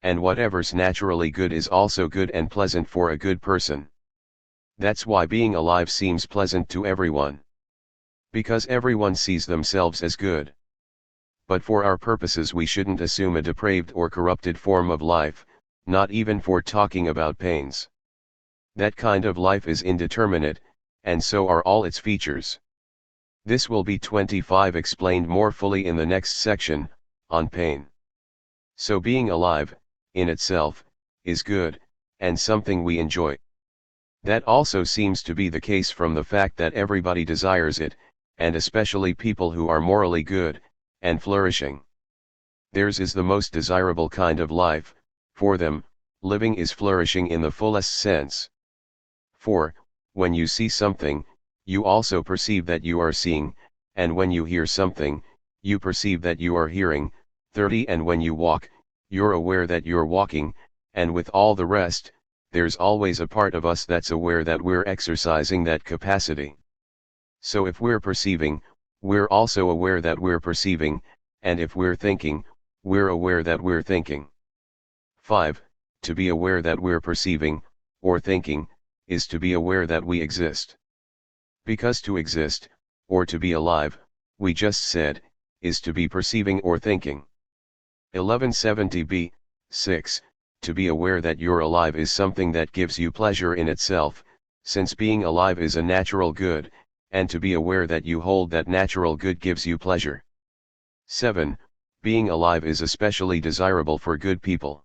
And whatever's naturally good is also good and pleasant for a good person. That's why being alive seems pleasant to everyone. Because everyone sees themselves as good. But for our purposes we shouldn't assume a depraved or corrupted form of life, not even for talking about pains. That kind of life is indeterminate, and so are all its features. This will be 25 explained more fully in the next section, on pain. So being alive, in itself, is good, and something we enjoy. That also seems to be the case from the fact that everybody desires it, and especially people who are morally good, and flourishing. Theirs is the most desirable kind of life, for them, living is flourishing in the fullest sense. For, when you see something, you also perceive that you are seeing, and when you hear something, you perceive that you are hearing, 30. And when you walk, you're aware that you're walking, and with all the rest, there's always a part of us that's aware that we're exercising that capacity. So if we're perceiving, we're also aware that we're perceiving, and if we're thinking, we're aware that we're thinking. 5. To be aware that we're perceiving, or thinking, is to be aware that we exist. Because to exist, or to be alive, we just said, is to be perceiving or thinking. 1170b, 6. To be aware that you're alive is something that gives you pleasure in itself, since being alive is a natural good, and to be aware that you hold that natural good gives you pleasure. 7. Being alive is especially desirable for good people.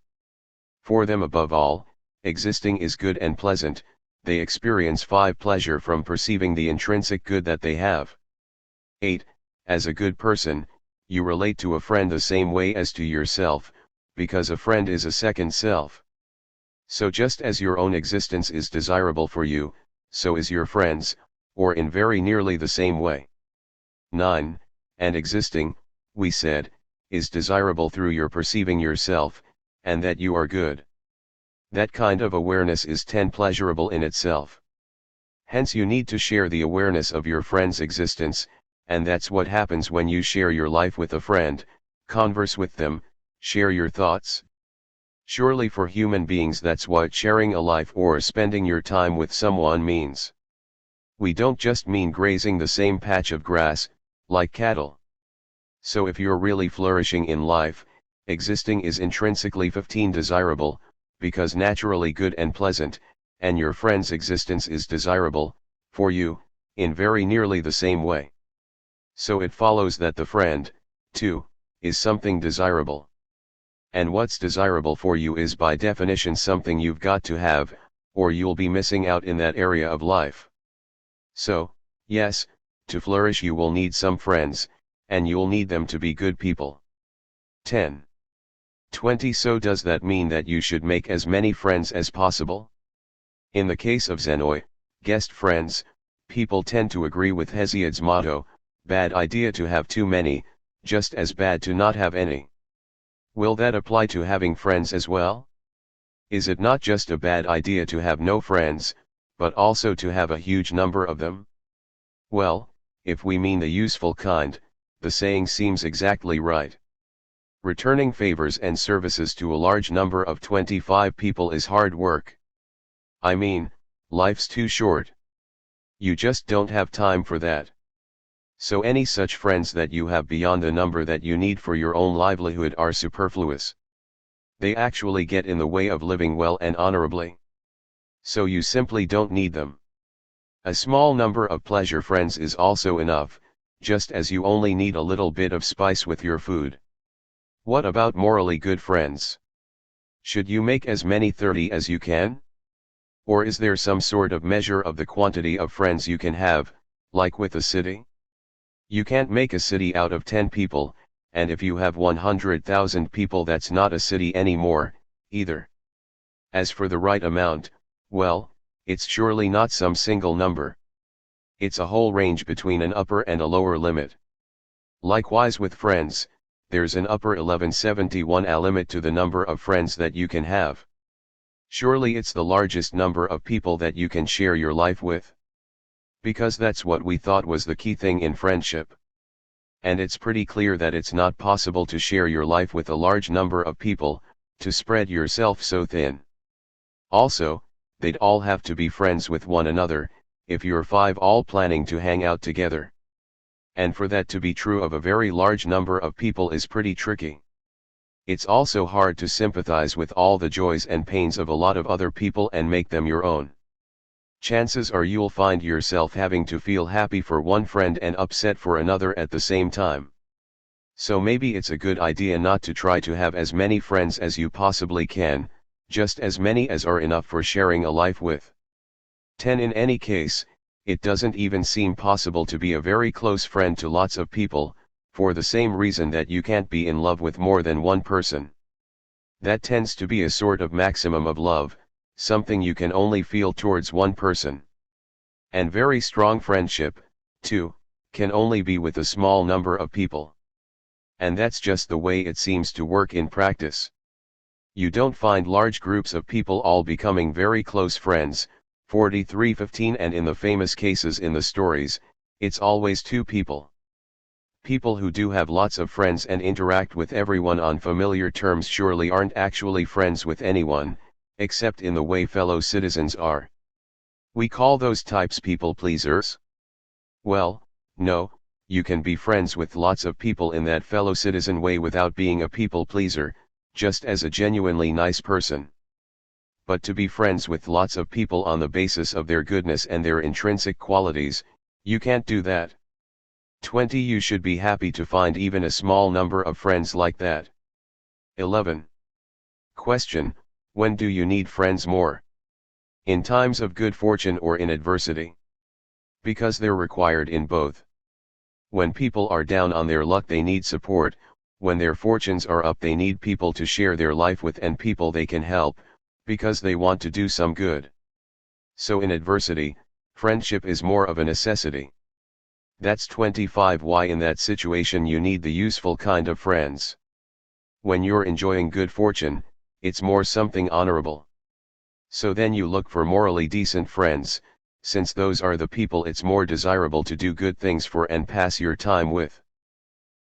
For them above all, existing is good and pleasant. They experience 5. Pleasure from perceiving the intrinsic good that they have. 8. As a good person, you relate to a friend the same way as to yourself, because a friend is a second self. So just as your own existence is desirable for you, so is your friend's, or in very nearly the same way. 9. And existing, we said, is desirable through your perceiving yourself, and that you are good. That kind of awareness is 10. Pleasurable in itself. Hence you need to share the awareness of your friend's existence, and that's what happens when you share your life with a friend, converse with them, share your thoughts. Surely for human beings that's what sharing a life or spending your time with someone means. We don't just mean grazing the same patch of grass, like cattle. So if you're really flourishing in life, existing is intrinsically 15 desirable, because naturally good and pleasant, and your friend's existence is desirable, for you, in very nearly the same way. So it follows that the friend, too, is something desirable. And what's desirable for you is by definition something you've got to have, or you'll be missing out in that area of life. So, yes, to flourish you will need some friends, and you'll need them to be good people. 10. 20. So does that mean that you should make as many friends as possible? In the case of Zenoi, guest friends, people tend to agree with Hesiod's motto, bad idea to have too many, just as bad to not have any. Will that apply to having friends as well? Is it not just a bad idea to have no friends, but also to have a huge number of them? Well, if we mean the useful kind, the saying seems exactly right. Returning favors and services to a large number of 25 people is hard work. I mean, life's too short. You just don't have time for that. So any such friends that you have beyond the number that you need for your own livelihood are superfluous. They actually get in the way of living well and honorably. So you simply don't need them. A small number of pleasure friends is also enough, just as you only need a little bit of spice with your food. What about morally good friends? Should you make as many 30 as you can? Or is there some sort of measure of the quantity of friends you can have, like with a city? You can't make a city out of 10 people, and if you have 100,000 people that's not a city anymore, either. As for the right amount, well, it's surely not some single number. It's a whole range between an upper and a lower limit. Likewise with friends, there's an upper 1171 a limit to the number of friends that you can have. Surely it's the largest number of people that you can share your life with. Because that's what we thought was the key thing in friendship. And it's pretty clear that it's not possible to share your life with a large number of people, to spread yourself so thin. Also, they'd all have to be friends with one another, if you're 5 all planning to hang out together. And for that to be true of a very large number of people is pretty tricky. It's also hard to sympathize with all the joys and pains of a lot of other people and make them your own. Chances are you'll find yourself having to feel happy for one friend and upset for another at the same time. So maybe it's a good idea not to try to have as many friends as you possibly can, just as many as are enough for sharing a life with. 10. In any case, it doesn't even seem possible to be a very close friend to lots of people, for the same reason that you can't be in love with more than one person. That tends to be a sort of maximum of love, something you can only feel towards one person. And very strong friendship, too, can only be with a small number of people. And that's just the way it seems to work in practice. You don't find large groups of people all becoming very close friends, 43:15, and in the famous cases in the stories, it's always 2 people. People who do have lots of friends and interact with everyone on familiar terms surely aren't actually friends with anyone, except in the way fellow citizens are. We call those types people pleasers? Well, no, you can be friends with lots of people in that fellow citizen way without being a people pleaser, just as a genuinely nice person. But to be friends with lots of people on the basis of their goodness and their intrinsic qualities, you can't do that. 20. You should be happy to find even a small number of friends like that. 11. Question: when do you need friends more? In times of good fortune or in adversity? Because they're required in both. When people are down on their luck they need support, when their fortunes are up they need people to share their life with and people they can help, because they want to do some good. So in adversity, friendship is more of a necessity. That's 25. Why in that situation you need the useful kind of friends. When you're enjoying good fortune, it's more something honorable. So then you look for morally decent friends, since those are the people it's more desirable to do good things for and pass your time with.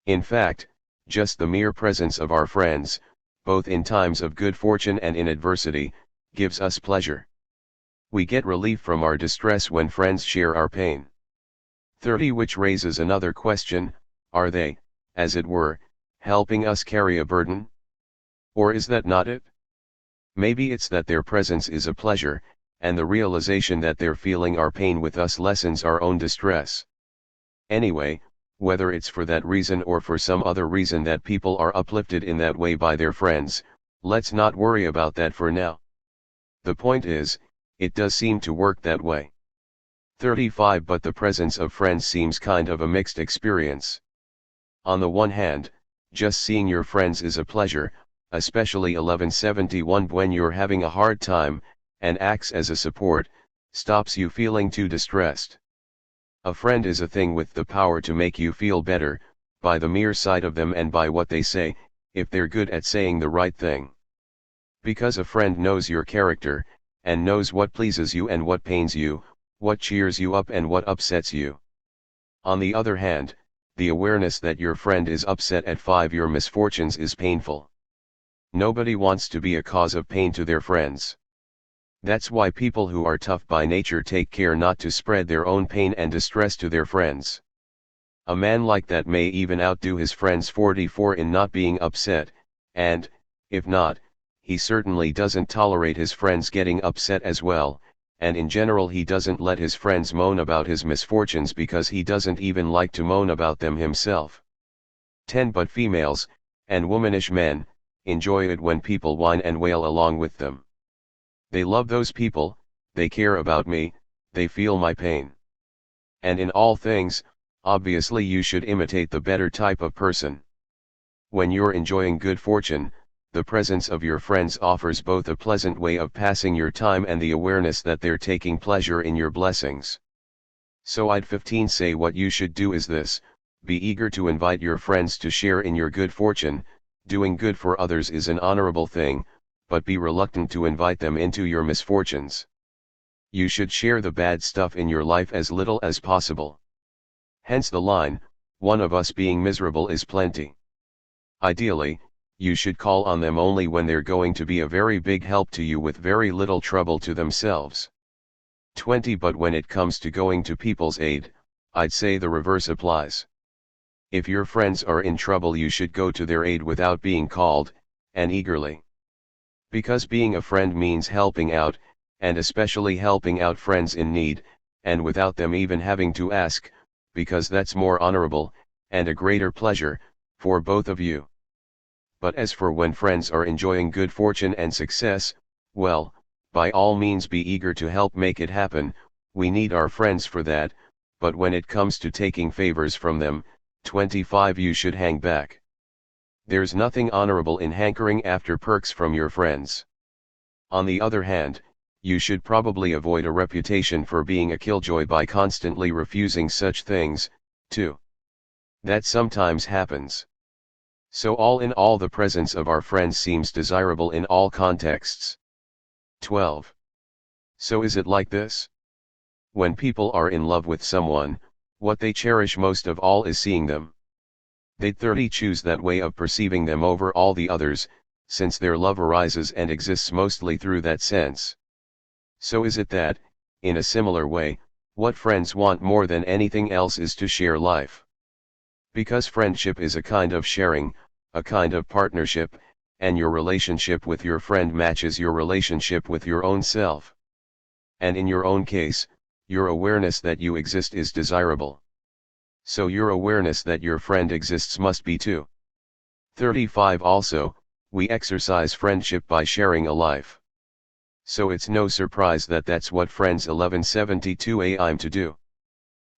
In fact, just the mere presence of our friends, both in times of good fortune and in adversity, gives us pleasure. We get relief from our distress when friends share our pain. 30. Which raises another question: are they, as it were, helping us carry a burden? Or is that not it? Maybe it's that their presence is a pleasure, and the realization that they're feeling our pain with us lessens our own distress. Anyway, whether it's for that reason or for some other reason that people are uplifted in that way by their friends, let's not worry about that for now. The point is, it does seem to work that way. 35. But the presence of friends seems kind of a mixed experience. On the one hand, just seeing your friends is a pleasure, especially 1171 when you're having a hard time, and acts as a support, stops you feeling too distressed. A friend is a thing with the power to make you feel better, by the mere sight of them and by what they say, if they're good at saying the right thing. Because a friend knows your character, and knows what pleases you and what pains you, what cheers you up and what upsets you. On the other hand, the awareness that your friend is upset at 5 your misfortunes is painful. Nobody wants to be a cause of pain to their friends. That's why people who are tough by nature take care not to spread their own pain and distress to their friends. A man like that may even outdo his friends 44 in not being upset, and, if not, he certainly doesn't tolerate his friends getting upset as well, and in general he doesn't let his friends moan about his misfortunes because he doesn't even like to moan about them himself. 10. But females, and womanish men, enjoy it when people whine and wail along with them. They love those people, they care about me, they feel my pain. And in all things, obviously you should imitate the better type of person. When you're enjoying good fortune, the presence of your friends offers both a pleasant way of passing your time and the awareness that they're taking pleasure in your blessings. So I'd 15 say what you should do is this: be eager to invite your friends to share in your good fortune. Doing good for others is an honorable thing, but be reluctant to invite them into your misfortunes. You should share the bad stuff in your life as little as possible. Hence the line, one of us being miserable is plenty. Ideally, you should call on them only when they're going to be a very big help to you with very little trouble to themselves. 20. But when it comes to going to people's aid, I'd say the reverse applies. If your friends are in trouble you should go to their aid without being called, and eagerly. Because being a friend means helping out, and especially helping out friends in need, and without them even having to ask, because that's more honorable, and a greater pleasure, for both of you. But as for when friends are enjoying good fortune and success, well, by all means be eager to help make it happen, we need our friends for that, but when it comes to taking favors from them, 25 you should hang back. There's nothing honorable in hankering after perks from your friends. On the other hand, you should probably avoid a reputation for being a killjoy by constantly refusing such things, too. That sometimes happens. So all in all the presence of our friends seems desirable in all contexts. 12. So is it like this? When people are in love with someone, what they cherish most of all is seeing them. They'd 30 choose that way of perceiving them over all the others, since their love arises and exists mostly through that sense. So is it that, in a similar way, what friends want more than anything else is to share life. Because friendship is a kind of sharing, a kind of partnership, and your relationship with your friend matches your relationship with your own self. And in your own case, your awareness that you exist is desirable. So your awareness that your friend exists must be too. 35 Also, we exercise friendship by sharing a life. So it's no surprise that that's what Friends 1172 aim to do.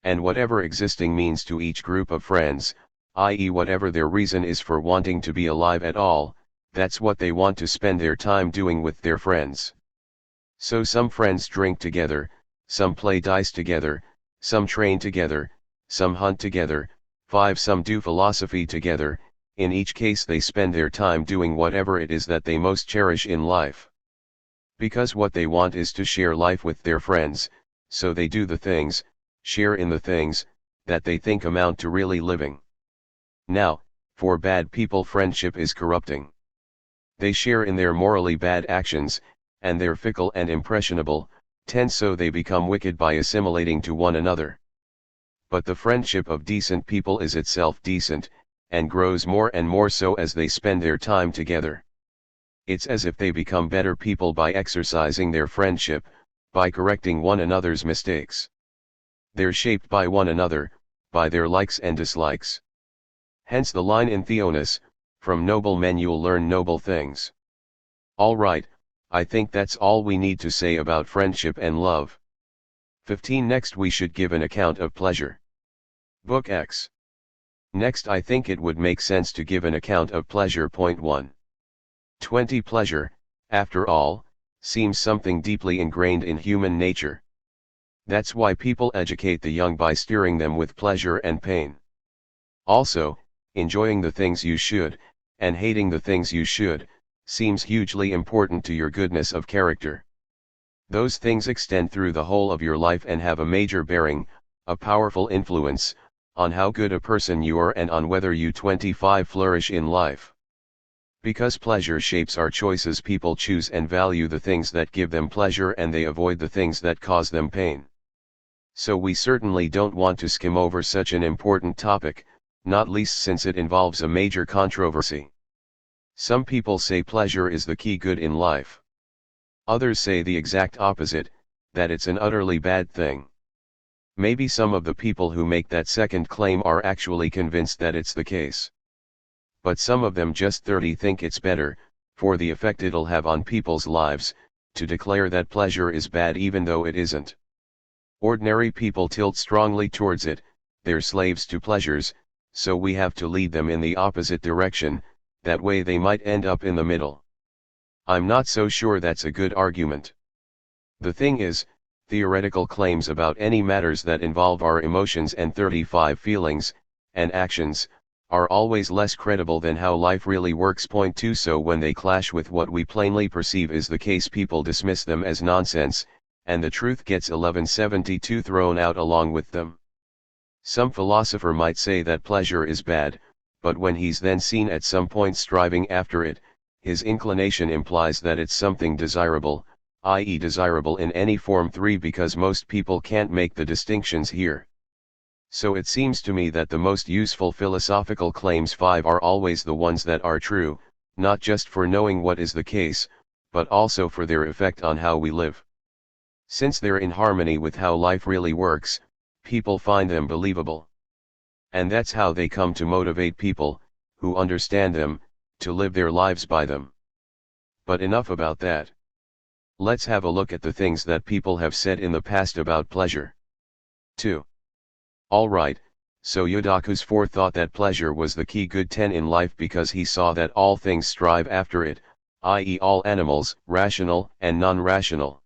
And whatever existing means to each group of friends, i.e. whatever their reason is for wanting to be alive at all, that's what they want to spend their time doing with their friends. So some friends drink together, some play dice together, some train together, some hunt together, 5 Some do philosophy together. In each case they spend their time doing whatever it is that they most cherish in life. Because what they want is to share life with their friends, so they do the things, share in the things, that they think amount to really living. Now, for bad people friendship is corrupting. They share in their morally bad actions, and they're fickle and impressionable, so they become wicked by assimilating to one another. But the friendship of decent people is itself decent, and grows more and more so as they spend their time together. It's as if they become better people by exercising their friendship, by correcting one another's mistakes. They're shaped by one another, by their likes and dislikes. Hence the line in Theonis, "From noble men you'll learn noble things." All right, I think that's all we need to say about friendship and love. 15 Next we should give an account of pleasure. Book X. Next I think it would make sense to give an account of pleasure. Point 1. 20 Pleasure, after all, seems something deeply ingrained in human nature. That's why people educate the young by steering them with pleasure and pain. Also, enjoying the things you should, and hating the things you should, seems hugely important to your goodness of character. Those things extend through the whole of your life and have a major bearing, a powerful influence, on how good a person you are and on whether you 25 flourish in life. Because pleasure shapes our choices, people choose and value the things that give them pleasure and they avoid the things that cause them pain. So we certainly don't want to skim over such an important topic, not least since it involves a major controversy. Some people say pleasure is the key good in life. Others say the exact opposite, that it's an utterly bad thing. Maybe some of the people who make that second claim are actually convinced that it's the case. But some of them just think it's better, for the effect it'll have on people's lives, to declare that pleasure is bad even though it isn't. Ordinary people tilt strongly towards it, they're slaves to pleasures, so we have to lead them in the opposite direction, that way they might end up in the middle. I'm not so sure that's a good argument. The thing is, theoretical claims about any matters that involve our emotions and 35 feelings, and actions, are always less credible than how life really works. Point 2 So when they clash with what we plainly perceive is the case, people dismiss them as nonsense, and the truth gets 1172 thrown out along with them. Some philosopher might say that pleasure is bad, but when he's then seen at some point striving after it, his inclination implies that it's something desirable, i.e. desirable in any form. 3 Because most people can't make the distinctions here. So it seems to me that the most useful philosophical claims 5 are always the ones that are true, not just for knowing what is the case, but also for their effect on how we live. Since they're in harmony with how life really works, people find them believable. And that's how they come to motivate people, who understand them, to live their lives by them. But enough about that. Let's have a look at the things that people have said in the past about pleasure. 2. Alright, so Yodaku's 4 thought that pleasure was the key good 10 in life because he saw that all things strive after it, i.e. all animals, rational and non-rational.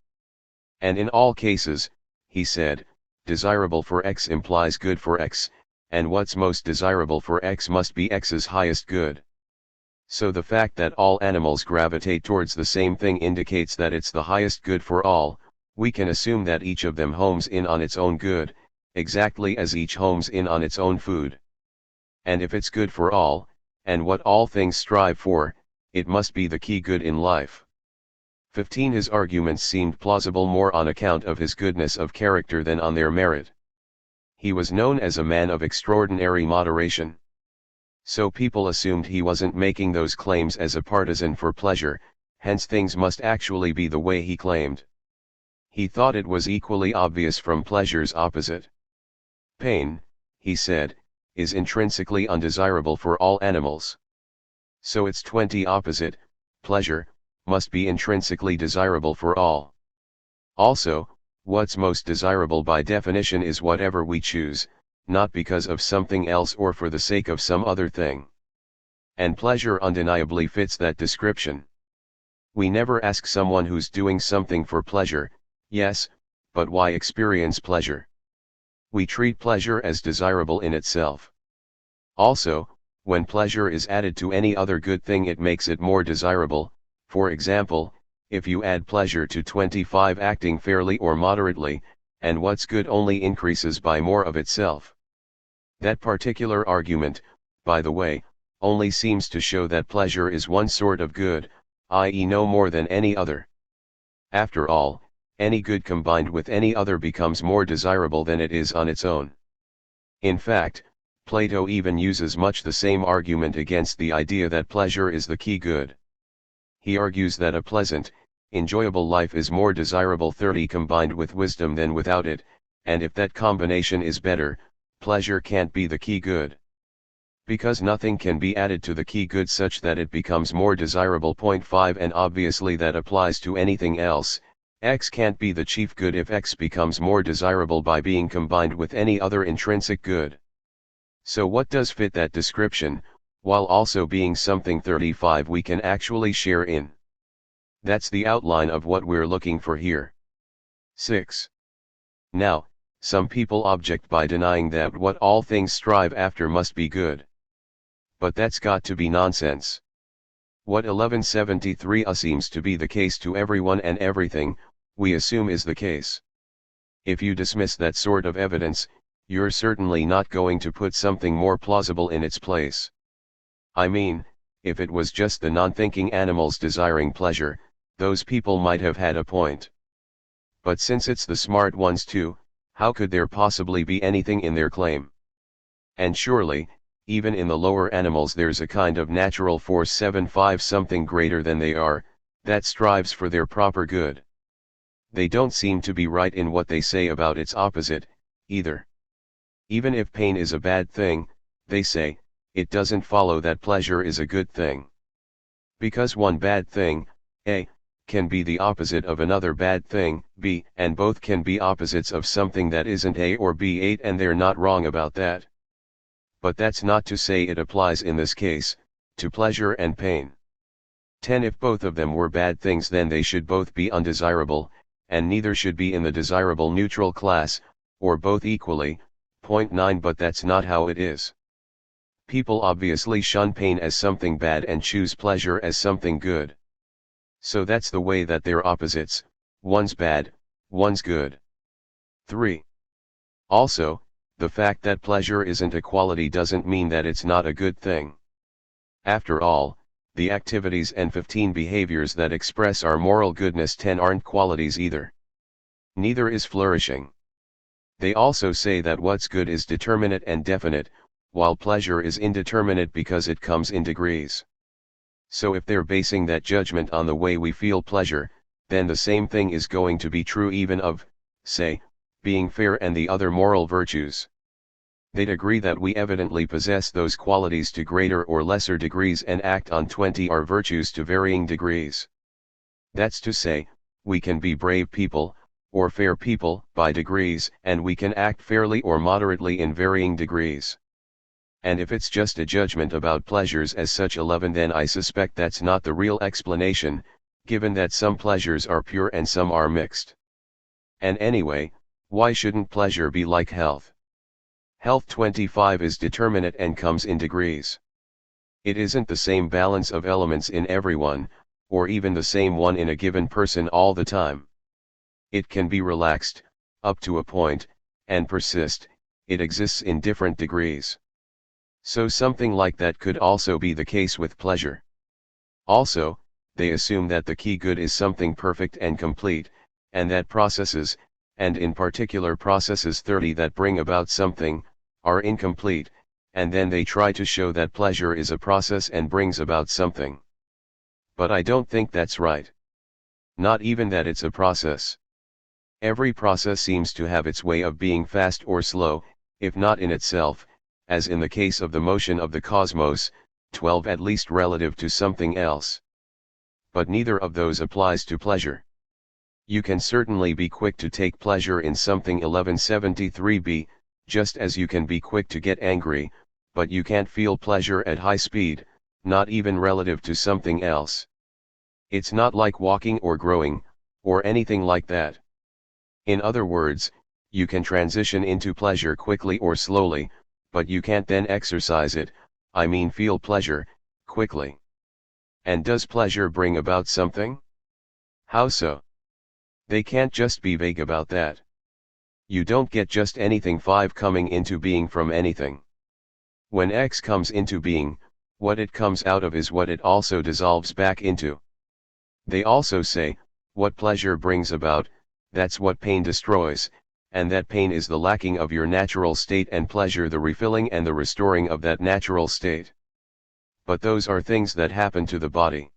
And in all cases, he said, desirable for X implies good for X, and what's most desirable for X must be X's highest good. So the fact that all animals gravitate towards the same thing indicates that it's the highest good for all. We can assume that each of them homes in on its own good, exactly as each homes in on its own food. And if it's good for all, and what all things strive for, it must be the key good in life. 15 His arguments seemed plausible more on account of his goodness of character than on their merit. He was known as a man of extraordinary moderation. So people assumed he wasn't making those claims as a partisan for pleasure, hence things must actually be the way he claimed. He thought it was equally obvious from pleasure's opposite. Pain, he said, is intrinsically undesirable for all animals. So its 20 opposite, pleasure, must be intrinsically desirable for all. Also, what's most desirable by definition is whatever we choose, not because of something else or for the sake of some other thing. And pleasure undeniably fits that description. We never ask someone who's doing something for pleasure, yes, but why experience pleasure? We treat pleasure as desirable in itself. Also, when pleasure is added to any other good thing it makes it more desirable. For example, if you add pleasure to 25 acting fairly or moderately, and what's good only increases by more of itself. That particular argument, by the way, only seems to show that pleasure is one sort of good, i.e. no more than any other. After all, any good combined with any other becomes more desirable than it is on its own. In fact, Plato even uses much the same argument against the idea that pleasure is the key good. He argues that a pleasant, enjoyable life is more desirable 30 combined with wisdom than without it, and if that combination is better, pleasure can't be the key good. Because nothing can be added to the key good such that it becomes more desirable. 5 And obviously that applies to anything else. X can't be the chief good if X becomes more desirable by being combined with any other intrinsic good. So what does fit that description, while also being something 35 we can actually share in? That's the outline of what we're looking for here. 6. Now, some people object by denying that what all things strive after must be good. But that's got to be nonsense. What 1173 seems to be the case to everyone and everything, we assume is the case. If you dismiss that sort of evidence, you're certainly not going to put something more plausible in its place. I mean, if it was just the non-thinking animals desiring pleasure, those people might have had a point. But since it's the smart ones too, how could there possibly be anything in their claim? And surely, even in the lower animals there's a kind of natural force 75 something greater than they are, that strives for their proper good. They don't seem to be right in what they say about its opposite, either. Even if pain is a bad thing, they say, it doesn't follow that pleasure is a good thing. Because one bad thing, A, can be the opposite of another bad thing, B, and both can be opposites of something that isn't A or B8, and they're not wrong about that. But that's not to say it applies in this case, to pleasure and pain. 10 If both of them were bad things then they should both be undesirable, and neither should be in the desirable neutral class, or both equally. 9 But that's not how it is. People obviously shun pain as something bad and choose pleasure as something good. So that's the way that they're opposites, one's bad, one's good. 3. Also, the fact that pleasure isn't a quality doesn't mean that it's not a good thing. After all, the activities and 15 behaviors that express our moral goodness 10 aren't qualities either. Neither is flourishing. They also say that what's good is determinate and definite, while pleasure is indeterminate because it comes in degrees. So if they're basing that judgment on the way we feel pleasure, then the same thing is going to be true even of, say, being fair and the other moral virtues. They'd agree that we evidently possess those qualities to greater or lesser degrees and act on 20 our virtues to varying degrees. That's to say, we can be brave people, or fair people, by degrees, and we can act fairly or moderately in varying degrees. And if it's just a judgment about pleasures as such 11 then I suspect that's not the real explanation, given that some pleasures are pure and some are mixed. And anyway, why shouldn't pleasure be like health? Health 25 is determinate and comes in degrees. It isn't the same balance of elements in everyone, or even the same one in a given person all the time. It can be relaxed, up to a point, and persist. It exists in different degrees. So something like that could also be the case with pleasure. Also, they assume that the key good is something perfect and complete, and that processes, and in particular processes 30 that bring about something, are incomplete, and then they try to show that pleasure is a process and brings about something. But I don't think that's right. Not even that it's a process. Every process seems to have its way of being fast or slow, if not in itself, as in the case of the motion of the cosmos, 12 at least relative to something else. But neither of those applies to pleasure. You can certainly be quick to take pleasure in something 1173b, just as you can be quick to get angry, but you can't feel pleasure at high speed, not even relative to something else. It's not like walking or growing, or anything like that. In other words, you can transition into pleasure quickly or slowly, but you can't then exercise it, I mean feel pleasure, quickly. And does pleasure bring about something? How so? They can't just be vague about that. You don't get just anything 5 coming into being from anything. When X comes into being, what it comes out of is what it also dissolves back into. They also say, what pleasure brings about, that's what pain destroys, and that pain is the lacking of your natural state and pleasure the refilling and the restoring of that natural state. But those are things that happen to the body.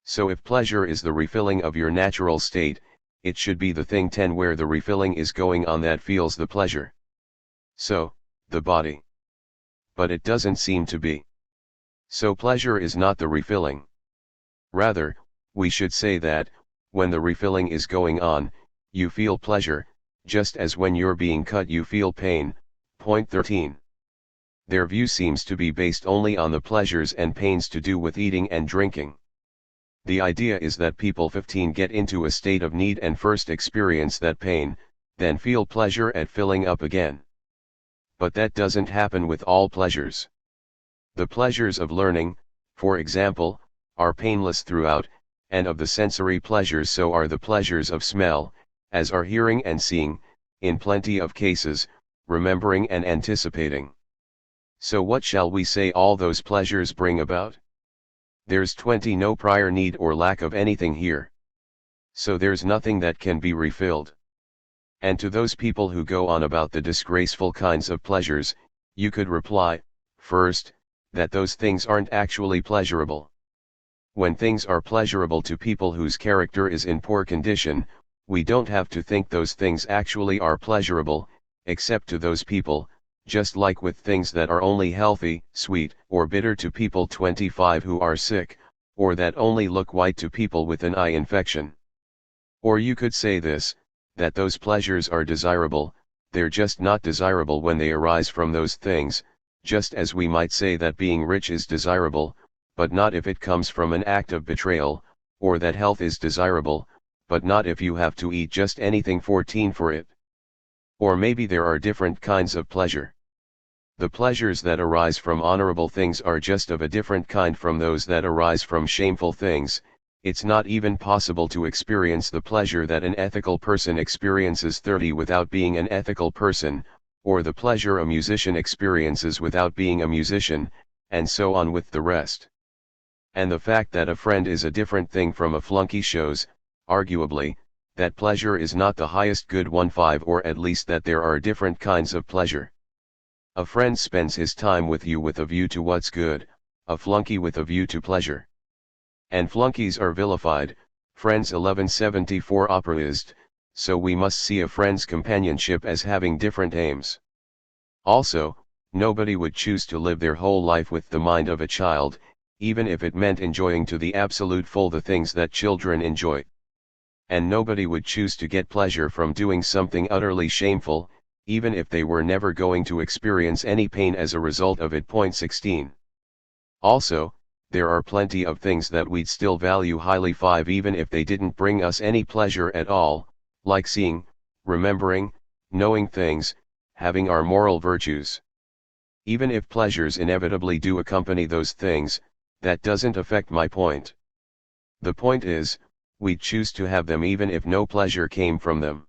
So if pleasure is the refilling of your natural state, it should be the thing 10 where the refilling is going on that feels the pleasure. So, the body. But it doesn't seem to be. So pleasure is not the refilling. Rather, we should say that, when the refilling is going on, you feel pleasure, just as when you're being cut you feel pain. Point 13. Their view seems to be based only on the pleasures and pains to do with eating and drinking. The idea is that people 15 get into a state of need and first experience that pain, then feel pleasure at filling up again. But that doesn't happen with all pleasures. The pleasures of learning, for example, are painless throughout, and of the sensory pleasures so are the pleasures of smell, as are hearing and seeing, in plenty of cases, remembering and anticipating. So what shall we say all those pleasures bring about? There's 20 no prior need or lack of anything here. So there's nothing that can be refilled. And to those people who go on about the disgraceful kinds of pleasures, you could reply, first, that those things aren't actually pleasurable. When things are pleasurable to people whose character is in poor condition, we don't have to think those things actually are pleasurable, except to those people, just like with things that are only healthy, sweet, or bitter to people 25 who are sick, or that only look white to people with an eye infection. Or you could say this, that those pleasures are desirable, they're just not desirable when they arise from those things, just as we might say that being rich is desirable, but not if it comes from an act of betrayal, or that health is desirable, but not if you have to eat just anything 14 for it. Or maybe there are different kinds of pleasure. The pleasures that arise from honorable things are just of a different kind from those that arise from shameful things. It's not even possible to experience the pleasure that an ethical person experiences 30 without being an ethical person, or the pleasure a musician experiences without being a musician, and so on with the rest. And the fact that a friend is a different thing from a flunky shows, arguably, that pleasure is not the highest good 15 or at least that there are different kinds of pleasure. A friend spends his time with you with a view to what's good, a flunky with a view to pleasure. And flunkies are vilified, friends 1174 operaist, so we must see a friend's companionship as having different aims. Also, nobody would choose to live their whole life with the mind of a child, even if it meant enjoying to the absolute full the things that children enjoy. And nobody would choose to get pleasure from doing something utterly shameful, even if they were never going to experience any pain as a result of it. Point 16. Also, there are plenty of things that we'd still value highly 5 even if they didn't bring us any pleasure at all, like seeing, remembering, knowing things, having our moral virtues. Even if pleasures inevitably do accompany those things, that doesn't affect my point. The point is, we'd choose to have them even if no pleasure came from them.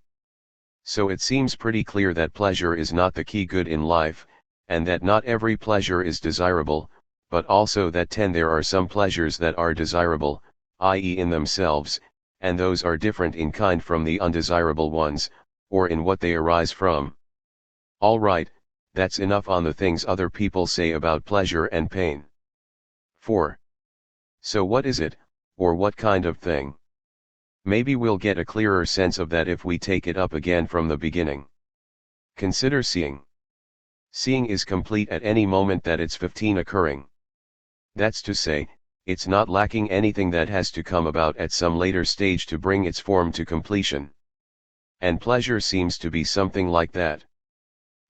So it seems pretty clear that pleasure is not the key good in life, and that not every pleasure is desirable, but also that there are some pleasures that are desirable, i.e. in themselves, and those are different in kind from the undesirable ones, or in what they arise from. All right, that's enough on the things other people say about pleasure and pain. 4. So what is it, or what kind of thing? Maybe we'll get a clearer sense of that if we take it up again from the beginning. Consider seeing. Seeing is complete at any moment that it's 15 occurring. That's to say, it's not lacking anything that has to come about at some later stage to bring its form to completion. And pleasure seems to be something like that.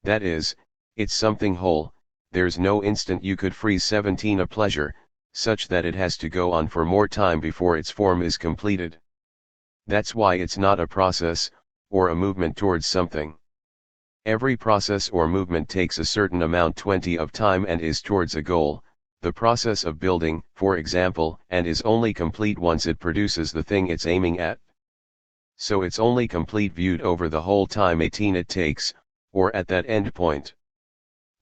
That is, it's something whole, there's no instant you could freeze 17 a pleasure, such that it has to go on for more time before its form is completed. That's why it's not a process, or a movement towards something. Every process or movement takes a certain amount 20 of time and is towards a goal, the process of building, for example, and is only complete once it produces the thing it's aiming at. So it's only complete viewed over the whole time 18 it takes, or at that end point.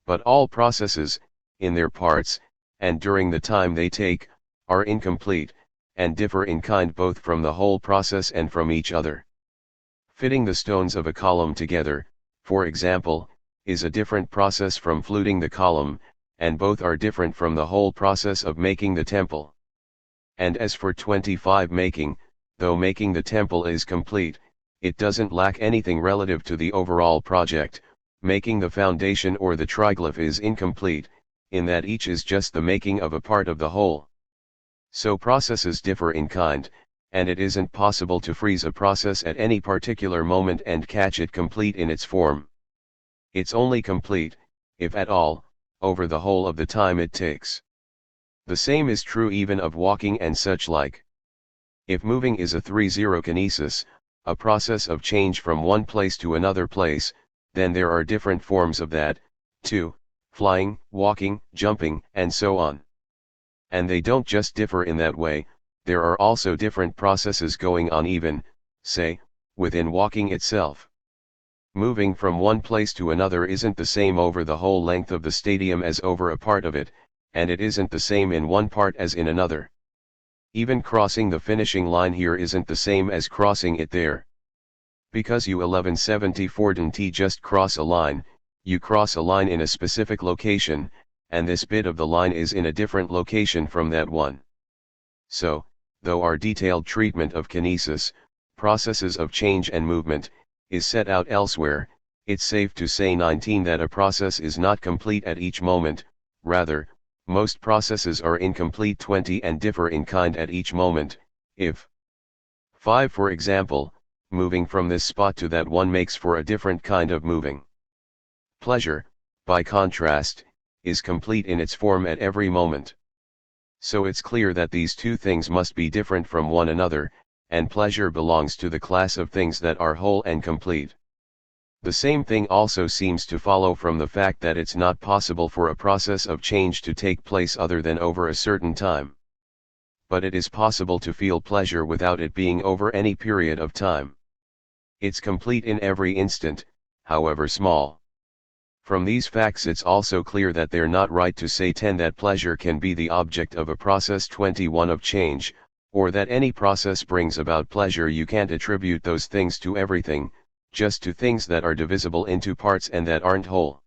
But all processes, in their parts, and during the time they take, are incomplete, and differ in kind both from the whole process and from each other. Fitting the stones of a column together, for example, is a different process from fluting the column, and both are different from the whole process of making the temple. And as for 25 making, though making the temple is complete, it doesn't lack anything relative to the overall project. Making the foundation or the triglyph is incomplete, in that each is just the making of a part of the whole. So processes differ in kind, and it isn't possible to freeze a process at any particular moment and catch it complete in its form. It's only complete, if at all, over the whole of the time it takes. The same is true even of walking and such like. If moving is a 3-0 kinesis, a process of change from one place to another place, then there are different forms of that, too, flying, walking, jumping, and so on. And they don't just differ in that way, there are also different processes going on even, say, within walking itself. Moving from one place to another isn't the same over the whole length of the stadium as over a part of it, and it isn't the same in one part as in another. Even crossing the finishing line here isn't the same as crossing it there. Because you 1174 didn't just cross a line, you cross a line in a specific location, and this bit of the line is in a different location from that one. So, though our detailed treatment of kinesis, processes of change and movement, is set out elsewhere, it's safe to say 19 that a process is not complete at each moment, rather, most processes are incomplete 20 and differ in kind at each moment. If 5 for example, moving from this spot to that one makes for a different kind of moving. Pleasure, by contrast, is complete in its form at every moment. So it's clear that these two things must be different from one another, and pleasure belongs to the class of things that are whole and complete. The same thing also seems to follow from the fact that it's not possible for a process of change to take place other than over a certain time. But it is possible to feel pleasure without it being over any period of time. It's complete in every instant, however small. From these facts it's also clear that they're not right to say 10 that pleasure can be the object of a process 21 of change, or that any process brings about pleasure. You can't attribute those things to everything, just to things that are divisible into parts and that aren't whole.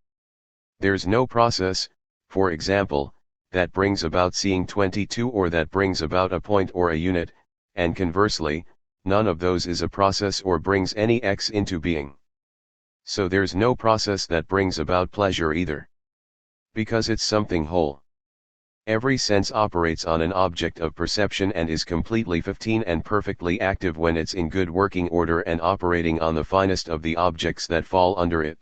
There's no process, for example, that brings about seeing 22 or that brings about a point or a unit, and conversely, none of those is a process or brings any x into being. So there's no process that brings about pleasure either. Because it's something whole. Every sense operates on an object of perception and is completely 15 and perfectly active when it's in good working order and operating on the finest of the objects that fall under it.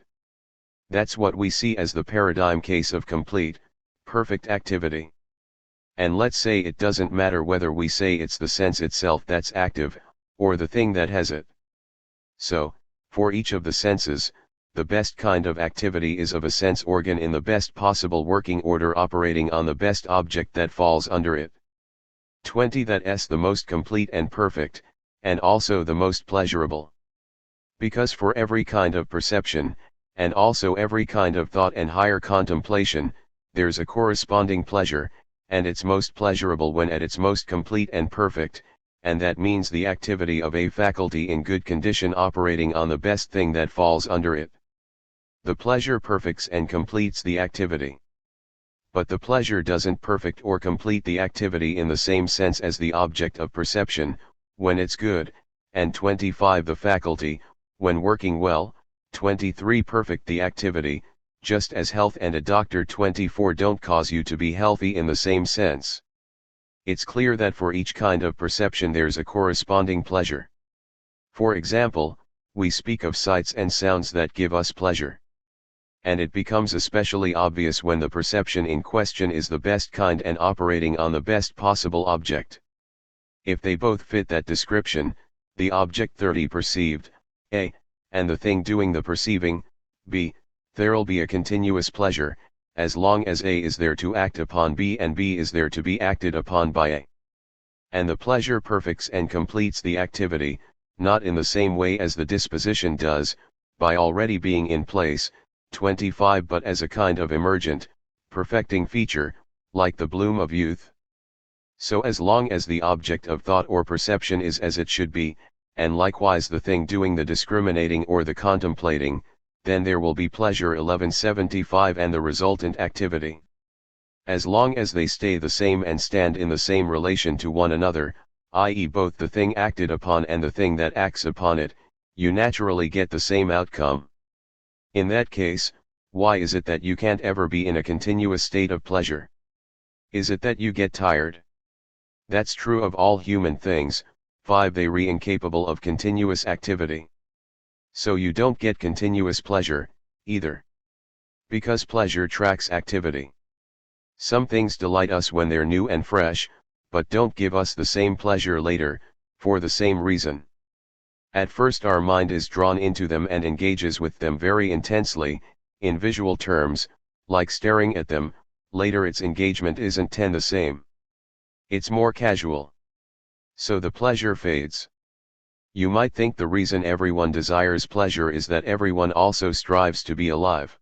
That's what we see as the paradigm case of complete, perfect activity. And let's say it doesn't matter whether we say it's the sense itself that's active, or the thing that has it. So, for each of the senses, the best kind of activity is of a sense organ in the best possible working order operating on the best object that falls under it. 20 that's the most complete and perfect, and also the most pleasurable. Because for every kind of perception, and also every kind of thought and higher contemplation, there's a corresponding pleasure, and it's most pleasurable when at its most complete and perfect, and that means the activity of a faculty in good condition operating on the best thing that falls under it. The pleasure perfects and completes the activity. But the pleasure doesn't perfect or complete the activity in the same sense as the object of perception, when it's good, and 25 the faculty, when working well, 23 perfect the activity, just as health and a doctor 24 don't cause you to be healthy in the same sense. It's clear that for each kind of perception there's a corresponding pleasure. For example, we speak of sights and sounds that give us pleasure. And it becomes especially obvious when the perception in question is the best kind and operating on the best possible object. If they both fit that description, the object 30 perceived, A, and the thing doing the perceiving, B, there'll be a continuous pleasure, as long as A is there to act upon B and B is there to be acted upon by A. And the pleasure perfects and completes the activity, not in the same way as the disposition does, by already being in place, 25 but as a kind of emergent, perfecting feature, like the bloom of youth. So as long as the object of thought or perception is as it should be, and likewise the thing doing the discriminating or the contemplating, then there will be pleasure 1175 and the resultant activity. As long as they stay the same and stand in the same relation to one another, i.e. both the thing acted upon and the thing that acts upon it, you naturally get the same outcome. In that case, why is it that you can't ever be in a continuous state of pleasure? Is it that you get tired? That's true of all human things. 5 They re incapable of continuous activity. So you don't get continuous pleasure, either. Because pleasure tracks activity. Some things delight us when they're new and fresh, but don't give us the same pleasure later, for the same reason. At first our mind is drawn into them and engages with them very intensely, in visual terms, like staring at them. Later its engagement isn't the same. It's more casual. So the pleasure fades. You might think the reason everyone desires pleasure is that everyone also strives to be alive.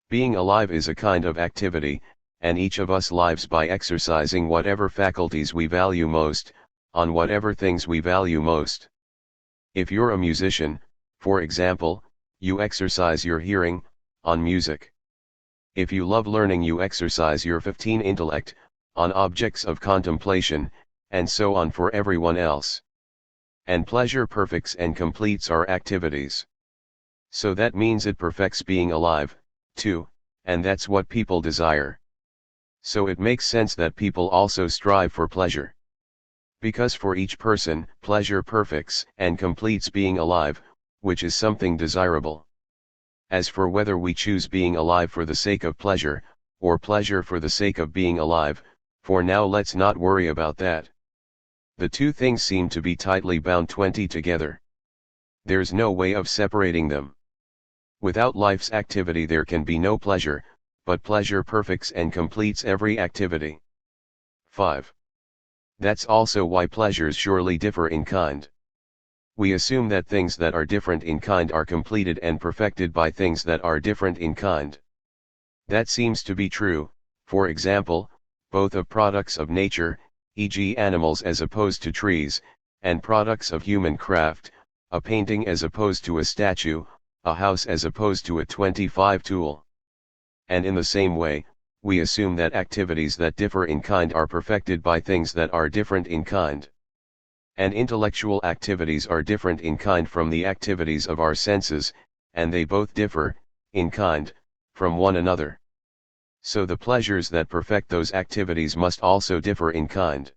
Being alive is a kind of activity, and each of us lives by exercising whatever faculties we value most, on whatever things we value most. If you're a musician, for example, you exercise your hearing, on music. If you love learning you exercise your 15 intellect, on objects of contemplation, and so on for everyone else. And pleasure perfects and completes our activities. So that means it perfects being alive, too, and that's what people desire. So it makes sense that people also strive for pleasure. Because for each person, pleasure perfects and completes being alive, which is something desirable. As for whether we choose being alive for the sake of pleasure, or pleasure for the sake of being alive, for now let's not worry about that. The two things seem to be tightly bound 20 together. There's no way of separating them. Without life's activity there can be no pleasure, but pleasure perfects and completes every activity. 5. That's also why pleasures surely differ in kind. We assume that things that are different in kind are completed and perfected by things that are different in kind. That seems to be true, for example, both of products of nature, e.g. animals as opposed to trees, and products of human craft, a painting as opposed to a statue, a house as opposed to a 25 tool. And in the same way, we assume that activities that differ in kind are perfected by things that are different in kind. And intellectual activities are different in kind from the activities of our senses, and they both differ, in kind, from one another. So the pleasures that perfect those activities must also differ in kind.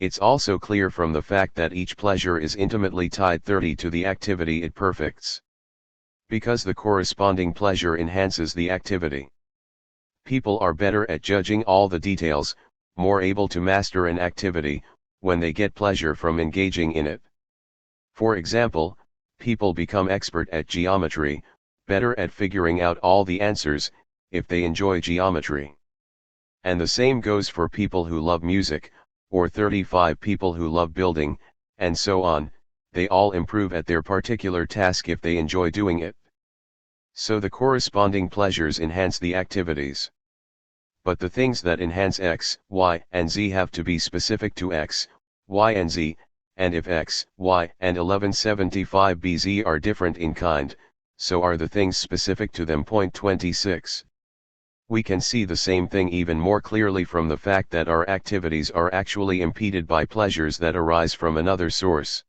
It's also clear from the fact that each pleasure is intimately tied 30 to the activity it perfects. Because the corresponding pleasure enhances the activity. People are better at judging all the details, more able to master an activity, when they get pleasure from engaging in it. For example, people become expert at geometry, better at figuring out all the answers, if they enjoy geometry. And the same goes for people who love music, or 35 people who love building, and so on, they all improve at their particular task if they enjoy doing it. So the corresponding pleasures enhance the activities. But the things that enhance X, Y, and Z have to be specific to X, Y and Z, and if X, Y, and 1175BZ are different in kind, so are the things specific to them. Point 26. We can see the same thing even more clearly from the fact that our activities are actually impeded by pleasures that arise from another source.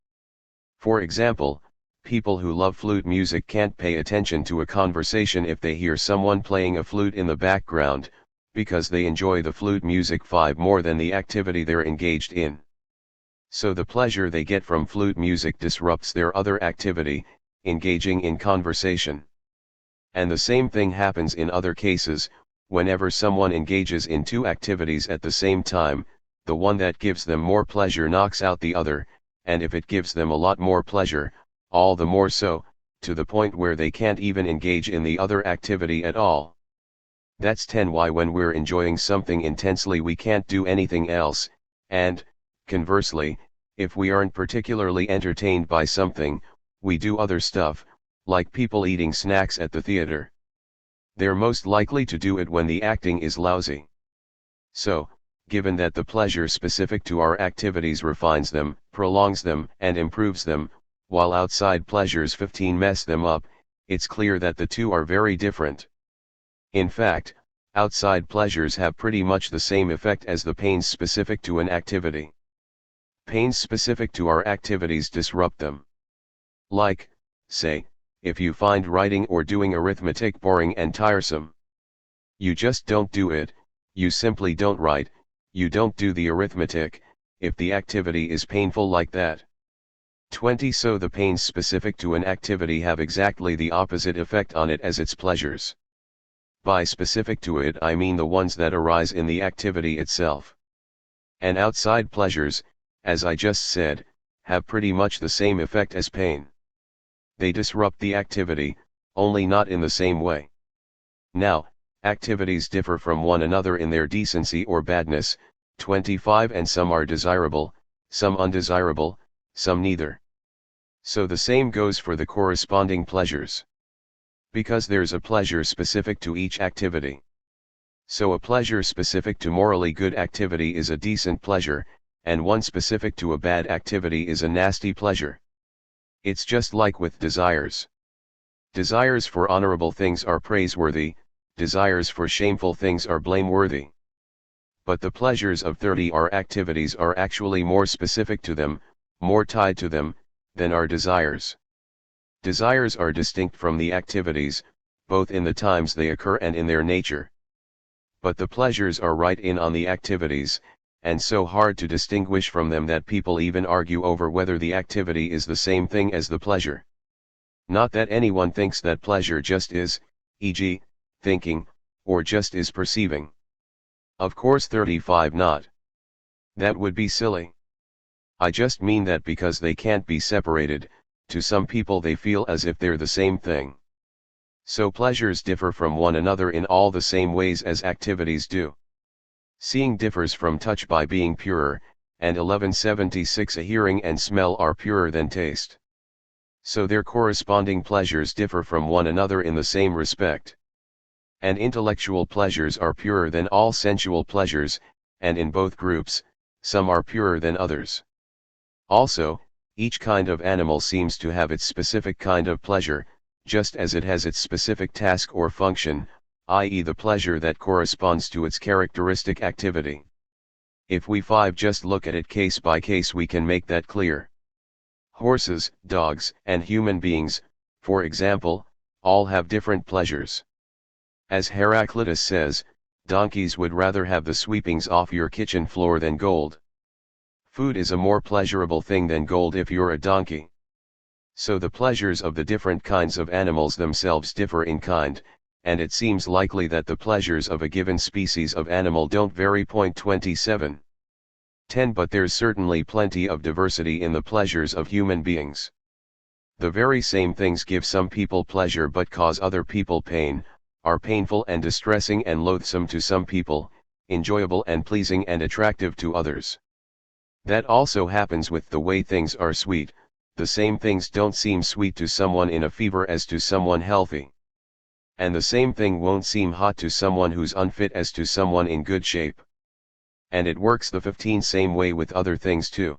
For example, people who love flute music can't pay attention to a conversation if they hear someone playing a flute in the background, because they enjoy the flute music far more than the activity they're engaged in. So the pleasure they get from flute music disrupts their other activity, engaging in conversation. And the same thing happens in other cases. Whenever someone engages in two activities at the same time, the one that gives them more pleasure knocks out the other, and if it gives them a lot more pleasure, all the more so, to the point where they can't even engage in the other activity at all. That's 10 why when we're enjoying something intensely we can't do anything else, and, conversely, if we aren't particularly entertained by something, we do other stuff, like people eating snacks at the theater. They're most likely to do it when the acting is lousy. So, given that the pleasure specific to our activities refines them, prolongs them, and improves them, while outside pleasures 15 mess them up, it's clear that the two are very different. In fact, outside pleasures have pretty much the same effect as the pains specific to an activity. Pains specific to our activities disrupt them. Like, say, if you find writing or doing arithmetic boring and tiresome. You just don't do it, you simply don't write, you don't do the arithmetic, if the activity is painful like that. 20 So the pains specific to an activity have exactly the opposite effect on it as its pleasures. By specific to it I mean the ones that arise in the activity itself. And outside pleasures, as I just said, have pretty much the same effect as pain. They disrupt the activity, only not in the same way. Now, activities differ from one another in their decency or badness, 25 and some are desirable, some undesirable, some neither. So the same goes for the corresponding pleasures. Because there's a pleasure specific to each activity. So a pleasure specific to morally good activity is a decent pleasure, and one specific to a bad activity is a nasty pleasure. It's just like with desires. Desires for honorable things are praiseworthy, desires for shameful things are blameworthy. But the pleasures of 30 activities are actually more specific to them, more tied to them, than our desires. Desires are distinct from the activities, both in the times they occur and in their nature. But the pleasures are right in on the activities, and so hard to distinguish from them that people even argue over whether the activity is the same thing as the pleasure. Not that anyone thinks that pleasure just is, e.g., thinking, or just is perceiving. Of course 35 not. That would be silly. I just mean that because they can't be separated, to some people they feel as if they're the same thing. So pleasures differ from one another in all the same ways as activities do. Seeing differs from touch by being purer, and 1176 a hearing and smell are purer than taste. So their corresponding pleasures differ from one another in the same respect. And intellectual pleasures are purer than all sensual pleasures, and in both groups, some are purer than others. Also, each kind of animal seems to have its specific kind of pleasure, just as it has its specific task or function, i.e. the pleasure that corresponds to its characteristic activity. If we just look at it case by case we can make that clear. Horses, dogs, and human beings, for example, all have different pleasures. As Heraclitus says, donkeys would rather have the sweepings off your kitchen floor than gold. Food is a more pleasurable thing than gold if you're a donkey. So the pleasures of the different kinds of animals themselves differ in kind, and it seems likely that the pleasures of a given species of animal don't vary. 27. 10 But there's certainly plenty of diversity in the pleasures of human beings. The very same things give some people pleasure but cause other people pain, are painful and distressing and loathsome to some people, enjoyable and pleasing and attractive to others. That also happens with the way things are sweet. The same things don't seem sweet to someone in a fever as to someone healthy. And the same thing won't seem hot to someone who's unfit as to someone in good shape. And it works the 15 same way with other things too.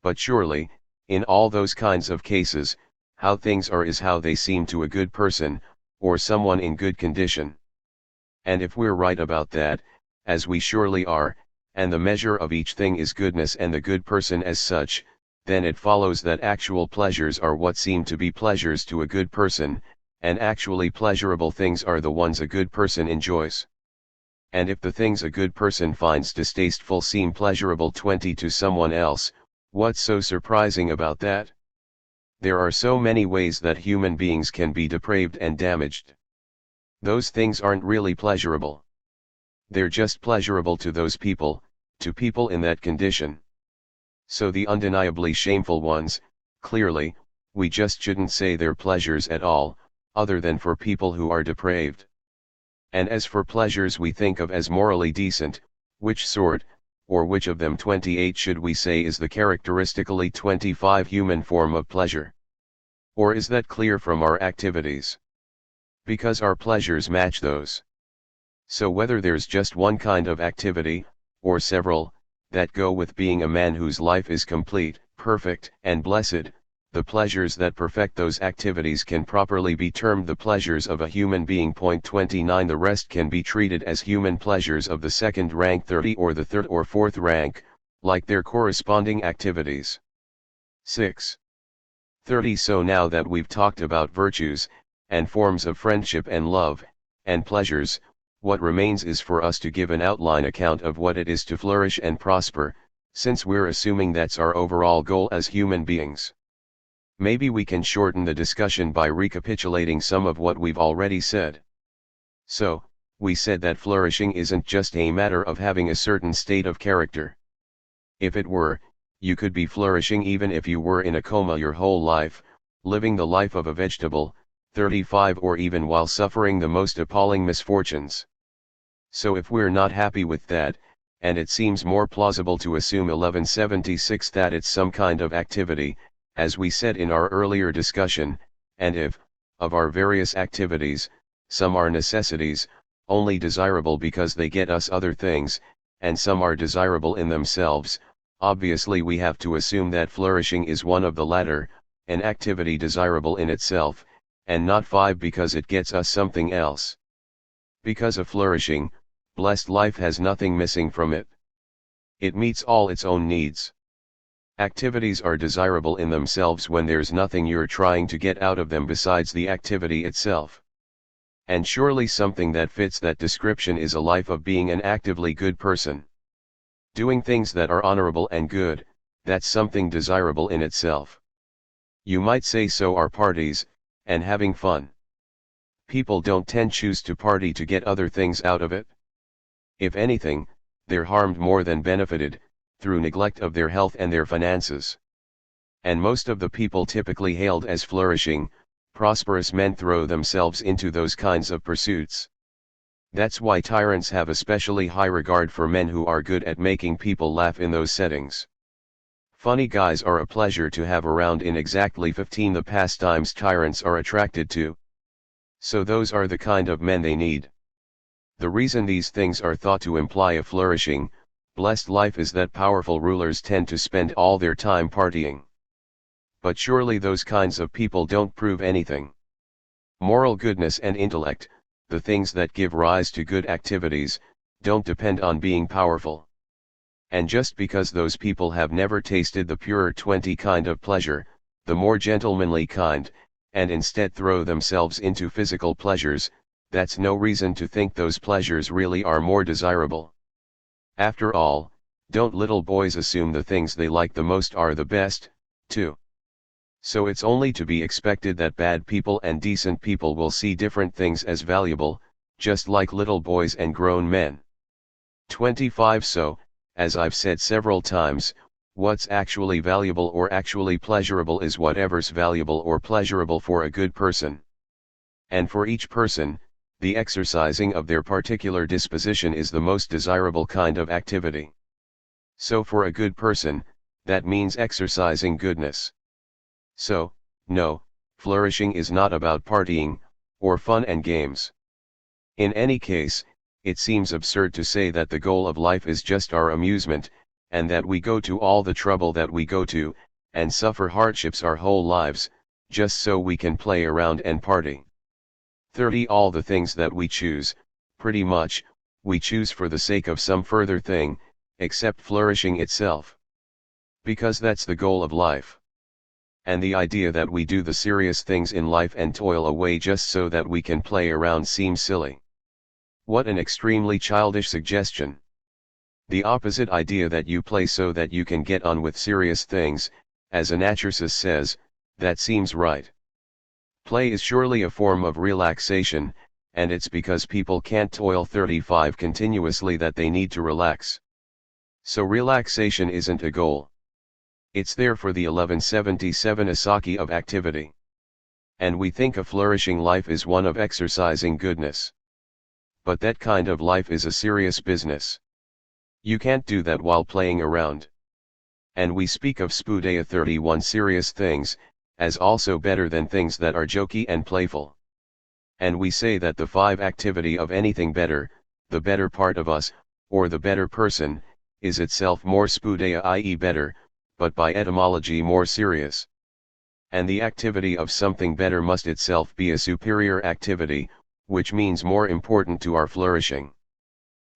But surely, in all those kinds of cases, how things are is how they seem to a good person, or someone in good condition. And if we're right about that, as we surely are, and the measure of each thing is goodness and the good person as such, then it follows that actual pleasures are what seem to be pleasures to a good person, and actually pleasurable things are the ones a good person enjoys. And if the things a good person finds distasteful seem pleasurable to someone else, what's so surprising about that? There are so many ways that human beings can be depraved and damaged. Those things aren't really pleasurable. They're just pleasurable to those people, to people in that condition. So the undeniably shameful ones, clearly, we just shouldn't say they're pleasures at all, other than for people who are depraved. And as for pleasures we think of as morally decent, which sort, or which of them 28 should we say is the characteristically 25 human form of pleasure? Or is that clear from our activities? Because our pleasures match those. So whether there's just one kind of activity, or several, that go with being a man whose life is complete, perfect, and blessed, the pleasures that perfect those activities can properly be termed the pleasures of a human being. 29 The rest can be treated as human pleasures of the second rank 30 or the third or fourth rank, like their corresponding activities. 6. 30 So now that we've talked about virtues, and forms of friendship and love, and pleasures, what remains is for us to give an outline account of what it is to flourish and prosper, since we're assuming that's our overall goal as human beings. Maybe we can shorten the discussion by recapitulating some of what we've already said. So, we said that flourishing isn't just a matter of having a certain state of character. If it were, you could be flourishing even if you were in a coma your whole life, living the life of a vegetable, 35 or even while suffering the most appalling misfortunes. So if we're not happy with that, and it seems more plausible to assume 1176 that it's some kind of activity, as we said in our earlier discussion, and if, of our various activities, some are necessities, only desirable because they get us other things, and some are desirable in themselves, obviously we have to assume that flourishing is one of the latter, an activity desirable in itself, and not 5 because it gets us something else. Because of flourishing, blessed life has nothing missing from it. It meets all its own needs. Activities are desirable in themselves when there's nothing you're trying to get out of them besides the activity itself. And surely something that fits that description is a life of being an actively good person. Doing things that are honorable and good, that's something desirable in itself. You might say so are parties, and having fun. People don't choose to party to get other things out of it. If anything, they're harmed more than benefited, through neglect of their health and their finances. And most of the people typically hailed as flourishing, prosperous men throw themselves into those kinds of pursuits. That's why tyrants have especially high regard for men who are good at making people laugh in those settings. Funny guys are a pleasure to have around in exactly 15 the pastimes tyrants are attracted to. So those are the kind of men they need. The reason these things are thought to imply a flourishing, blessed life is that powerful rulers tend to spend all their time partying. But surely those kinds of people don't prove anything. Moral goodness and intellect, the things that give rise to good activities, don't depend on being powerful. And just because those people have never tasted the purer 20 kind of pleasure, the more gentlemanly kind, and instead throw themselves into physical pleasures, that's no reason to think those pleasures really are more desirable. After all, don't little boys assume the things they like the most are the best, too? So it's only to be expected that bad people and decent people will see different things as valuable, just like little boys and grown men. 25 So, as I've said several times, what's actually valuable or actually pleasurable is whatever's valuable or pleasurable for a good person. And for each person, the exercising of their particular disposition is the most desirable kind of activity. So for a good person, that means exercising goodness. So, no, flourishing is not about partying, or fun and games. In any case, it seems absurd to say that the goal of life is just our amusement, and that we go to all the trouble that we go to, and suffer hardships our whole lives, just so we can play around and party. 30. All the things that we choose, pretty much, we choose for the sake of some further thing, except flourishing itself. Because that's the goal of life. And the idea that we do the serious things in life and toil away just so that we can play around seems silly. What an extremely childish suggestion. The opposite idea that you play so that you can get on with serious things, as Anaxagoras says, that seems right. Play is surely a form of relaxation, and it's because people can't toil 35 continuously that they need to relax. So relaxation isn't a goal. It's there for the 1177 Asaki of activity. And we think a flourishing life is one of exercising goodness. But that kind of life is a serious business. You can't do that while playing around. And we speak of Spudea 31 serious things, as also better than things that are jokey and playful. And we say that the 5 activity of anything better, the better part of us, or the better person, is itself more Spudea, i.e. better, but by etymology more serious. And the activity of something better must itself be a superior activity, which means more important to our flourishing.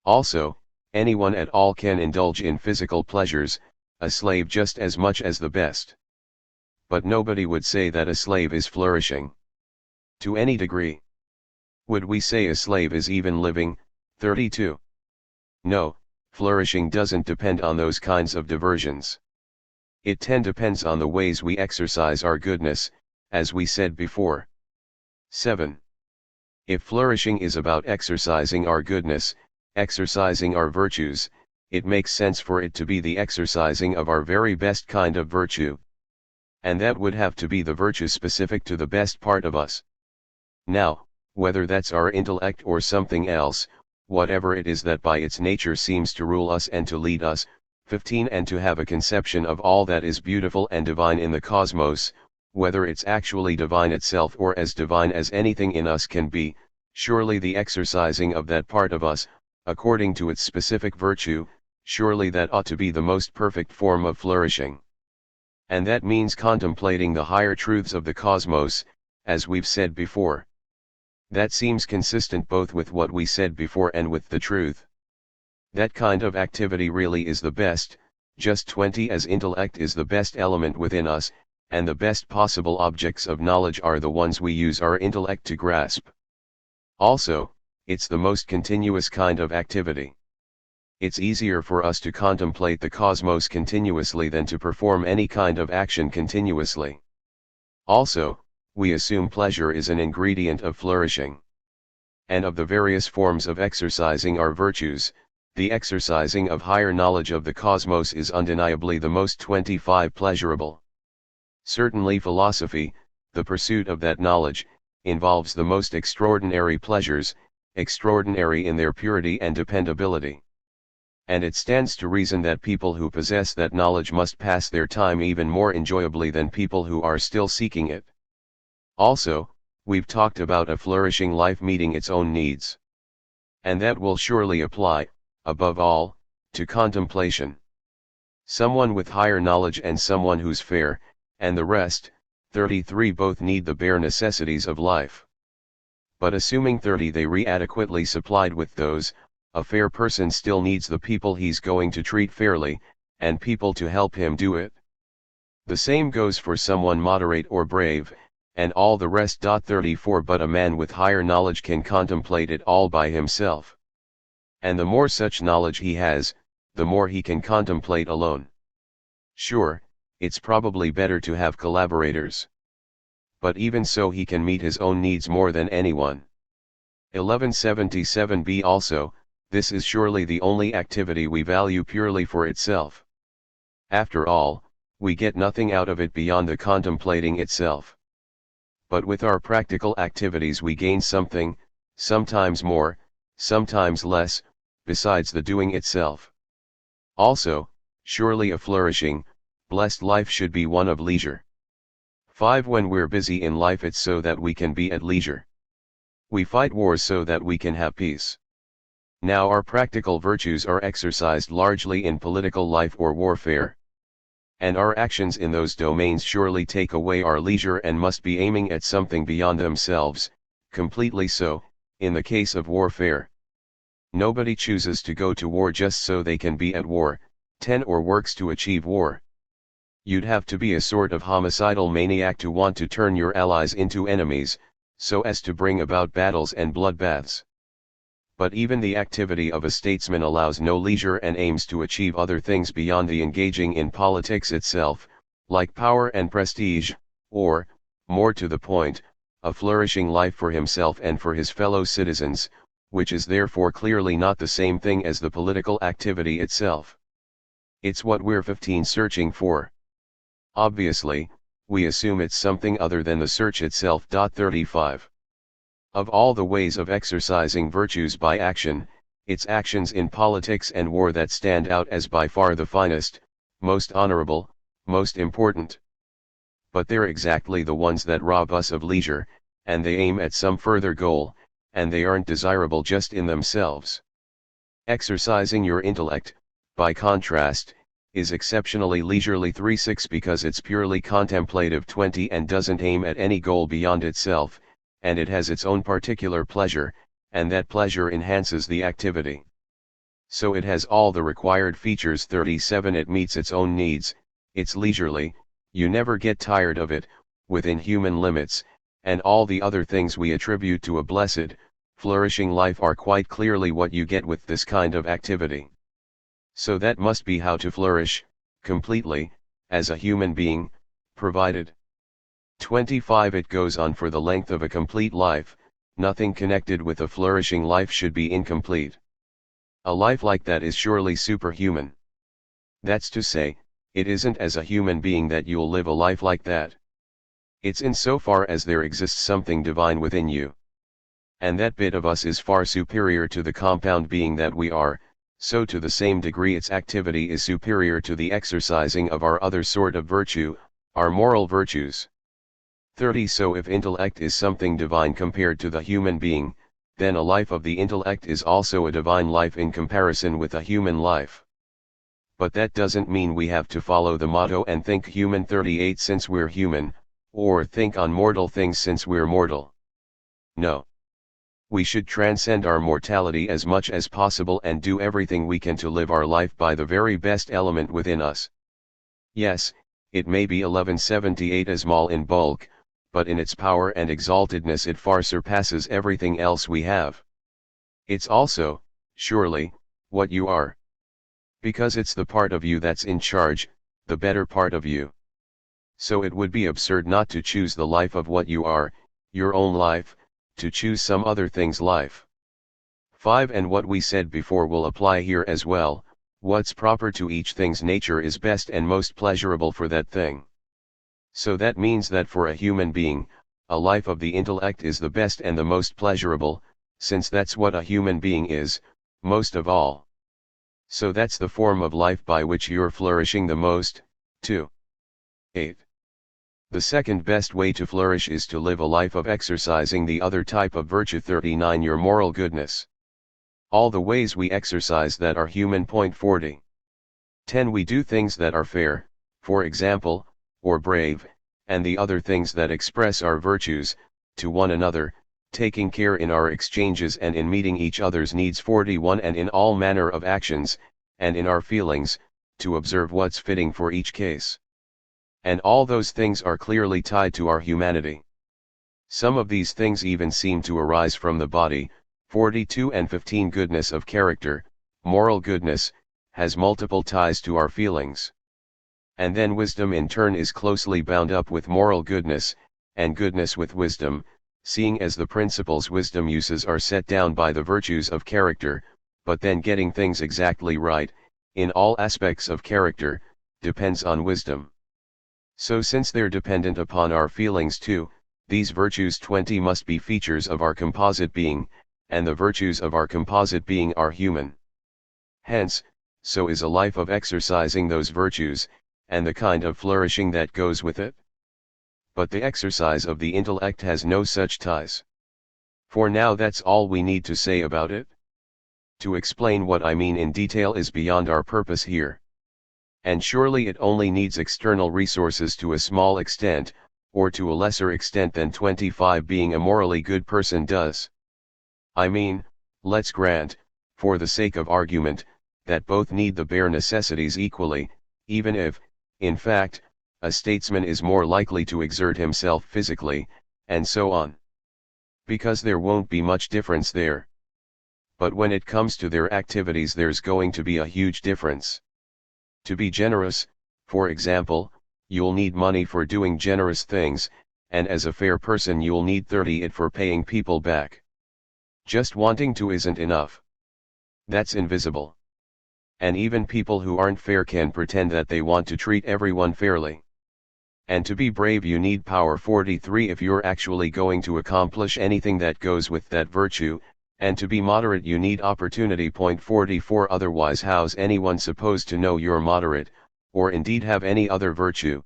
Also, anyone at all can indulge in physical pleasures, a slave just as much as the best. But nobody would say that a slave is flourishing. To any degree. Would we say a slave is even living? 32. No, flourishing doesn't depend on those kinds of diversions. It depends on the ways we exercise our goodness, as we said before. 7. If flourishing is about exercising our goodness, exercising our virtues, it makes sense for it to be the exercising of our very best kind of virtue. And that would have to be the virtue specific to the best part of us. Now, whether that's our intellect or something else, whatever it is that by its nature seems to rule us and to lead us, 15. And to have a conception of all that is beautiful and divine in the cosmos, whether it's actually divine itself or as divine as anything in us can be, surely the exercising of that part of us, according to its specific virtue, surely that ought to be the most perfect form of flourishing. And that means contemplating the higher truths of the cosmos, as we've said before. That seems consistent both with what we said before and with the truth. That kind of activity really is the best, just 20, as intellect is the best element within us, and the best possible objects of knowledge are the ones we use our intellect to grasp. Also, it's the most continuous kind of activity. It's easier for us to contemplate the cosmos continuously than to perform any kind of action continuously. Also, we assume pleasure is an ingredient of flourishing. And of the various forms of exercising our virtues, the exercising of higher knowledge of the cosmos is undeniably the most 25 pleasurable. Certainly philosophy, the pursuit of that knowledge, involves the most extraordinary pleasures, extraordinary in their purity and dependability. And it stands to reason that people who possess that knowledge must pass their time even more enjoyably than people who are still seeking it. Also, we've talked about a flourishing life meeting its own needs. And that will surely apply, above all, to contemplation. Someone with higher knowledge and someone who's fair, and the rest, 33, both need the bare necessities of life. But assuming 30 they adequately supplied with those, a fair person still needs the people he's going to treat fairly, and people to help him do it. The same goes for someone moderate or brave, and all the rest. 34 But a man with higher knowledge can contemplate it all by himself. And the more such knowledge he has, the more he can contemplate alone. Sure, it's probably better to have collaborators. But even so he can meet his own needs more than anyone. 1177b Also, this is surely the only activity we value purely for itself. After all, we get nothing out of it beyond the contemplating itself. But with our practical activities we gain something, sometimes more, sometimes less, besides the doing itself. Also, surely a flourishing, blessed life should be one of leisure. 5 When we're busy in life it's so that we can be at leisure. We fight wars so that we can have peace. Now our practical virtues are exercised largely in political life or warfare. and our actions in those domains surely take away our leisure and must be aiming at something beyond themselves, completely so, in the case of warfare. Nobody chooses to go to war just so they can be at war, 10 or works to achieve war. You'd have to be a sort of homicidal maniac to want to turn your allies into enemies, so as to bring about battles and bloodbaths. But even the activity of a statesman allows no leisure and aims to achieve other things beyond the engaging in politics itself, like power and prestige, or, more to the point, a flourishing life for himself and for his fellow citizens, which is therefore clearly not the same thing as the political activity itself. It's what we're 15 searching for. Obviously, we assume it's something other than the search itself. 35. Of all the ways of exercising virtues by action, it's actions in politics and war that stand out as by far the finest, most honorable, most important. But they're exactly the ones that rob us of leisure, and they aim at some further goal, and they aren't desirable just in themselves. Exercising your intellect, by contrast, is exceptionally leisurely. 36 because it's purely contemplative. 20 and doesn't aim at any goal beyond itself, and it has its own particular pleasure, and that pleasure enhances the activity. So it has all the required features. 37 It meets its own needs, it's leisurely, you never get tired of it, within human limits, and all the other things we attribute to a blessed, flourishing life are quite clearly what you get with this kind of activity. So that must be how to flourish, completely, as a human being, provided. 25 It goes on for the length of a complete life, nothing connected with a flourishing life should be incomplete. A life like that is surely superhuman. That's to say, it isn't as a human being that you'll live a life like that. It's insofar as there exists something divine within you. And that bit of us is far superior to the compound being that we are, so to the same degree its activity is superior to the exercising of our other sort of virtue, our moral virtues. 30 So if intellect is something divine compared to the human being, then a life of the intellect is also a divine life in comparison with a human life. But that doesn't mean we have to follow the motto and think human. 38 Since we're human, or think on mortal things since we're mortal. No. We should transcend our mortality as much as possible and do everything we can to live our life by the very best element within us. Yes, it may be 1178 as small in bulk, but in its power and exaltedness it far surpasses everything else we have. It's also, surely, what you are. Because it's the part of you that's in charge, the better part of you. So it would be absurd not to choose the life of what you are, your own life, to choose some other thing's life. 5 And what we said before will apply here as well, what's proper to each thing's nature is best and most pleasurable for that thing. So that means that for a human being, a life of the intellect is the best and the most pleasurable, since that's what a human being is, most of all. So that's the form of life by which you're flourishing the most, too. 8. The second best way to flourish is to live a life of exercising the other type of virtue. 39 Your moral goodness. All the ways we exercise that are human. 40. 10 We do things that are fair, for example, or brave, and the other things that express our virtues, to one another, taking care in our exchanges and in meeting each other's needs. 41 And in all manner of actions, and in our feelings, to observe what's fitting for each case. And all those things are clearly tied to our humanity. Some of these things even seem to arise from the body. 42 and 15 Goodness of character, moral goodness, has multiple ties to our feelings. And then wisdom in turn is closely bound up with moral goodness, and goodness with wisdom, seeing as the principles wisdom uses are set down by the virtues of character, but then getting things exactly right, in all aspects of character, depends on wisdom. So since they're dependent upon our feelings too, these virtues 20 must be features of our composite being, and the virtues of our composite being are human. Hence, so is a life of exercising those virtues, and the kind of flourishing that goes with it. But the exercise of the intellect has no such ties. For now that's all we need to say about it. To explain what I mean in detail is beyond our purpose here. And surely it only needs external resources to a small extent, or to a lesser extent than 25 being a morally good person does. I mean, let's grant, for the sake of argument, that both need the bare necessities equally, even if, in fact, a statesman is more likely to exert himself physically, and so on. Because there won't be much difference there. But when it comes to their activities, there's going to be a huge difference. To be generous, for example, you'll need money for doing generous things, and as a fair person you'll need 30 it for paying people back. Just wanting to isn't enough. That's invisible. And even people who aren't fair can pretend that they want to treat everyone fairly. And to be brave you need power 43 if you're actually going to accomplish anything that goes with that virtue, and to be moderate you need opportunity point 44 otherwise how's anyone supposed to know you're moderate, or indeed have any other virtue?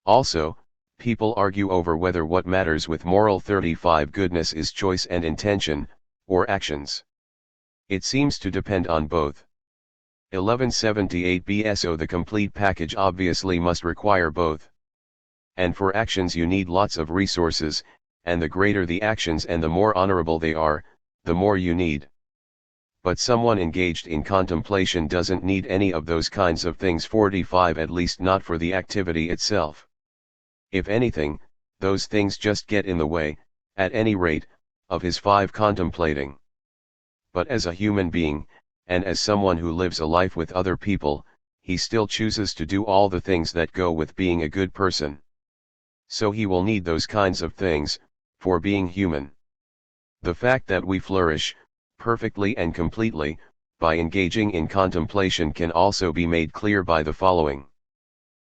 Also, people argue over whether what matters with moral 35 goodness is choice and intention, or actions. It seems to depend on both. 1178 BSO the complete package obviously must require both. And for actions you need lots of resources, and the greater the actions and the more honorable they are, the more you need. But someone engaged in contemplation doesn't need any of those kinds of things 45 at least not for the activity itself. If anything, those things just get in the way, at any rate, of his 5 contemplating. But as a human being, and as someone who lives a life with other people, he still chooses to do all the things that go with being a good person. So he will need those kinds of things, for being human. The fact that we flourish, perfectly and completely, by engaging in contemplation can also be made clear by the following.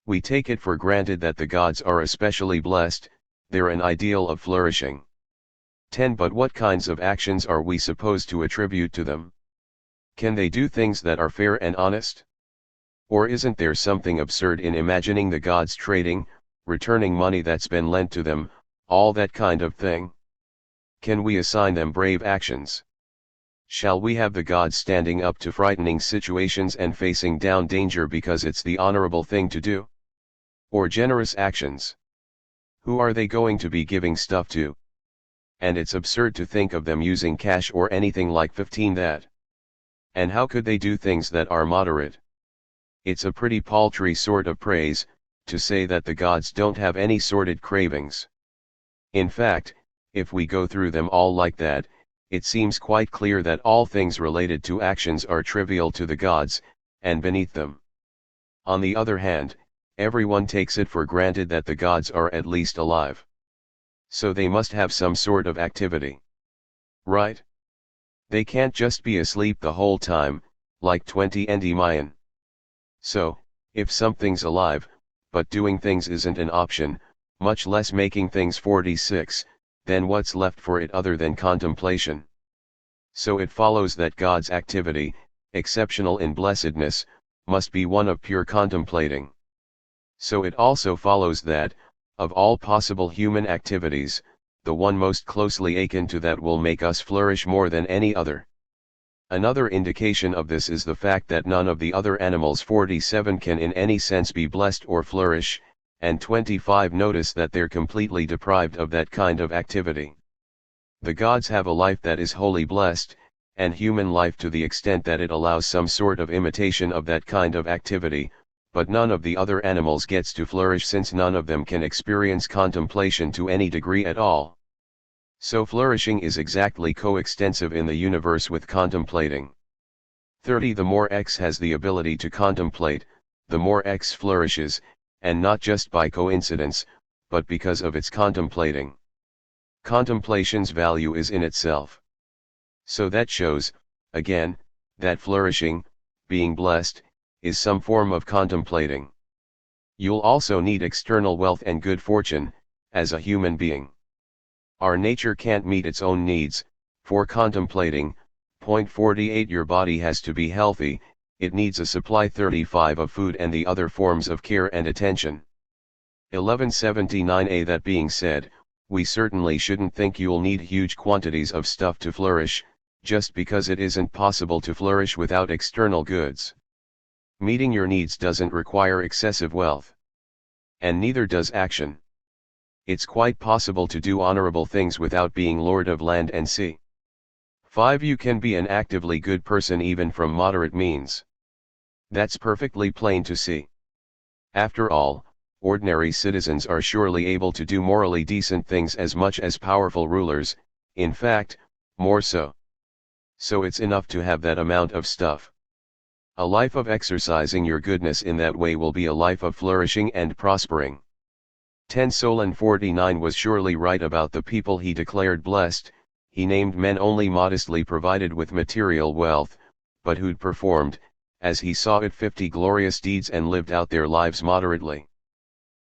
We take it for granted that the gods are especially blessed, they're an ideal of flourishing. 10 But what kinds of actions are we supposed to attribute to them? Can they do things that are fair and honest? Or isn't there something absurd in imagining the gods trading, returning money that's been lent to them, all that kind of thing? Can we assign them brave actions? Shall we have the gods standing up to frightening situations and facing down danger because it's the honorable thing to do? Or generous actions? Who are they going to be giving stuff to? And it's absurd to think of them using cash or anything like 15 that. And how could they do things that are moderate? It's a pretty paltry sort of praise, to say that the gods don't have any sordid cravings. In fact, if we go through them all like that, it seems quite clear that all things related to actions are trivial to the gods, and beneath them. On the other hand, everyone takes it for granted that the gods are at least alive. So they must have some sort of activity. Right? They can't just be asleep the whole time, like 20 Nicomachean. So, if something's alive, but doing things isn't an option, much less making things 46, then what's left for it other than contemplation? So it follows that God's activity, exceptional in blessedness, must be one of pure contemplating. So it also follows that, of all possible human activities, the one most closely akin to that will make us flourish more than any other. Another indication of this is the fact that none of the other animals 47 can in any sense be blessed or flourish, and 25 notice that they're completely deprived of that kind of activity. The gods have a life that is wholly blessed, and human life to the extent that it allows some sort of imitation of that kind of activity, but none of the other animals gets to flourish since none of them can experience contemplation to any degree at all. So flourishing is exactly coextensive in the universe with contemplating. 30 The more X has the ability to contemplate, the more X flourishes, and not just by coincidence, but because of its contemplating. Contemplation's value is in itself. So that shows, again, that flourishing, being blessed, is some form of contemplating. You'll also need external wealth and good fortune, as a human being. Our nature can't meet its own needs, for contemplating, point 48 your body has to be healthy, it needs a supply 35 of food and the other forms of care and attention. 1179a That being said, we certainly shouldn't think you'll need huge quantities of stuff to flourish, just because it isn't possible to flourish without external goods. Meeting your needs doesn't require excessive wealth. And neither does action. It's quite possible to do honorable things without being lord of land and sea. 5. You can be an actively good person even from moderate means. That's perfectly plain to see. After all, ordinary citizens are surely able to do morally decent things as much as powerful rulers, in fact, more so. So it's enough to have that amount of stuff. A life of exercising your goodness in that way will be a life of flourishing and prospering. 10. Solon 49 was surely right about the people he declared blessed. He named men only modestly provided with material wealth, but who'd performed, as he saw it, 50 glorious deeds and lived out their lives moderately.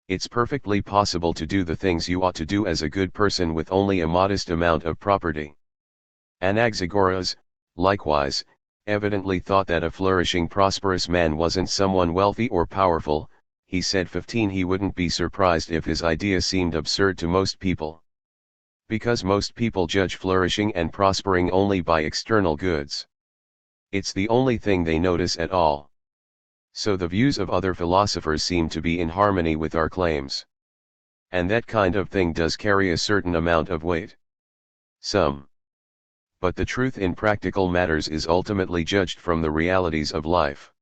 It's perfectly possible to do the things you ought to do as a good person with only a modest amount of property. Anaxagoras, likewise, evidently thought that a flourishing prosperous man wasn't someone wealthy or powerful. He said 15 he wouldn't be surprised if his idea seemed absurd to most people. Because most people judge flourishing and prospering only by external goods. It's the only thing they notice at all. So the views of other philosophers seem to be in harmony with our claims. And that kind of thing does carry a certain amount of weight. Some. But the truth in practical matters is ultimately judged from the realities of life.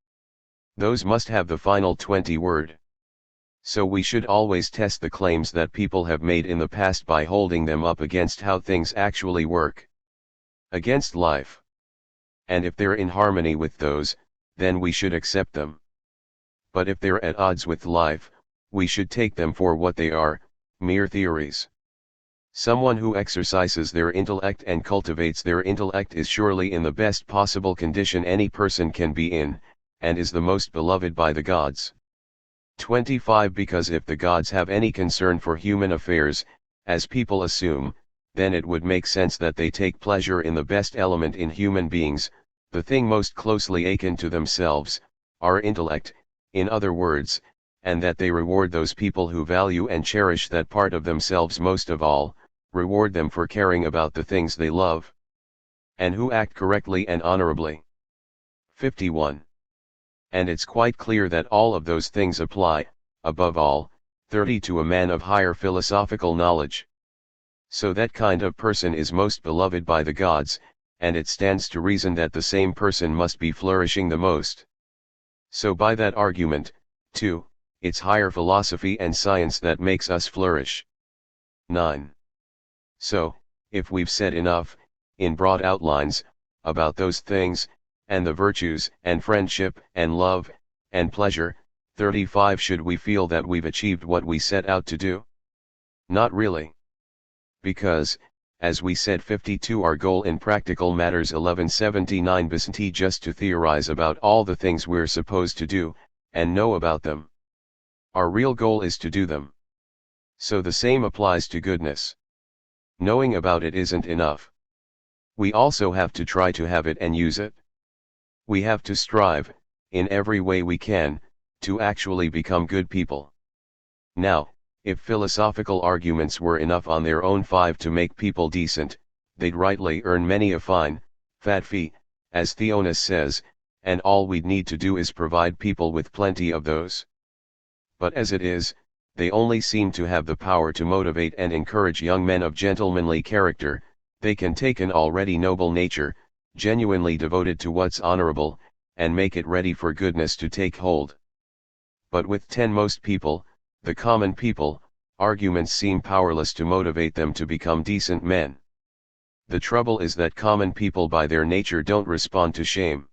Those must have the final 20 word. So we should always test the claims that people have made in the past by holding them up against how things actually work. Against life. And if they're in harmony with those, then we should accept them. But if they're at odds with life, we should take them for what they are, mere theories. Someone who exercises their intellect and cultivates their intellect is surely in the best possible condition any person can be in, and is the most beloved by the gods. 25 Because if the gods have any concern for human affairs, as people assume, then it would make sense that they take pleasure in the best element in human beings, the thing most closely akin to themselves, our intellect, in other words, and that they reward those people who value and cherish that part of themselves most of all, reward them for caring about the things they love, and who act correctly and honorably. 51. And it's quite clear that all of those things apply, above all, 30 to a man of higher philosophical knowledge. So that kind of person is most beloved by the gods, and it stands to reason that the same person must be flourishing the most. So by that argument, too, it's higher philosophy and science that makes us flourish. 9. So, if we've said enough, in broad outlines, about those things, and the virtues, and friendship, and love, and pleasure, 35 should we feel that we've achieved what we set out to do? Not really. Because, as we said 52 our goal in practical matters 1179 isn't just to theorize about all the things we're supposed to do, and know about them. Our real goal is to do them. So the same applies to goodness. Knowing about it isn't enough. We also have to try to have it and use it. We have to strive, in every way we can, to actually become good people. Now, if philosophical arguments were enough on their own 5 to make people decent, they'd rightly earn many a fine, fat fee, as Theonis says, and all we'd need to do is provide people with plenty of those. But as it is, they only seem to have the power to motivate and encourage young men of gentlemanly character. They can take an already noble nature, genuinely devoted to what's honorable, and make it ready for goodness to take hold. But with most people, the common people, arguments seem powerless to motivate them to become decent men. The trouble is that common people by their nature don't respond to shame.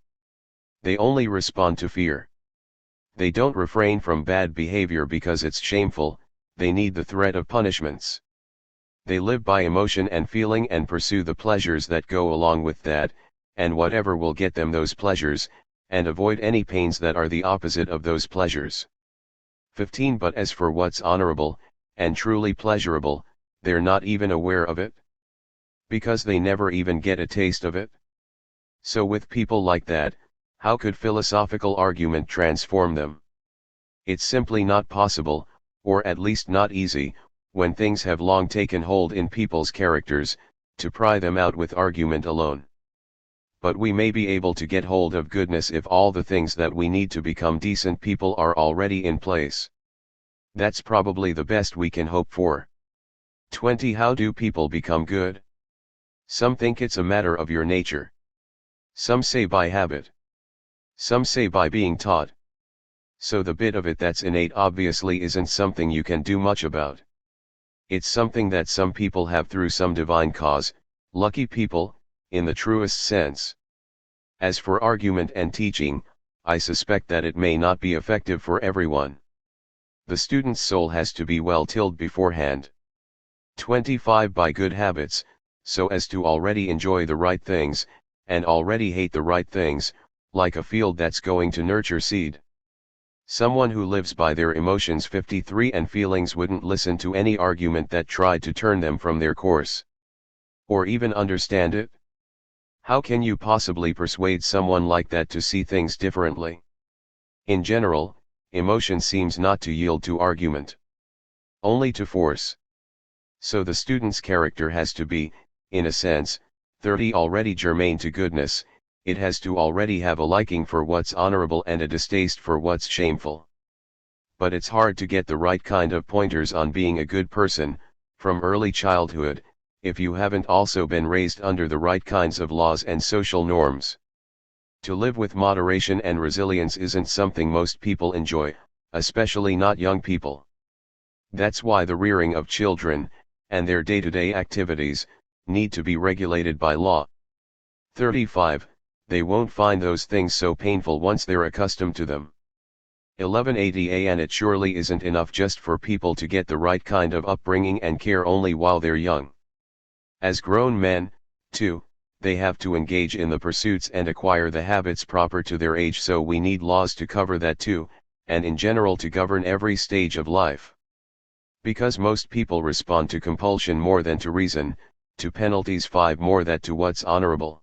They only respond to fear. They don't refrain from bad behavior because it's shameful, they need the threat of punishments. They live by emotion and feeling and pursue the pleasures that go along with that, and whatever will get them those pleasures, and avoid any pains that are the opposite of those pleasures. 15 But as for what's honorable, and truly pleasurable, they're not even aware of it. Because they never even get a taste of it. So with people like that, how could philosophical argument transform them? It's simply not possible, or at least not easy, when things have long taken hold in people's characters, to pry them out with argument alone. but we may be able to get hold of goodness if all the things that we need to become decent people are already in place. That's probably the best we can hope for. 20. How do people become good? Some think it's a matter of your nature. Some say by habit. Some say by being taught. So the bit of it that's innate obviously isn't something you can do much about. It's something that some people have through some divine cause, lucky people, in the truest sense. As for argument and teaching, I suspect that it may not be effective for everyone. The student's soul has to be well tilled beforehand. 25. By good habits, so as to already enjoy the right things, and already hate the right things, like a field that's going to nurture seed. Someone who lives by their emotions 53 and feelings wouldn't listen to any argument that tried to turn them from their course. Or even understand it. How can you possibly persuade someone like that to see things differently? In general, emotion seems not to yield to argument. Only to force. So the student's character has to be, in a sense, 30 already germane to goodness. It has to already have a liking for what's honorable and a distaste for what's shameful. But it's hard to get the right kind of pointers on being a good person, from early childhood, if you haven't also been raised under the right kinds of laws and social norms. To live with moderation and resilience isn't something most people enjoy, especially not young people. That's why the rearing of children, and their day-to-day activities, need to be regulated by law. 35. They won't find those things so painful once they're accustomed to them. 1180. And it surely isn't enough just for people to get the right kind of upbringing and care only while they're young. As grown men, too, they have to engage in the pursuits and acquire the habits proper to their age, so we need laws to cover that too, and in general to govern every stage of life. Because most people respond to compulsion more than to reason, to penalties 5 more than to what's honorable.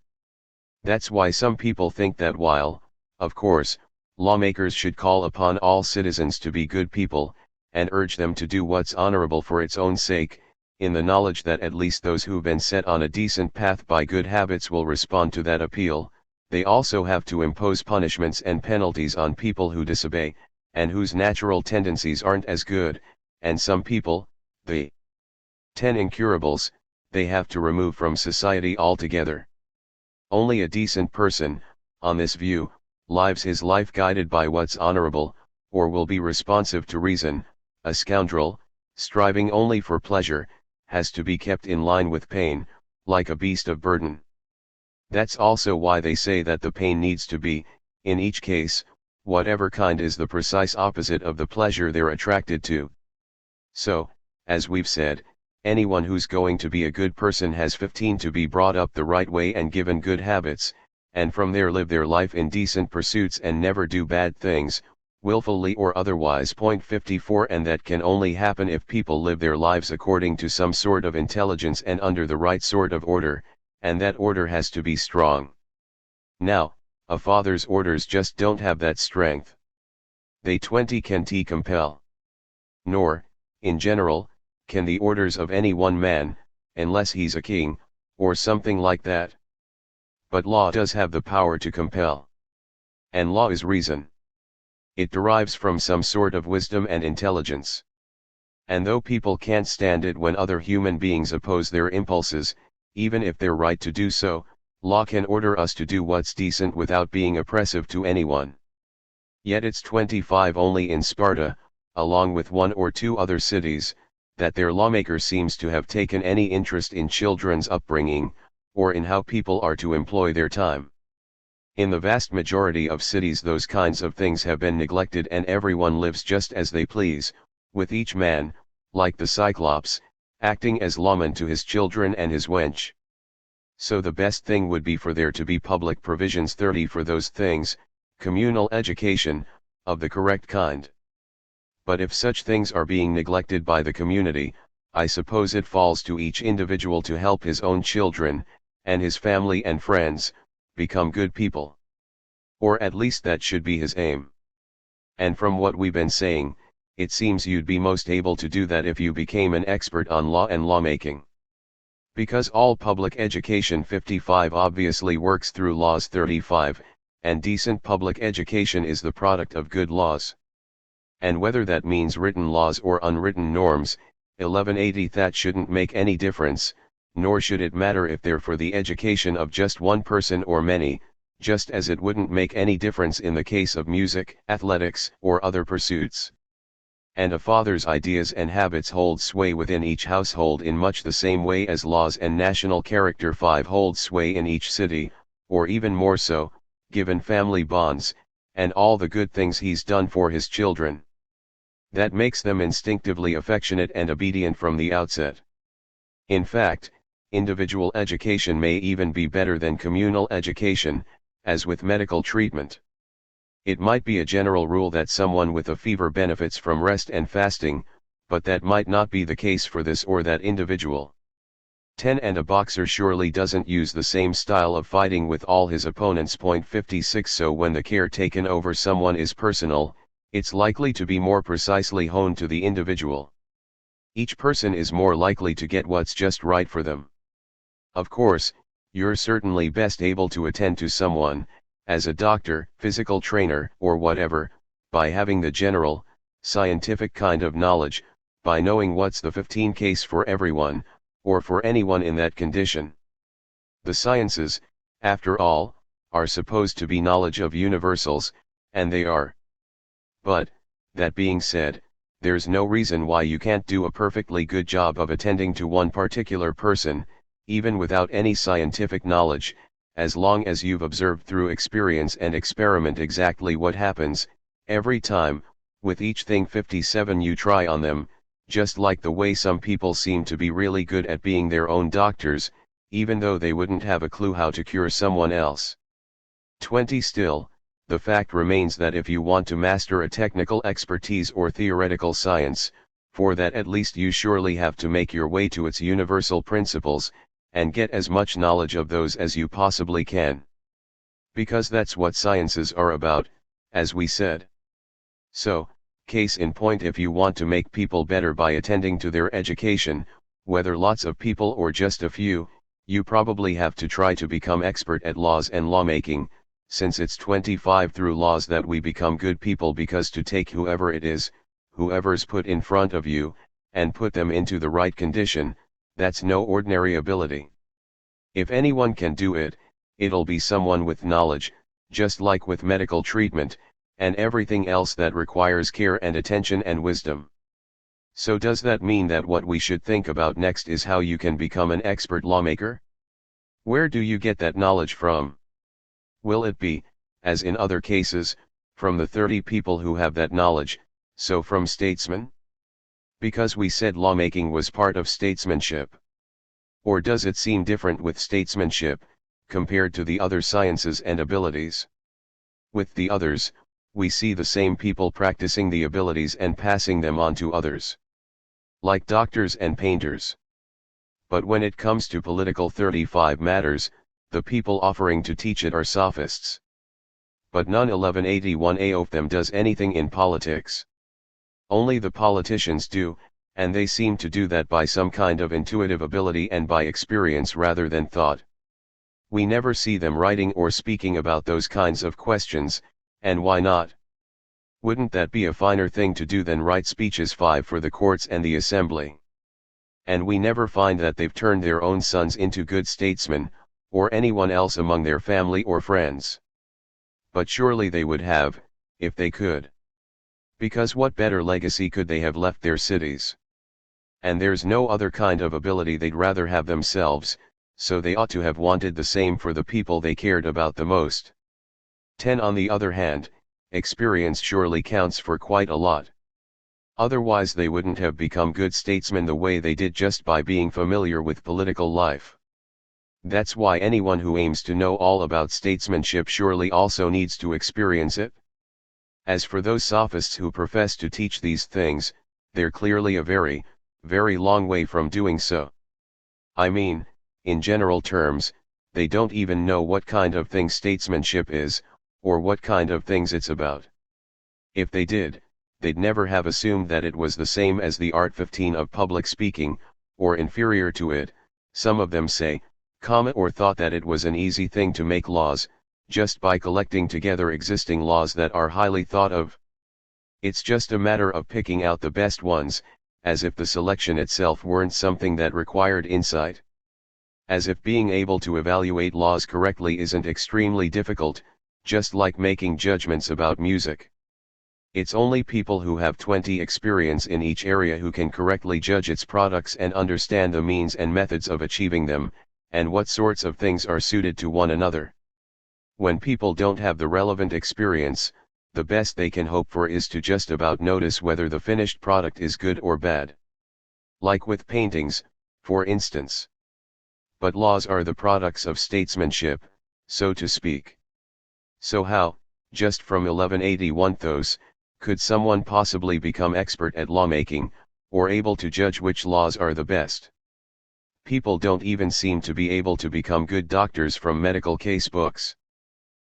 That's why some people think that while, of course, lawmakers should call upon all citizens to be good people, and urge them to do what's honorable for its own sake, in the knowledge that at least those who've been set on a decent path by good habits will respond to that appeal, they also have to impose punishments and penalties on people who disobey, and whose natural tendencies aren't as good, and some people, the 10 incurables, they have to remove from society altogether. Only a decent person, on this view, lives his life guided by what's honorable, or will be responsive to reason. A scoundrel, striving only for pleasure, has to be kept in line with pain, like a beast of burden. That's also why they say that the pain needs to be, in each case, whatever kind is the precise opposite of the pleasure they're attracted to. So, as we've said, anyone who's going to be a good person has 15 to be brought up the right way and given good habits, and from there live their life in decent pursuits and never do bad things, willfully or otherwise. 54. And that can only happen if people live their lives according to some sort of intelligence and under the right sort of order, and that order has to be strong. Now, a father's orders just don't have that strength. They 20 can't compel. Nor, in general, can the orders of any one man, unless he's a king, or something like that. But law does have the power to compel. And law is reason. It derives from some sort of wisdom and intelligence. And though people can't stand it when other human beings oppose their impulses, even if they're right to do so, law can order us to do what's decent without being oppressive to anyone. Yet it's 25 only in Sparta, along with 1 or 2 other cities, that their lawmaker seems to have taken any interest in children's upbringing, or in how people are to employ their time. In the vast majority of cities those kinds of things have been neglected and everyone lives just as they please, with each man, like the Cyclops, acting as lawman to his children and his wench. So the best thing would be for there to be public provisions 30 for those things, communal education, of the correct kind. But if such things are being neglected by the community, I suppose it falls to each individual to help his own children, and his family and friends, become good people. Or at least that should be his aim. And from what we've been saying, it seems you'd be most able to do that if you became an expert on law and lawmaking. Because all public education 55 obviously works through laws 35, and decent public education is the product of good laws. And whether that means written laws or unwritten norms, 1180 that shouldn't make any difference, nor should it matter if they're for the education of just one person or many, just as it wouldn't make any difference in the case of music, athletics, or other pursuits. And a father's ideas and habits hold sway within each household in much the same way as laws and national character 5 hold sway in each city, or even more so, given family bonds, and all the good things he's done for his children. That makes them instinctively affectionate and obedient from the outset. In fact, individual education may even be better than communal education, as with medical treatment. It might be a general rule that someone with a fever benefits from rest and fasting, but that might not be the case for this or that individual. 10 And a boxer surely doesn't use the same style of fighting with all his opponents. 56 So when the care taken over someone is personal, it's likely to be more precisely honed to the individual. Each person is more likely to get what's just right for them. Of course, you're certainly best able to attend to someone, as a doctor, physical trainer, or whatever, by having the general, scientific kind of knowledge, by knowing what's the 15 case for everyone, or for anyone in that condition. The sciences, after all, are supposed to be knowledge of universals, and they are. But, that being said, there's no reason why you can't do a perfectly good job of attending to one particular person, even without any scientific knowledge, as long as you've observed through experience and experiment exactly what happens, every time, with each thing 57 you try on them, just like the way some people seem to be really good at being their own doctors, even though they wouldn't have a clue how to cure someone else. 20 Still, the fact remains that if you want to master a technical expertise or theoretical science, for that at least you surely have to make your way to its universal principles, and get as much knowledge of those as you possibly can. Because that's what sciences are about, as we said. So, case in point, if you want to make people better by attending to their education, whether lots of people or just a few, you probably have to try to become expert at laws and lawmaking, since it's 25 through laws that we become good people, because to take whoever it is, whoever's put in front of you, and put them into the right condition, that's no ordinary ability. If anyone can do it, it'll be someone with knowledge, just like with medical treatment, and everything else that requires care and attention and wisdom. So does that mean that what we should think about next is how you can become an expert lawmaker? Where do you get that knowledge from? Will it be, as in other cases, from the 30 people who have that knowledge, so from statesmen? Because we said lawmaking was part of statesmanship. Or does it seem different with statesmanship, compared to the other sciences and abilities? With the others, we see the same people practicing the abilities and passing them on to others. Like doctors and painters. But when it comes to political 35 matters, the people offering to teach it are sophists. But none 1181 of them does anything in politics. Only the politicians do, and they seem to do that by some kind of intuitive ability and by experience rather than thought. We never see them writing or speaking about those kinds of questions, and why not? Wouldn't that be a finer thing to do than write speeches 5 for the courts and the assembly? And we never find that they've turned their own sons into good statesmen, or anyone else among their family or friends. But surely they would have, if they could. Because what better legacy could they have left their cities? And there's no other kind of ability they'd rather have themselves, so they ought to have wanted the same for the people they cared about the most. 10 On the other hand, experience surely counts for quite a lot. Otherwise they wouldn't have become good statesmen the way they did just by being familiar with political life. That's why anyone who aims to know all about statesmanship surely also needs to experience it. As for those sophists who profess to teach these things, they're clearly a very, very long way from doing so. I mean, in general terms, they don't even know what kind of thing statesmanship is, or what kind of things it's about. If they did, they'd never have assumed that it was the same as the art 15 of public speaking, or inferior to it, Some of them say, or thought that it was an easy thing to make laws, just by collecting together existing laws that are highly thought of. It's just a matter of picking out the best ones, as if the selection itself weren't something that required insight. As if being able to evaluate laws correctly isn't extremely difficult, just like making judgments about music. It's only people who have 20 experience in each area who can correctly judge its products and understand the means and methods of achieving them, and what sorts of things are suited to one another. When people don't have the relevant experience, the best they can hope for is to just about notice whether the finished product is good or bad. Like with paintings, for instance. But laws are the products of statesmanship, so to speak. So how, just from 1181 could someone possibly become expert at lawmaking, or able to judge which laws are the best? People don't even seem to be able to become good doctors from medical case books.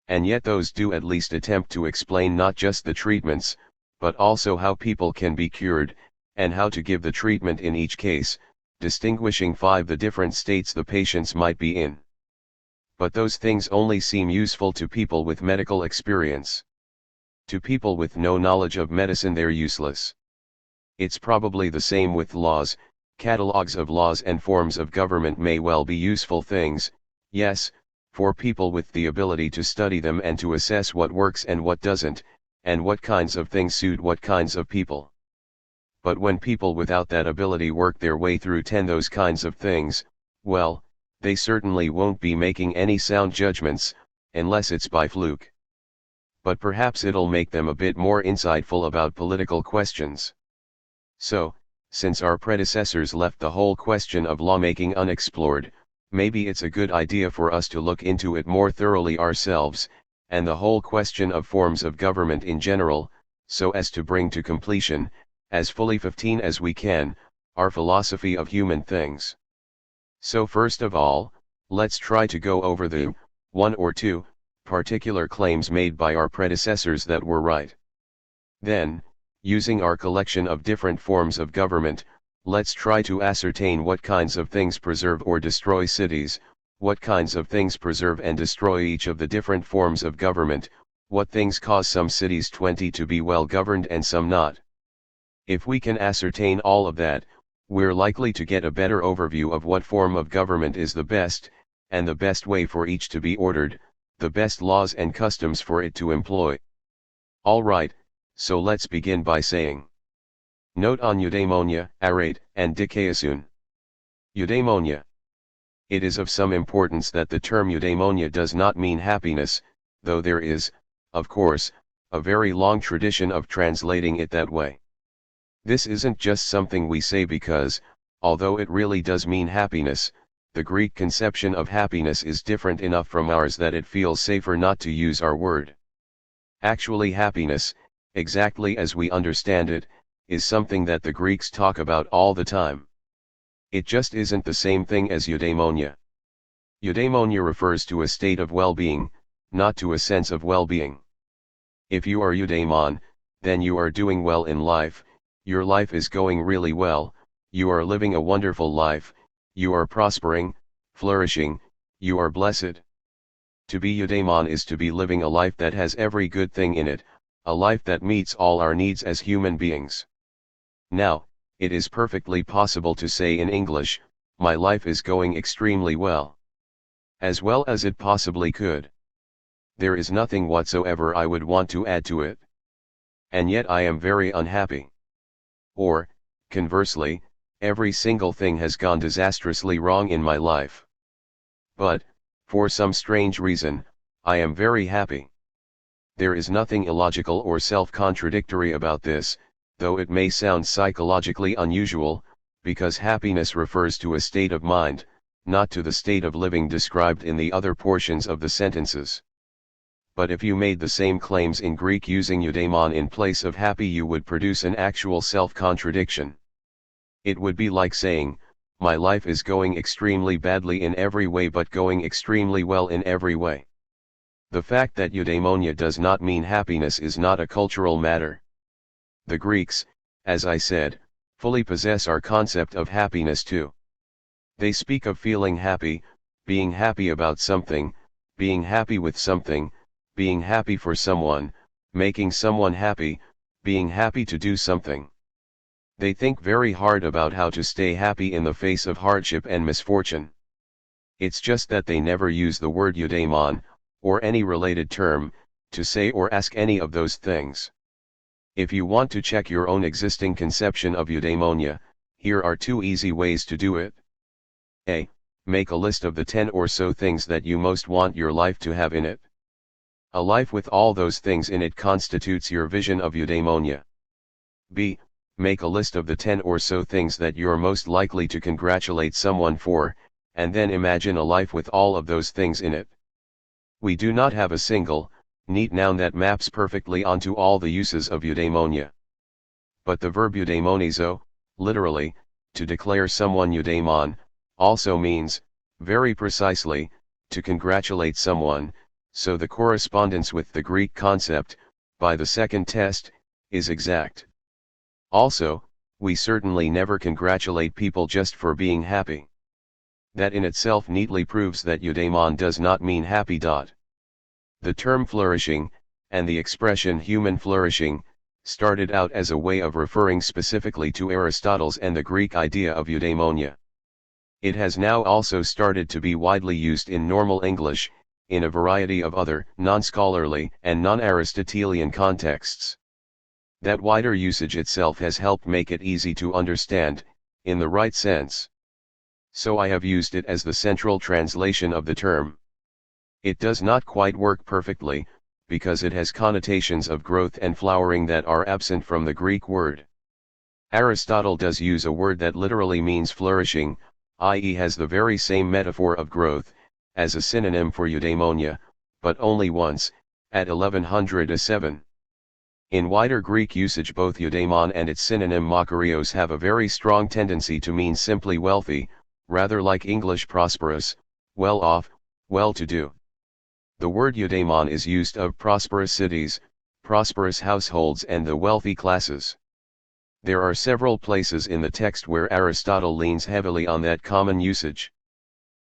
And yet those do at least attempt to explain not just the treatments, but also how people can be cured, and how to give the treatment in each case, distinguishing the different states the patients might be in. But those things only seem useful to people with medical experience. To people with no knowledge of medicine they're useless. It's probably the same with laws. Catalogs of laws and forms of government may well be useful things, yes, for people with the ability to study them and to assess what works and what doesn't, and what kinds of things suit what kinds of people. But when people without that ability work their way through those kinds of things, well, they certainly won't be making any sound judgments, unless it's by fluke. But perhaps it'll make them a bit more insightful about political questions. So, since our predecessors left the whole question of lawmaking unexplored, maybe it's a good idea for us to look into it more thoroughly ourselves, and the whole question of forms of government in general, so as to bring to completion, as fully 15 as we can, our philosophy of human things. So first of all, let's try to go over the one or two particular claims made by our predecessors that were right. Then, using our collection of different forms of government, let's try to ascertain what kinds of things preserve or destroy cities, what kinds of things preserve and destroy each of the different forms of government, what things cause some cities to be well governed and some not. If we can ascertain all of that, we're likely to get a better overview of what form of government is the best, and the best way for each to be ordered, the best laws and customs for it to employ. Alright, so let's begin by saying. Note on eudaimonia, arete, and dikaiosune. Eudaimonia. It is of some importance that the term eudaimonia does not mean happiness, though there is, of course, a very long tradition of translating it that way. This isn't just something we say because, although it really does mean happiness, the Greek conception of happiness is different enough from ours that it feels safer not to use our word. Actually, happiness, exactly as we understand it, is something that the Greeks talk about all the time. It just isn't the same thing as eudaimonia. Eudaimonia refers to a state of well-being, not to a sense of well-being. If you are eudaimon, then you are doing well in life, your life is going really well, you are living a wonderful life, you are prospering, flourishing, you are blessed. To be eudaimon is to be living a life that has every good thing in it, a life that meets all our needs as human beings. Now, it is perfectly possible to say in English, my life is going extremely well. As well as it possibly could. There is nothing whatsoever I would want to add to it. And yet I am very unhappy. Or, conversely, every single thing has gone disastrously wrong in my life. But, for some strange reason, I am very happy. There is nothing illogical or self-contradictory about this, though it may sound psychologically unusual, because happiness refers to a state of mind, not to the state of living described in the other portions of the sentences. But if you made the same claims in Greek using eudaimon in place of happy, you would produce an actual self-contradiction. It would be like saying, my life is going extremely badly in every way but going extremely well in every way. The fact that eudaimonia does not mean happiness is not a cultural matter. The Greeks, as I said, fully possess our concept of happiness too. They speak of feeling happy, being happy about something, being happy with something, being happy for someone, making someone happy, being happy to do something. They think very hard about how to stay happy in the face of hardship and misfortune. It's just that they never use the word eudaimon, or any related term, to say or ask any of those things. If you want to check your own existing conception of eudaimonia, here are 2 easy ways to do it. A. Make a list of the 10 or so things that you most want your life to have in it. A life with all those things in it constitutes your vision of eudaimonia. B. Make a list of the 10 or so things that you're most likely to congratulate someone for, and then imagine a life with all of those things in it. We do not have a single, neat noun that maps perfectly onto all the uses of eudaimonia. But the verb eudaimonizo, literally, to declare someone eudaimon, also means, very precisely, to congratulate someone, so the correspondence with the Greek concept, by the second test, is exact. Also, we certainly never congratulate people just for being happy. That in itself neatly proves that eudaimon does not mean happy. The term flourishing, and the expression human flourishing, started out as a way of referring specifically to Aristotle's and the Greek idea of eudaimonia. It has now also started to be widely used in normal English, in a variety of other, non-scholarly and non-Aristotelian contexts. That wider usage itself has helped make it easy to understand, in the right sense. So I have used it as the central translation of the term. It does not quite work perfectly, because it has connotations of growth and flowering that are absent from the Greek word. Aristotle does use a word that literally means flourishing, i.e. has the very same metaphor of growth, as a synonym for eudaimonia, but only once, at 1107. In wider Greek usage both eudaimon and its synonym makarios have a very strong tendency to mean simply wealthy, rather like English prosperous, well-off, well-to-do. The word eudaimon is used of prosperous cities, prosperous households and the wealthy classes. There are several places in the text where Aristotle leans heavily on that common usage.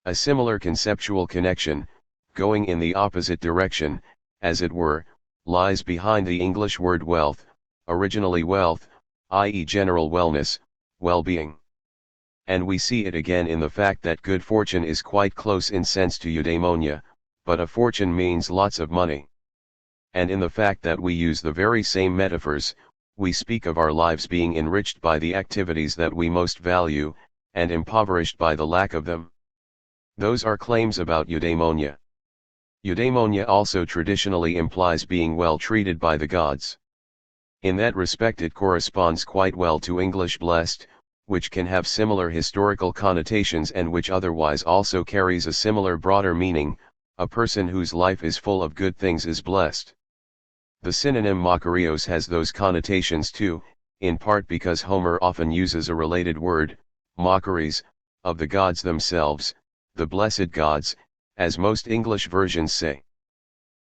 A similar conceptual connection, going in the opposite direction, as it were, lies behind the English word wealth, originally wealth, i.e. general wellness, well-being. And we see it again in the fact that good fortune is quite close in sense to eudaimonia, but a fortune means lots of money. And in the fact that we use the very same metaphors, we speak of our lives being enriched by the activities that we most value, and impoverished by the lack of them. Those are claims about eudaimonia. Eudaimonia also traditionally implies being well treated by the gods. In that respect it corresponds quite well to English blessed, which can have similar historical connotations and which otherwise also carries a similar broader meaning, a person whose life is full of good things is blessed. The synonym makarios has those connotations too, in part because Homer often uses a related word, makaries, of the gods themselves, the blessed gods, as most English versions say.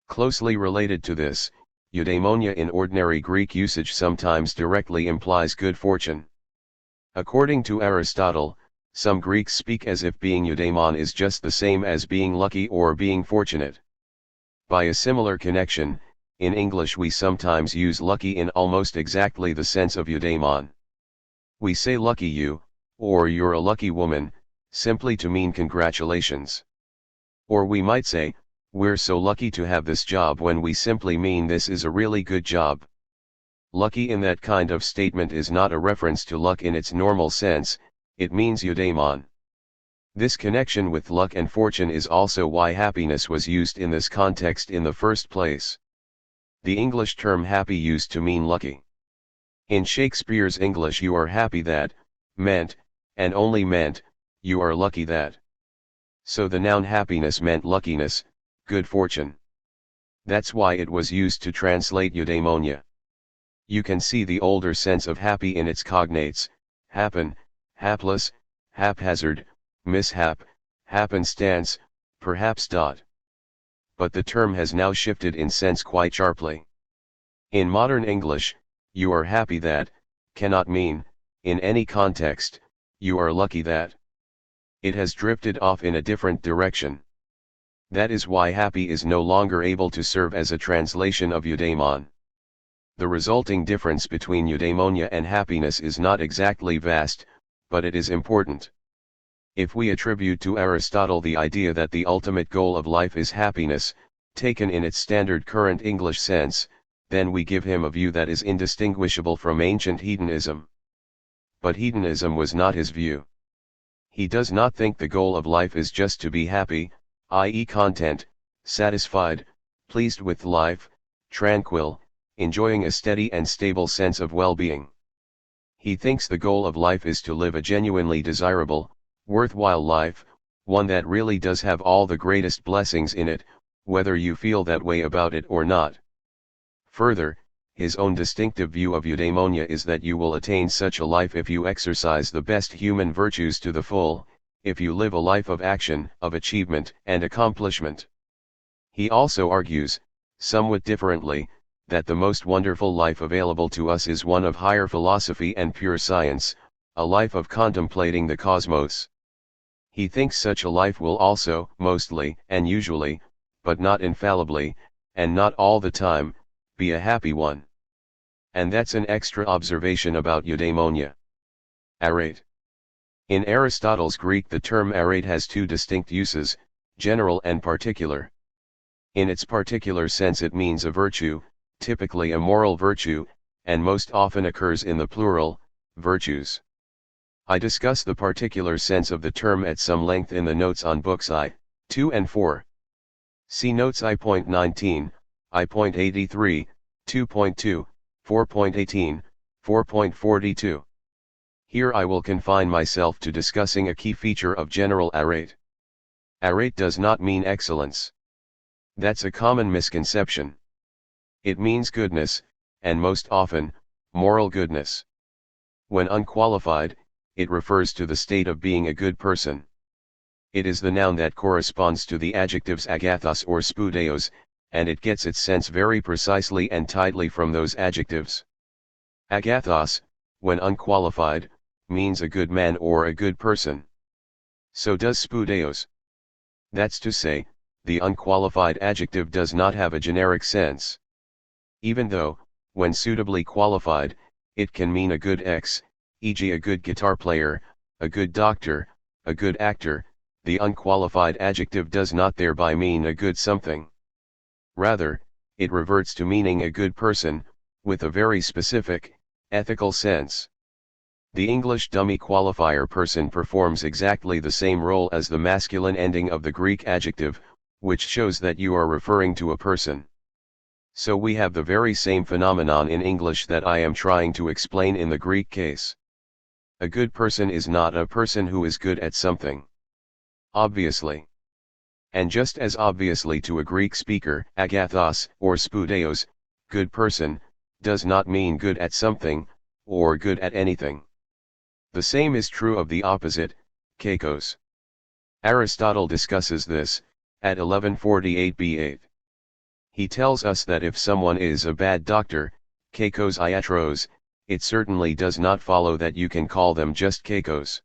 Closely related to this, eudaimonia in ordinary Greek usage sometimes directly implies good fortune. According to Aristotle, some Greeks speak as if being eudaimon is just the same as being lucky or being fortunate. By a similar connection, in English we sometimes use lucky in almost exactly the sense of eudaimon. We say lucky you, or you're a lucky woman, simply to mean congratulations. Or we might say, we're so lucky to have this job when we simply mean this is a really good job. Lucky in that kind of statement is not a reference to luck in its normal sense, it means eudaimon. This connection with luck and fortune is also why happiness was used in this context in the first place. The English term happy used to mean lucky. In Shakespeare's English you are happy that, meant, and only meant, you are lucky that. So the noun happiness meant luckiness, good fortune. That's why it was used to translate eudaimonia. You can see the older sense of happy in its cognates, happen, hapless, haphazard, mishap, happenstance, perhaps. But the term has now shifted in sense quite sharply. In modern English, you are happy that, cannot mean, in any context, you are lucky that. It has drifted off in a different direction. That is why happy is no longer able to serve as a translation of eudaimon. The resulting difference between eudaimonia and happiness is not exactly vast, but it is important. If we attribute to Aristotle the idea that the ultimate goal of life is happiness, taken in its standard current English sense, then we give him a view that is indistinguishable from ancient hedonism. But hedonism was not his view. He does not think the goal of life is just to be happy, i.e. content, satisfied, pleased with life, tranquil, enjoying a steady and stable sense of well-being. He thinks the goal of life is to live a genuinely desirable, worthwhile life, one that really does have all the greatest blessings in it, whether you feel that way about it or not. Further, his own distinctive view of eudaimonia is that you will attain such a life if you exercise the best human virtues to the full, if you live a life of action, of achievement and accomplishment. He also argues, somewhat differently, that the most wonderful life available to us is one of higher philosophy and pure science, a life of contemplating the cosmos. He thinks such a life will also, mostly and usually, but not infallibly, and not all the time, be a happy one. And that's an extra observation about eudaimonia. Arete. In Aristotle's Greek the term arete has two distinct uses, general and particular. In its particular sense it means a virtue, typically a moral virtue, and most often occurs in the plural, virtues. I discuss the particular sense of the term at some length in the notes on books I, 2 and 4. See notes I.19, I.83, 2.2, 4.18, 4.42. Here I will confine myself to discussing a key feature of general arete. Arete does not mean excellence. That's a common misconception. It means goodness, and most often, moral goodness. When unqualified, it refers to the state of being a good person. It is the noun that corresponds to the adjectives agathos or spoudeos, and it gets its sense very precisely and tightly from those adjectives. Agathos, when unqualified, means a good man or a good person. So does spoudeos. That's to say, the unqualified adjective does not have a generic sense. Even though, when suitably qualified, it can mean a good X, e.g. a good guitar player, a good doctor, a good actor, the unqualified adjective does not thereby mean a good something. Rather, it reverts to meaning a good person, with a very specific, ethical sense. The English dummy qualifier person performs exactly the same role as the masculine ending of the Greek adjective, which shows that you are referring to a person. So we have the very same phenomenon in English that I am trying to explain in the Greek case. A good person is not a person who is good at something. Obviously. And just as obviously to a Greek speaker, agathos, or spoudeos, good person, does not mean good at something, or good at anything. The same is true of the opposite, kakos. Aristotle discusses this, at 1148 b8. He tells us that if someone is a bad doctor, kakos iatros, it certainly does not follow that you can call them just kakos.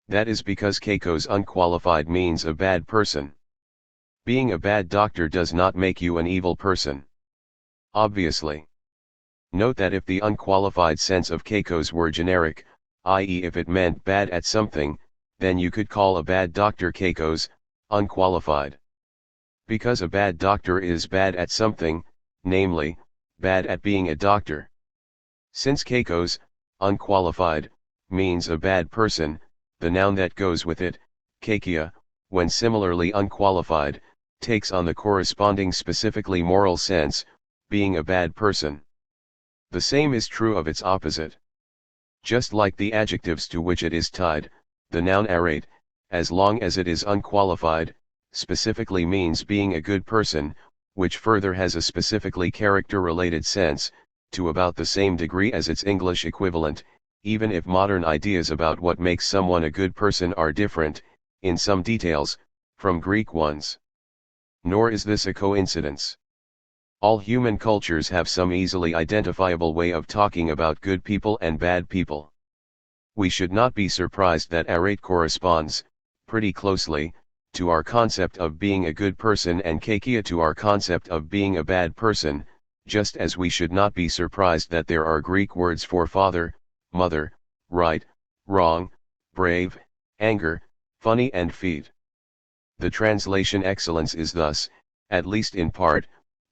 That is because kakos unqualified means a bad person. Being a bad doctor does not make you an evil person. Obviously. Note that if the unqualified sense of kakos were generic, i.e. if it meant bad at something, then you could call a bad doctor kakos, unqualified. Because a bad doctor is bad at something, namely, bad at being a doctor. Since kakos, unqualified, means a bad person, the noun that goes with it, kakia, when similarly unqualified, takes on the corresponding specifically moral sense, being a bad person. The same is true of its opposite. Just like the adjectives to which it is tied, the noun arete, as long as it is unqualified, specifically means being a good person, which further has a specifically character-related sense, to about the same degree as its English equivalent, even if modern ideas about what makes someone a good person are different, in some details, from Greek ones. Nor is this a coincidence. All human cultures have some easily identifiable way of talking about good people and bad people. We should not be surprised that arete corresponds, pretty closely, to our concept of being a good person and kakia to our concept of being a bad person, just as we should not be surprised that there are Greek words for father, mother, right, wrong, brave, anger, funny and feed. The translation excellence is thus, at least in part,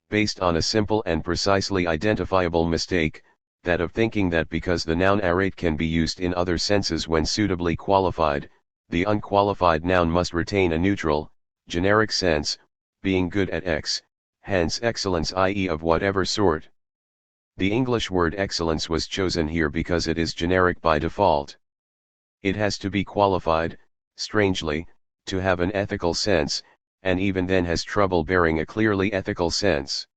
based on a simple and precisely identifiable mistake, that of thinking that because the noun arate can be used in other senses when suitably qualified, the unqualified noun must retain a neutral, generic sense, being good at X, hence excellence i.e. of whatever sort. The English word excellence was chosen here because it is generic by default. It has to be qualified, strangely, to have an ethical sense, and even then has trouble bearing a clearly ethical sense.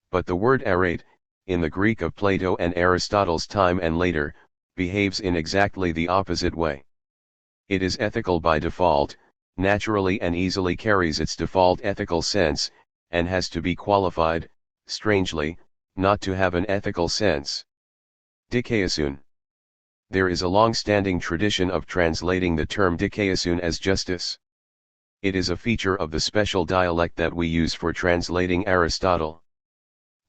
But the word arate, in the Greek of Plato and Aristotle's time and later, behaves in exactly the opposite way. It is ethical by default, naturally and easily carries its default ethical sense, and has to be qualified, strangely, not to have an ethical sense. Dikaiosune. There is a long-standing tradition of translating the term dikaiosune as justice. It is a feature of the special dialect that we use for translating Aristotle.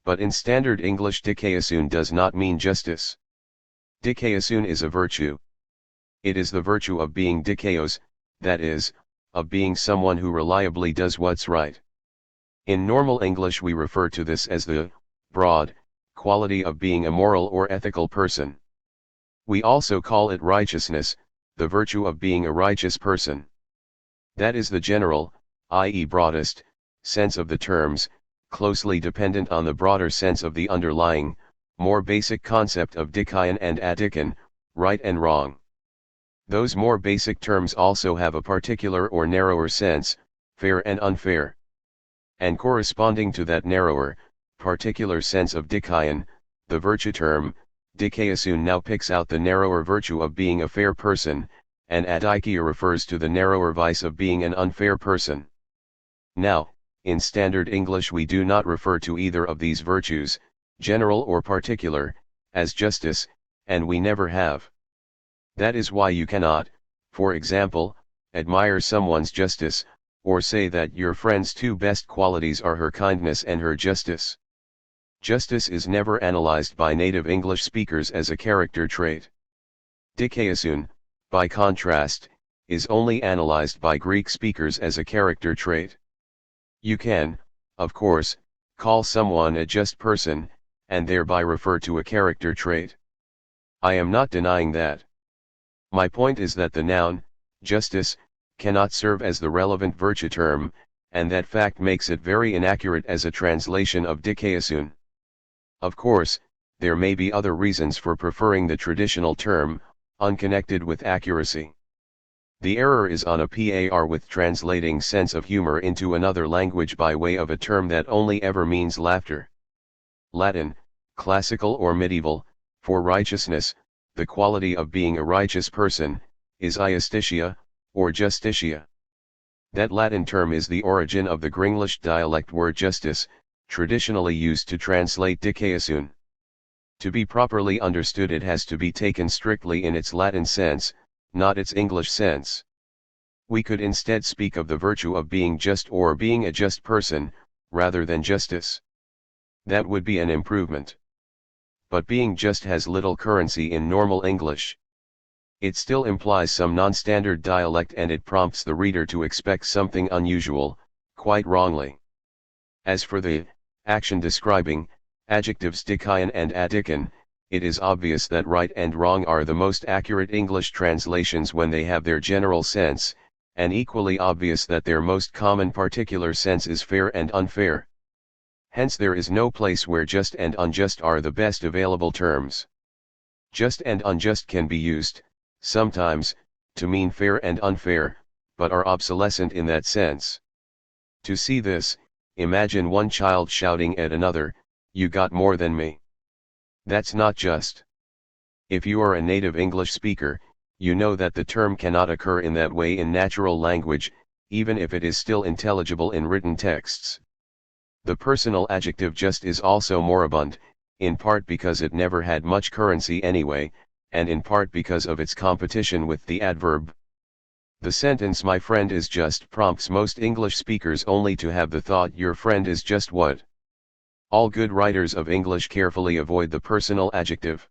But in standard English dikaiosune does not mean justice. Dikaiosune is a virtue. It is the virtue of being dikaios, that is, of being someone who reliably does what's right. In normal English we refer to this as the broad quality of being a moral or ethical person. We also call it righteousness, the virtue of being a righteous person. That is the general, i.e. broadest, sense of the terms, closely dependent on the broader sense of the underlying, more basic concept of dikaion and adikon, right and wrong. Those more basic terms also have a particular or narrower sense, fair and unfair. And corresponding to that narrower, particular sense of dikaion, the virtue term, dikaiosune now picks out the narrower virtue of being a fair person, and adikia refers to the narrower vice of being an unfair person. Now, in standard English we do not refer to either of these virtues, general or particular, as justice, and we never have. That is why you cannot, for example, admire someone's justice, or say that your friend's two best qualities are her kindness and her justice. Justice is never analyzed by native English speakers as a character trait. Dikaiosune, by contrast, is only analyzed by Greek speakers as a character trait. You can, of course, call someone a just person, and thereby refer to a character trait. I am not denying that. My point is that the noun, justice, cannot serve as the relevant virtue term, and that fact makes it very inaccurate as a translation of dikaiosune. Of course, there may be other reasons for preferring the traditional term, unconnected with accuracy. The error is on a par with translating sense of humor into another language by way of a term that only ever means laughter. Latin, classical or medieval, for righteousness, the quality of being a righteous person, is iustitia, or justitia. That Latin term is the origin of the Gringlish dialect word justice, traditionally used to translate dikaiosune. To be properly understood it has to be taken strictly in its Latin sense, not its English sense. We could instead speak of the virtue of being just or being a just person, rather than justice. That would be an improvement. But being just has little currency in normal English. It still implies some non-standard dialect and it prompts the reader to expect something unusual, quite wrongly. As for the action describing adjectives dikaion and adikon, it is obvious that right and wrong are the most accurate English translations when they have their general sense, and equally obvious that their most common particular sense is fair and unfair. Hence there is no place where just and unjust are the best available terms. Just and unjust can be used, sometimes, to mean fair and unfair, but are obsolescent in that sense. To see this, imagine one child shouting at another, "You got more than me." That's not just. If you are a native English speaker, you know that the term cannot occur in that way in natural language, even if it is still intelligible in written texts. The personal adjective just is also moribund, in part because it never had much currency anyway, and in part because of its competition with the adverb. The sentence "my friend is just" prompts most English speakers only to have the thought "your friend is just what?" All good writers of English carefully avoid the personal adjective.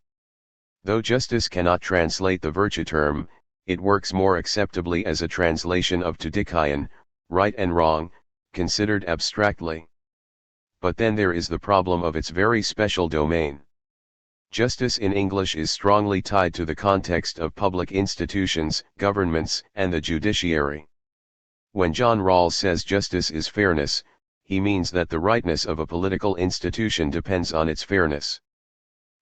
Though justice cannot translate the virtue term, it works more acceptably as a translation of THIRD-WORLDISM, right and wrong, considered abstractly. But then there is the problem of its very special domain. Justice in English is strongly tied to the context of public institutions, governments, and the judiciary. When John Rawls says justice is fairness, he means that the rightness of a political institution depends on its fairness.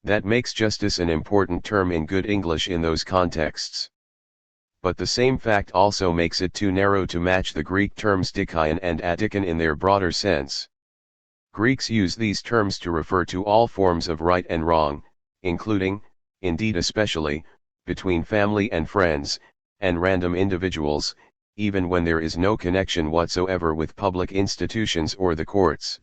That makes justice an important term in good English in those contexts. But the same fact also makes it too narrow to match the Greek terms dikaion and adikon in their broader sense. Greeks use these terms to refer to all forms of right and wrong, including, indeed especially, between family and friends, and random individuals, even when there is no connection whatsoever with public institutions or the courts.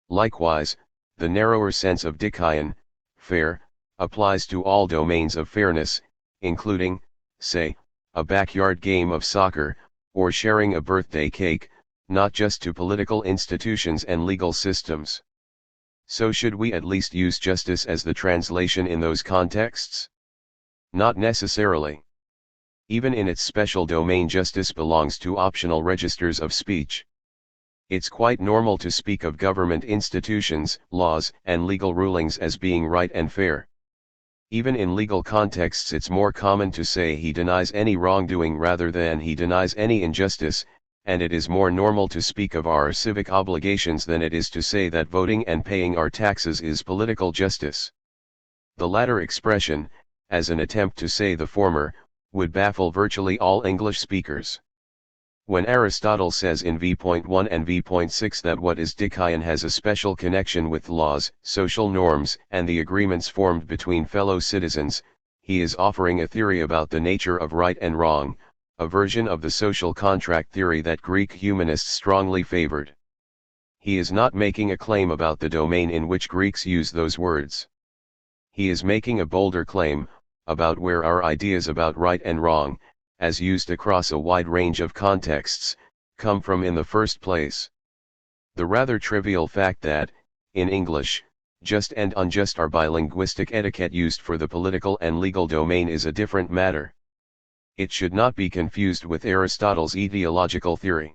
Likewise, the narrower sense of dikaion, fair, applies to all domains of fairness, including, say, a backyard game of soccer, or sharing a birthday cake, not just to political institutions and legal systems. So should we at least use justice as the translation in those contexts? Not necessarily. Even in its special domain, justice belongs to optional registers of speech. It's quite normal to speak of government institutions, laws, and legal rulings as being right and fair. Even in legal contexts, it's more common to say he denies any wrongdoing rather than he denies any injustice, and it is more normal to speak of our civic obligations than it is to say that voting and paying our taxes is political justice. The latter expression, as an attempt to say the former, would baffle virtually all English speakers. When Aristotle says in v.1 and v.6 that what is dikaion has a special connection with laws, social norms, and the agreements formed between fellow citizens, he is offering a theory about the nature of right and wrong, a version of the social contract theory that Greek humanists strongly favored. He is not making a claim about the domain in which Greeks use those words. He is making a bolder claim, about where our ideas about right and wrong, as used across a wide range of contexts, come from in the first place. The rather trivial fact that, in English, just and unjust are by linguistic etiquette used for the political and legal domain is a different matter. It should not be confused with Aristotle's etiological theory.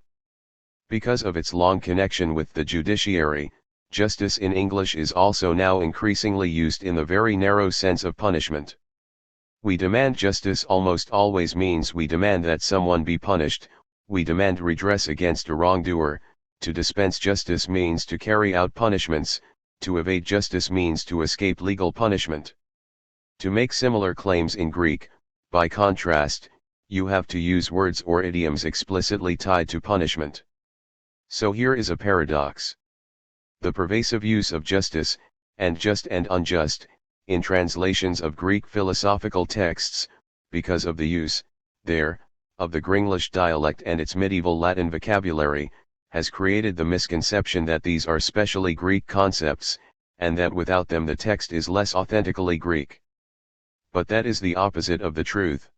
Because of its long connection with the judiciary, justice in English is also now increasingly used in the very narrow sense of punishment. We demand justice almost always means we demand that someone be punished, we demand redress against a wrongdoer. To dispense justice means to carry out punishments, to evade justice means to escape legal punishment. To make similar claims in Greek, by contrast, you have to use words or idioms explicitly tied to punishment. So here is a paradox. The pervasive use of justice, and just and unjust, in translations of Greek philosophical texts, because of the use, there, of the Gringlish dialect and its medieval Latin vocabulary, has created the misconception that these are specially Greek concepts, and that without them the text is less authentically Greek. But that is the opposite of the truth.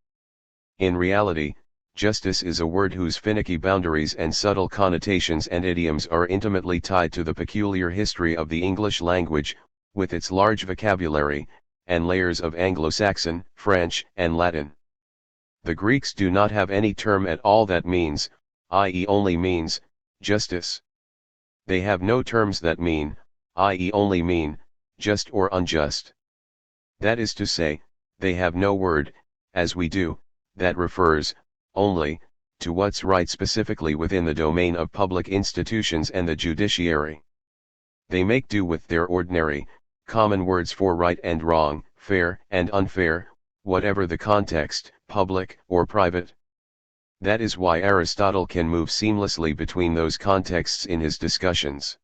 In reality, justice is a word whose finicky boundaries and subtle connotations and idioms are intimately tied to the peculiar history of the English language, with its large vocabulary, and layers of Anglo-Saxon, French, and Latin. The Greeks do not have any term at all that means, i.e. only means, justice. They have no terms that mean, i.e. only mean, just or unjust. That is to say, they have no word, as we do, that refers, only, to what's right specifically within the domain of public institutions and the judiciary. They make do with their ordinary, common words for right and wrong, fair and unfair, whatever the context, public or private. That is why Aristotle can move seamlessly between those contexts in his discussions.